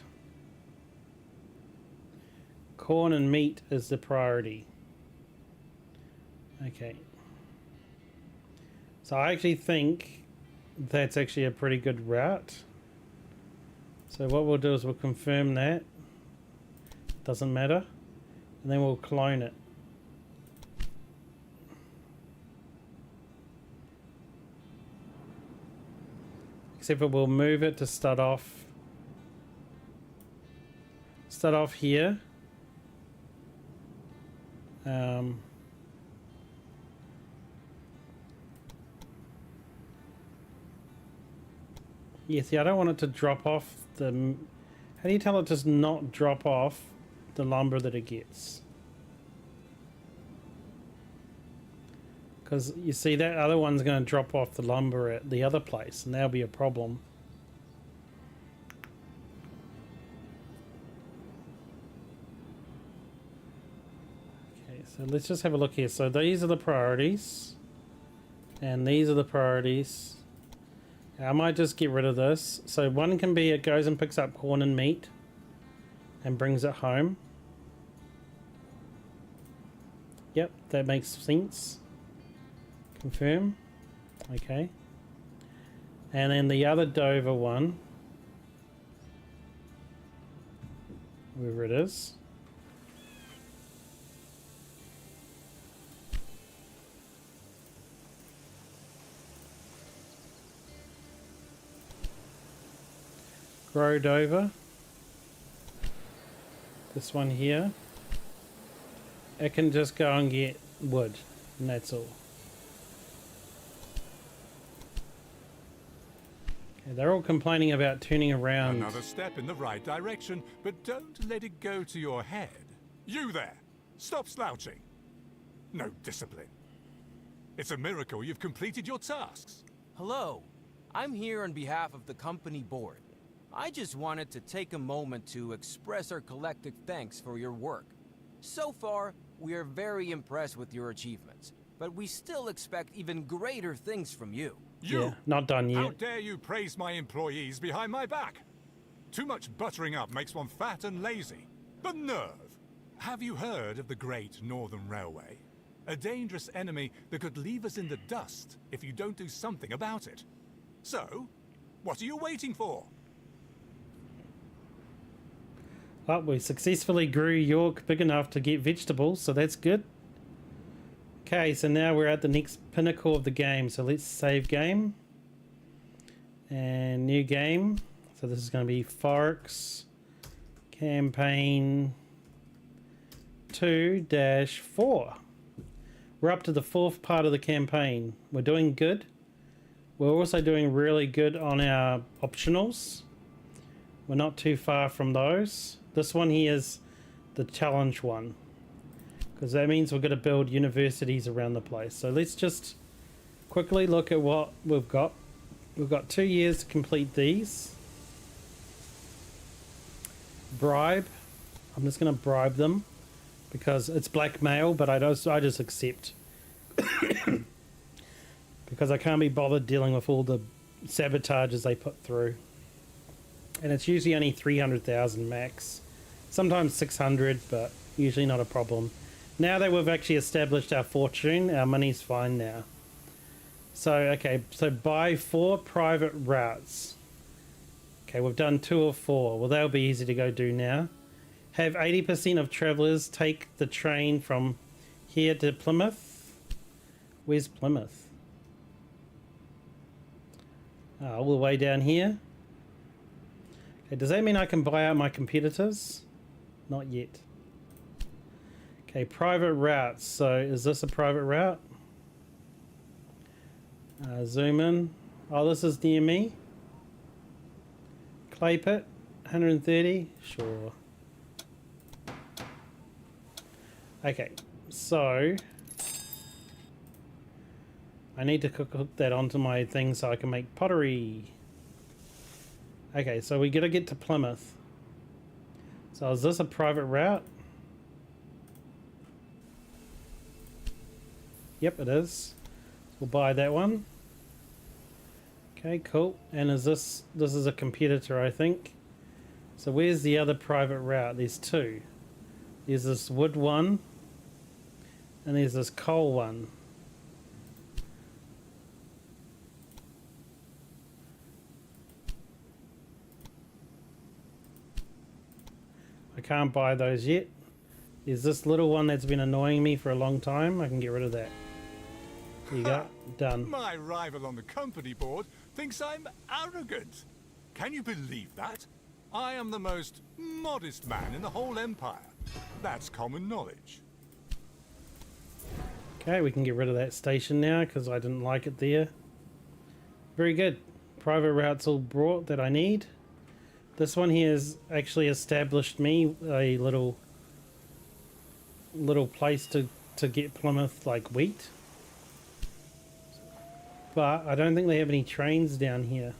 Corn and meat is the priority. Okay. So I actually think that's actually a pretty good route. So what we'll do is we'll confirm that. Doesn't matter. And then we'll clone it. Except for we'll move it to start off here. Yeah, see, I don't want it to drop off the... How do you tell it to not drop off the lumber that it gets? Because you see that other one's going to drop off the lumber at the other place, and that'll be a problem. Okay, so let's just have a look here. So these are the priorities, and these are the priorities. I might just get rid of this. So one can be it goes and picks up corn and meat and brings it home. Yep, that makes sense. Confirm. Okay. And then the other Dover one, wherever it is. Grow Dover. This one here. It can just go and get wood, and that's all. Okay, they're all complaining about turning around. Another step in the right direction, but don't let it go to your head. You there! Stop slouching! No discipline. It's a miracle you've completed your tasks. Hello, I'm here on behalf of the company board. I just wanted to take a moment to express our collective thanks for your work. So far, we are very impressed with your achievements, but we still expect even greater things from you. You! Yeah, not done yet. How dare you praise my employees behind my back? Too much buttering up makes one fat and lazy. The nerve! Have you heard of the Great Northern Railway? A dangerous enemy that could leave us in the dust if you don't do something about it. So, what are you waiting for? Oh, we successfully grew York big enough to get vegetables, so that's good. Okay, so now we're at the next pinnacle of the game. So let's save game. And new game. So this is going to be Forox Campaign 2-4. We're up to the 4th part of the campaign. We're doing good. We're also doing really good on our optionals. We're not too far from those. This one here is the challenge one, because that means we're going to build universities around the place. So let's just quickly look at what we've got. We've got 2 years to complete these. Bribe. I'm just going to bribe them because it's blackmail, but I just accept because I can't be bothered dealing with all the sabotages they put through. And it's usually only 300,000 max. Sometimes 600, but usually not a problem. Now that we've actually established our fortune, our money's fine now. So, okay, so buy 4 private routes. Okay, we've done 2 of 4. Well, that'll be easy to go do now. Have 80% of travellers take the train from here to Plymouth. Where's Plymouth? All the way down here. Okay, does that mean I can buy out my competitors? Not yet. Okay, private routes. So is this a private route? Zoom in. Oh, this is near me. Clay pit, 130. Sure. Okay, so I need to hook that onto my thing so I can make pottery. Okay, so we gotta get to Plymouth. So is this a private route? Yep, it is. We'll buy that one. Okay, cool. And is this is a competitor, I think. So where's the other private route? There's 2. There's this wood one, and there's this coal one. I can't buy those yet. There's this little one that's been annoying me for a long time. I can get rid of that. There you go. Done. My rival on the company board thinks I'm arrogant. Can you believe that? I am the most modest man in the whole empire. That's common knowledge. Okay, we can get rid of that station now because I didn't like it there. Very good. Private routes all brought that I need. This one here has actually established me a little place to get Plymouth like wheat. But I don't think they have any trains down here.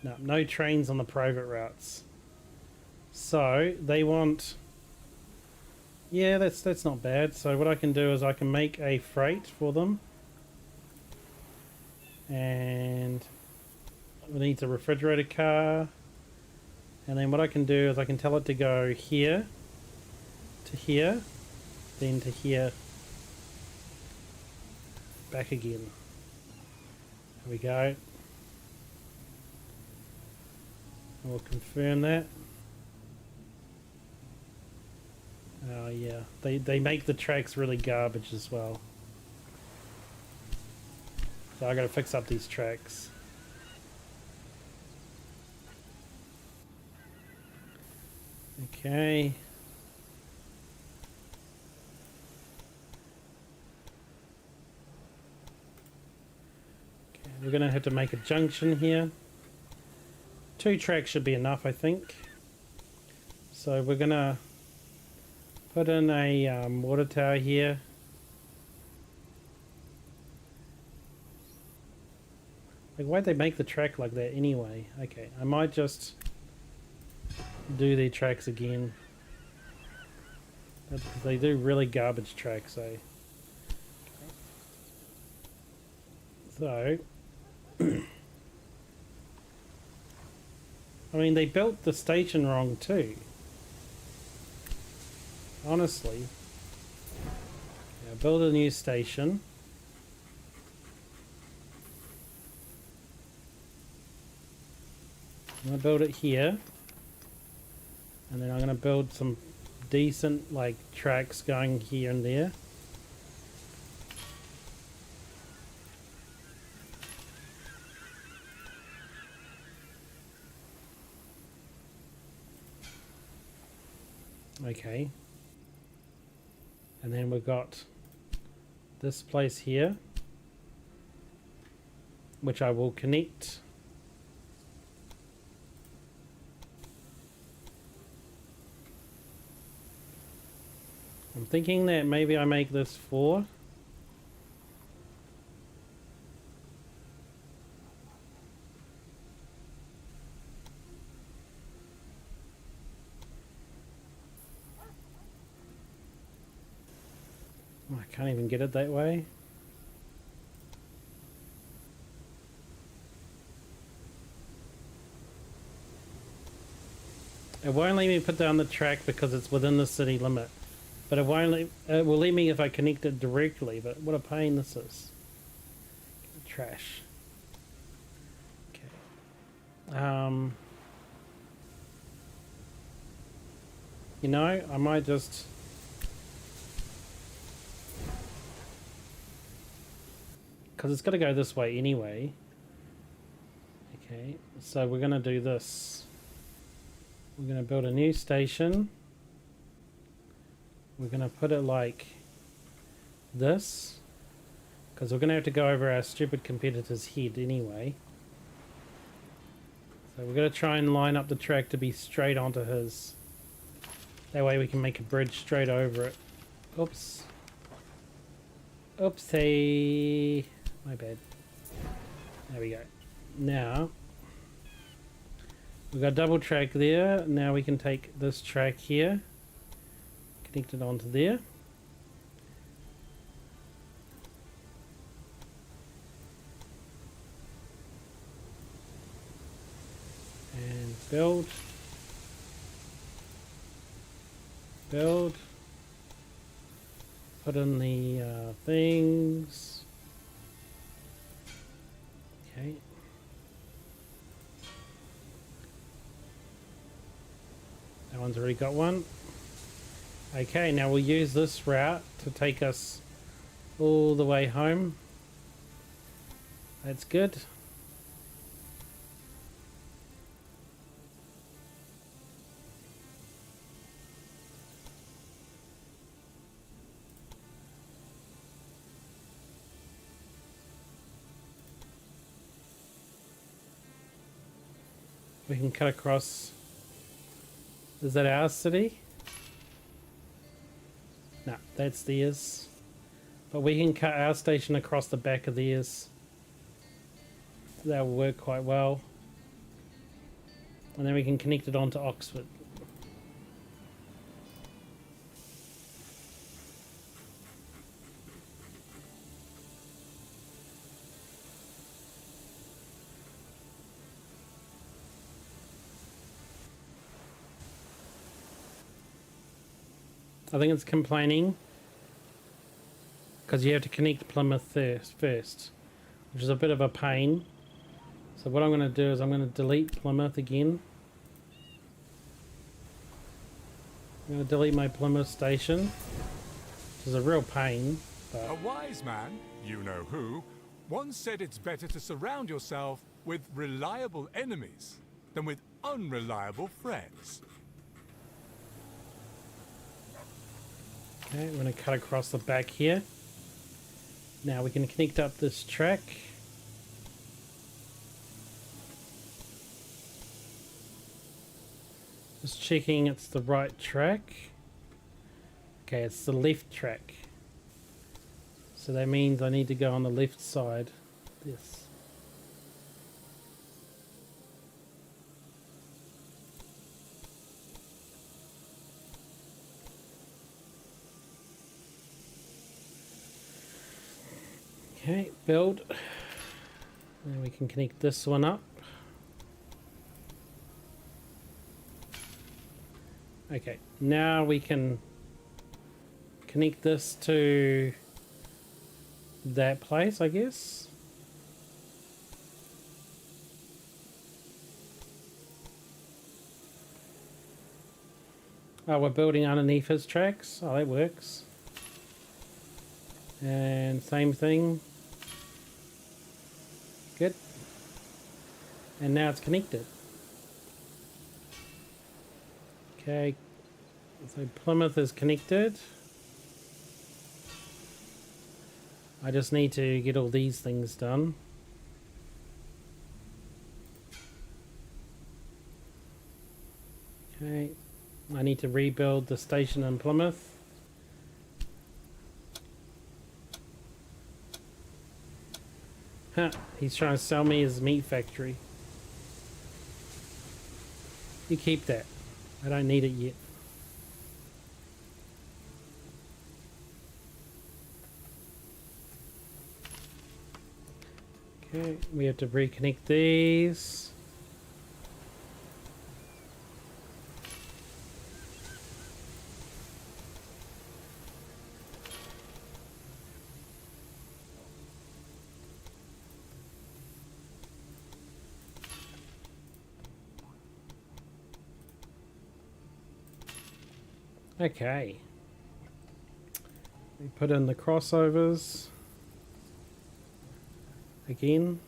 No, no trains on the private routes. So they want... Yeah, that's not bad. So what I can do is I can make a freight for them. And it needs a refrigerator car. And then what I can do is I can tell it to go here, to here, then to here, back again. There we go. We'll confirm that. Oh yeah, they make the tracks really garbage as well. So I gotta fix up these tracks. Okay. Okay, we're gonna have to make a junction here. 2 tracks should be enough, I think. So we're gonna put in a water tower here. Like, why'd they make the track like that anyway? Okay, I might just do the tracks again. That's because they do really garbage tracks, eh? So... I mean, they built the station wrong too. Honestly. Yeah, build a new station. I'm gonna build it here. And then I'm gonna build some decent, like, tracks going here and there. Okay. And then we've got this place here, which I will connect. I'm thinking that maybe I make this 4. I can't even get it that way. It won't let me put down the track because it's within the city limit. But it won't let, it will let me if I connect it directly, but what a pain this is. Trash. Okay. You know, I might just... Because it's got to go this way anyway. Okay, so we're going to do this. We're going to build a new station. We're going to put it like this. Because we're going to have to go over our stupid competitor's head anyway. So we're going to try and line up the track to be straight onto his. That way we can make a bridge straight over it. Oops. Oopsie. My bad. There we go. Now, we've got double track there. Now we can take this track here, connect it onto there. And build. Build. Put in the things. Okay. one's already got one. Okay, now we'll use this route to take us all the way home. That's good. We can cut across. Is that our city? No, that's theirs. But we can cut our station across the back of theirs. That will work quite well. And then we can connect it onto Oxford. I think it's complaining because you have to connect Plymouth first, which is a bit of a pain. So what I'm going to do is I'm going to delete Plymouth again. I'm going to delete my Plymouth station, which is a real pain. But A wise man, you know who, once said it's better to surround yourself with reliable enemies than with unreliable friends. okay, I'm going to cut across the back here. Now we can connect up this track. Just checking it's the right track. Okay, it's the left track. So that means I need to go on the left side. Yes. Okay, build. And we can connect this one up. Okay, now we can connect this to that place, I guess. Oh, we're building underneath his tracks. Oh, that works. And same thing. Good. And now it's connected. Okay. So Plymouth is connected. I just need to get all these things done. Okay. I need to rebuild the station in Plymouth. Huh, he's trying to sell me his meat factory. You keep that. I don't need it yet. Okay, we have to reconnect these. Okay. We put in the crossovers again.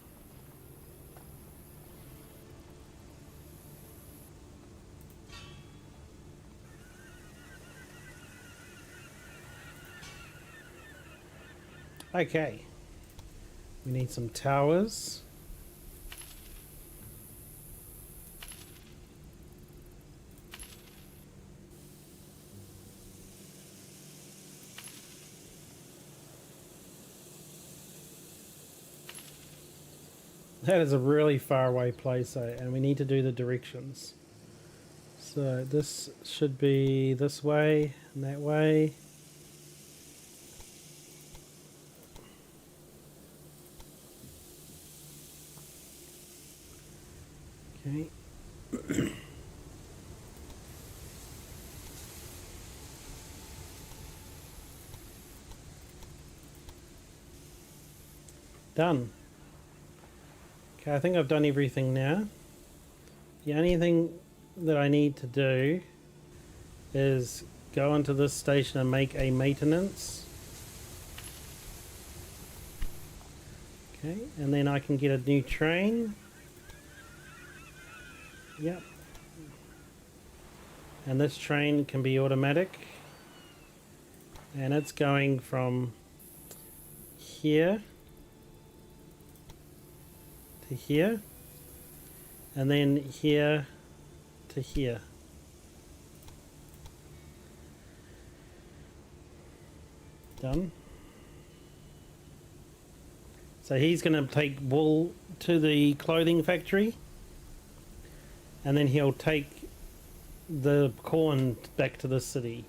Okay. We need some towers. That is a really far away place, and we need to do the directions. So this should be this way and that way. Okay. Done. Okay, I think I've done everything now. The only thing that I need to do is go into this station and make a maintenance. Okay, and then I can get a new train. Yep. And this train can be automatic. And it's going from here to here. And then here to here. Done. So he's going to take wool to the clothing factory. And then he'll take the corn back to the city.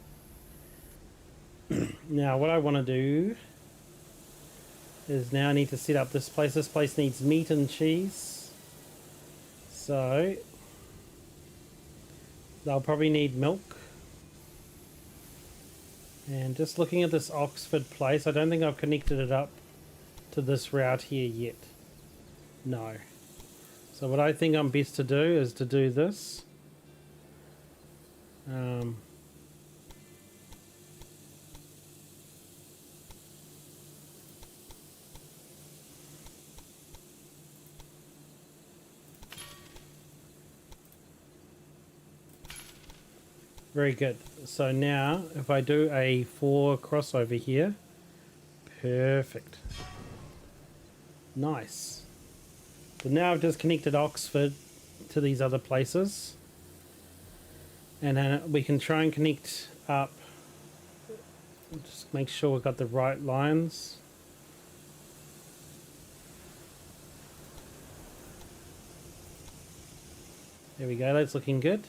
Now what I want to do is now I need to set up this place. This place needs meat and cheese. So they'll probably need milk. And just looking at this Oxford place, I don't think I've connected it up to this route here yet. No. So what I think I'm best to do is to do this. Very good. So now if I do a 4 crossover here, perfect. Nice. So now I've just connected Oxford to these other places. And then we can try and connect up. Just make sure we've got the right lines. There we go, that's looking good.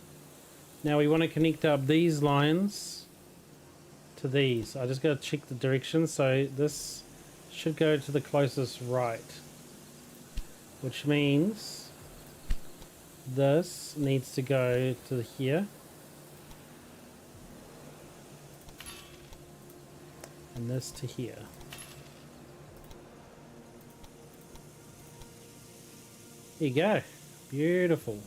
Now we want to connect up these lines to these. I just got to check the direction, so this should go to the closest right. Which means this needs to go to here. And this to here. There you go. Beautiful.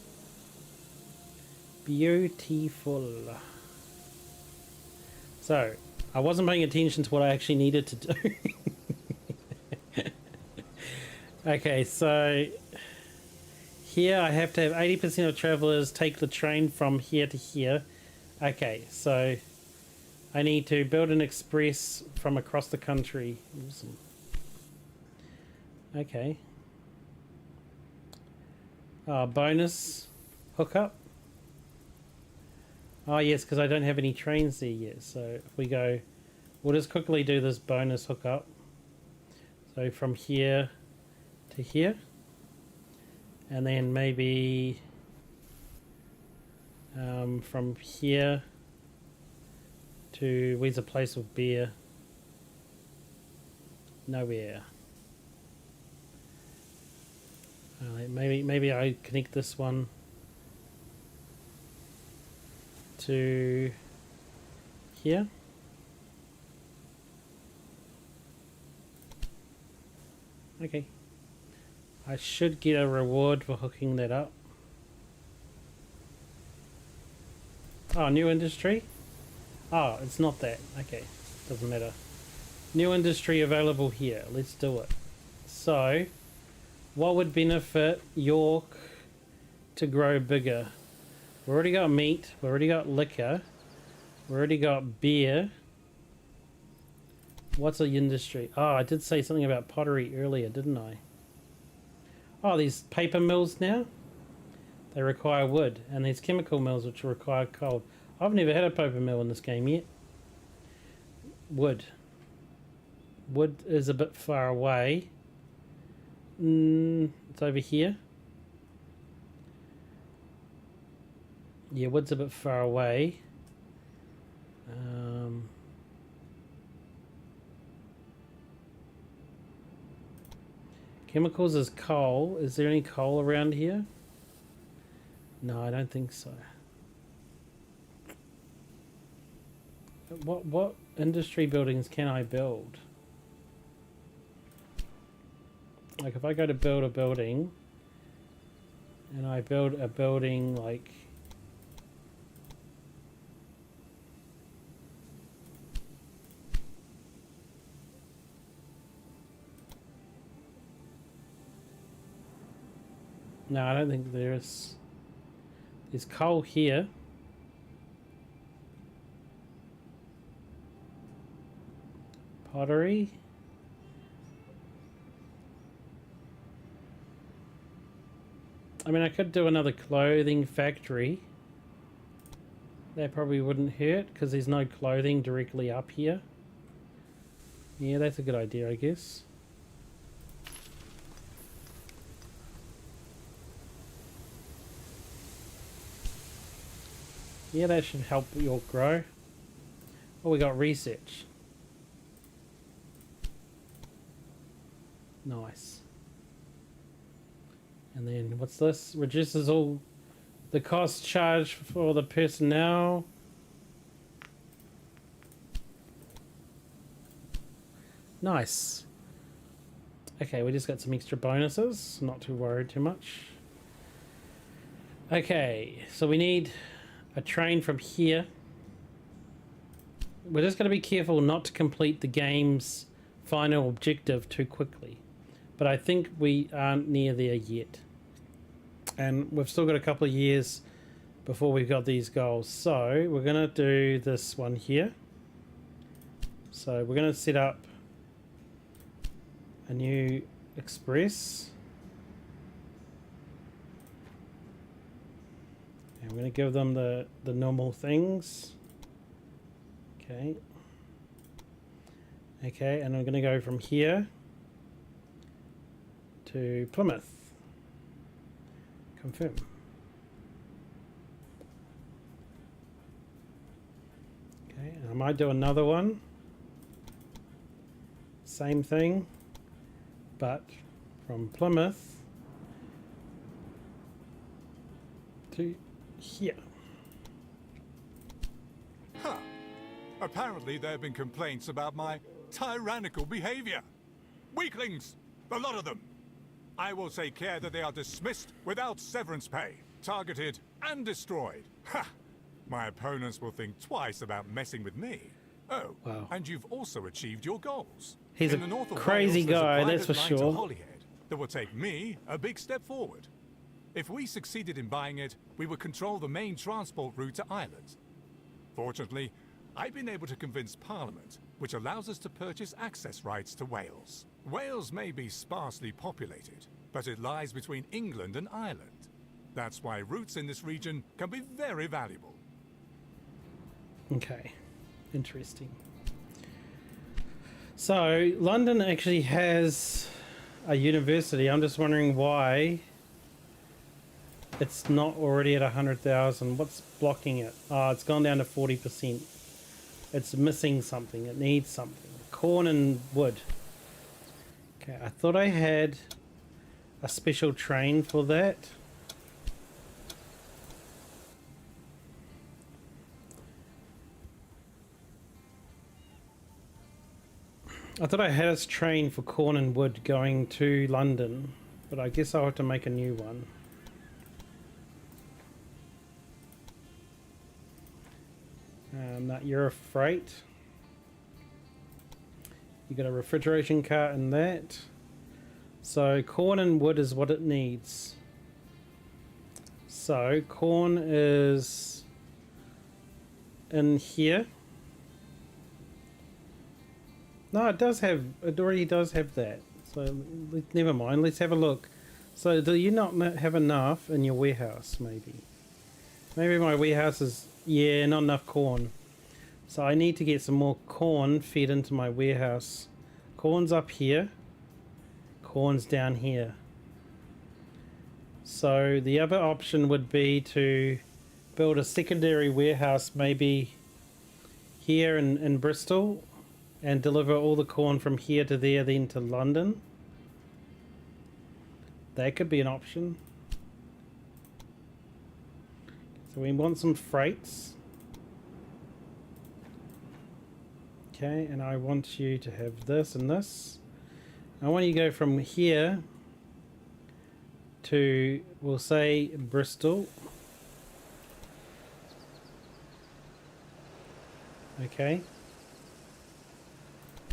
Beautiful. So, I wasn't paying attention to what I actually needed to do. Okay, so here I have to have 80% of travelers take the train from here to here. Okay, so I need to build an express from across the country. Awesome. Okay. Bonus hookup. Oh yes, because I don't have any trains there yet. So if we go, we'll just quickly do this bonus hookup. So from here to here. And then maybe from here to, where's a place with beer? Nowhere. Maybe I connect this one to here. Okay. I should get a reward for hooking that up. Oh, new industry? Oh, it's not that. Okay, doesn't matter. New industry available here. Let's do it. So, what would benefit York to grow bigger? We already got meat. We already got liquor. We already got beer. What's the industry? Oh, I did say something about pottery earlier, didn't I? Oh, these paper mills now? They require wood. And these chemical mills which require coal. I've never had a paper mill in this game yet. Wood. Wood is a bit far away. It's over here. Yeah, wood's a bit far away. Chemicals is coal. Is there any coal around here? No, I don't think so. What industry buildings can I build? Like if I go to build a building and I build a building like No, I don't think there's coal here. Pottery. I mean, I could do another clothing factory. That probably wouldn't hurt because there's no clothing directly up here. Yeah, that's a good idea, I guess. Yeah, that should help York grow. Oh, we got research. Nice. And then what's this? Reduces all the cost charged for the personnel. Nice. Okay, we just got some extra bonuses. Not too worried too much. Okay, so we need a train from here. We're just going to be careful not to complete the game's final objective too quickly. But I think we aren't near there yet. And we've still got a couple of years before we've got these goals. So we're going to do this one here. So we're going to set up a new express. And we're going to give them the normal things. Okay. Okay, and I'm going to go from here to Plymouth. Confirm. Okay, and I might do another one. Same thing, but from Plymouth to here. Huh. Apparently there have been complaints about my tyrannical behavior. Weaklings! The lot of them! I will take care that they are dismissed without severance pay, targeted and destroyed. Ha! My opponents will think twice about messing with me. Oh, wow. And you've also achieved your goals. He's In a the north of crazy Wales, there's a guy, private that's for line to sure. Holyhead that will take me a big step forward. If we succeeded in buying it, we would control the main transport route to Ireland. Fortunately, I've been able to convince Parliament, which allows us to purchase access rights to Wales. Wales may be sparsely populated, but it lies between England and Ireland. That's why routes in this region can be very valuable. Okay, interesting. So London actually has a university. I'm just wondering why it's not already at 100,000. What's blocking it? Oh, it's gone down to 40%. It's missing something. It needs something. Corn and wood. Okay, I thought I had a special train for that. I thought I had a train for corn and wood going to London, but I guess I'll have to make a new one. That you're a freight. You got a refrigeration cart in that. So corn and wood is what it needs. So corn is in here. No, it does have, it already does have that. So never mind, let's have a look. So do you not have enough in your warehouse, maybe? Maybe my warehouse is, yeah, not enough corn. So I need to get some more corn fed into my warehouse. Corn's up here. Corn's down here. So the other option would be to build a secondary warehouse maybe here in Bristol and deliver all the corn from here to there, then to London. That could be an option. So we want some freights. Okay, and I want you to have this and this. I want you to go from here to, we'll say, Bristol. Okay.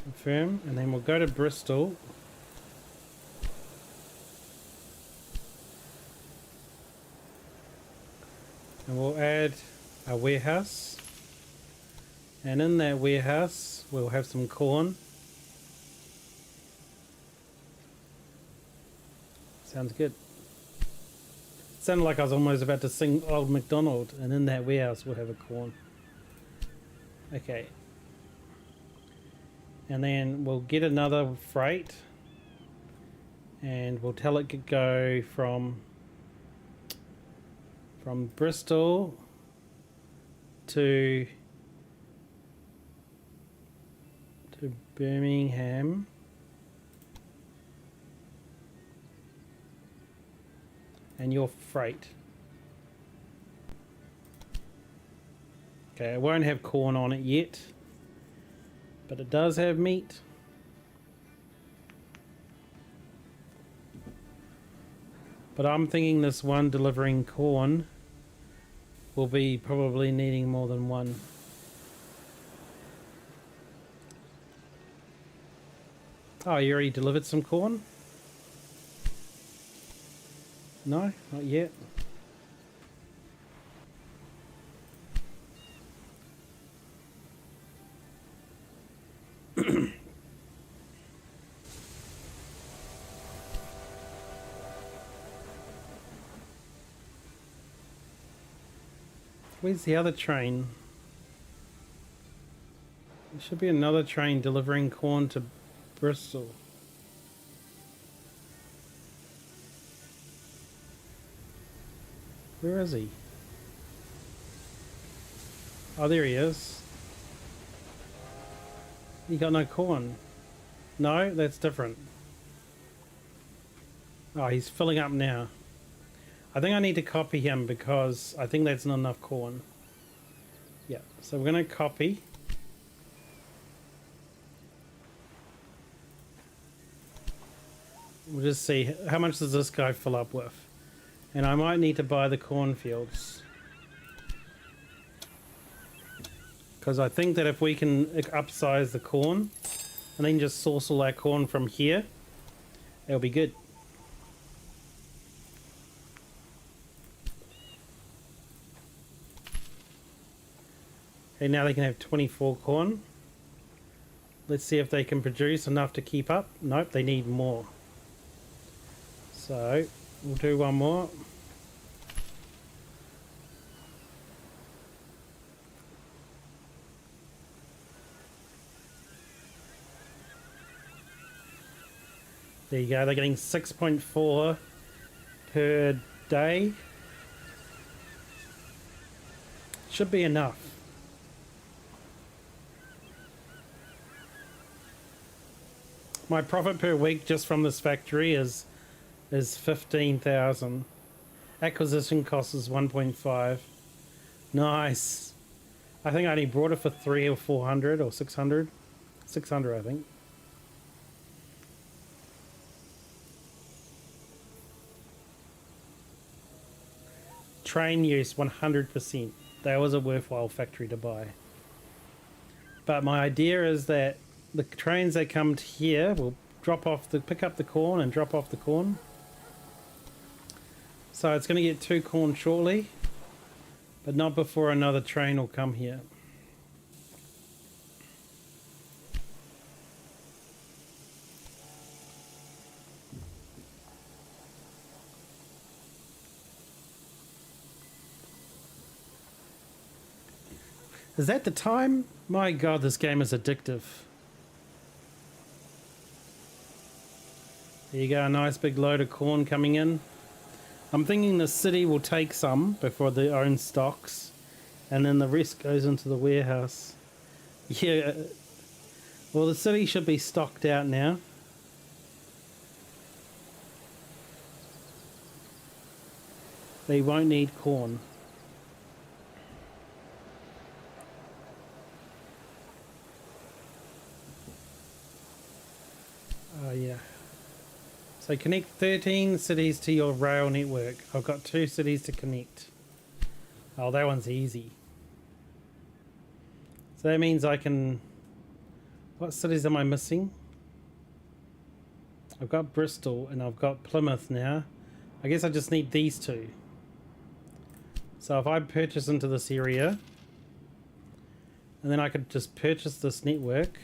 Confirm, and then we'll go to Bristol. And we'll add a warehouse. And in that warehouse, we'll have some corn. Sounds good. Sounded like I was almost about to sing Old MacDonald, and in that warehouse we'll have a corn. Okay. And then we'll get another freight, and we'll tell it to go from Bristol to Birmingham. And your freight. Okay, it won't have corn on it yet, but it does have meat. But I'm thinking this one delivering corn will be probably needing more than one. Oh, you already delivered some corn? No, not yet. Where's the other train? There should be another train delivering corn to Bristol. Where is he? Oh, there he is. He got no corn. No, that's different. Oh, he's filling up now. I think I need to copy him because I think that's not enough corn. Yeah, so we're going to copy. We'll just see how much does this guy fill up with. And I might need to buy the cornfields. Because I think that if we can upsize the corn and then just source all that corn from here, it'll be good. Okay, now they can have 24 corn. Let's see if they can produce enough to keep up. Nope, they need more. So we'll do one more. There you go, they're getting 6.4 per day. Should be enough. My profit per week just from this factory is 15,000. Acquisition cost is 1.5. Nice. I think I only brought it for 300 or 400 or 600. 600, I think. Train use 100%. That was a worthwhile factory to buy. But my idea is that the trains that come to here will pick up the corn and drop off the corn. So it's going to get 2 corn shortly, but not before another train will come here. Is that the time? My god, this game is addictive. There you go, a nice big load of corn coming in. I'm thinking the city will take some before their own stocks, and then the rest goes into the warehouse. Yeah, well, the city should be stocked out now. They won't need corn. Oh yeah. So connect 13 cities to your rail network. I've got 2 cities to connect. Oh, that one's easy. So that means I can... What cities am I missing? I've got Bristol and I've got Plymouth now. I guess I just need these 2. So if I purchase into this area, and then I could just purchase this network.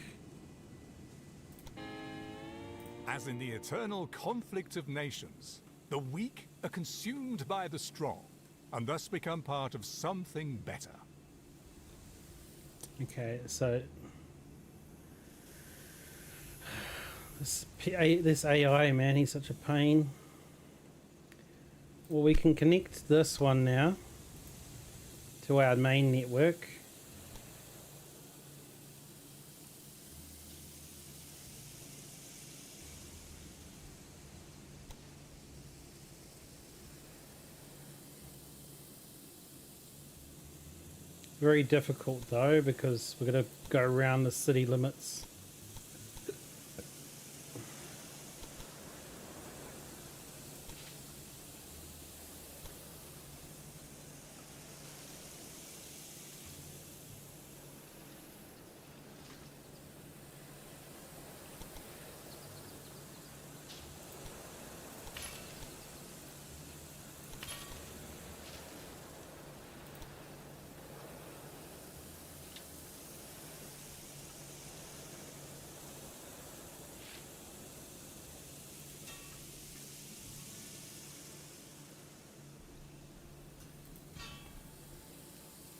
As in the eternal conflict of nations, the weak are consumed by the strong, and thus become part of something better. Okay, so this AI, man, he's such a pain. Well, we can connect this one now to our main network. Very difficult though, because we're going to go around the city limits.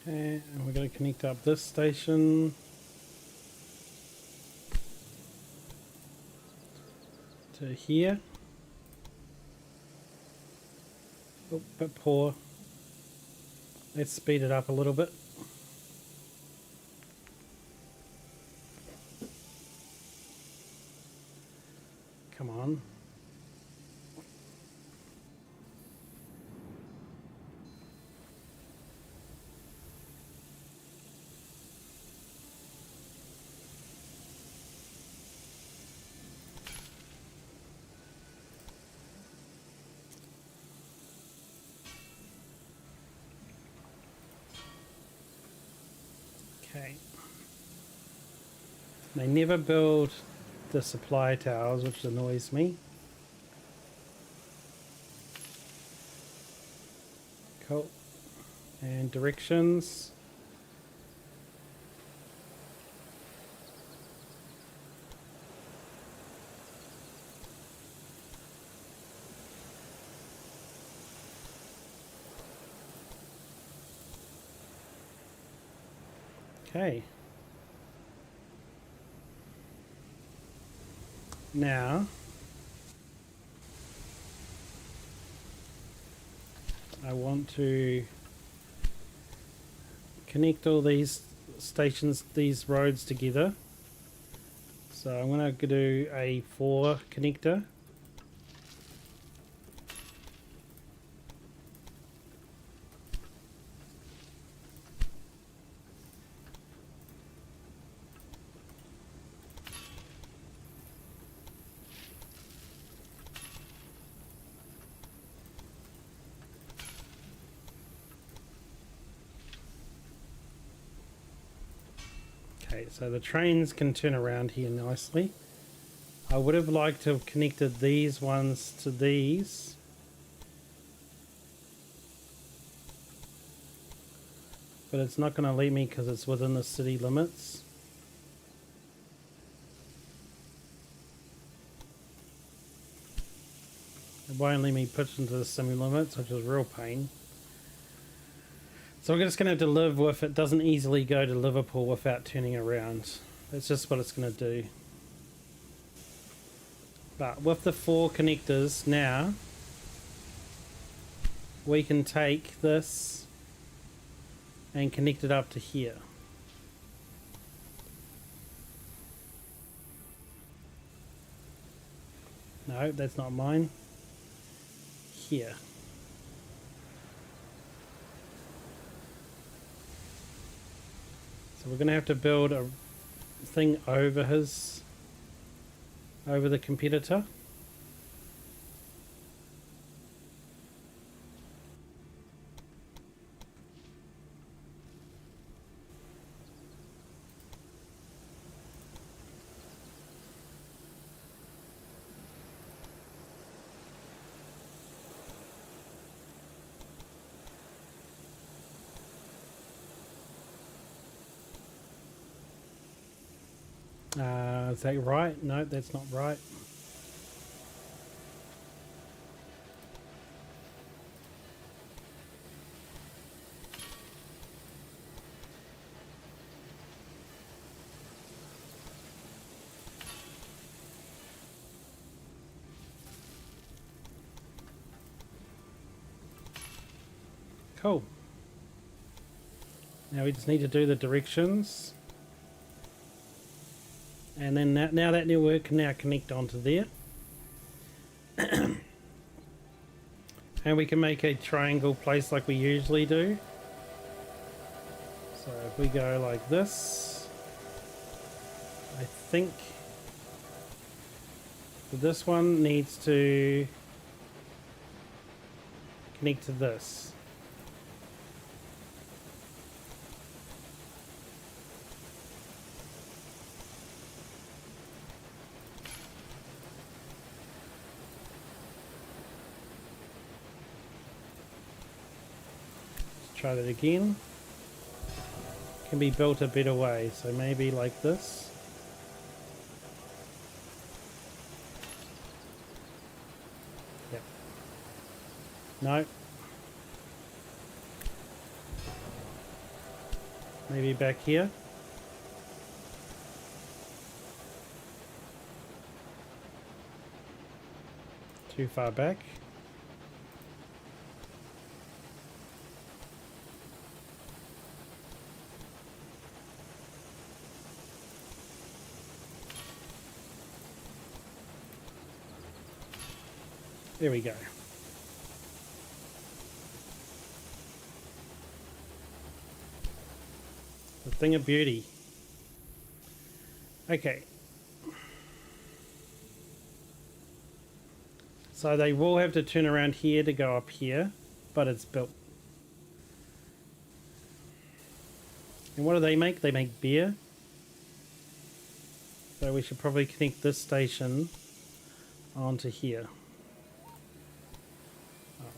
Okay, and we're going to connect up this station to here. Oh, bit poor. Let's speed it up a little bit. Come on. Okay. They never build the supply towers, which annoys me. Cool. And directions. Okay. Now, I want to connect all these stations, these roads together. So I'm going to do a 4 connector. Okay, so the trains can turn around here nicely. I would have liked to have connected these ones to these. But it's not going to let me because it's within the city limits. It won't let me push into the city limits, which is a real pain. So we're just going to have to live with it. Doesn't easily go to Liverpool without turning around. That's just what it's going to do. But with the 4 connectors now, we can take this and connect it up to here. No, that's not mine. Here. So we're going to have to build a thing over the competitor. Is that right? No, that's not right. Cool. Now we just need to do the directions. And then now that network can now connect onto there. And we can make a triangle place like we usually do. So if we go like this, I think this one needs to connect to this. Try that again. Can be built a better way, so maybe like this. Yep. No. Maybe back here. Too far back. There we go. The thing of beauty. Okay. So they will have to turn around here to go up here, but it's built. And what do they make? They make beer. So we should probably connect this station onto here.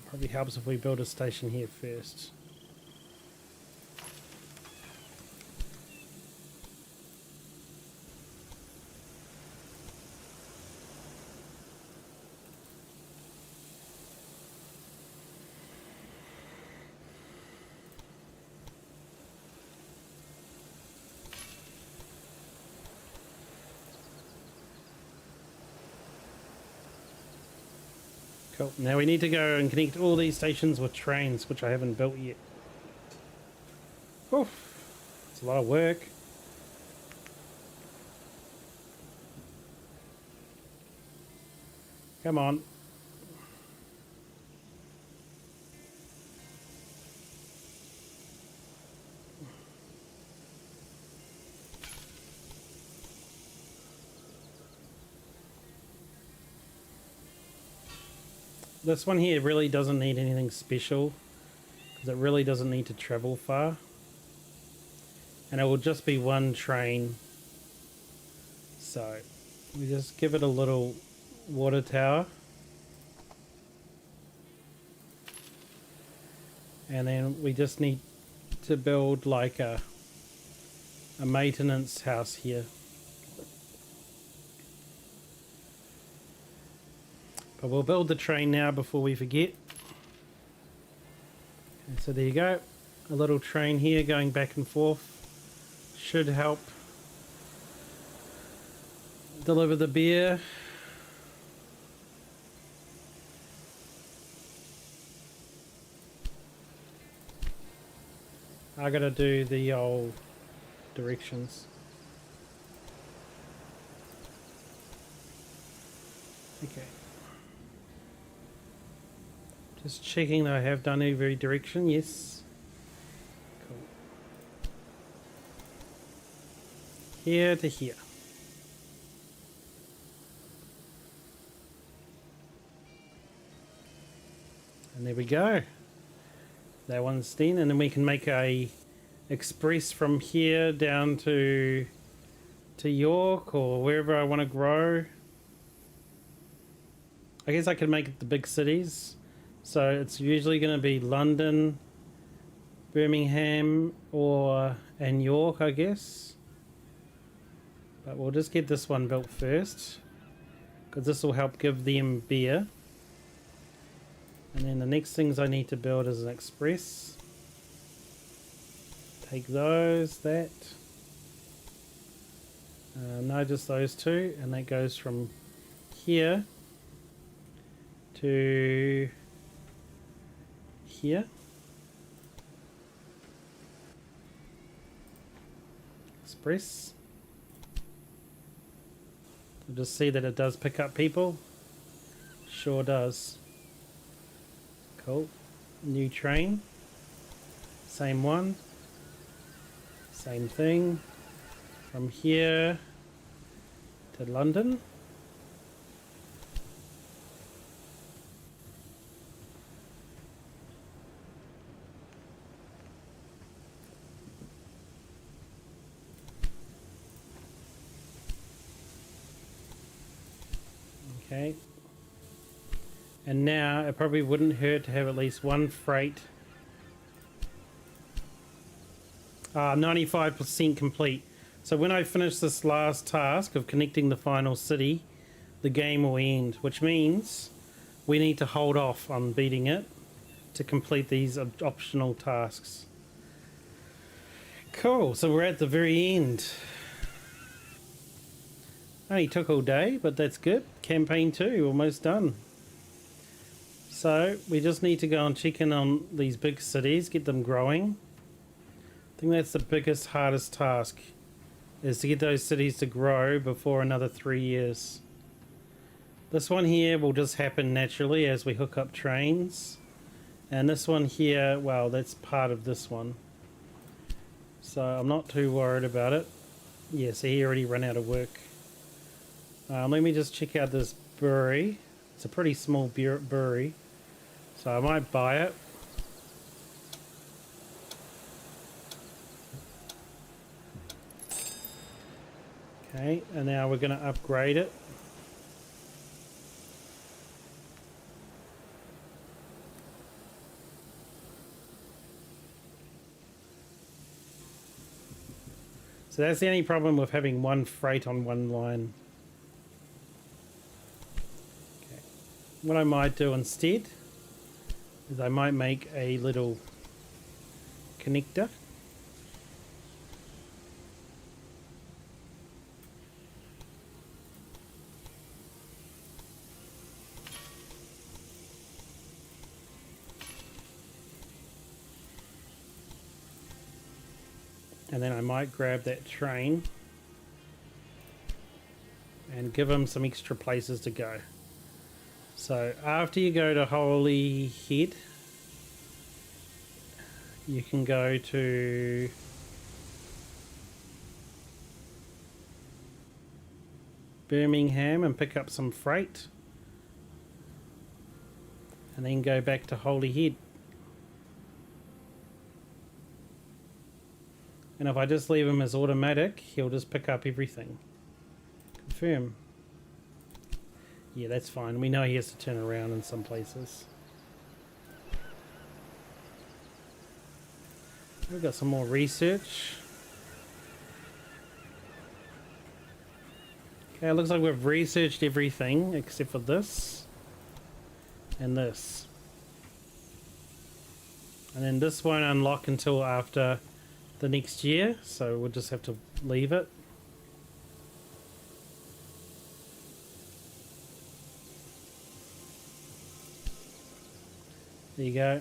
Probably helps if we build a station here first. Cool. Now we need to go and connect all these stations with trains, which I haven't built yet. Oof. It's a lot of work. Come on. This one here really doesn't need anything special because it really doesn't need to travel far. And it will just be one train. So we just give it a little water tower. And then we just need to build like a maintenance house here. But we'll build the train now before we forget. And so there you go. A little train here going back and forth. Should help deliver the beer. I gotta do the old directions. Okay. Just checking that I have done every direction. Yes. Cool. Here to here. And there we go. That one's done, and then we can make a express from here down to York or wherever I want to grow. I guess I could make it the big cities. So it's usually going to be London, Birmingham, and York, I guess. But we'll just get this one built first, because this will help give them beer. And then the next things I need to build is an express. Take those, that. No, just those two, and that goes from here to here. Express. You'll just see that it does pick up people. Sure does. Cool. New train. Same one. Same thing. From here to London. Okay. And now it probably wouldn't hurt to have at least one freight. 95% complete. So when I finish this last task of connecting the final city, the game will end, which means we need to hold off on beating it to complete these optional tasks. Cool, so we're at the very end. Only took all day, but that's good. Campaign 2, almost done. So we just need to go and check in on these big cities, get them growing. I think that's the biggest, hardest task, is to get those cities to grow before another 3 years. This one here will just happen naturally as we hook up trains. And this one here, well, that's part of this one. So I'm not too worried about it. Yeah, so he already ran out of work. Let me just check out this brewery. It's a pretty small brewery, so I might buy it. Okay, and now we're going to upgrade it. So that's the only problem with having one freight on one line. Okay. What I might do instead is I might make a little connector. And then I might grab that train and give them some extra places to go. So after you go to Holyhead, you can go to Birmingham and pick up some freight, and then go back to Holyhead. And if I just leave him as automatic, he'll just pick up everything. Confirm. Yeah, that's fine. We know he has to turn around in some places. We've got some more research. Okay, it looks like we've researched everything except for this and this. And then this won't unlock until after the next year, so we'll just have to leave it. There you go.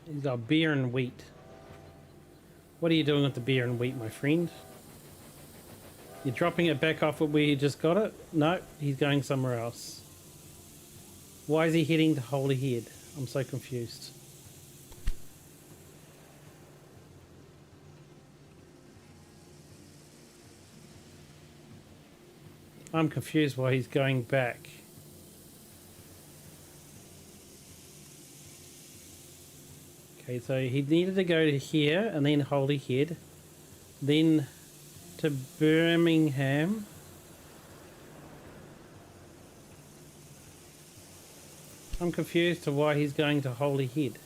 He's got beer and wheat. What are you doing with the beer and wheat, my friend? You're dropping it back off at where you just got it? No, he's going somewhere else. Why is he heading to Holyhead? I'm so confused. I'm confused why he's going back. Okay, so he needed to go to here and then Holyhead, then to Birmingham. I'm confused to why he's going to Holyhead.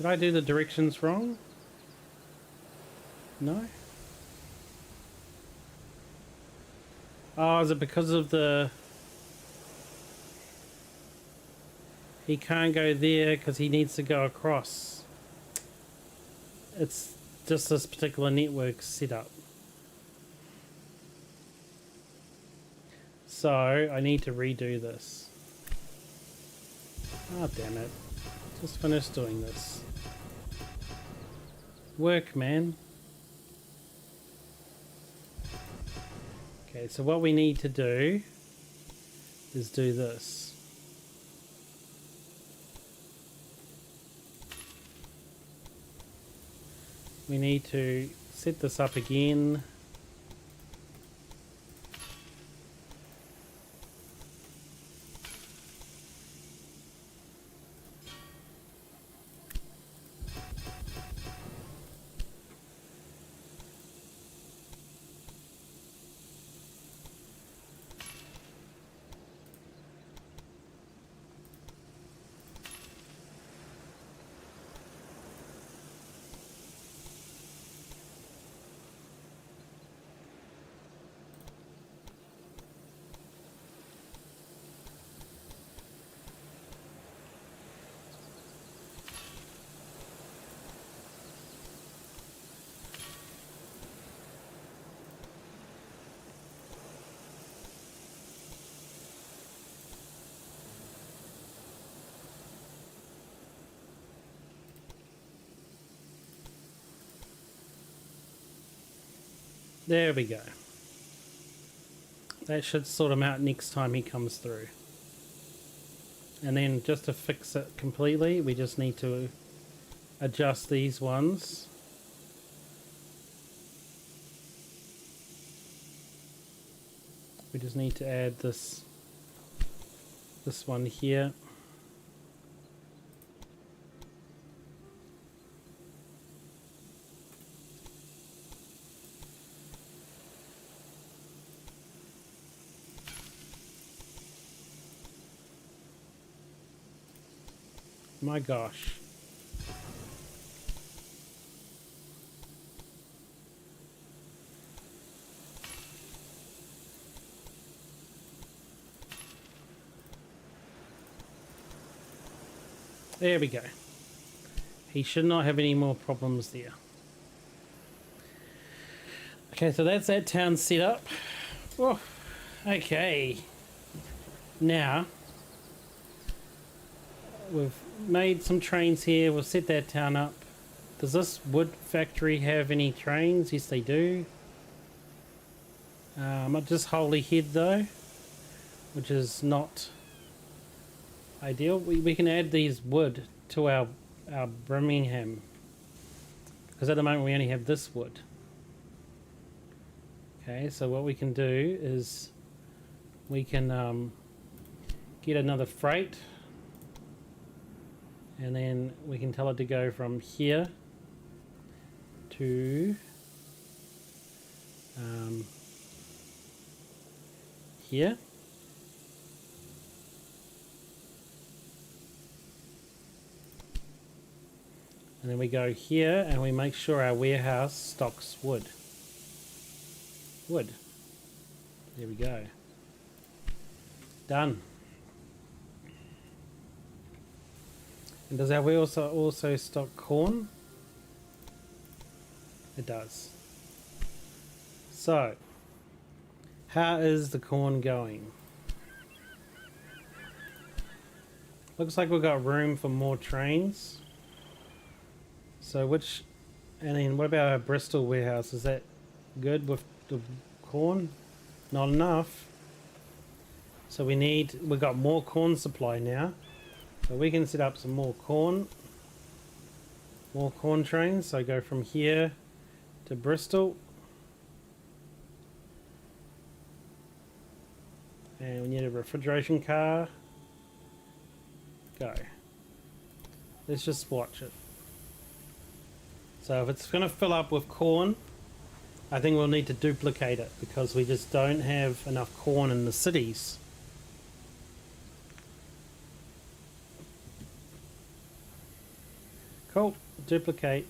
Did I do the directions wrong? No? Oh, is it because of the... He can't go there because he needs to go across. It's just this particular network setup. So, I need to redo this. Oh, damn it. Just finished doing this. Work, man. Okay, so what we need to do is do this. We need to set this up again. There we go. That should sort him out next time he comes through. And then just to fix it completely, we just need to adjust these ones. We just need to add this one here. My gosh. There we go. He should not have any more problems there. Okay, so that's that town set up. Oh, okay. Now, we've made some trains here. We'll set that town up. Does this wood factory have any trains? Yes, they do. Not just Holyhead though, which is not ideal. We can add these wood to our Birmingham, because at the moment we only have this wood. Okay, so what we can do is we can get another freight, and then we can tell it to go from here to here. And then we go here and we make sure our warehouse stocks wood. Wood. There we go. Done. And does our warehouse also stock corn? It does. So, how is the corn going? Looks like we've got room for more trains. So and then what about our Bristol warehouse? Is that good with the corn? Not enough. So we've got more corn supply now. So we can set up some more corn trains. So go from here to Bristol. And we need a refrigeration car. Go. Let's just watch it. So if it's going to fill up with corn, I think we'll need to duplicate it, because we just don't have enough corn in the cities. Cool. Duplicate.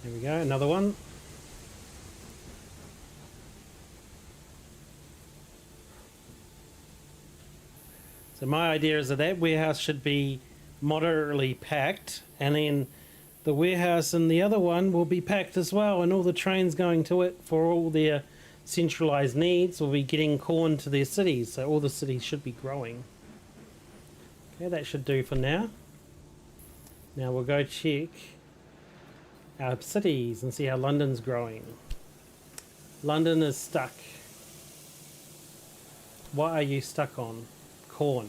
There we go, another one. So my idea is that that warehouse should be moderately packed, and then the warehouse in the other one will be packed as well, and all the trains going to it for all their centralized needs will be getting corn to their cities, so all the cities should be growing. Okay, that should do for now. Now we'll go check our cities and see how London's growing. London is stuck. What are you stuck on? Corn.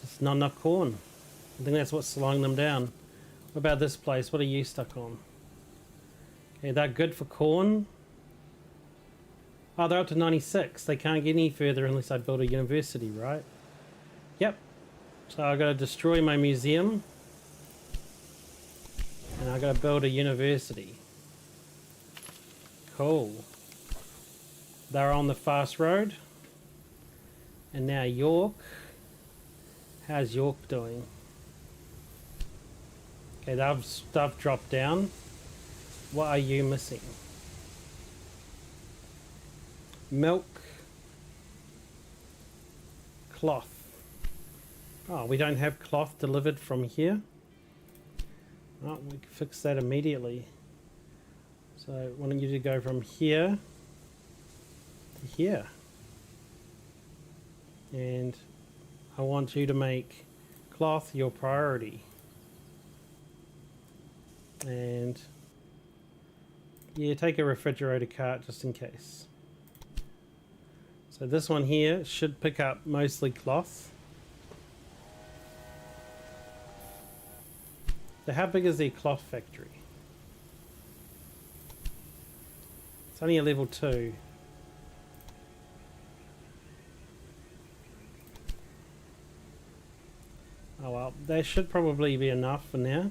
Just not enough corn. I think that's what's slowing them down. What about this place? What are you stuck on? Okay, they're good for corn. Oh, they're up to 96. They can't get any further unless I build a university, right? Yep. So I've got to destroy my museum. And I've got to build a university. Cool. They're on the fast road. And now York. How's York doing? Okay, they've dropped down. What are you missing? Milk. Cloth. Oh, we don't have cloth delivered from here. Oh, we can fix that immediately. So I want you to go from here to here. And I want you to make cloth your priority. And yeah, take a refrigerator cart just in case. So this one here should pick up mostly cloth. So how big is the cloth factory? It's only a level 2. Oh well, that should probably be enough for now.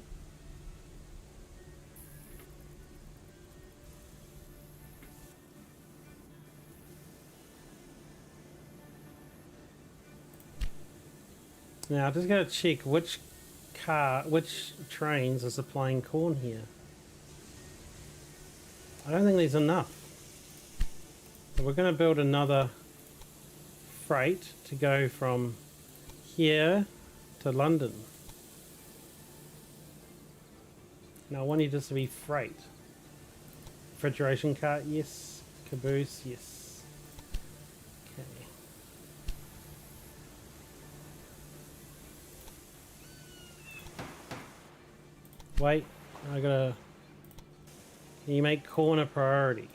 Now I just gotta check which trains are supplying corn here. I don't think there's enough. So we're gonna build another freight to go from here to London. Now I want you just to be freight. Refrigeration cart, yes. Caboose, yes. Okay. Wait, I gotta... Can you make corn a priority?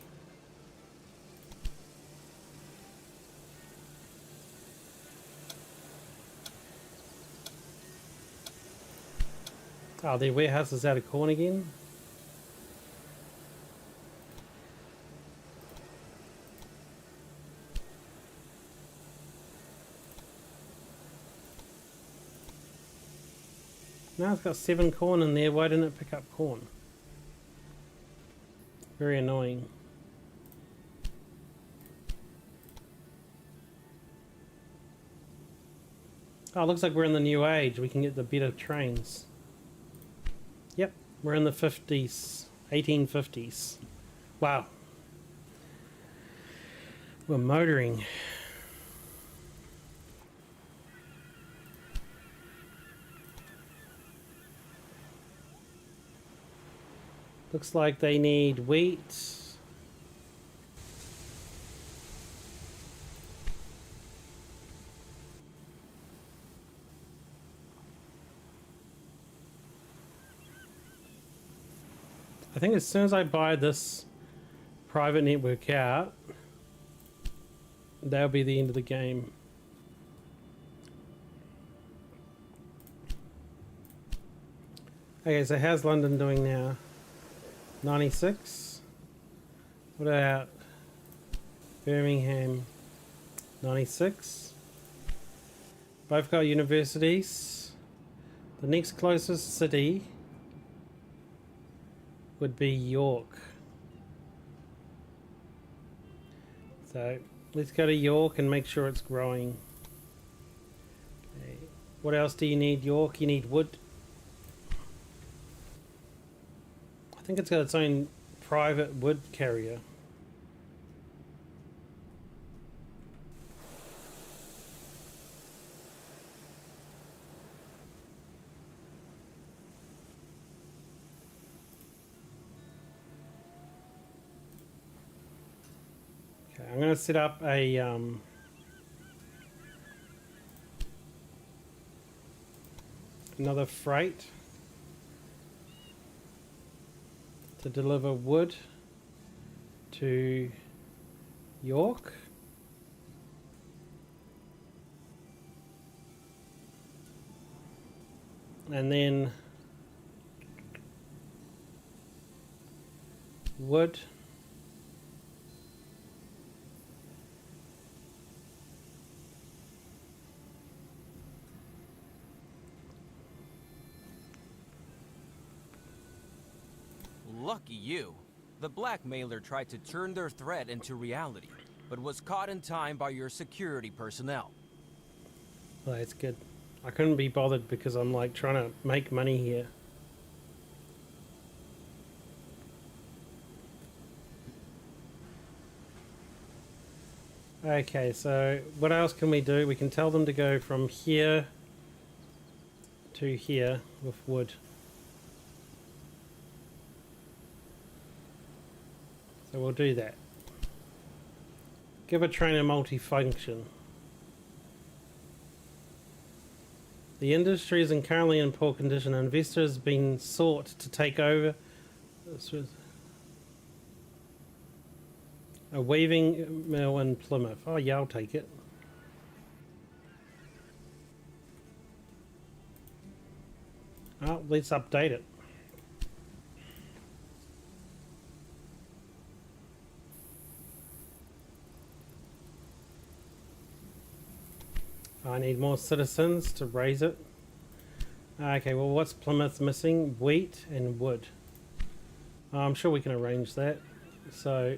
Oh, their warehouse is out of corn again? Now it's got 7 corn in there. Why didn't it pick up corn? Very annoying. Oh, looks like we're in the new age. We can get the better trains. Yep, we're in the 50s, 1850s. Wow. We're motoring. Looks like they need wheat. I think as soon as I buy this private network out, that'll be the end of the game. Okay, so how's London doing now? 96. What about Birmingham? 96. Both got universities. The next closest city would be York. So let's go to York and make sure it's growing. Okay. What else do you need, York? You need wood. I think it's got its own private wood carrier. Okay, I'm going to set up a another freight to deliver wood to York. And then wood Lucky you. The blackmailer tried to turn their threat into reality, but was caught in time by your security personnel. Well, that's good. I couldn't be bothered because I'm like trying to make money here. Okay, so what else can we do? We can tell them to go from here to here with wood. So we'll do that. Give a trainer multifunction. The industry is currently in poor condition. Investors have been sought to take over. This was a weaving mill in Plymouth. Oh yeah, I'll take it. Oh, let's update it. I need more citizens to raise it. Okay, well, what's Plymouth missing? Wheat and wood. I'm sure we can arrange that. So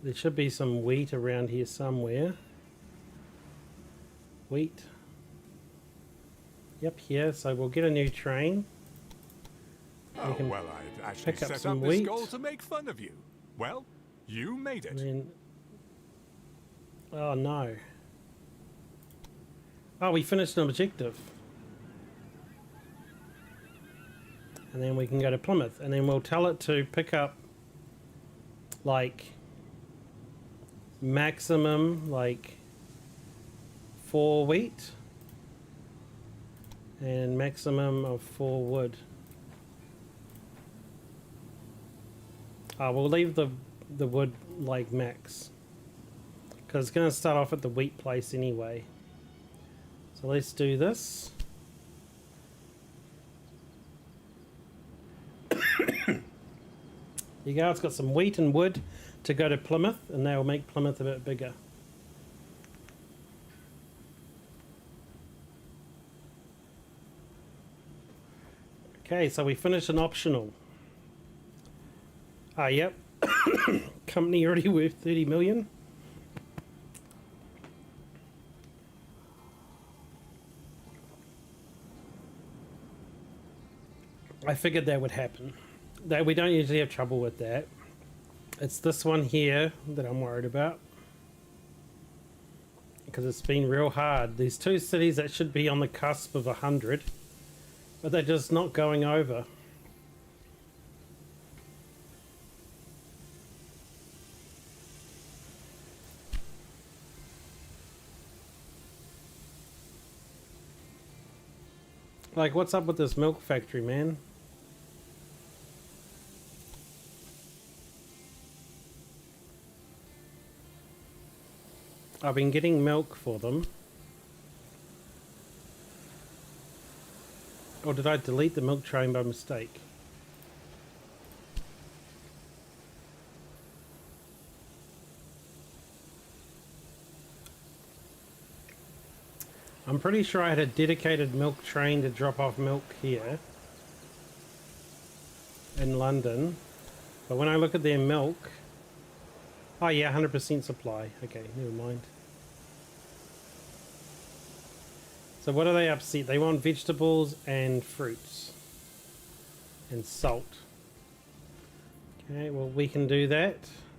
there should be some wheat around here somewhere. Wheat. Yep, here. So we'll get a new train. Oh, well, I'd actually pick up set some up this wheat. goal to make fun of you. Well, you made it. And then, oh no. Oh, we finished an objective. And then we can go to Plymouth. And then we'll tell it to pick up, like, maximum, like, 4 wheat. And maximum of 4 wood. We'll leave the wood, like, max. Because it's going to start off at the wheat place anyway. So let's do this. There you go, it's got some wheat and wood to go to Plymouth, and that will make Plymouth a bit bigger. Okay, so we finished an optional. Yep. Company already worth 30 million. I figured that would happen. That we don't usually have trouble with that. It's this one here that I'm worried about. Because it's been real hard. These two cities that should be on the cusp of 100. But they're just not going over. Like, what's up with this milk factory, man? I've been getting milk for them. Or did I delete the milk train by mistake? I'm pretty sure I had a dedicated milk train to drop off milk here in London. But when I look at their milk, Oh yeah, 100% supply. Okay, never mind. So what are they upset? They want vegetables and fruits. And salt. Okay, well we can do that.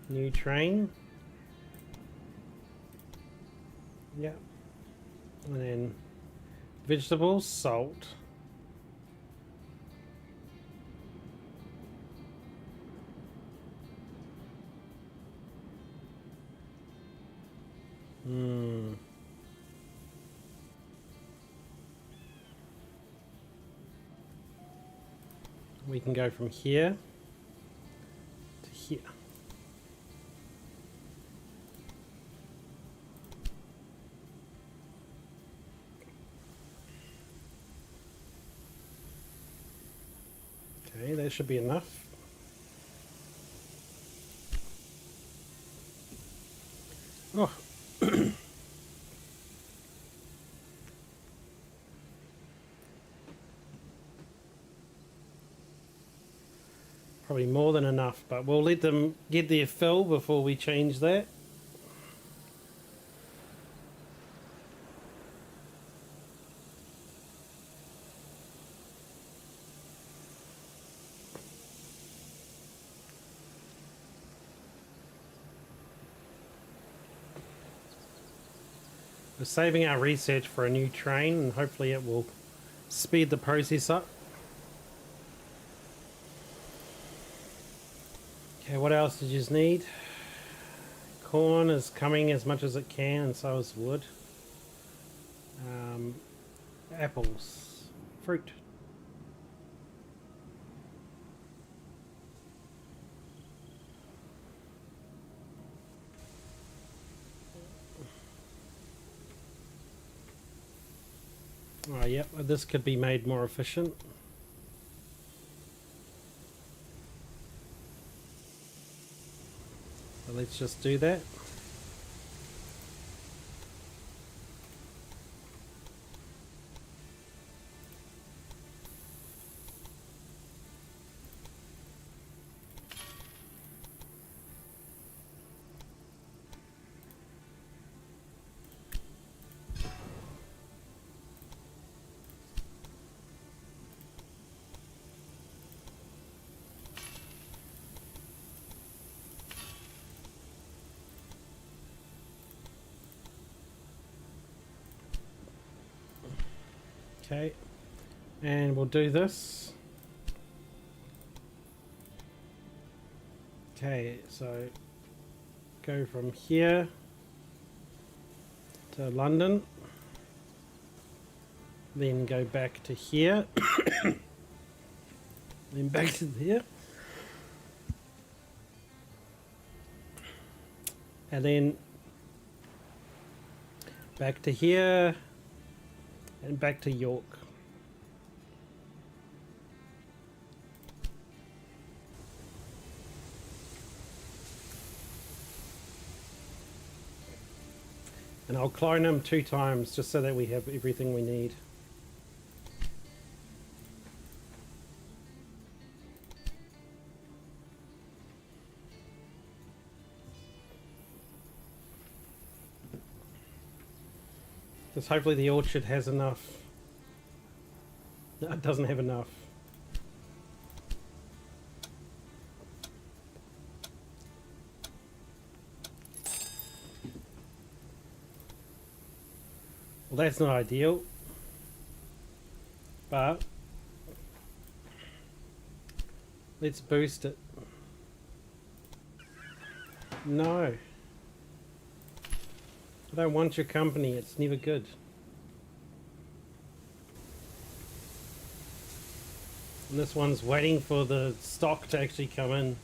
New train. Yeah. And then vegetables, salt. We can go from here to here. Okay, that should be enough. Oh. Probably more than enough, but we'll let them get their fill before we change that. We're saving our research for a new train, and hopefully it will speed the process up. Okay, what else did you need? Corn is coming as much as it can, and so is wood. Apples. Fruit. Oh, yep, this could be made more efficient. So let's just do that. Okay, and we'll do this. Okay, so go from here to London, then go back to here, then back to here, and then back to here, and back to York. And I'll clone them 2 times just so that we have everything we need. Because hopefully the orchard has enough. No, it doesn't have enough. Well, that's not ideal. But let's boost it. No. I don't want your company, it's never good. And this one's waiting for the stock to actually come in.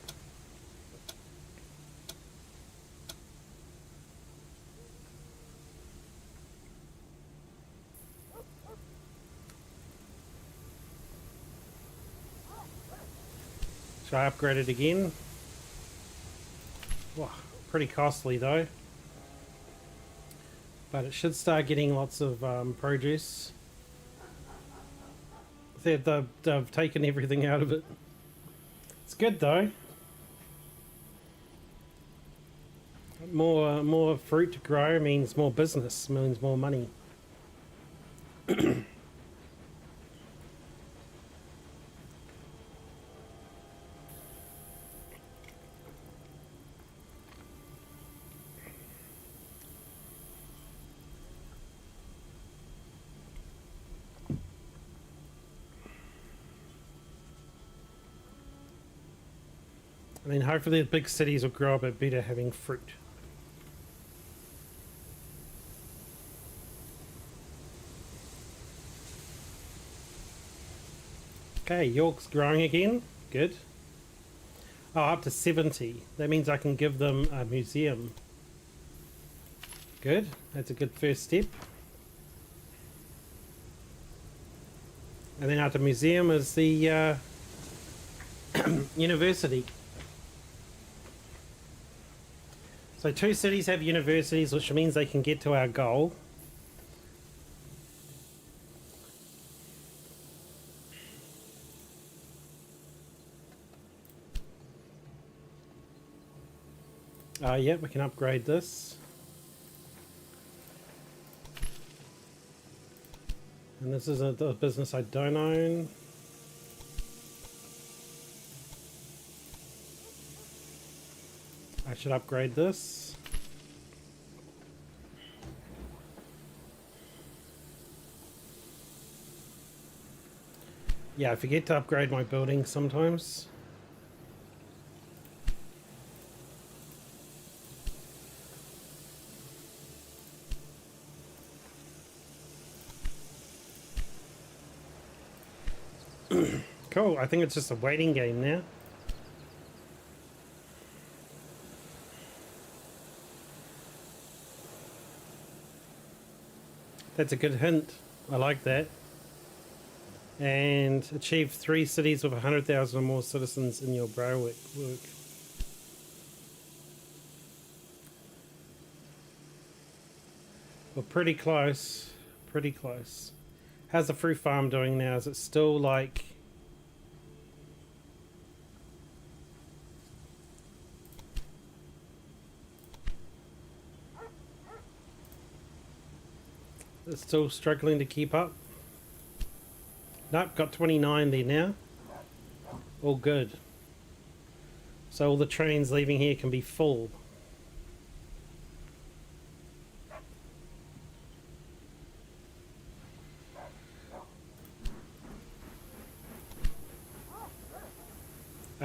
Should I upgrade it again? Wow, pretty costly though. But it should start getting lots of produce. They've taken everything out of it. It's good though. more fruit to grow means more business, means more money. I mean, hopefully the big cities will grow a bit better having fruit. Okay, York's growing again. Good. Oh, up to 70. That means I can give them a museum. Good. That's a good first step. And then after museum is the university. So 2 cities have universities, which means they can get to our goal. Yeah, we can upgrade this. And this is a business I don't own. I should upgrade this. Yeah, I forget to upgrade my buildings sometimes. Cool, I think it's just a waiting game now. That's a good hint. I like that. And achieve 3 cities with 100,000 or more citizens in your brow work. We're pretty close. Pretty close. How's the fruit farm doing now? Is it still like... It's still struggling to keep up? Nope, got 29 there now. All good. So all the trains leaving here can be full.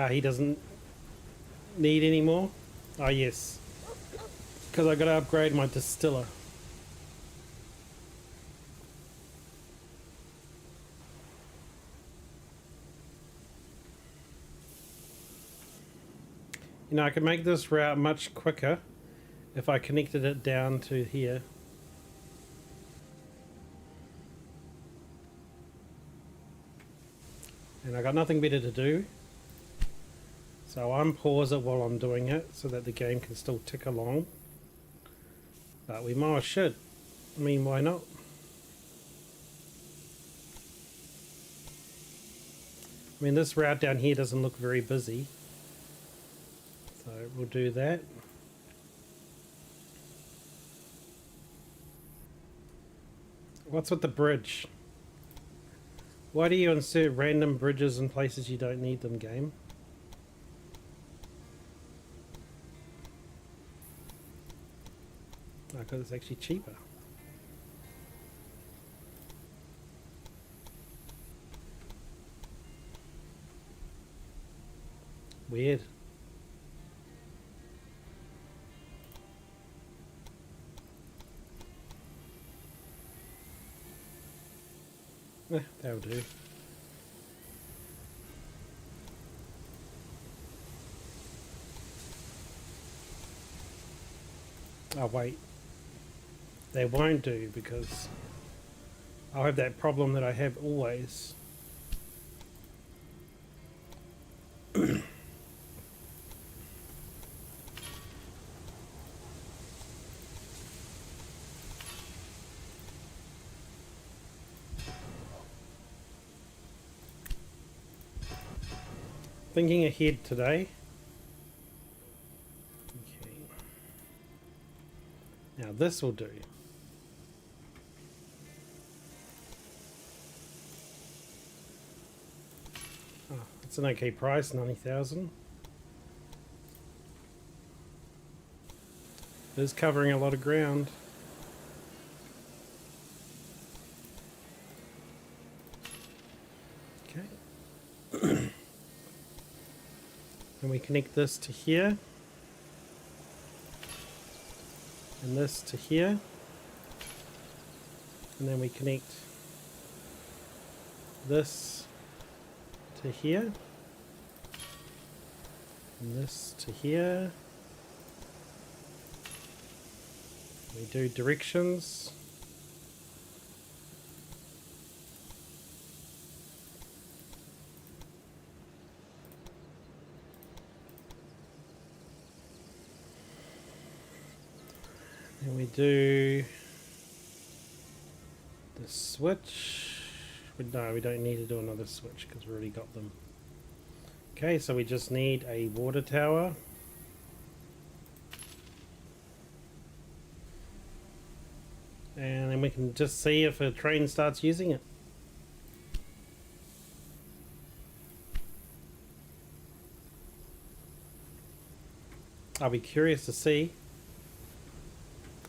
He doesn't need any more? Ah, yes. Because I got to upgrade my distiller. You know, I could make this route much quicker if I connected it down to here. And I got nothing better to do. So I'm pause it while I'm doing it so that the game can still tick along. But we might should. I mean, why not? I mean, this route down here doesn't look very busy. So we'll do that. What's with the bridge? Why do you insert random bridges in places you don't need them, game? Oh, because it's actually cheaper. Weird. That'll do. Oh wait, they won't do because I'll have that problem that I have always. Thinking ahead today. Okay. Now this will do. Oh, it's an okay price, 90,000. It is covering a lot of ground. Okay. And we connect this to here. And this to here. And then we connect this to here. And this to here. We do directions. And we do the switch. No, we don't need to do another switch because we already got them. Okay, so we just need a water tower. And then we can just see if a train starts using it. I'll be curious to see.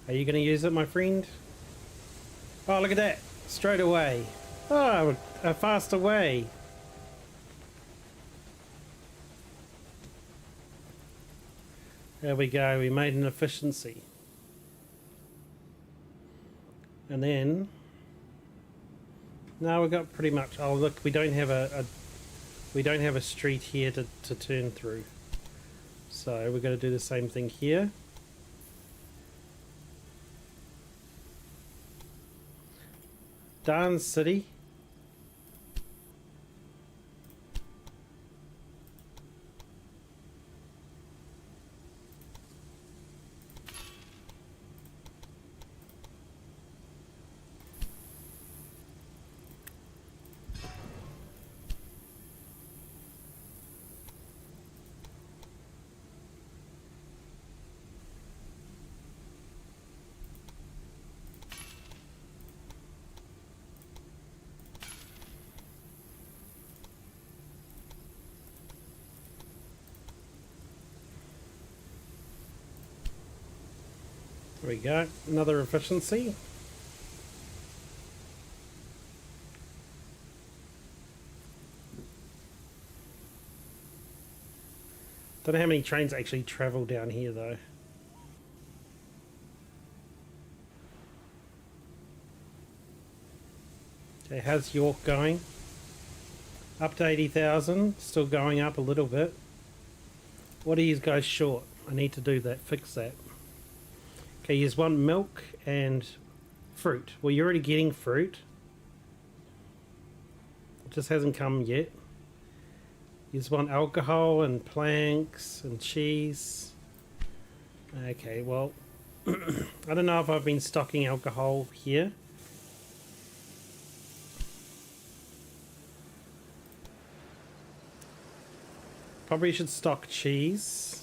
Are you going to use it, my friend? Oh, look at that. Straight away. Oh, a faster way. There we go. We made an efficiency. And then, now we've got pretty much. Oh look, we don't have a street here to turn through. So we're going to do the same thing here. Dance City. There we go, another efficiency. Don't know how many trains actually travel down here though. Okay, how's York going? Up to 80,000, still going up a little bit. What are you guys short? I need to do that, fix that. Okay, you just want milk and fruit. Well, you're already getting fruit. It just hasn't come yet. You just want alcohol and planks and cheese. Okay, well, I don't know if I've been stocking alcohol here. Probably should stock cheese.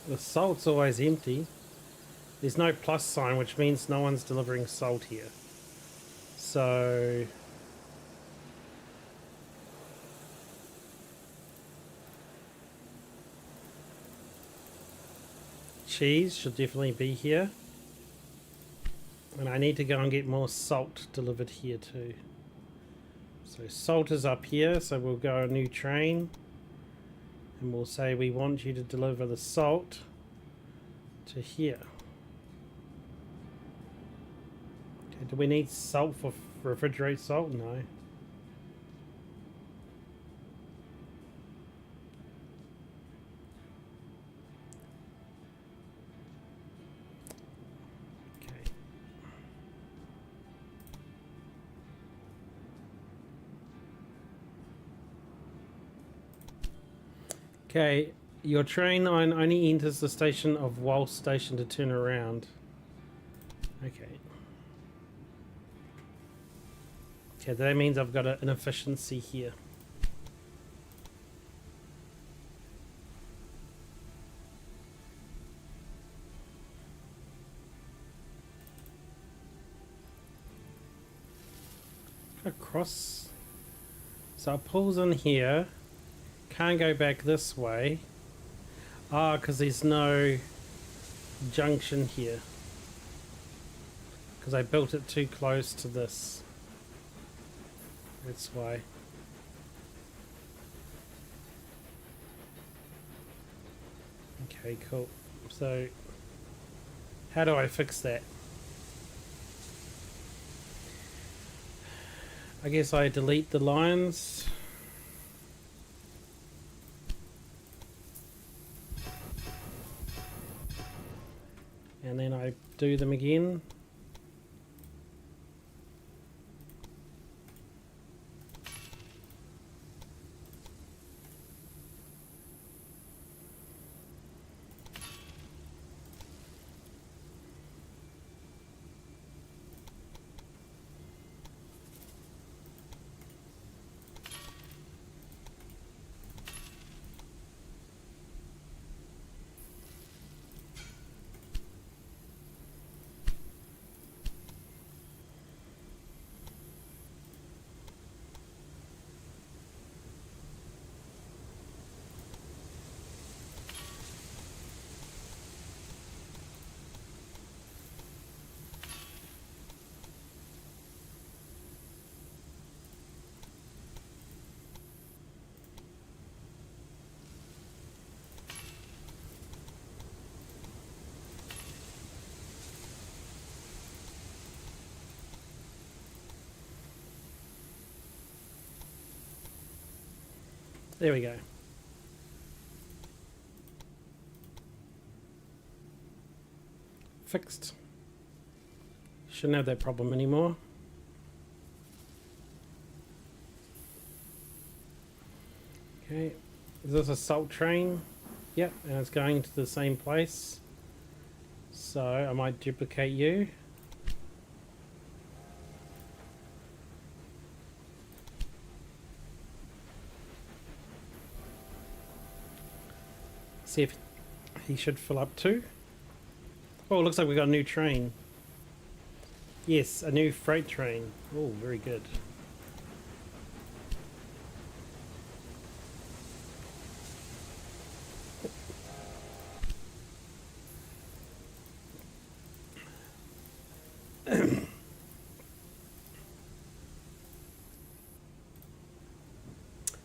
The salt's always empty. There's no plus sign, which means no one's delivering salt here. So cheese should definitely be here. And I need to go and get more salt delivered here too. So salt is up here, so we'll go a new train. And we'll say we want you to deliver the salt to here. Okay, do we need salt for refrigerate salt? No. Okay. Okay, your train only enters the station of Wall Station to turn around. Okay. Okay, that means I've got an inefficiency here. Across. So it pulls in here. Can't go back this way. Ah, because there's no junction here. Because I built it too close to this. That's why. Okay, cool. So, how do I fix that? I guess I delete the lines. And then I do them again. There we go. Fixed. Shouldn't have that problem anymore. Okay, is this a salt train? Yep, and it's going to the same place. So I might duplicate you. See if he should fill up too. Oh, it looks like we got a new train. Yes, a new freight train. Oh, very good.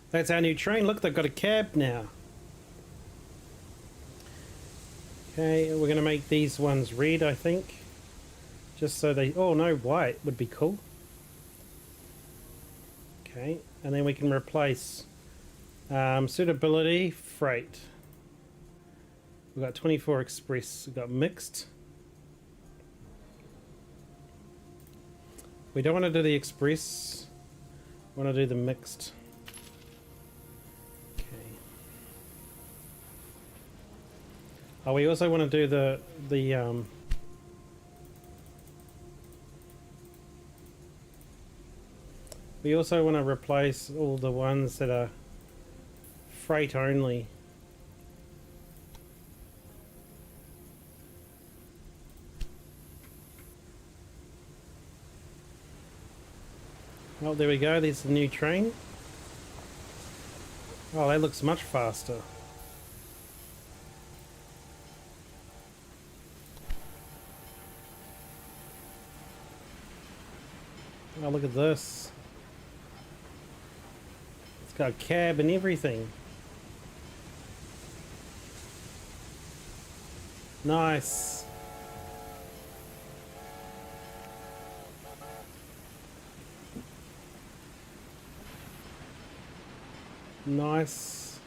That's our new train. Look, they've got a cab now. Okay, we're going to make these ones red, I think. Just so they... Oh, no, white would be cool. Okay, and then we can replace suitability, freight. We've got 24 express. We've got mixed. We don't want to do the express. We want to do the mixed. Oh, we also want to do we also want to replace all the ones that are freight only. Oh, there we go. There's the new train. Oh, that looks much faster. Oh, look at this. It's got a cab and everything. Nice. Nice.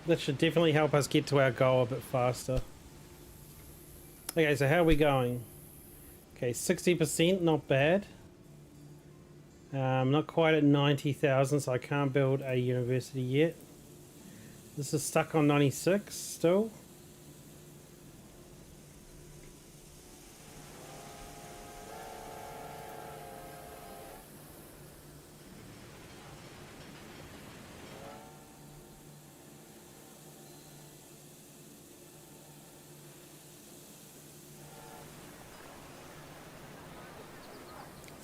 That should definitely help us get to our goal a bit faster. Okay, so how are we going? Okay, 60%, not bad. Not quite at 90,000, so I can't build a university yet. This is stuck on 96 still.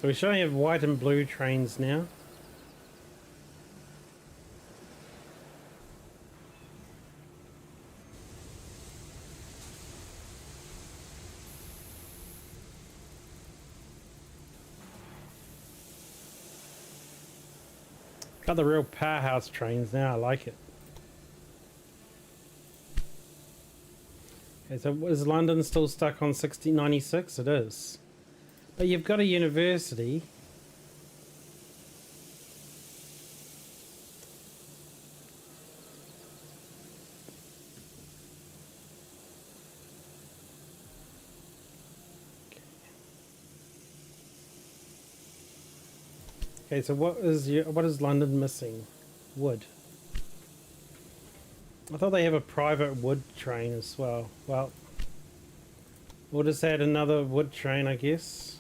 So we should only have white and blue trains now. Got the real powerhouse trains now, I like it. Okay, so is London still stuck on 1696? It is. But you've got a university. Okay, so what is London missing? Wood. I thought they have a private wood train as well. Well, we'll just add another wood train, I guess.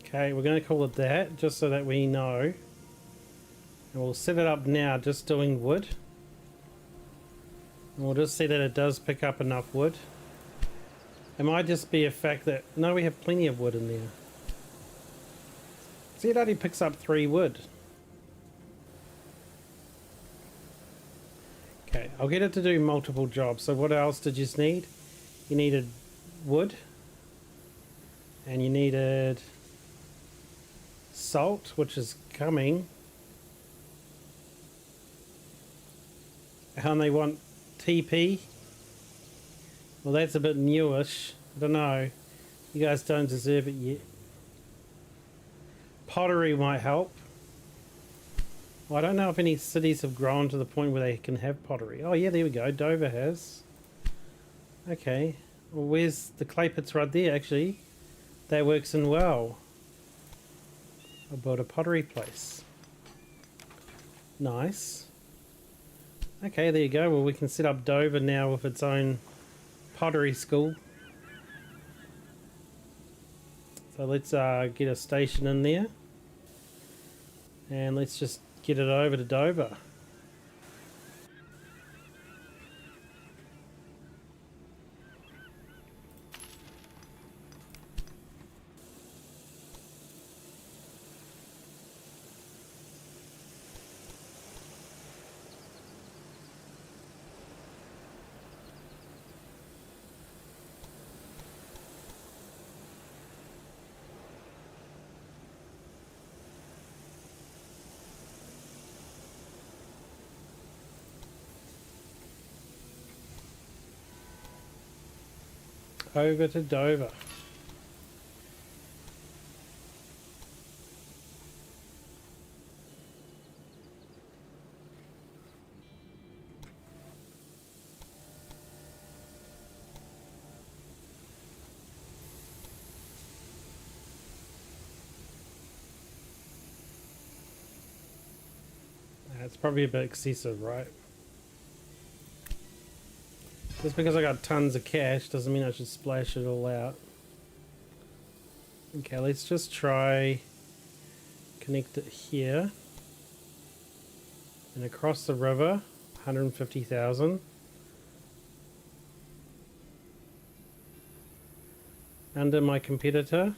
Okay, we're going to call it that, just so that we know. And we'll set it up now, just doing wood. And we'll just see that it does pick up enough wood. It might just be a fact that... No, we have plenty of wood in there. See, it only picks up 3 wood. Okay, I'll get it to do multiple jobs. So what else did you just need? You needed wood. And you needed... salt, which is coming, and they want TP. Well, that's a bit newish. I don't know. You guys don't deserve it yet. Pottery might help. Well, I don't know if any cities have grown to the point where they can have pottery. Oh yeah, there we go. Dover has. Okay. Well, where's the clay pits right there? Actually, that works in well. I'll build a pottery place. Nice. Okay, there you go. Well, we can set up Dover now with its own pottery school. So let's get a station in there. And let's just get it over to Dover. Over to Dover. It's probably a bit excessive, right? Just because I got tons of cash doesn't mean I should splash it all out. Okay, let's just try connect it here and across the river, 150,000. Under my competitor.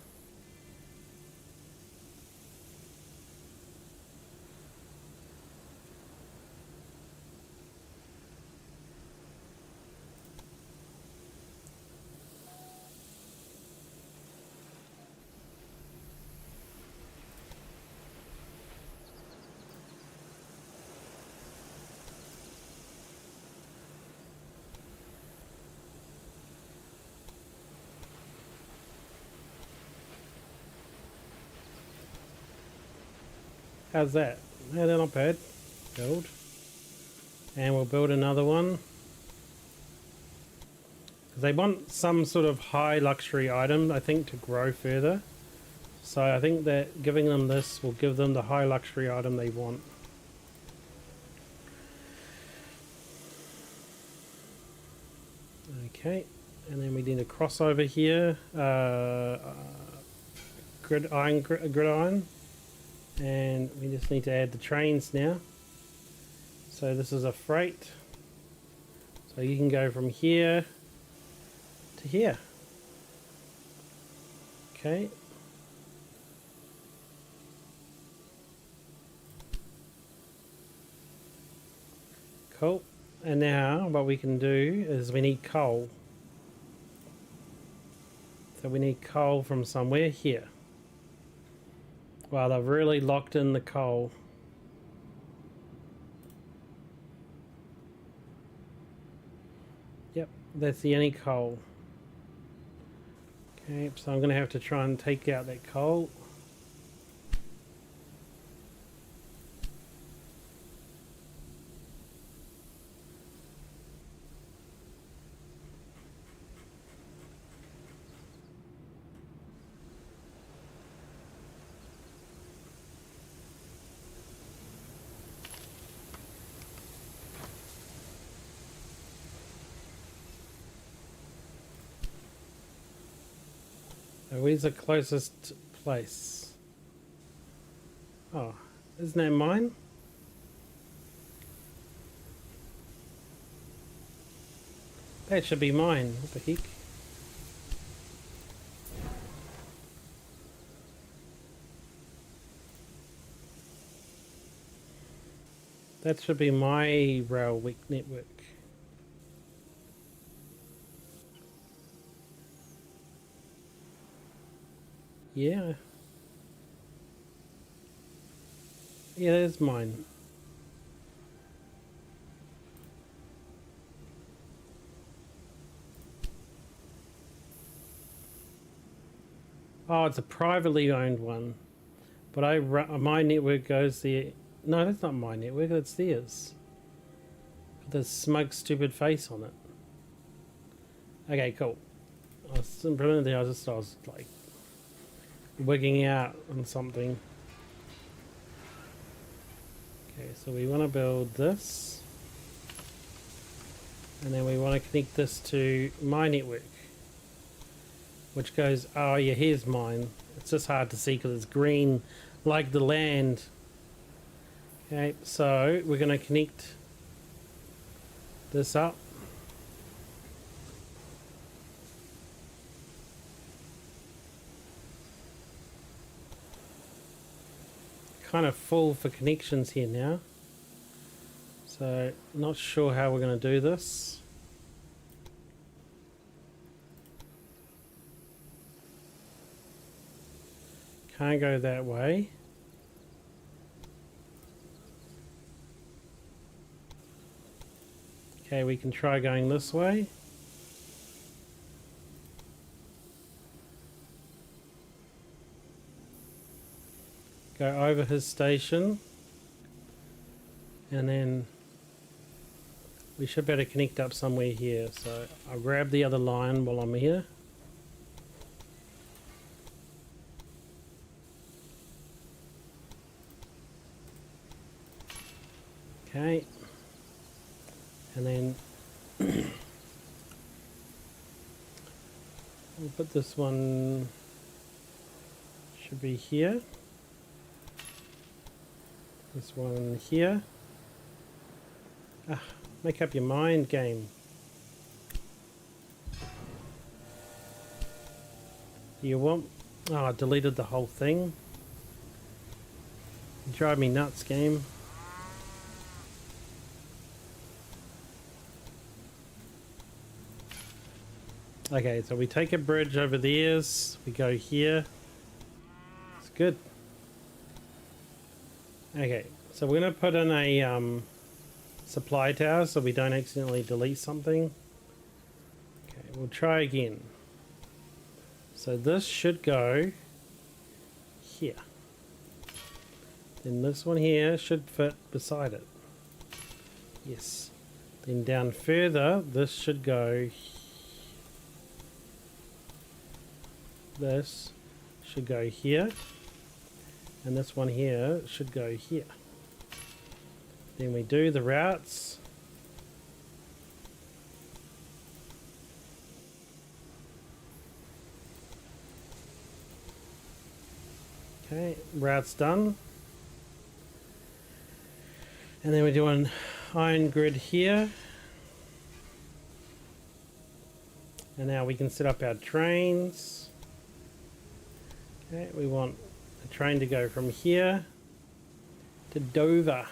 How's that? No, they're not bad. Build. And we'll build another one. Because they want some sort of high luxury item, I think, to grow further. So I think that giving them this will give them the high luxury item they want. Okay, and then we need a crossover here. Gridiron. And we just need to add the trains now. So this is a freight. So you can go from here to here. Okay. Cool. And now what we can do is we need coal. So we need coal from somewhere here. Wow, they've really locked in the coal. Yep, that's the only coal. Okay, so I'm going to have to try and take out that coal. So where's the closest place? Oh, isn't that mine? That should be mine. What the heck? That should be my rail network. Yeah. Yeah, that's mine. Oh, it's a privately owned one. But my network goes there. No, that's not my network, that's theirs. Got this smug, stupid face on it. Okay, cool. I was like wigging out on something. Okay, so we want to build this. And then we want to connect this to my network. Which goes, oh yeah, here's mine. It's just hard to see because it's green like the land. Okay, so we're going to connect this up. Kind of full for connections here now. So not sure how we're going to do this. Can't go that way. Okay, we can try going this way. Go over his station. And then we should better connect up somewhere here. So I'll grab the other line while I'm here. Okay, and then we'll put this one, should be here, this one here. Make up your mind, game. You want, oh, I deleted the whole thing. You drive me nuts, game. Okay, so we take a bridge over theirs, we go here. It's good. Okay, so we're going to put in a supply tower so we don't accidentally delete something. Okay, we'll try again. So this should go here. Then this one here should fit beside it. Yes. Then down further, this should go here. This should go here, and this one here should go here. Then we do the routes. Okay, route's done. And then we're doing iron grid here. And now we can set up our trains. Okay, we want a train to go from here to Dover.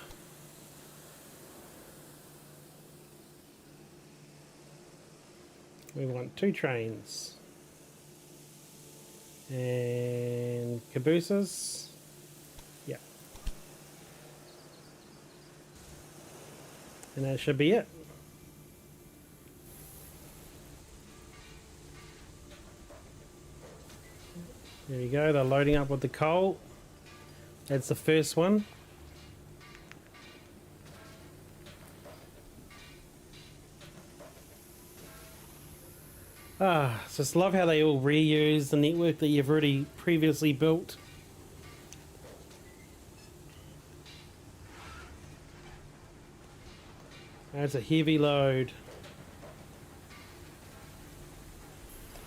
We want 2 trains. And cabooses. Yeah. And that should be it. There you go, they're loading up with the coal. That's the first one. Just love how they all reuse the network that you've already previously built. That's a heavy load.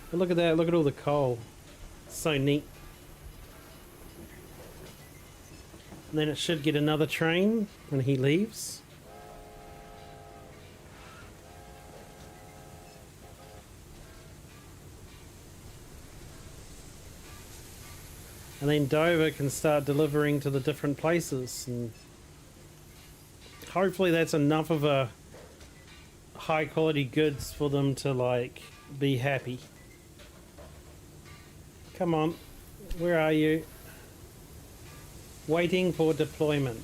But look at that, look at all the coal. So neat. And then it should get another train when he leaves. And then Dover can start delivering to the different places, and hopefully that's enough of a high quality goods for them to like be happy. Come on, where are you? Waiting for deployment.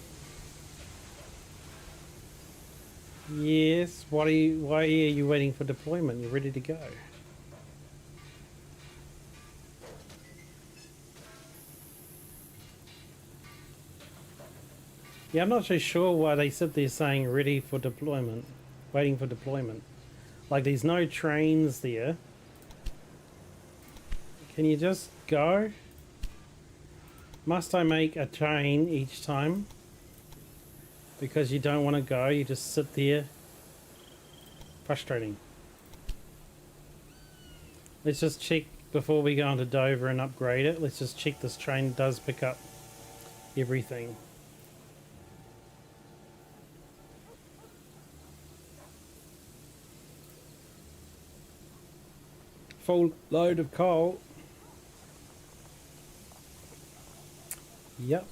Yes, why are you waiting for deployment? You're ready to go. Yeah, I'm not so sure why they sit there saying ready for deployment, waiting for deployment. Like there's no trains there. Can you just go? Must I make a train each time? Because you don't want to go, you just sit there. Frustrating. Let's just check before we go into Dover and upgrade it. Let's just check this train does pick up everything. Full load of coal. Yep.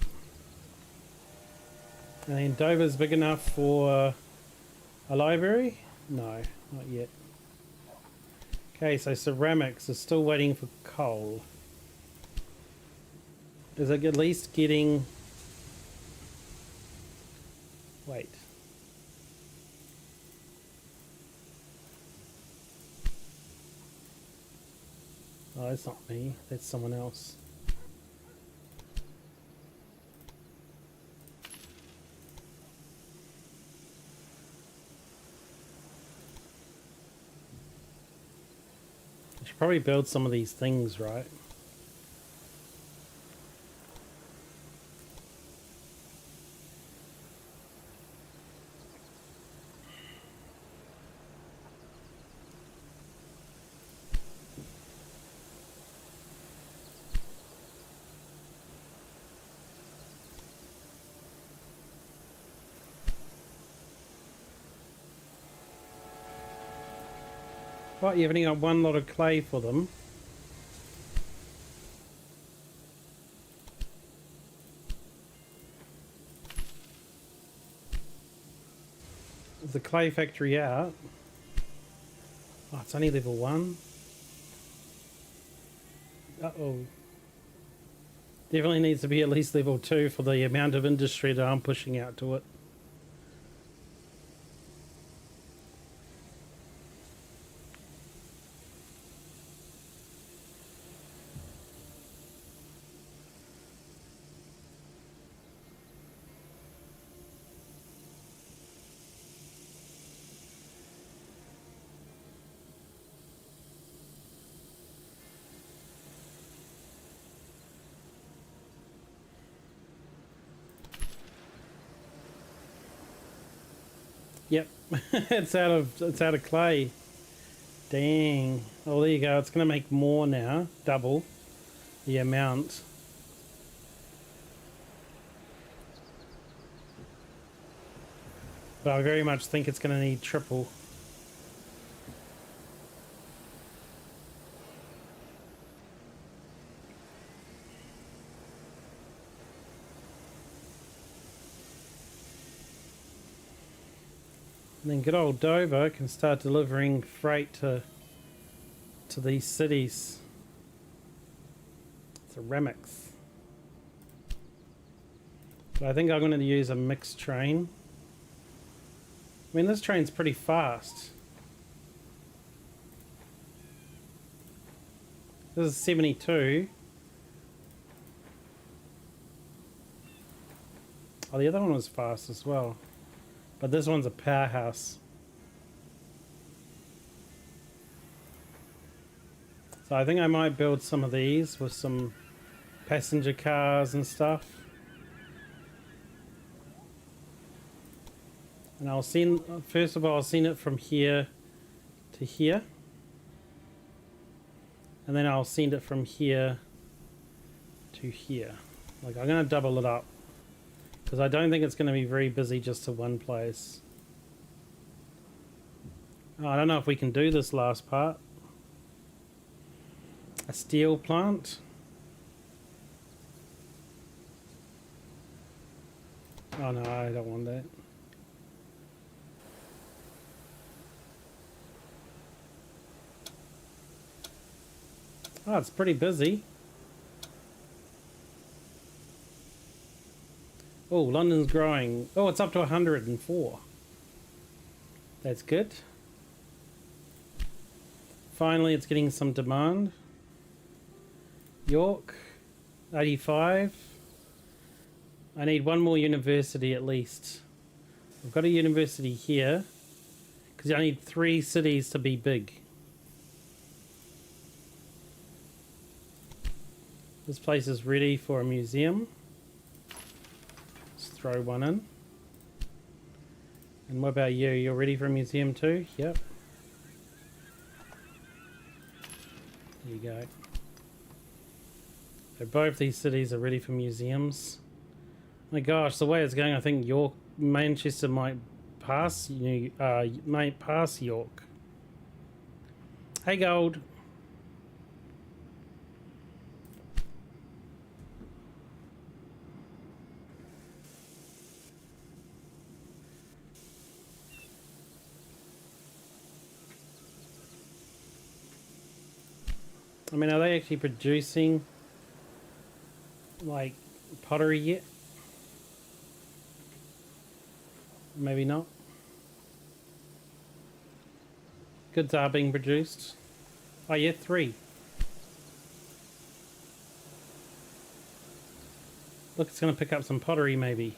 And then Dover's big enough for a library? No, not yet. Okay, so ceramics is still waiting for coal. Is it at least getting... Wait. Oh, that's not me. That's someone else. I should probably build some of these things, right? What, you've only got one lot of clay for them. Is the clay factory out? Oh, it's only level 1. Uh-oh. Definitely needs to be at least level 2 for the amount of industry that I'm pushing out to it. Yep, it's out of clay. Dang. Oh, there you go. It's going to make more now, double the amount. But I very much think it's going to need triple. And then good old Dover can start delivering freight to these cities. Ceramics. But I think I'm going to use a mixed train. I mean, this train's pretty fast. This is 72. Oh, the other one was fast as well. But this one's a powerhouse. So I think I might build some of these with some passenger cars and stuff. And I'll send, first of all, I'll send it from here to here. And then I'll send it from here to here. Like, I'm going to double it up. Because I don't think it's going to be very busy just to one place. Oh, I don't know if we can do this last part. A steel plant. Oh no, I don't want that. Oh, it's pretty busy. Oh, London's growing. Oh, it's up to 104. That's good. Finally, it's getting some demand. York, 85. I need one more university at least. I've got a university here. Because I need 3 cities to be big. This place is ready for a museum. Let's throw one in. And what about you? You're ready for a museum too? Yep. There you go. So both these cities are ready for museums. My gosh, the way it's going, I think York, Manchester might pass York. Hey, Gold. I mean, are they actually producing like pottery yet? Maybe not. Goods are being produced. Oh yeah, 3. Look, it's going to pick up some pottery maybe.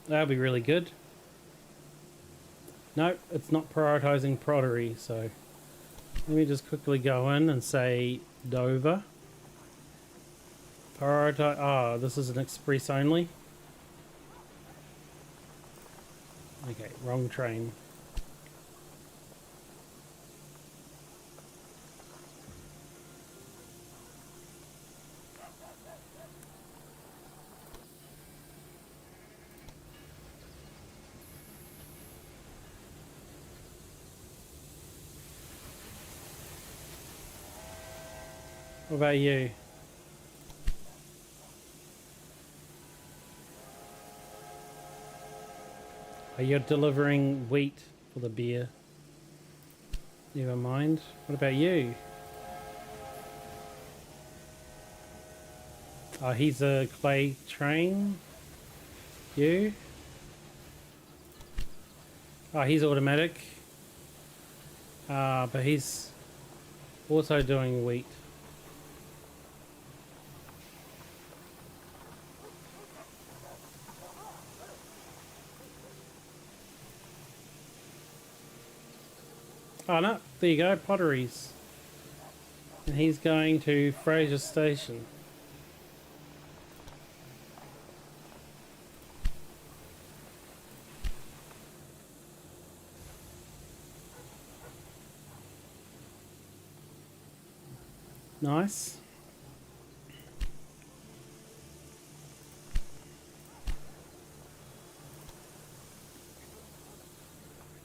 That'll be really good. No, it's not prioritizing pottery, so let me just quickly go in and say Dover. Prioritize. Ah, this is an express only. Okay, wrong train. What about you? Are you delivering wheat for the beer? Never mind. What about you? Oh, he's a clay train. You? Oh, he's automatic. But he's also doing wheat. Oh no, there you go, potteries. And he's going to Fraser Station. Nice.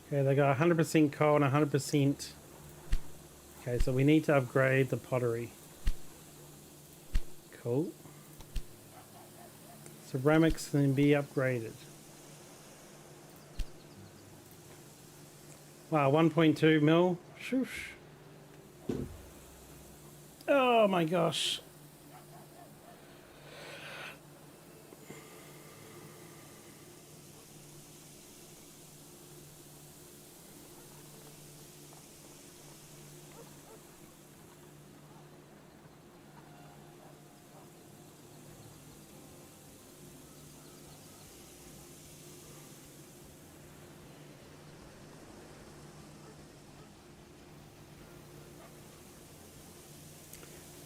Okay, they got 100% coal and 100%. Okay, so we need to upgrade the pottery. Cool. Ceramics can be upgraded. Wow, 1.2 mil. Shoosh. Oh my gosh.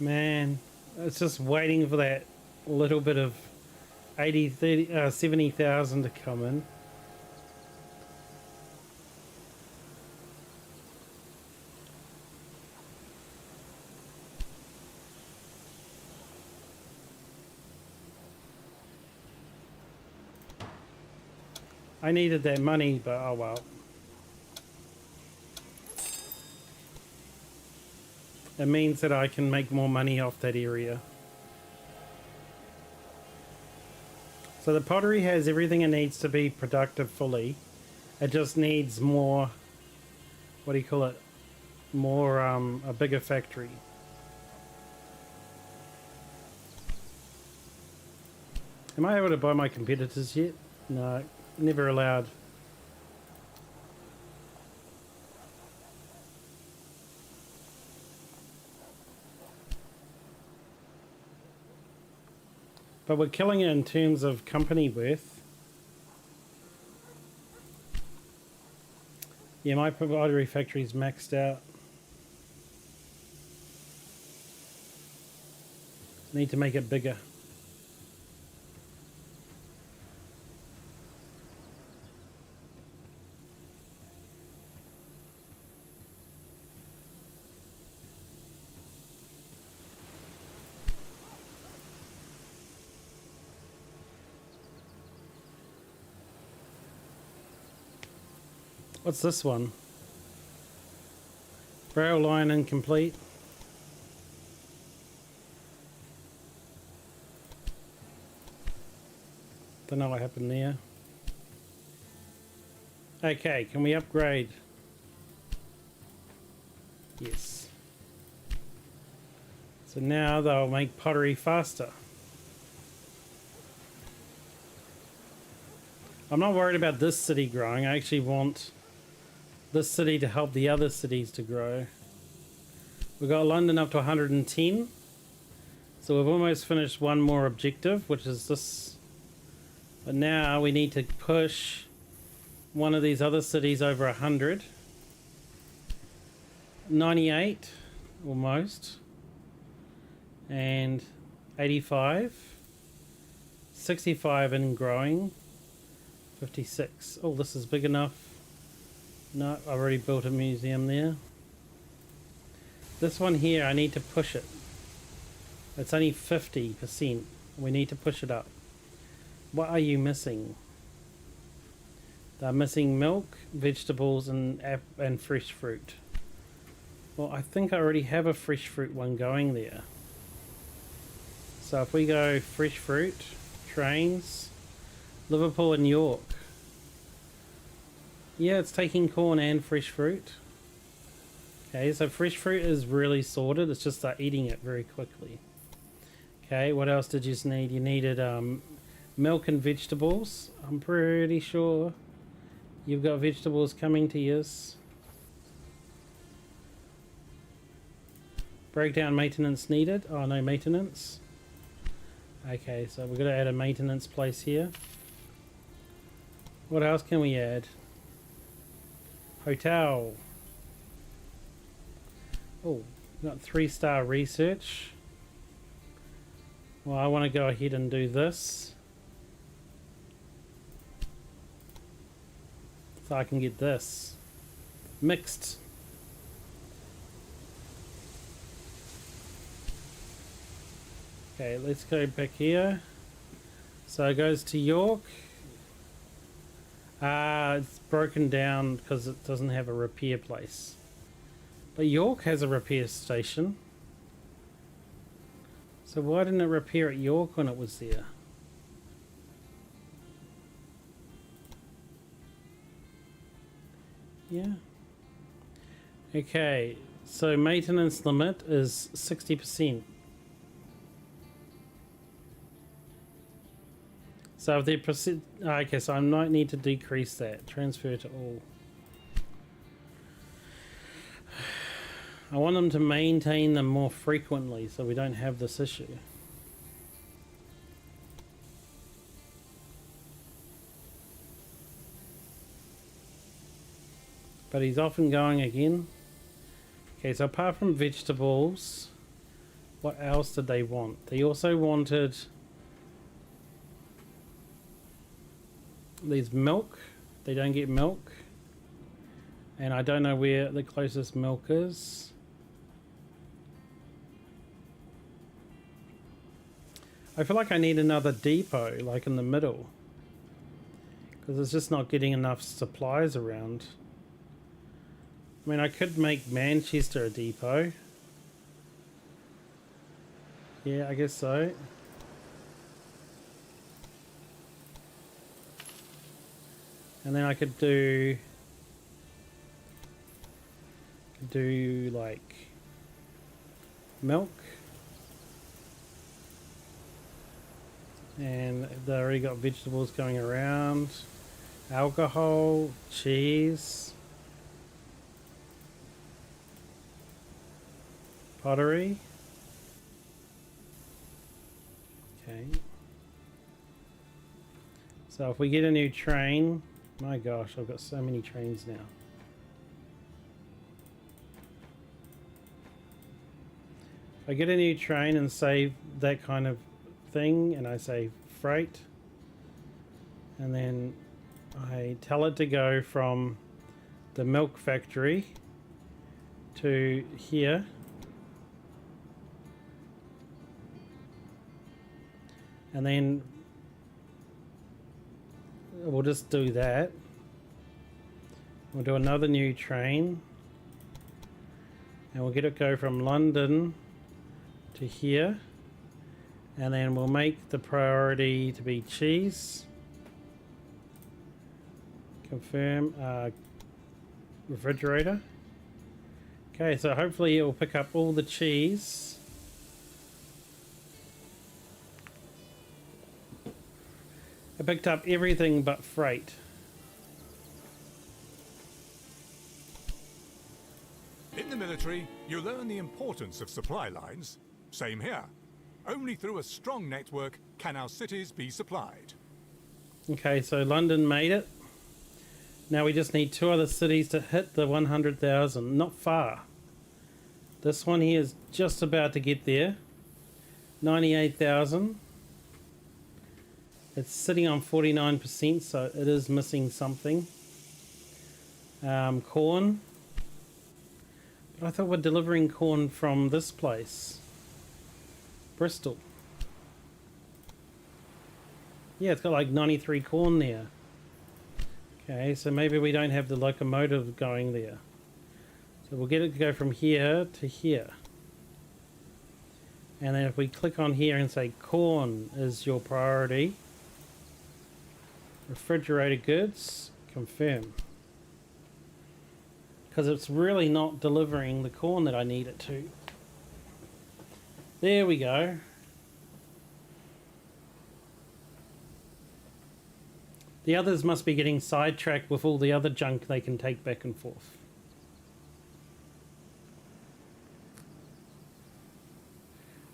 Man, it's just waiting for that little bit of 70,000 to come in. I needed that money, but oh well. It means that I can make more money off that area. So the pottery has everything it needs to be productive fully. It just needs more, what do you call it? More, a bigger factory. Am I able to buy my competitors yet? No, never allowed. But we're killing it in terms of company worth. Yeah, my pottery factory's maxed out. Need to make it bigger. What's this one? Rail line incomplete. Don't know what happened there. Okay, can we upgrade? Yes. So now they'll make pottery faster. I'm not worried about this city growing. I actually want this city to help the other cities to grow. We've got London up to 110. So we've almost finished one more objective, which is this. But now we need to push one of these other cities over 100. 98, almost. And 85. 65 and growing. 56. Oh, this is big enough. No, I've already built a museum there. This one here, I need to push it. It's only 50%. We need to push it up. What are you missing? They're missing milk, vegetables, and fresh fruit. Well, I think I already have a fresh fruit one going there. So if we go fresh fruit, trains, Liverpool and York. Yeah, it's taking corn and fresh fruit. Okay, so fresh fruit is really sorted. It's just start eating it very quickly. Okay, what else did you need? You needed milk and vegetables. I'm pretty sure you've got vegetables coming to you. Breakdown maintenance needed. Oh, no maintenance. Okay, so we're going to add a maintenance place here. What else can we add? Hotel. Oh, got 3-star research. Well, I want to go ahead and do this. So I can get this. Mixed. Okay, let's go back here. So it goes to York. It's broken down because it doesn't have a repair place. But York has a repair station. So why didn't it repair at York when it was there? Yeah. Okay, so maintenance limit is 60%. So if they're okay, so I might need to decrease that. Transfer to all. I want them to maintain them more frequently so we don't have this issue. But he's often going again. Okay, so apart from vegetables, what else did they want? They also wanted these milk. They don't get milk. And I don't know where the closest milk is. I feel like I need another depot, like in the middle. Because it's just not getting enough supplies around. I mean, I could make Manchester a depot. Yeah, I guess so. And then I could do like milk. And they already got vegetables going around. Alcohol, cheese. Pottery. Okay. So if we get a new train, my gosh, I've got so many trains now. If I get a new train and save that kind of thing, and I say freight, and then I tell it to go from the milk factory to here. And then we'll just do that. We'll do another new train. And we'll get it go from London to here. And then we'll make the priority to be cheese. Confirm refrigerator. Okay, so hopefully it will pick up all the cheese. I picked up everything but freight. In the military, you learn the importance of supply lines. Same here. Only through a strong network can our cities be supplied. Okay, so London made it. Now we just need 2 other cities to hit the 100,000. Not far. This one here is just about to get there. 98,000. It's sitting on 49%, so it is missing something. Corn. But I thought we're delivering corn from this place. Bristol. Yeah, it's got like 93 corn there. Okay, so maybe we don't have the locomotive going there. So we'll get it to go from here to here. And then if we click on here and say corn is your priority. Refrigerated goods, confirm. Because it's really not delivering the corn that I need it to. There we go. The others must be getting sidetracked with all the other junk they can take back and forth.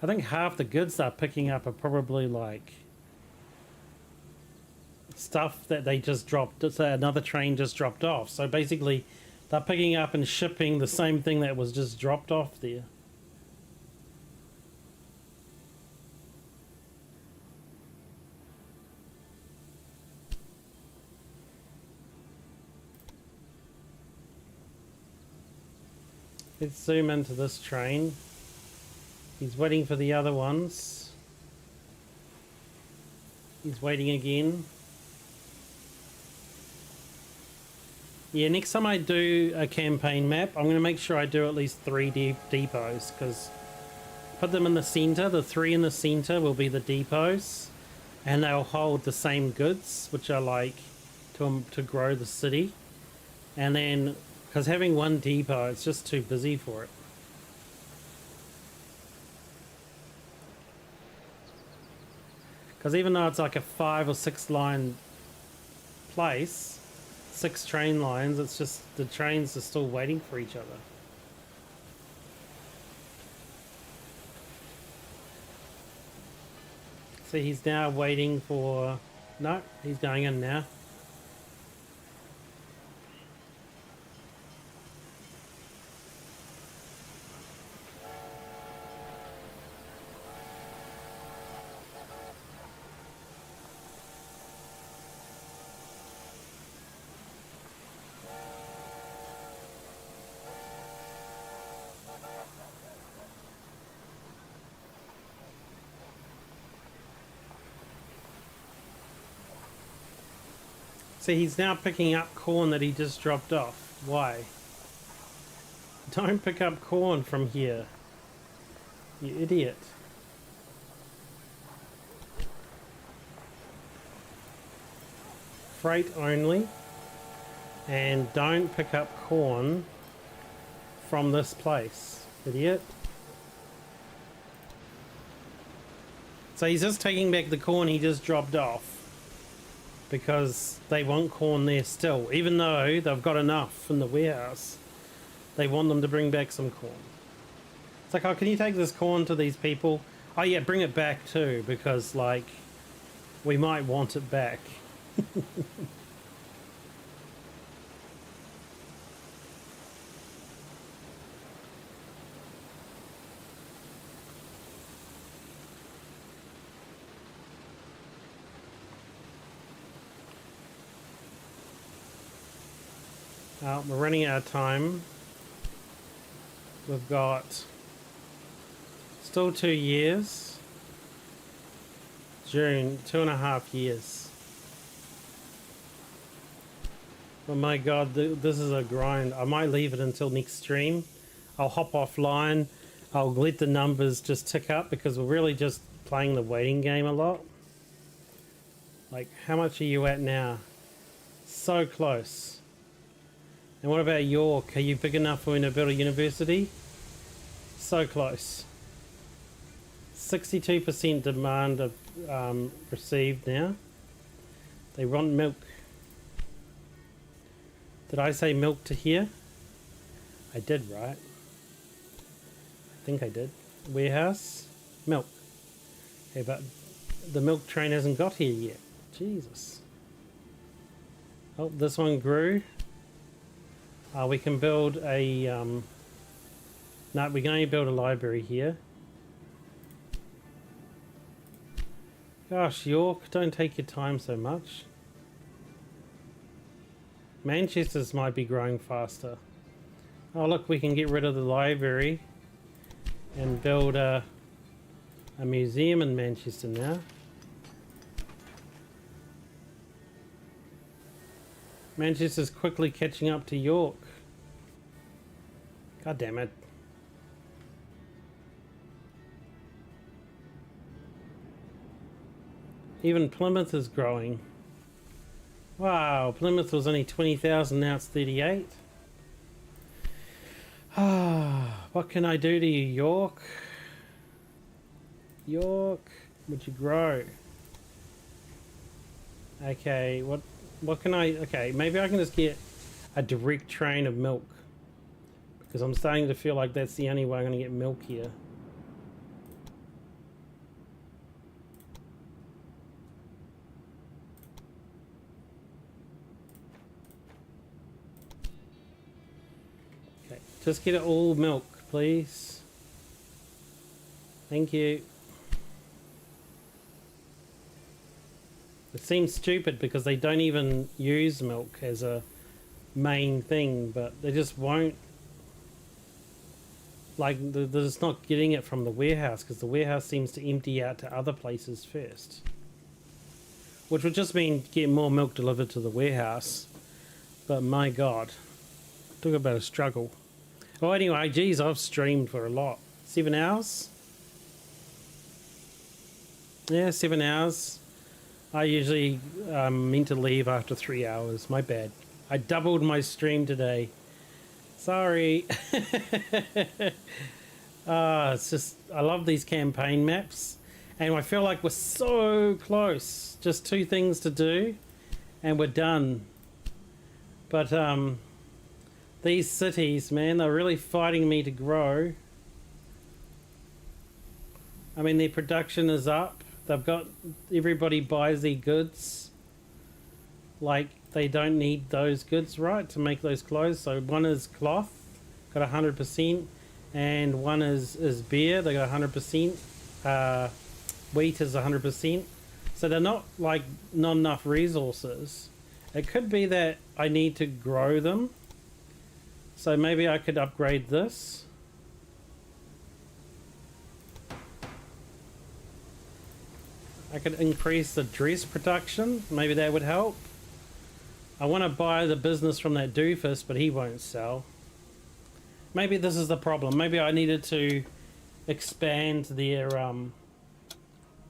I think half the goods they're picking up are probably like stuff that they just dropped. So another train just dropped off. So basically they're picking up and shipping the same thing that was just dropped off there. Let's zoom into this train. He's waiting for the other ones. He's waiting again. Yeah, next time I do a campaign map, I'm going to make sure I do at least 3 depots, because put them in the center. The 3 in the center will be the depots, and they'll hold the same goods, which are like to grow the city. And then, because having one depot, it's just too busy for it. Because even though it's like a 5 or 6 line place, 6 train lines, it's just the trains are still waiting for each other. So he's now waiting for... No, he's going in now. So he's now picking up corn that he just dropped off. Why? Don't pick up corn from here. You idiot. Freight only. And don't pick up corn from this place. Idiot. So he's just taking back the corn he just dropped off, because they want corn there still, even though they've got enough in the warehouse. They want them to bring back some corn. It's like, oh, can you take this corn to these people? Oh yeah, bring it back too, because like we might want it back. We're running out of time. We've got still 2 years. June, 2.5 years. Oh my god, this is a grind. I might leave it until next stream. I'll hop offline. I'll let the numbers just tick up, because we're really just playing the waiting game a lot. Like, how much are you at now? So close. And what about York? Are you big enough for me to build a university? So close. 62% demand of, received now. They want milk. Did I say milk to here? I did, right? I think I did. Warehouse, milk. Okay, but the milk train hasn't got here yet. Jesus. Oh, this one grew. We can build a... no, we can only build a library here. Gosh, York, don't take your time so much. Manchester's might be growing faster. Oh look, we can get rid of the library and build a museum in Manchester now. Manchester's quickly catching up to York. God damn it. Even Plymouth is growing. Wow, Plymouth was only 20,000, now it's 38. What can I do to you, York? York, would you grow? Okay, what can I... Okay, maybe I can just get a direct train of milk, because I'm starting to feel like that's the only way I'm going to get milk here. Okay, just get it all milk, please. Thank you. It seems stupid because they don't even use milk as a main thing, but they just won't. Like, they're just not getting it from the warehouse, because the warehouse seems to empty out to other places first. Which would just mean get more milk delivered to the warehouse. But my god, talk about a struggle. Well, anyway, geez, I've streamed for a lot. 7 hours? Yeah, 7 hours. I usually meant to leave after 3 hours. My bad. I doubled my stream today. Sorry. It's just, I love these campaign maps. And I feel like we're so close. Just 2 things to do and we're done. But these cities, man, they're really fighting me to grow. I mean, their production is up. They've got, everybody buys their goods. Like, they don't need those goods, right, to make those clothes. So one is cloth, got 100%, and one is beer, they got 100%. Wheat is 100%. So they're not, like, not enough resources. It could be that I need to grow them. So maybe I could upgrade this. I could increase the dress production. Maybe that would help. I want to buy the business from that doofus, but he won't sell. Maybe this is the problem. Maybe I needed to expand their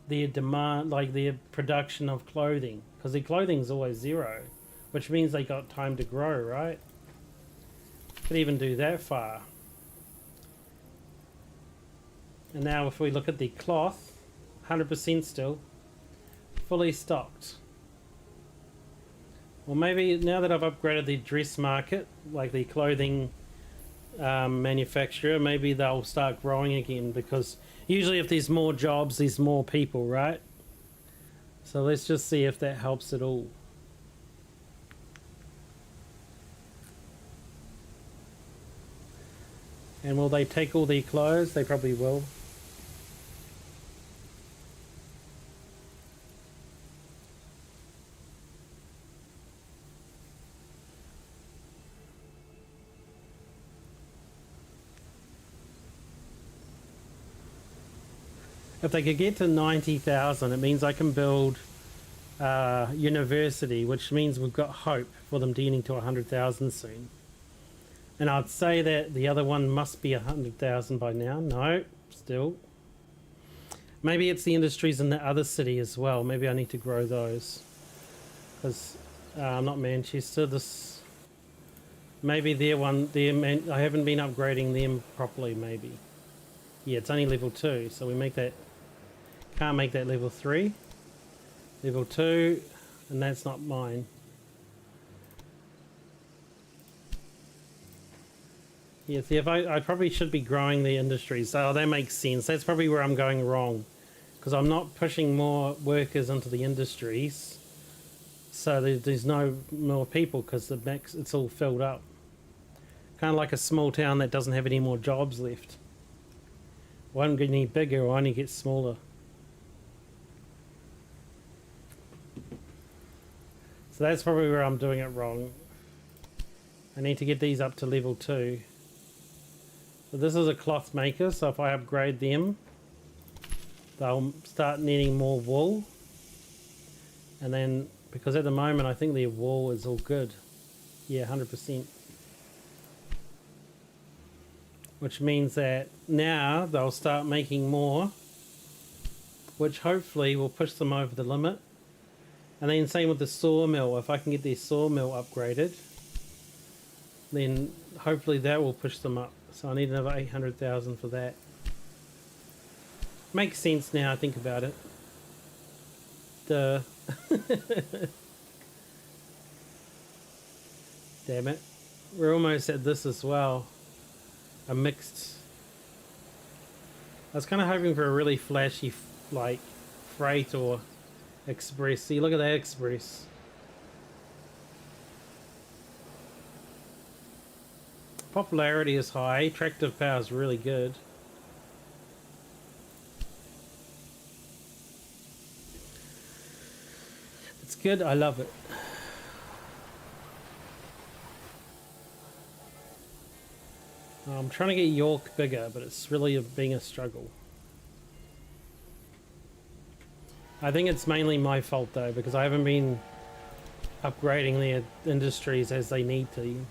demand, like their production of clothing, because their clothing is always 0, which means they got time to grow, right? Could even do that far. And now if we look at the cloth, 100% still, fully stocked. Well, maybe now that I've upgraded the dress market, like the clothing manufacturer, maybe they'll start growing again, because usually if there's more jobs, there's more people, right? So let's just see if that helps at all. And will they take all their clothes? They probably will. If they could get to 90,000, it means I can build university, which means we've got hope for them getting to 100,000 soon. And I'd say that the other one must be 100,000 by now. No, still. Maybe it's the industries in the other city as well. Maybe I need to grow those. Because not Manchester. This maybe their one. I haven't been upgrading them properly. Maybe. Yeah, it's only level 2, so we make that. Can't make that level 3. Level 2, and that's not mine. Yeah, see, if I probably should be growing the industries. So that makes sense. That's probably where I'm going wrong, because I'm not pushing more workers into the industries. So there's no more people because it's all filled up. Kind of like a small town that doesn't have any more jobs left. Won't get any bigger, or only get smaller. So that's probably where I'm doing it wrong. I need to get these up to level 2. So this is a cloth maker, so if I upgrade them, they'll start needing more wool. And then, because at the moment I think their wool is all good. Yeah, 100%. Which means that now they'll start making more, which hopefully will push them over the limit. And then same with the sawmill. If I can get their sawmill upgraded, then hopefully that will push them up. So I need another 800,000 for that. Makes sense now I think about it. Duh. Damn it. We're almost at this as well. A mixed. I was kind of hoping for a really flashy, like, freight or express. See, look at that express. Popularity is high. Tractive power is really good. It's good. I love it. I'm trying to get York bigger, but it's really being a struggle. I think it's mainly my fault though, because I haven't been upgrading their industries as they need to.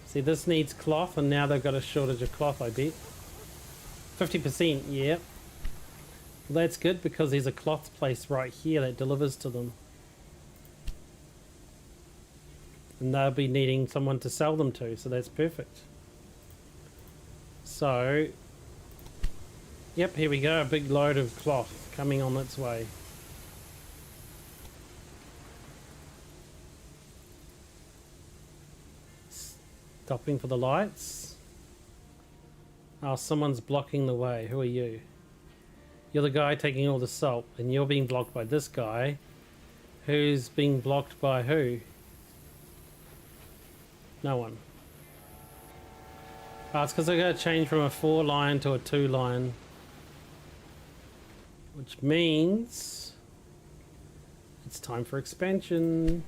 See, this needs cloth, and now they've got a shortage of cloth, I bet. 50%, yeah. Well, that's good because there's a cloth place right here that delivers to them. And they'll be needing someone to sell them to, so that's perfect. So, yep, here we go, a big load of cloth coming on its way. Stopping for the lights. Oh, someone's blocking the way. Who are you? You're the guy taking all the salt, and you're being blocked by this guy. Who's being blocked by who? No one. Oh, it's because I got to change from a 4-line to a 2-line. Which means it's time for expansion.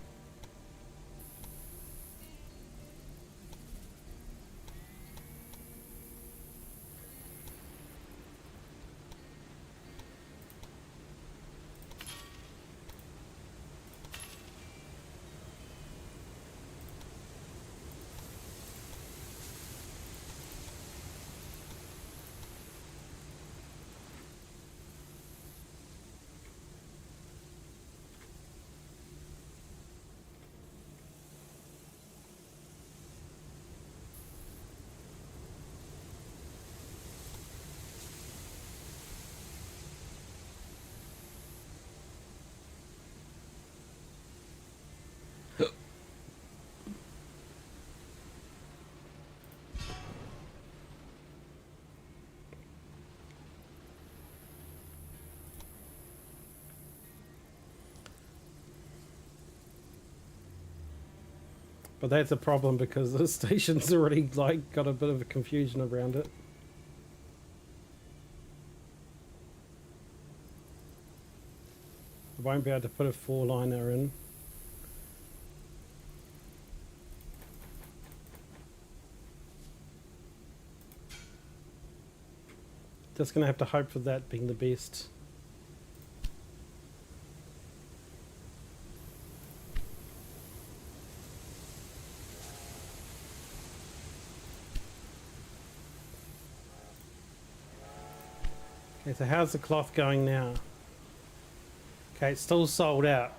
But that's a problem because the station's already like got a bit of a confusion around it. I won't be able to put a 4-liner in. Just gonna have to hope for that being the best. Okay, so how's the cloth going now? Okay, it's still sold out.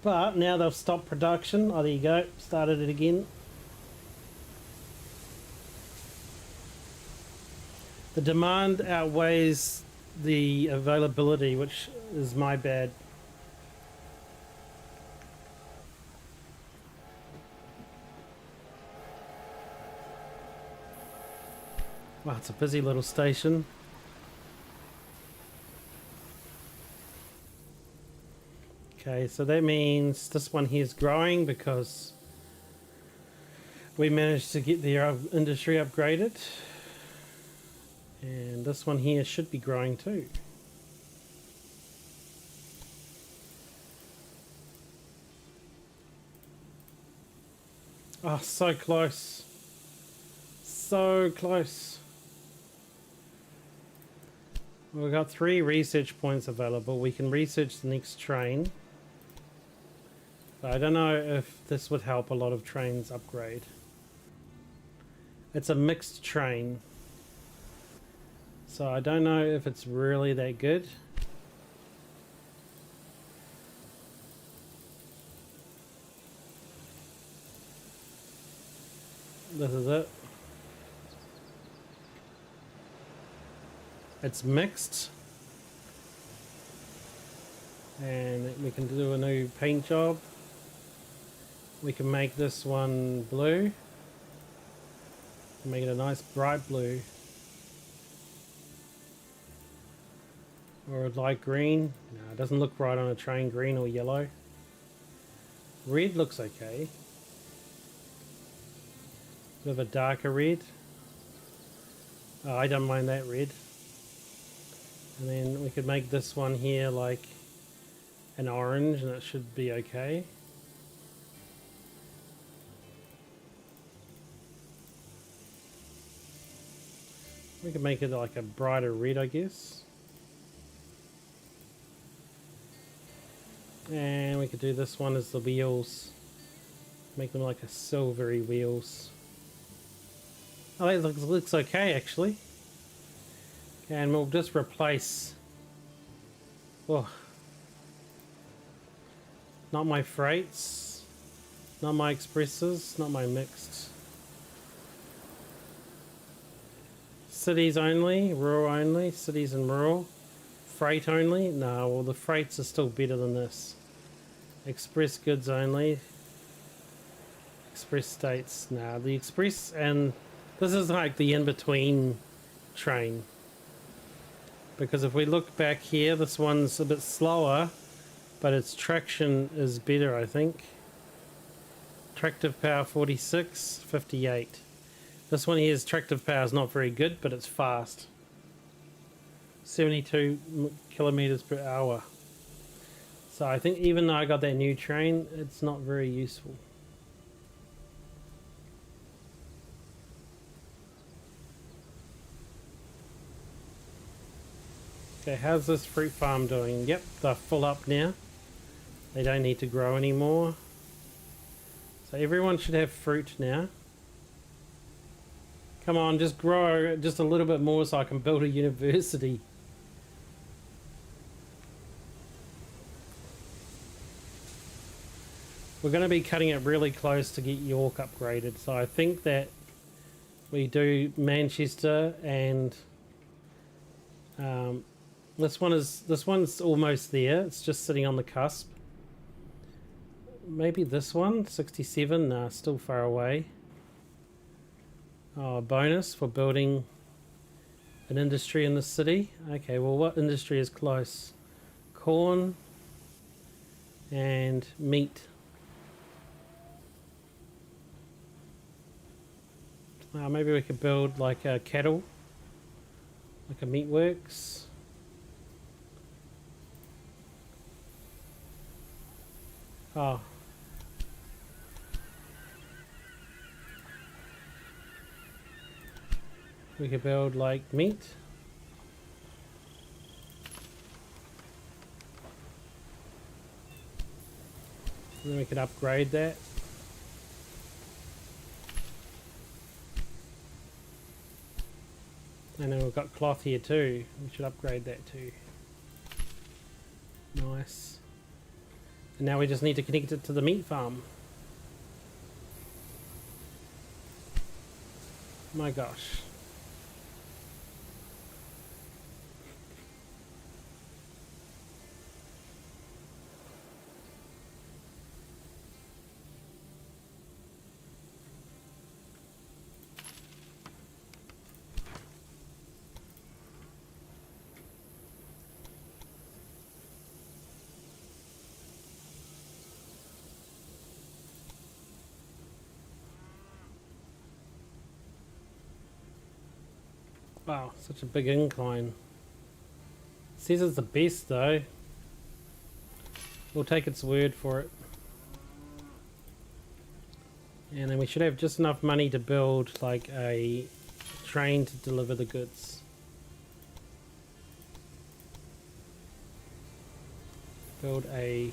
But now they've stopped production. Oh, there you go. Started it again. The demand outweighs the availability, which is my bad. Wow, it's a busy little station. Okay, so that means this one here is growing because we managed to get their industry upgraded. And this one here should be growing too. Oh, so close. So close. We've got 3 research points available. We can research the next train. But I don't know if this would help a lot of trains upgrade. It's a mixed train. So I don't know if it's really that good. This is it. It's mixed. And we can do a new paint job. We can make this one blue. Make it a nice bright blue. Or a light green. No, it doesn't look right on a train, green or yellow. Red looks okay. Bit of a darker red. Oh, I don't mind that red. And then we could make this one here like an orange and it should be okay. We could make it like a brighter red, I guess. And we could do this one as the wheels. Make them like a silvery wheels. Oh, that looks okay actually. And we'll just replace... Oh. Not my freights. Not my expresses. Not my mixed. Cities only. Rural only. Cities and rural. Freight only. No, well the freights are still better than this. Express goods only. Express states. Nah, the express and... This is like the in-between train. Because if we look back here, this one's a bit slower, but its traction is better, I think. Tractive power 46, 58. This one here's tractive power is not very good, but it's fast. 72 kilometers per hour. So I think even though I got that new train, it's not very useful. Okay, how's this fruit farm doing? Yep, they're full up now. They don't need to grow anymore. So everyone should have fruit now. Come on, just grow just a little bit more so I can build a university. We're going to be cutting it really close to get York upgraded. So I think that we do Manchester and... this one's almost there. It's just sitting on the cusp. Maybe this one, 67. Nah, still far away. Oh, a bonus for building an industry in the city. Okay, well, what industry is close? Corn and meat. Maybe we could build like a cattle, like a meat works. Oh. We could build like meat. And then we could upgrade that. And then we've got cloth here too. We should upgrade that too. Nice. And now we just need to connect it to the meat farm. My gosh. Wow, such a big incline. It says it's the best though. We'll take its word for it. And then we should have just enough money to build like a train to deliver the goods. Build a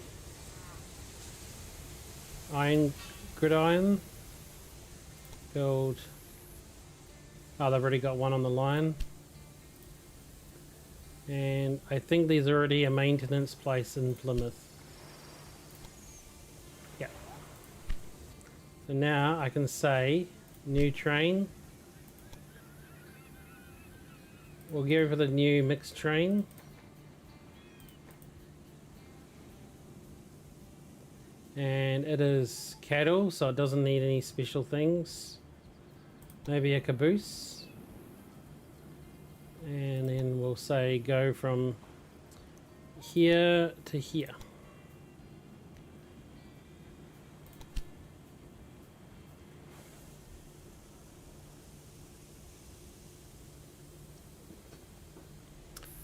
iron gridiron. Build... Oh, they've already got one on the line. And I think there's already a maintenance place in Plymouth. Yeah. So now I can say, new train. We'll go for the new mixed train. And it is cattle, so it doesn't need any special things. Maybe a caboose. And then we'll say go from here to here.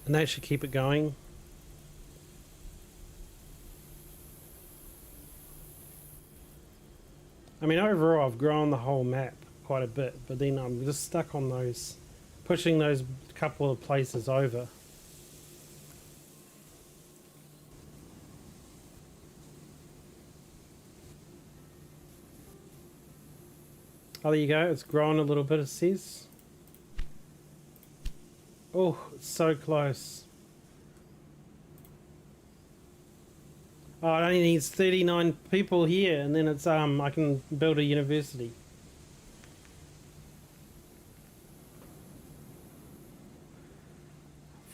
And that should keep it going. I mean, overall I've grown the whole map quite a bit, but then I'm just stuck on those, pushing those couple of places over. Oh, there you go. It's grown a little bit, it says. Oh, it's so close. Oh, it only needs 39 people here, and then it's I can build a university.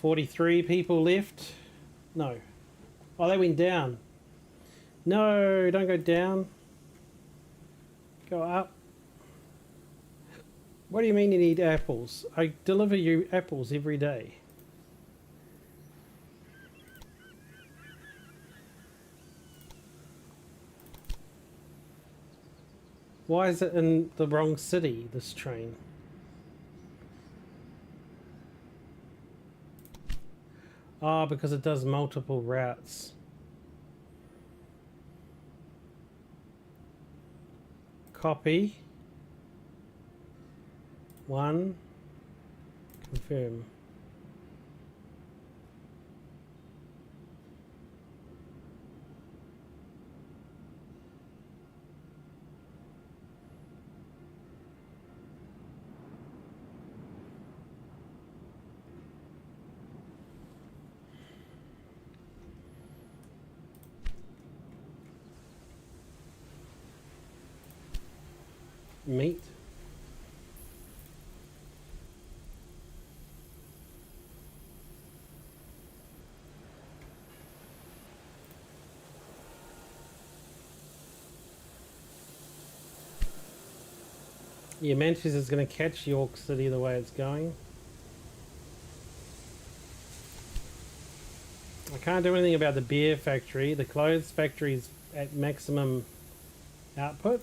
$43 people left. No. Oh, they went down. No, don't go down. Go up. What do you mean you need apples? I deliver you apples every day. Why is it in the wrong city, this train? Ah, because it does multiple routes. Copy. 1. Confirm. Meat. Yeah, Manchester's going to catch York City the way it's going. I can't do anything about the beer factory. The clothes factory's at maximum output.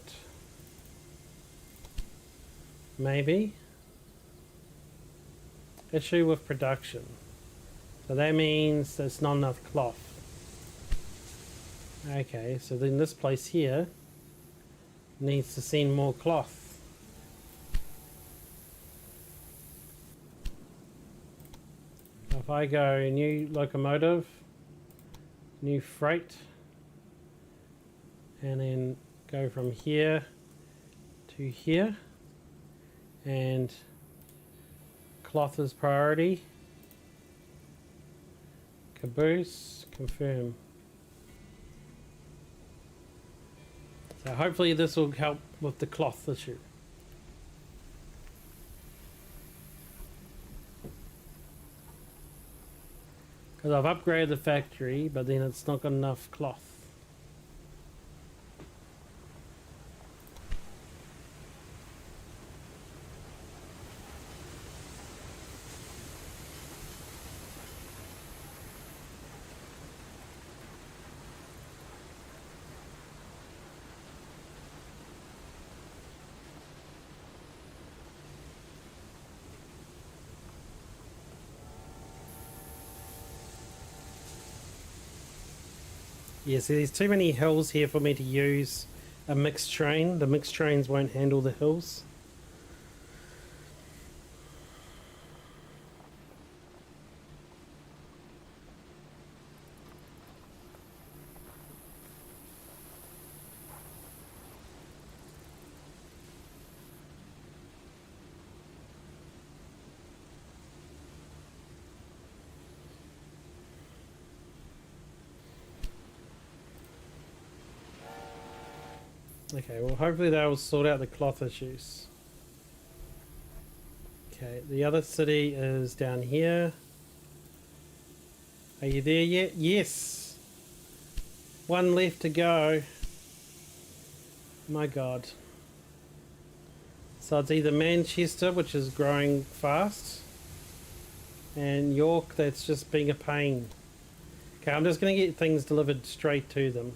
Maybe. Issue with production. So that means there's not enough cloth. Okay, so then this place here needs to send more cloth. If I go new locomotive, new freight, and then go from here to here, and cloth is priority, caboose, confirm. So hopefully this will help with the cloth issue. Because I've upgraded the factory, but then it's not got enough cloth. Yeah, see, there's too many hills here for me to use a mixed train. The mixed trains won't handle the hills. Okay, well hopefully that will sort out the cloth issues. Okay, the other city is down here. Are you there yet? Yes! One left to go. My god. So it's either Manchester, which is growing fast, and York, that's just being a pain. Okay, I'm just going to get things delivered straight to them.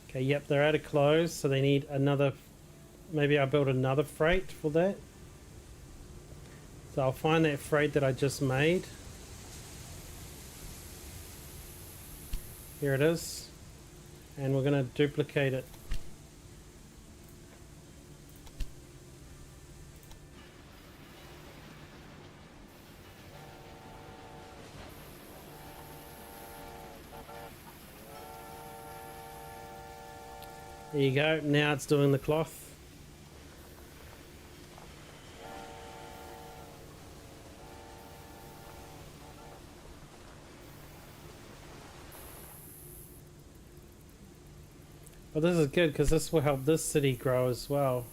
Okay, yep, they're out of clothes, so they need another. Maybe I'll build another freight for that. So I'll find that freight that I just made. Here it is. And we're going to duplicate it. There you go, now it's doing the cloth. Well, this is good because this will help this city grow as well.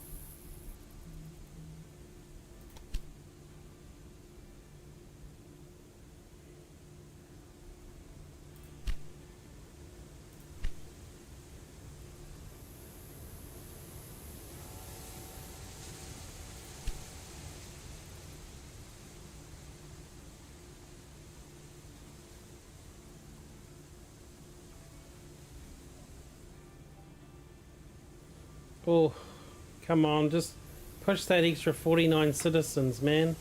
Oh, come on, just push that extra 49 citizens, man.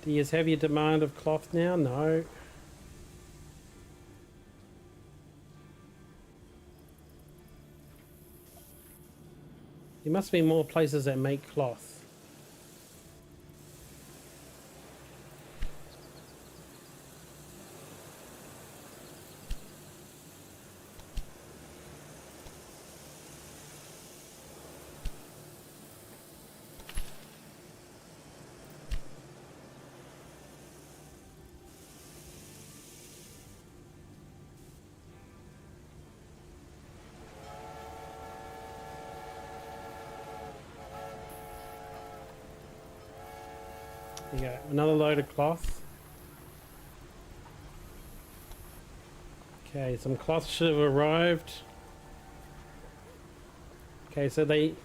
Do you have your demand of cloth now? No. There must be more places that make cloth. There you go, another load of cloth. Okay, some cloth should have arrived. Okay, so they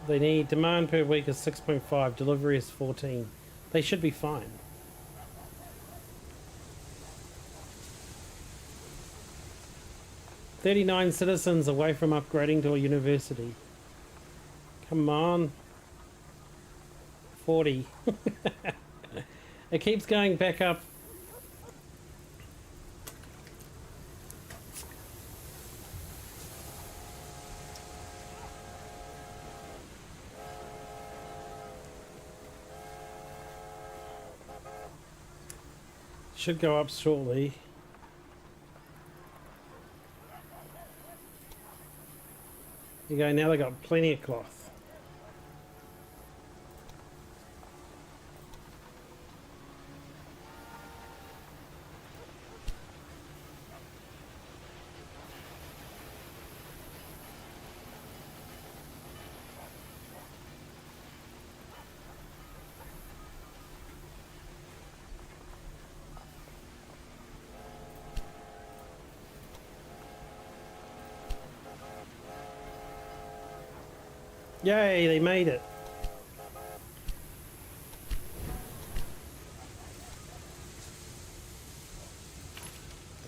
need demand per week is 6.5, delivery is 14. They should be fine. "39 citizens away from upgrading to a university." Come on. 40. It keeps going back up. Should go up shortly. There you go, now they got plenty of cloth. Yay, they made it.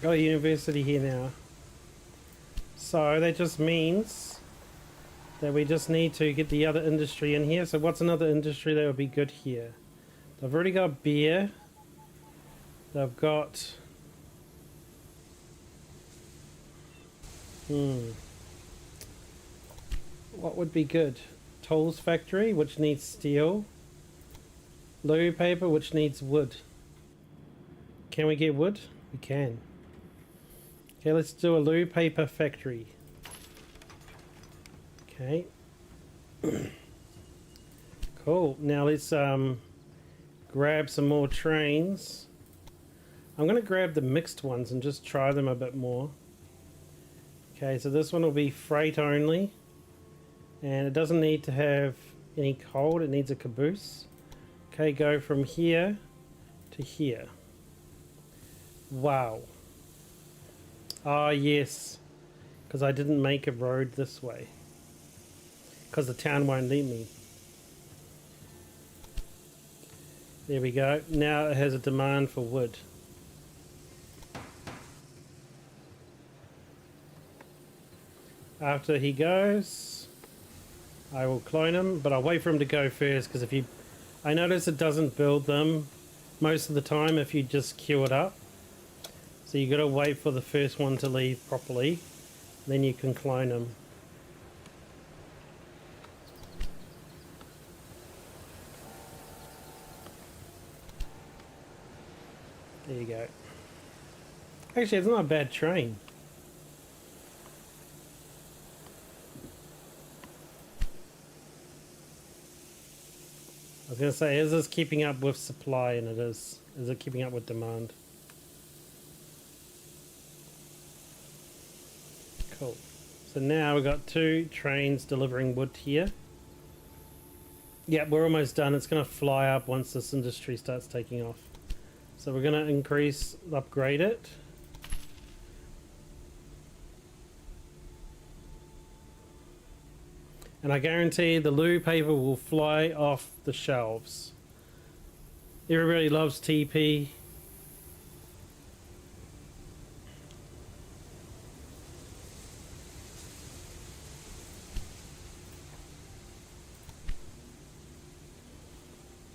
Got a university here now. So that just means that we just need to get the other industry in here. So what's another industry that would be good here? They've already got beer. They've got... What would be good? Tools factory, which needs steel. Loo paper, which needs wood. Can we get wood? We can. Okay, let's do a loo paper factory. Okay. Cool. Now let's grab some more trains. I'm going to grab the mixed ones and just try them a bit more. Okay, so this one will be freight only. And it doesn't need to have any cold, it needs a caboose. Okay, go from here to here. Wow. Ah, yes. Because I didn't make a road this way. Because the town won't let me. There we go. Now it has a demand for wood. After he goes... I will clone him, but I'll wait for him to go first, because if you... I notice it doesn't build them most of the time if you just queue it up. So you gotta wait for the first one to leave properly, then you can clone them. There you go. Actually, it's not a bad train. was going to say, is this keeping up with supply? And it is. Is it keeping up with demand? Cool. So now we've got 2 trains delivering wood here. Yeah, we're almost done. It's going to fly up once this industry starts taking off. So we're going to increase, upgrade it. And I guarantee the loo paper will fly off the shelves. Everybody loves TP.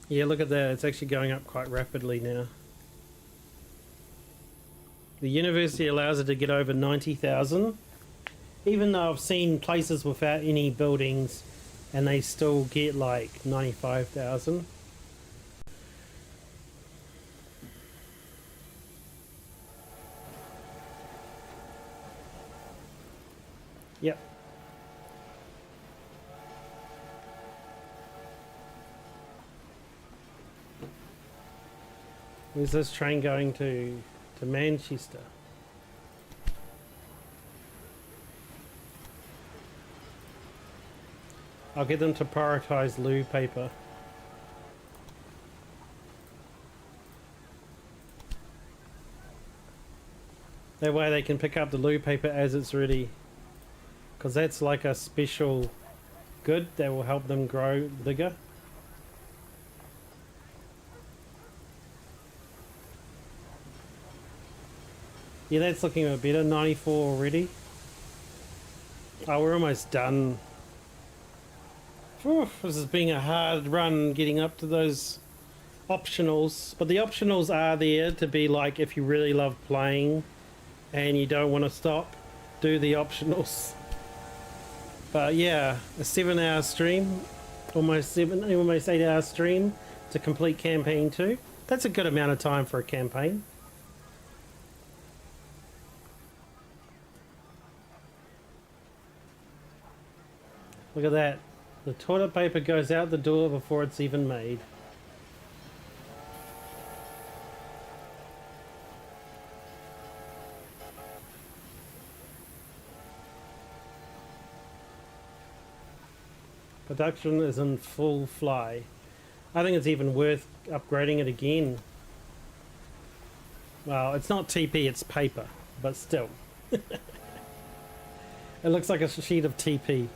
Yeah, look at that. It's actually going up quite rapidly now. The university allows it to get over 90,000. Even though I've seen places without any buildings and they still get like 95,000. Yep. Where's this train going to? To Manchester. I'll get them to prioritize loo paper. That way they can pick up the loo paper as it's ready. Because that's like a special good that will help them grow bigger. Yeah, that's looking a bit better. 94 already. Oh, we're almost done. Whew, this is being a hard run getting up to those optionals. But the optionals are there to be like if you really love playing and you don't want to stop, do the optionals. But yeah, a 7-hour stream, almost 8-hour stream to complete campaign 2. That's a good amount of time for a campaign. Look at that. The toilet paper goes out the door before it's even made. Production is in full fly. I think it's even worth upgrading it again. Well, it's not TP, it's paper, but still. It looks like a sheet of TP.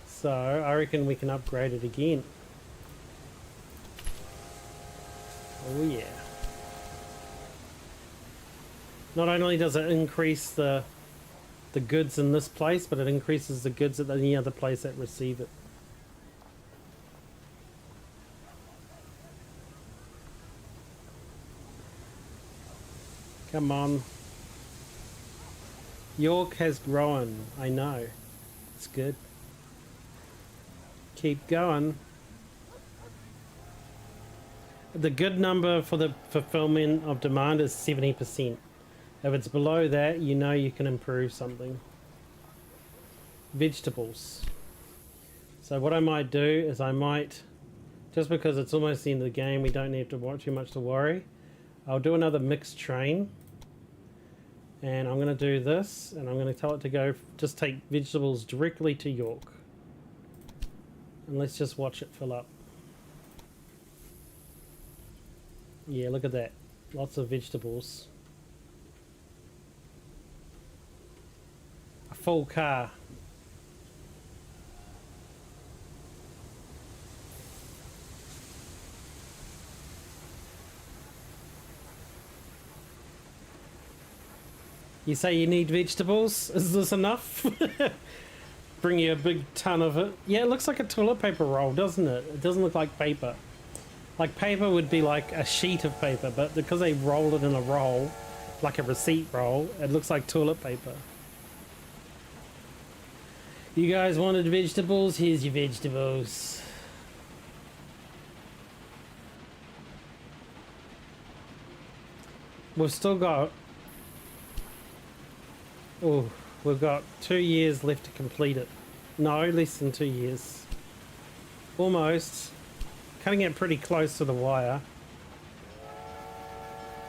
So I reckon we can upgrade it again. Oh yeah. Not only does it increase the goods in this place, but it increases the goods at any other place that receive it. Come on. York has grown. I know. It's good. Keep going. The good number for the fulfillment of demand is 70%. If it's below that, you know you can improve something. Vegetables. So what I might do is I might, just because it's almost the end of the game, we don't need to watch too much to worry. I'll do another mixed train. And I'm going to do this, and I'm going to tell it to go, just take vegetables directly to York. And let's just watch it fill up. Yeah, look at that. Lots of vegetables. A full car. You say you need vegetables? Is this enough? Bring you a big ton of it. Yeah, it looks like a toilet paper roll, doesn't it? It doesn't look like paper. Like paper would be like a sheet of paper, but because they roll it in a roll, like a receipt roll, it looks like toilet paper. You guys wanted vegetables? Here's your vegetables. We've still got... Oh, we've got 2 years left to complete it. No, less than 2 years. Almost. Cutting it pretty close to the wire.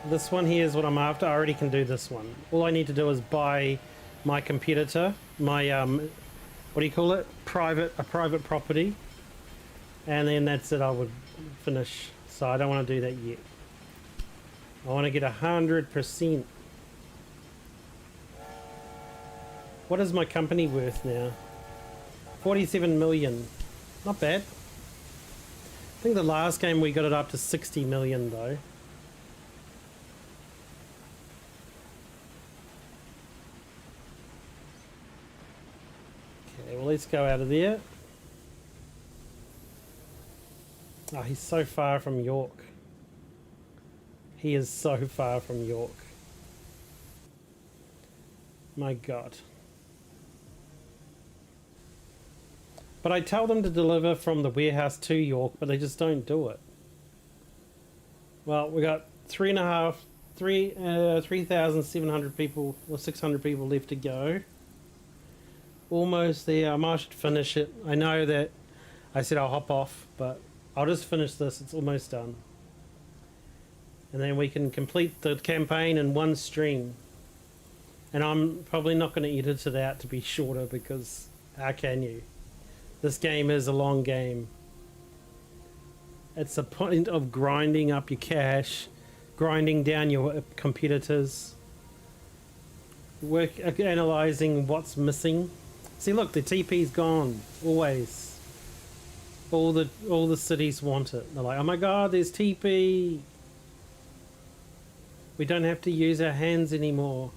This one here is what I'm after. I already can do this one. All I need to do is buy my competitor, my what do you call it? A private property. And then that's it, I would finish. So I don't want to do that yet. I want to get 100%. What is my company worth now? 47 million. Not bad. I think the last game we got it up to 60 million though. Okay, well let's go out of there. Oh, he's so far from York. He is so far from York. My God. But I tell them to deliver from the warehouse to York, but they just don't do it. Well, we got 3,700 people, or 600 people left to go. Almost there. I should finish it. I know that I said I'll hop off, but I'll just finish this. It's almost done. And then we can complete the campaign in one stream. And I'm probably not going to edit it out to be shorter because how can you? This game is a long game. It's a point of grinding up your cash, grinding down your competitors, analyzing what's missing. See, look, the TP's gone. Always. All the cities want it. They're like, oh my God, there's TP. We don't have to use our hands anymore.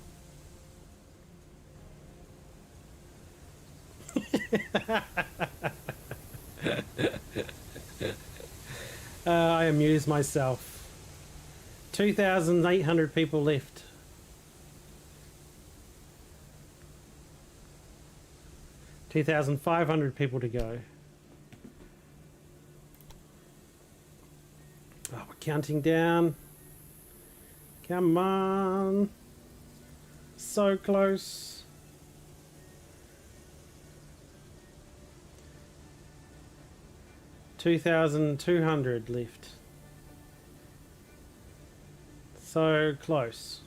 I amuse myself. 2,800 people left. $2,500 people to go. Oh, we're counting down. Come on. So close. 2,200 left. So close.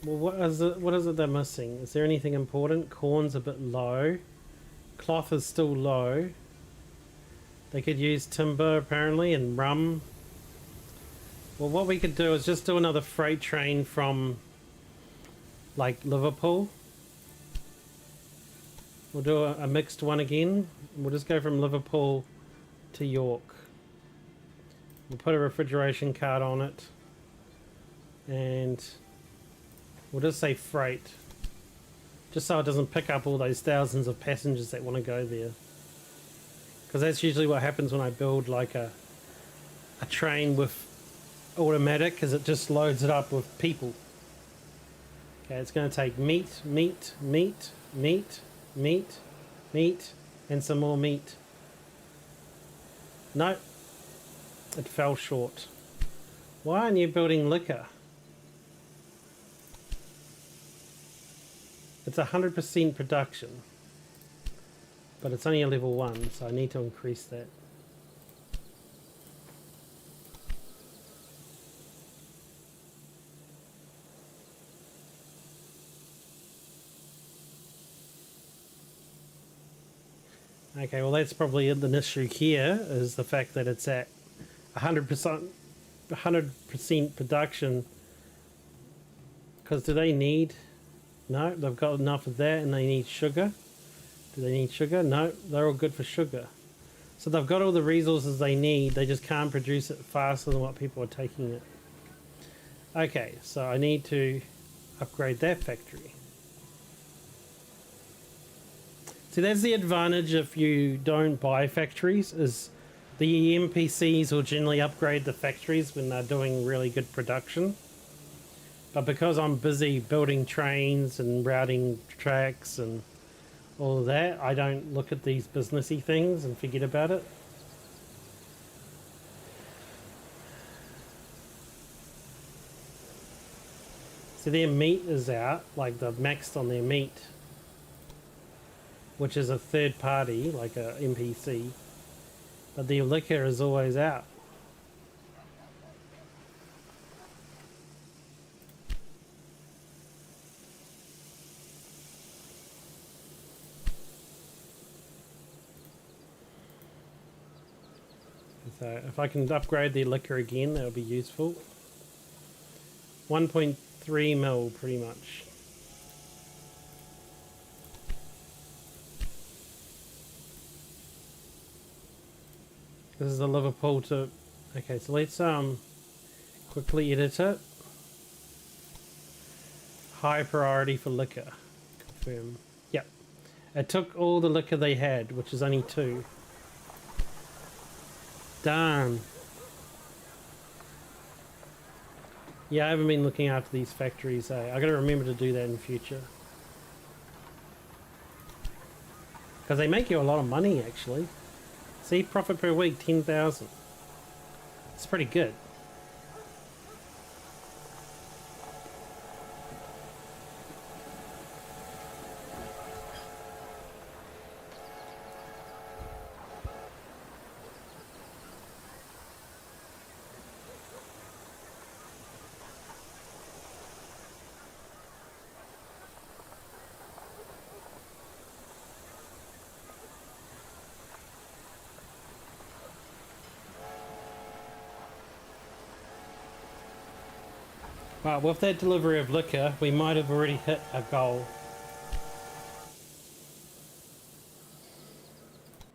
Well, what is it they're missing? Is there anything important? Corn's a bit low. Cloth is still low. They could use timber apparently and rum. Well, what we could do is just do another freight train from like Liverpool. We'll do a mixed one again. We'll just go from Liverpool to York. We'll put a refrigeration card on it. And we'll just say freight. Just so it doesn't pick up all those thousands of passengers that want to go there. Because that's usually what happens when I build like a train with automatic, is it just loads it up with people. Okay, it's going to take meat, and some more meat. No, it fell short. Why aren't you building liquor? It's 100% production, but it's only a level 1, so I need to increase that. Okay, well that's probably an issue here, is the fact that it's at 100% production. Because do they need... No, they've got enough of that and they need sugar. Do they need sugar? No, they're all good for sugar. So they've got all the resources they need, they just can't produce it faster than what people are taking it. Okay, so I need to upgrade that factory. See, that's the advantage if you don't buy factories, is the NPCs will generally upgrade the factories when they're doing really good production. But because I'm busy building trains and routing tracks and all of that, I don't look at these businessy things and forget about it. So their meat is out, like they've maxed on their meat, which is a third party, like a NPC, but their liquor is always out. So if I can upgrade their liquor again, that would be useful. 1.3 mil, pretty much. This is the Liverpool to... Okay, so let's quickly edit it. High priority for liquor. Confirm. Yep. It took all the liquor they had, which is only 2. Darn. Yeah, I haven't been looking after these factories. I gotta remember to do that in the future. Because they make you a lot of money, actually. See, profit per week, 10,000. It's pretty good. Right, with that delivery of liquor, we might have already hit our goal.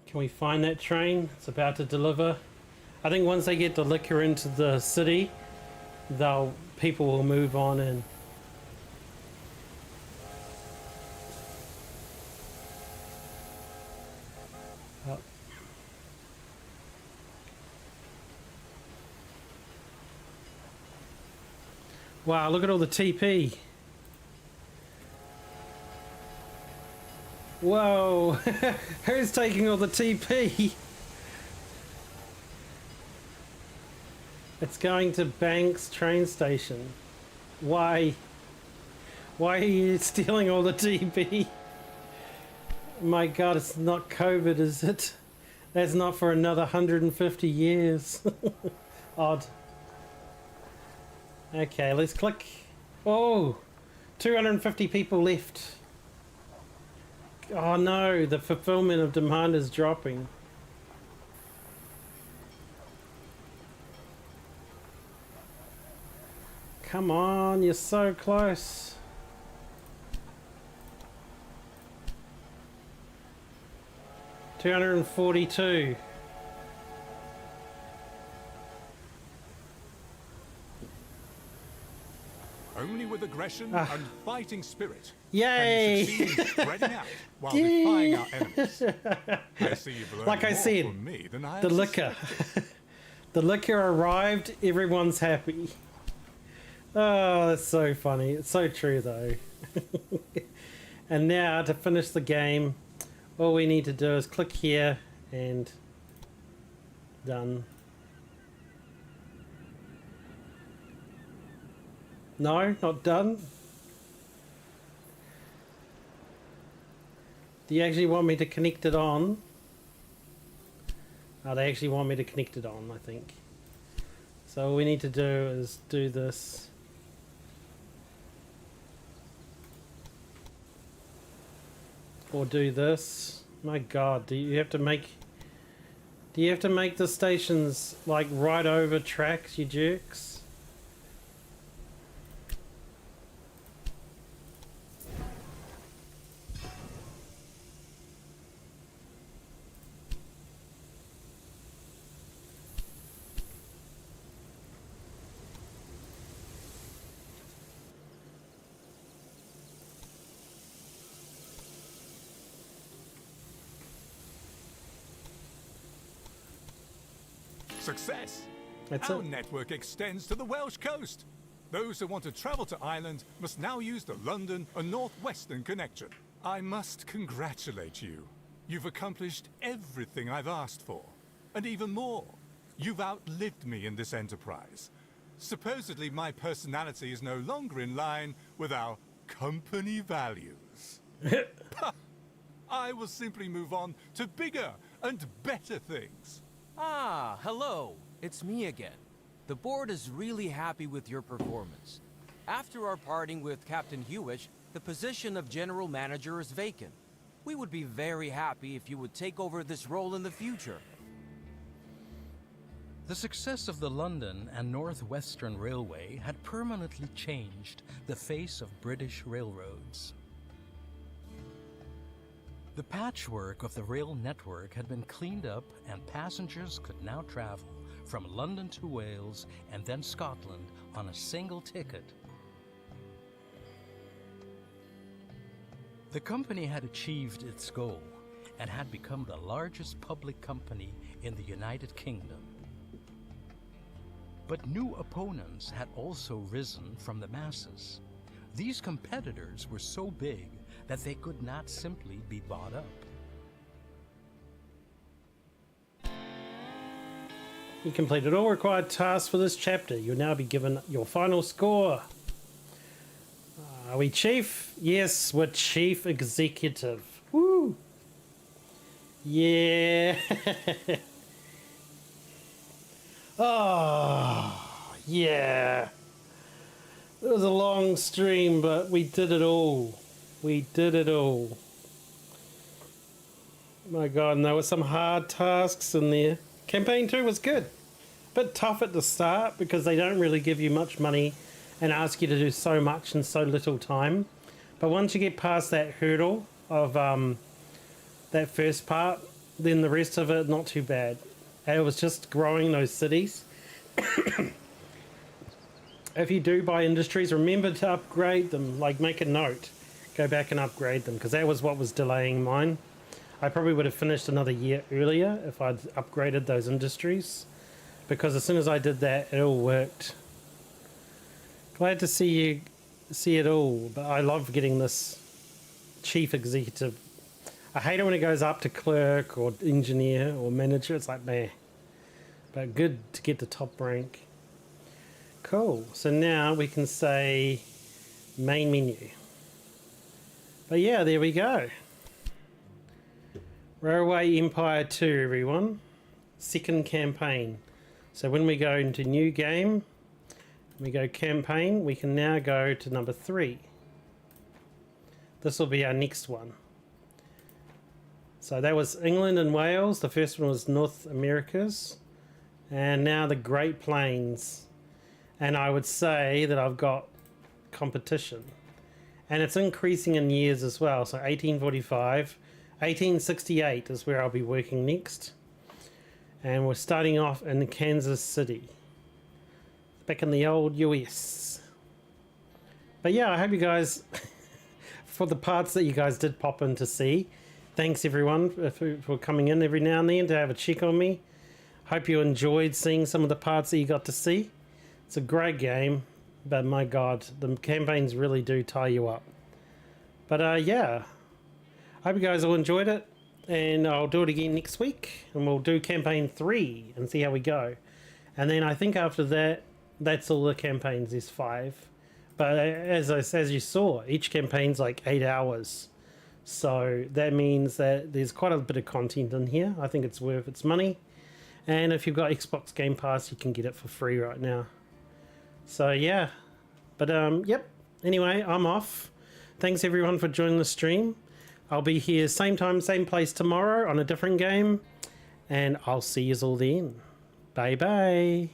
Can we find that train? It's about to deliver. I think once they get the liquor into the city, people will move on in. Oh. Wow, look at all the TP. Whoa, who's taking all the TP? It's going to Banks train station. Why? Why are you stealing all the TP? My God, it's not COVID, is it? That's not for another 150 years. Odd. Okay, let's click. Oh, 250 people left. Oh no, the fulfillment of demand is dropping. Come on, you're so close. $242. Only with aggression and fighting spirit Yay! can you succeed in spreading out while defying our enemies. I see you've learned Like I more said, from me than I the had liquor. suspected. The liquor arrived, everyone's happy. Oh, that's so funny. It's so true though. And now to finish the game, all we need to do is click here and done. No, not done. Do you actually want me to connect it on? Oh, they actually want me to connect it on, I think. So all we need to do is do this. Or do this. My God, do you have to make the stations like right over tracks, you jerks? Success! That's Our it. network extends to the Welsh coast. Those who want to travel to Ireland must now use the London and Northwestern connection. I must congratulate you. You've accomplished everything I've asked for. And even more. You've outlived me in this enterprise. Supposedly my personality is no longer in line with our company values. I will simply move on to bigger and better things. Ah, hello. It's me again. The board is really happy with your performance. After our parting with Captain Hewish, the position of general manager is vacant. We would be very happy if you would take over this role in the future. The success of the London and North Western Railway had permanently changed the face of British railroads. The patchwork of the rail network had been cleaned up, and passengers could now travel from London to Wales and then Scotland on a single ticket. The company had achieved its goal and had become the largest public company in the United Kingdom. But new opponents had also risen from the masses. These competitors were so big that they could not simply be bought up. You completed all required tasks for this chapter. You'll now be given your final score. Are we chief? Yes, we're chief executive. Woo! Yeah. Oh, yeah. It was a long stream, but we did it all. We did it all. My God, and there were some hard tasks in there. Campaign 2 was good. Bit tough at the start because they don't really give you much money and ask you to do so much in so little time. But once you get past that hurdle of that first part, then the rest of it, not too bad. And it was just growing those cities. If you do buy industries, remember to upgrade them. Like, make a note. Go back and upgrade them, because that was what was delaying mine. I probably would have finished another year earlier if I'd upgraded those industries, because as soon as I did that, it all worked. Glad to see it all, but I love getting this chief executive. I hate it when it goes up to clerk or engineer or manager. It's like, meh. But good to get the top rank. Cool. So now we can say main menu. But yeah, there we go. Railway Empire 2, everyone. Second campaign. So when we go into new game, we go campaign, we can now go to number 3. This will be our next one. So that was England and Wales. The first one was North Americas. And now the Great Plains. And I would say that I've got competition. And it's increasing in years as well. So 1845, 1868 is where I'll be working next. And we're starting off in Kansas City. Back in the old US. But yeah, I hope you guys, for the parts that you guys did pop in to see, thanks everyone for coming in every now and then to have a check on me. Hope you enjoyed seeing some of the parts that you got to see. It's a great game, but my God, the campaigns really do tie you up. But yeah, hope you guys all enjoyed it, and I'll do it again next week, and we'll do campaign 3 and see how we go. And then I think after that, that's all the campaigns. There's 5, but as you saw, each campaign's like 8 hours. So that means that there's quite a bit of content in here. I think it's worth its money. And if you've got Xbox Game Pass, you can get it for free right now. So yeah, but yep. Anyway, I'm off. Thanks everyone for joining the stream. I'll be here same time, same place tomorrow on a different game. And I'll see you all then. Bye bye.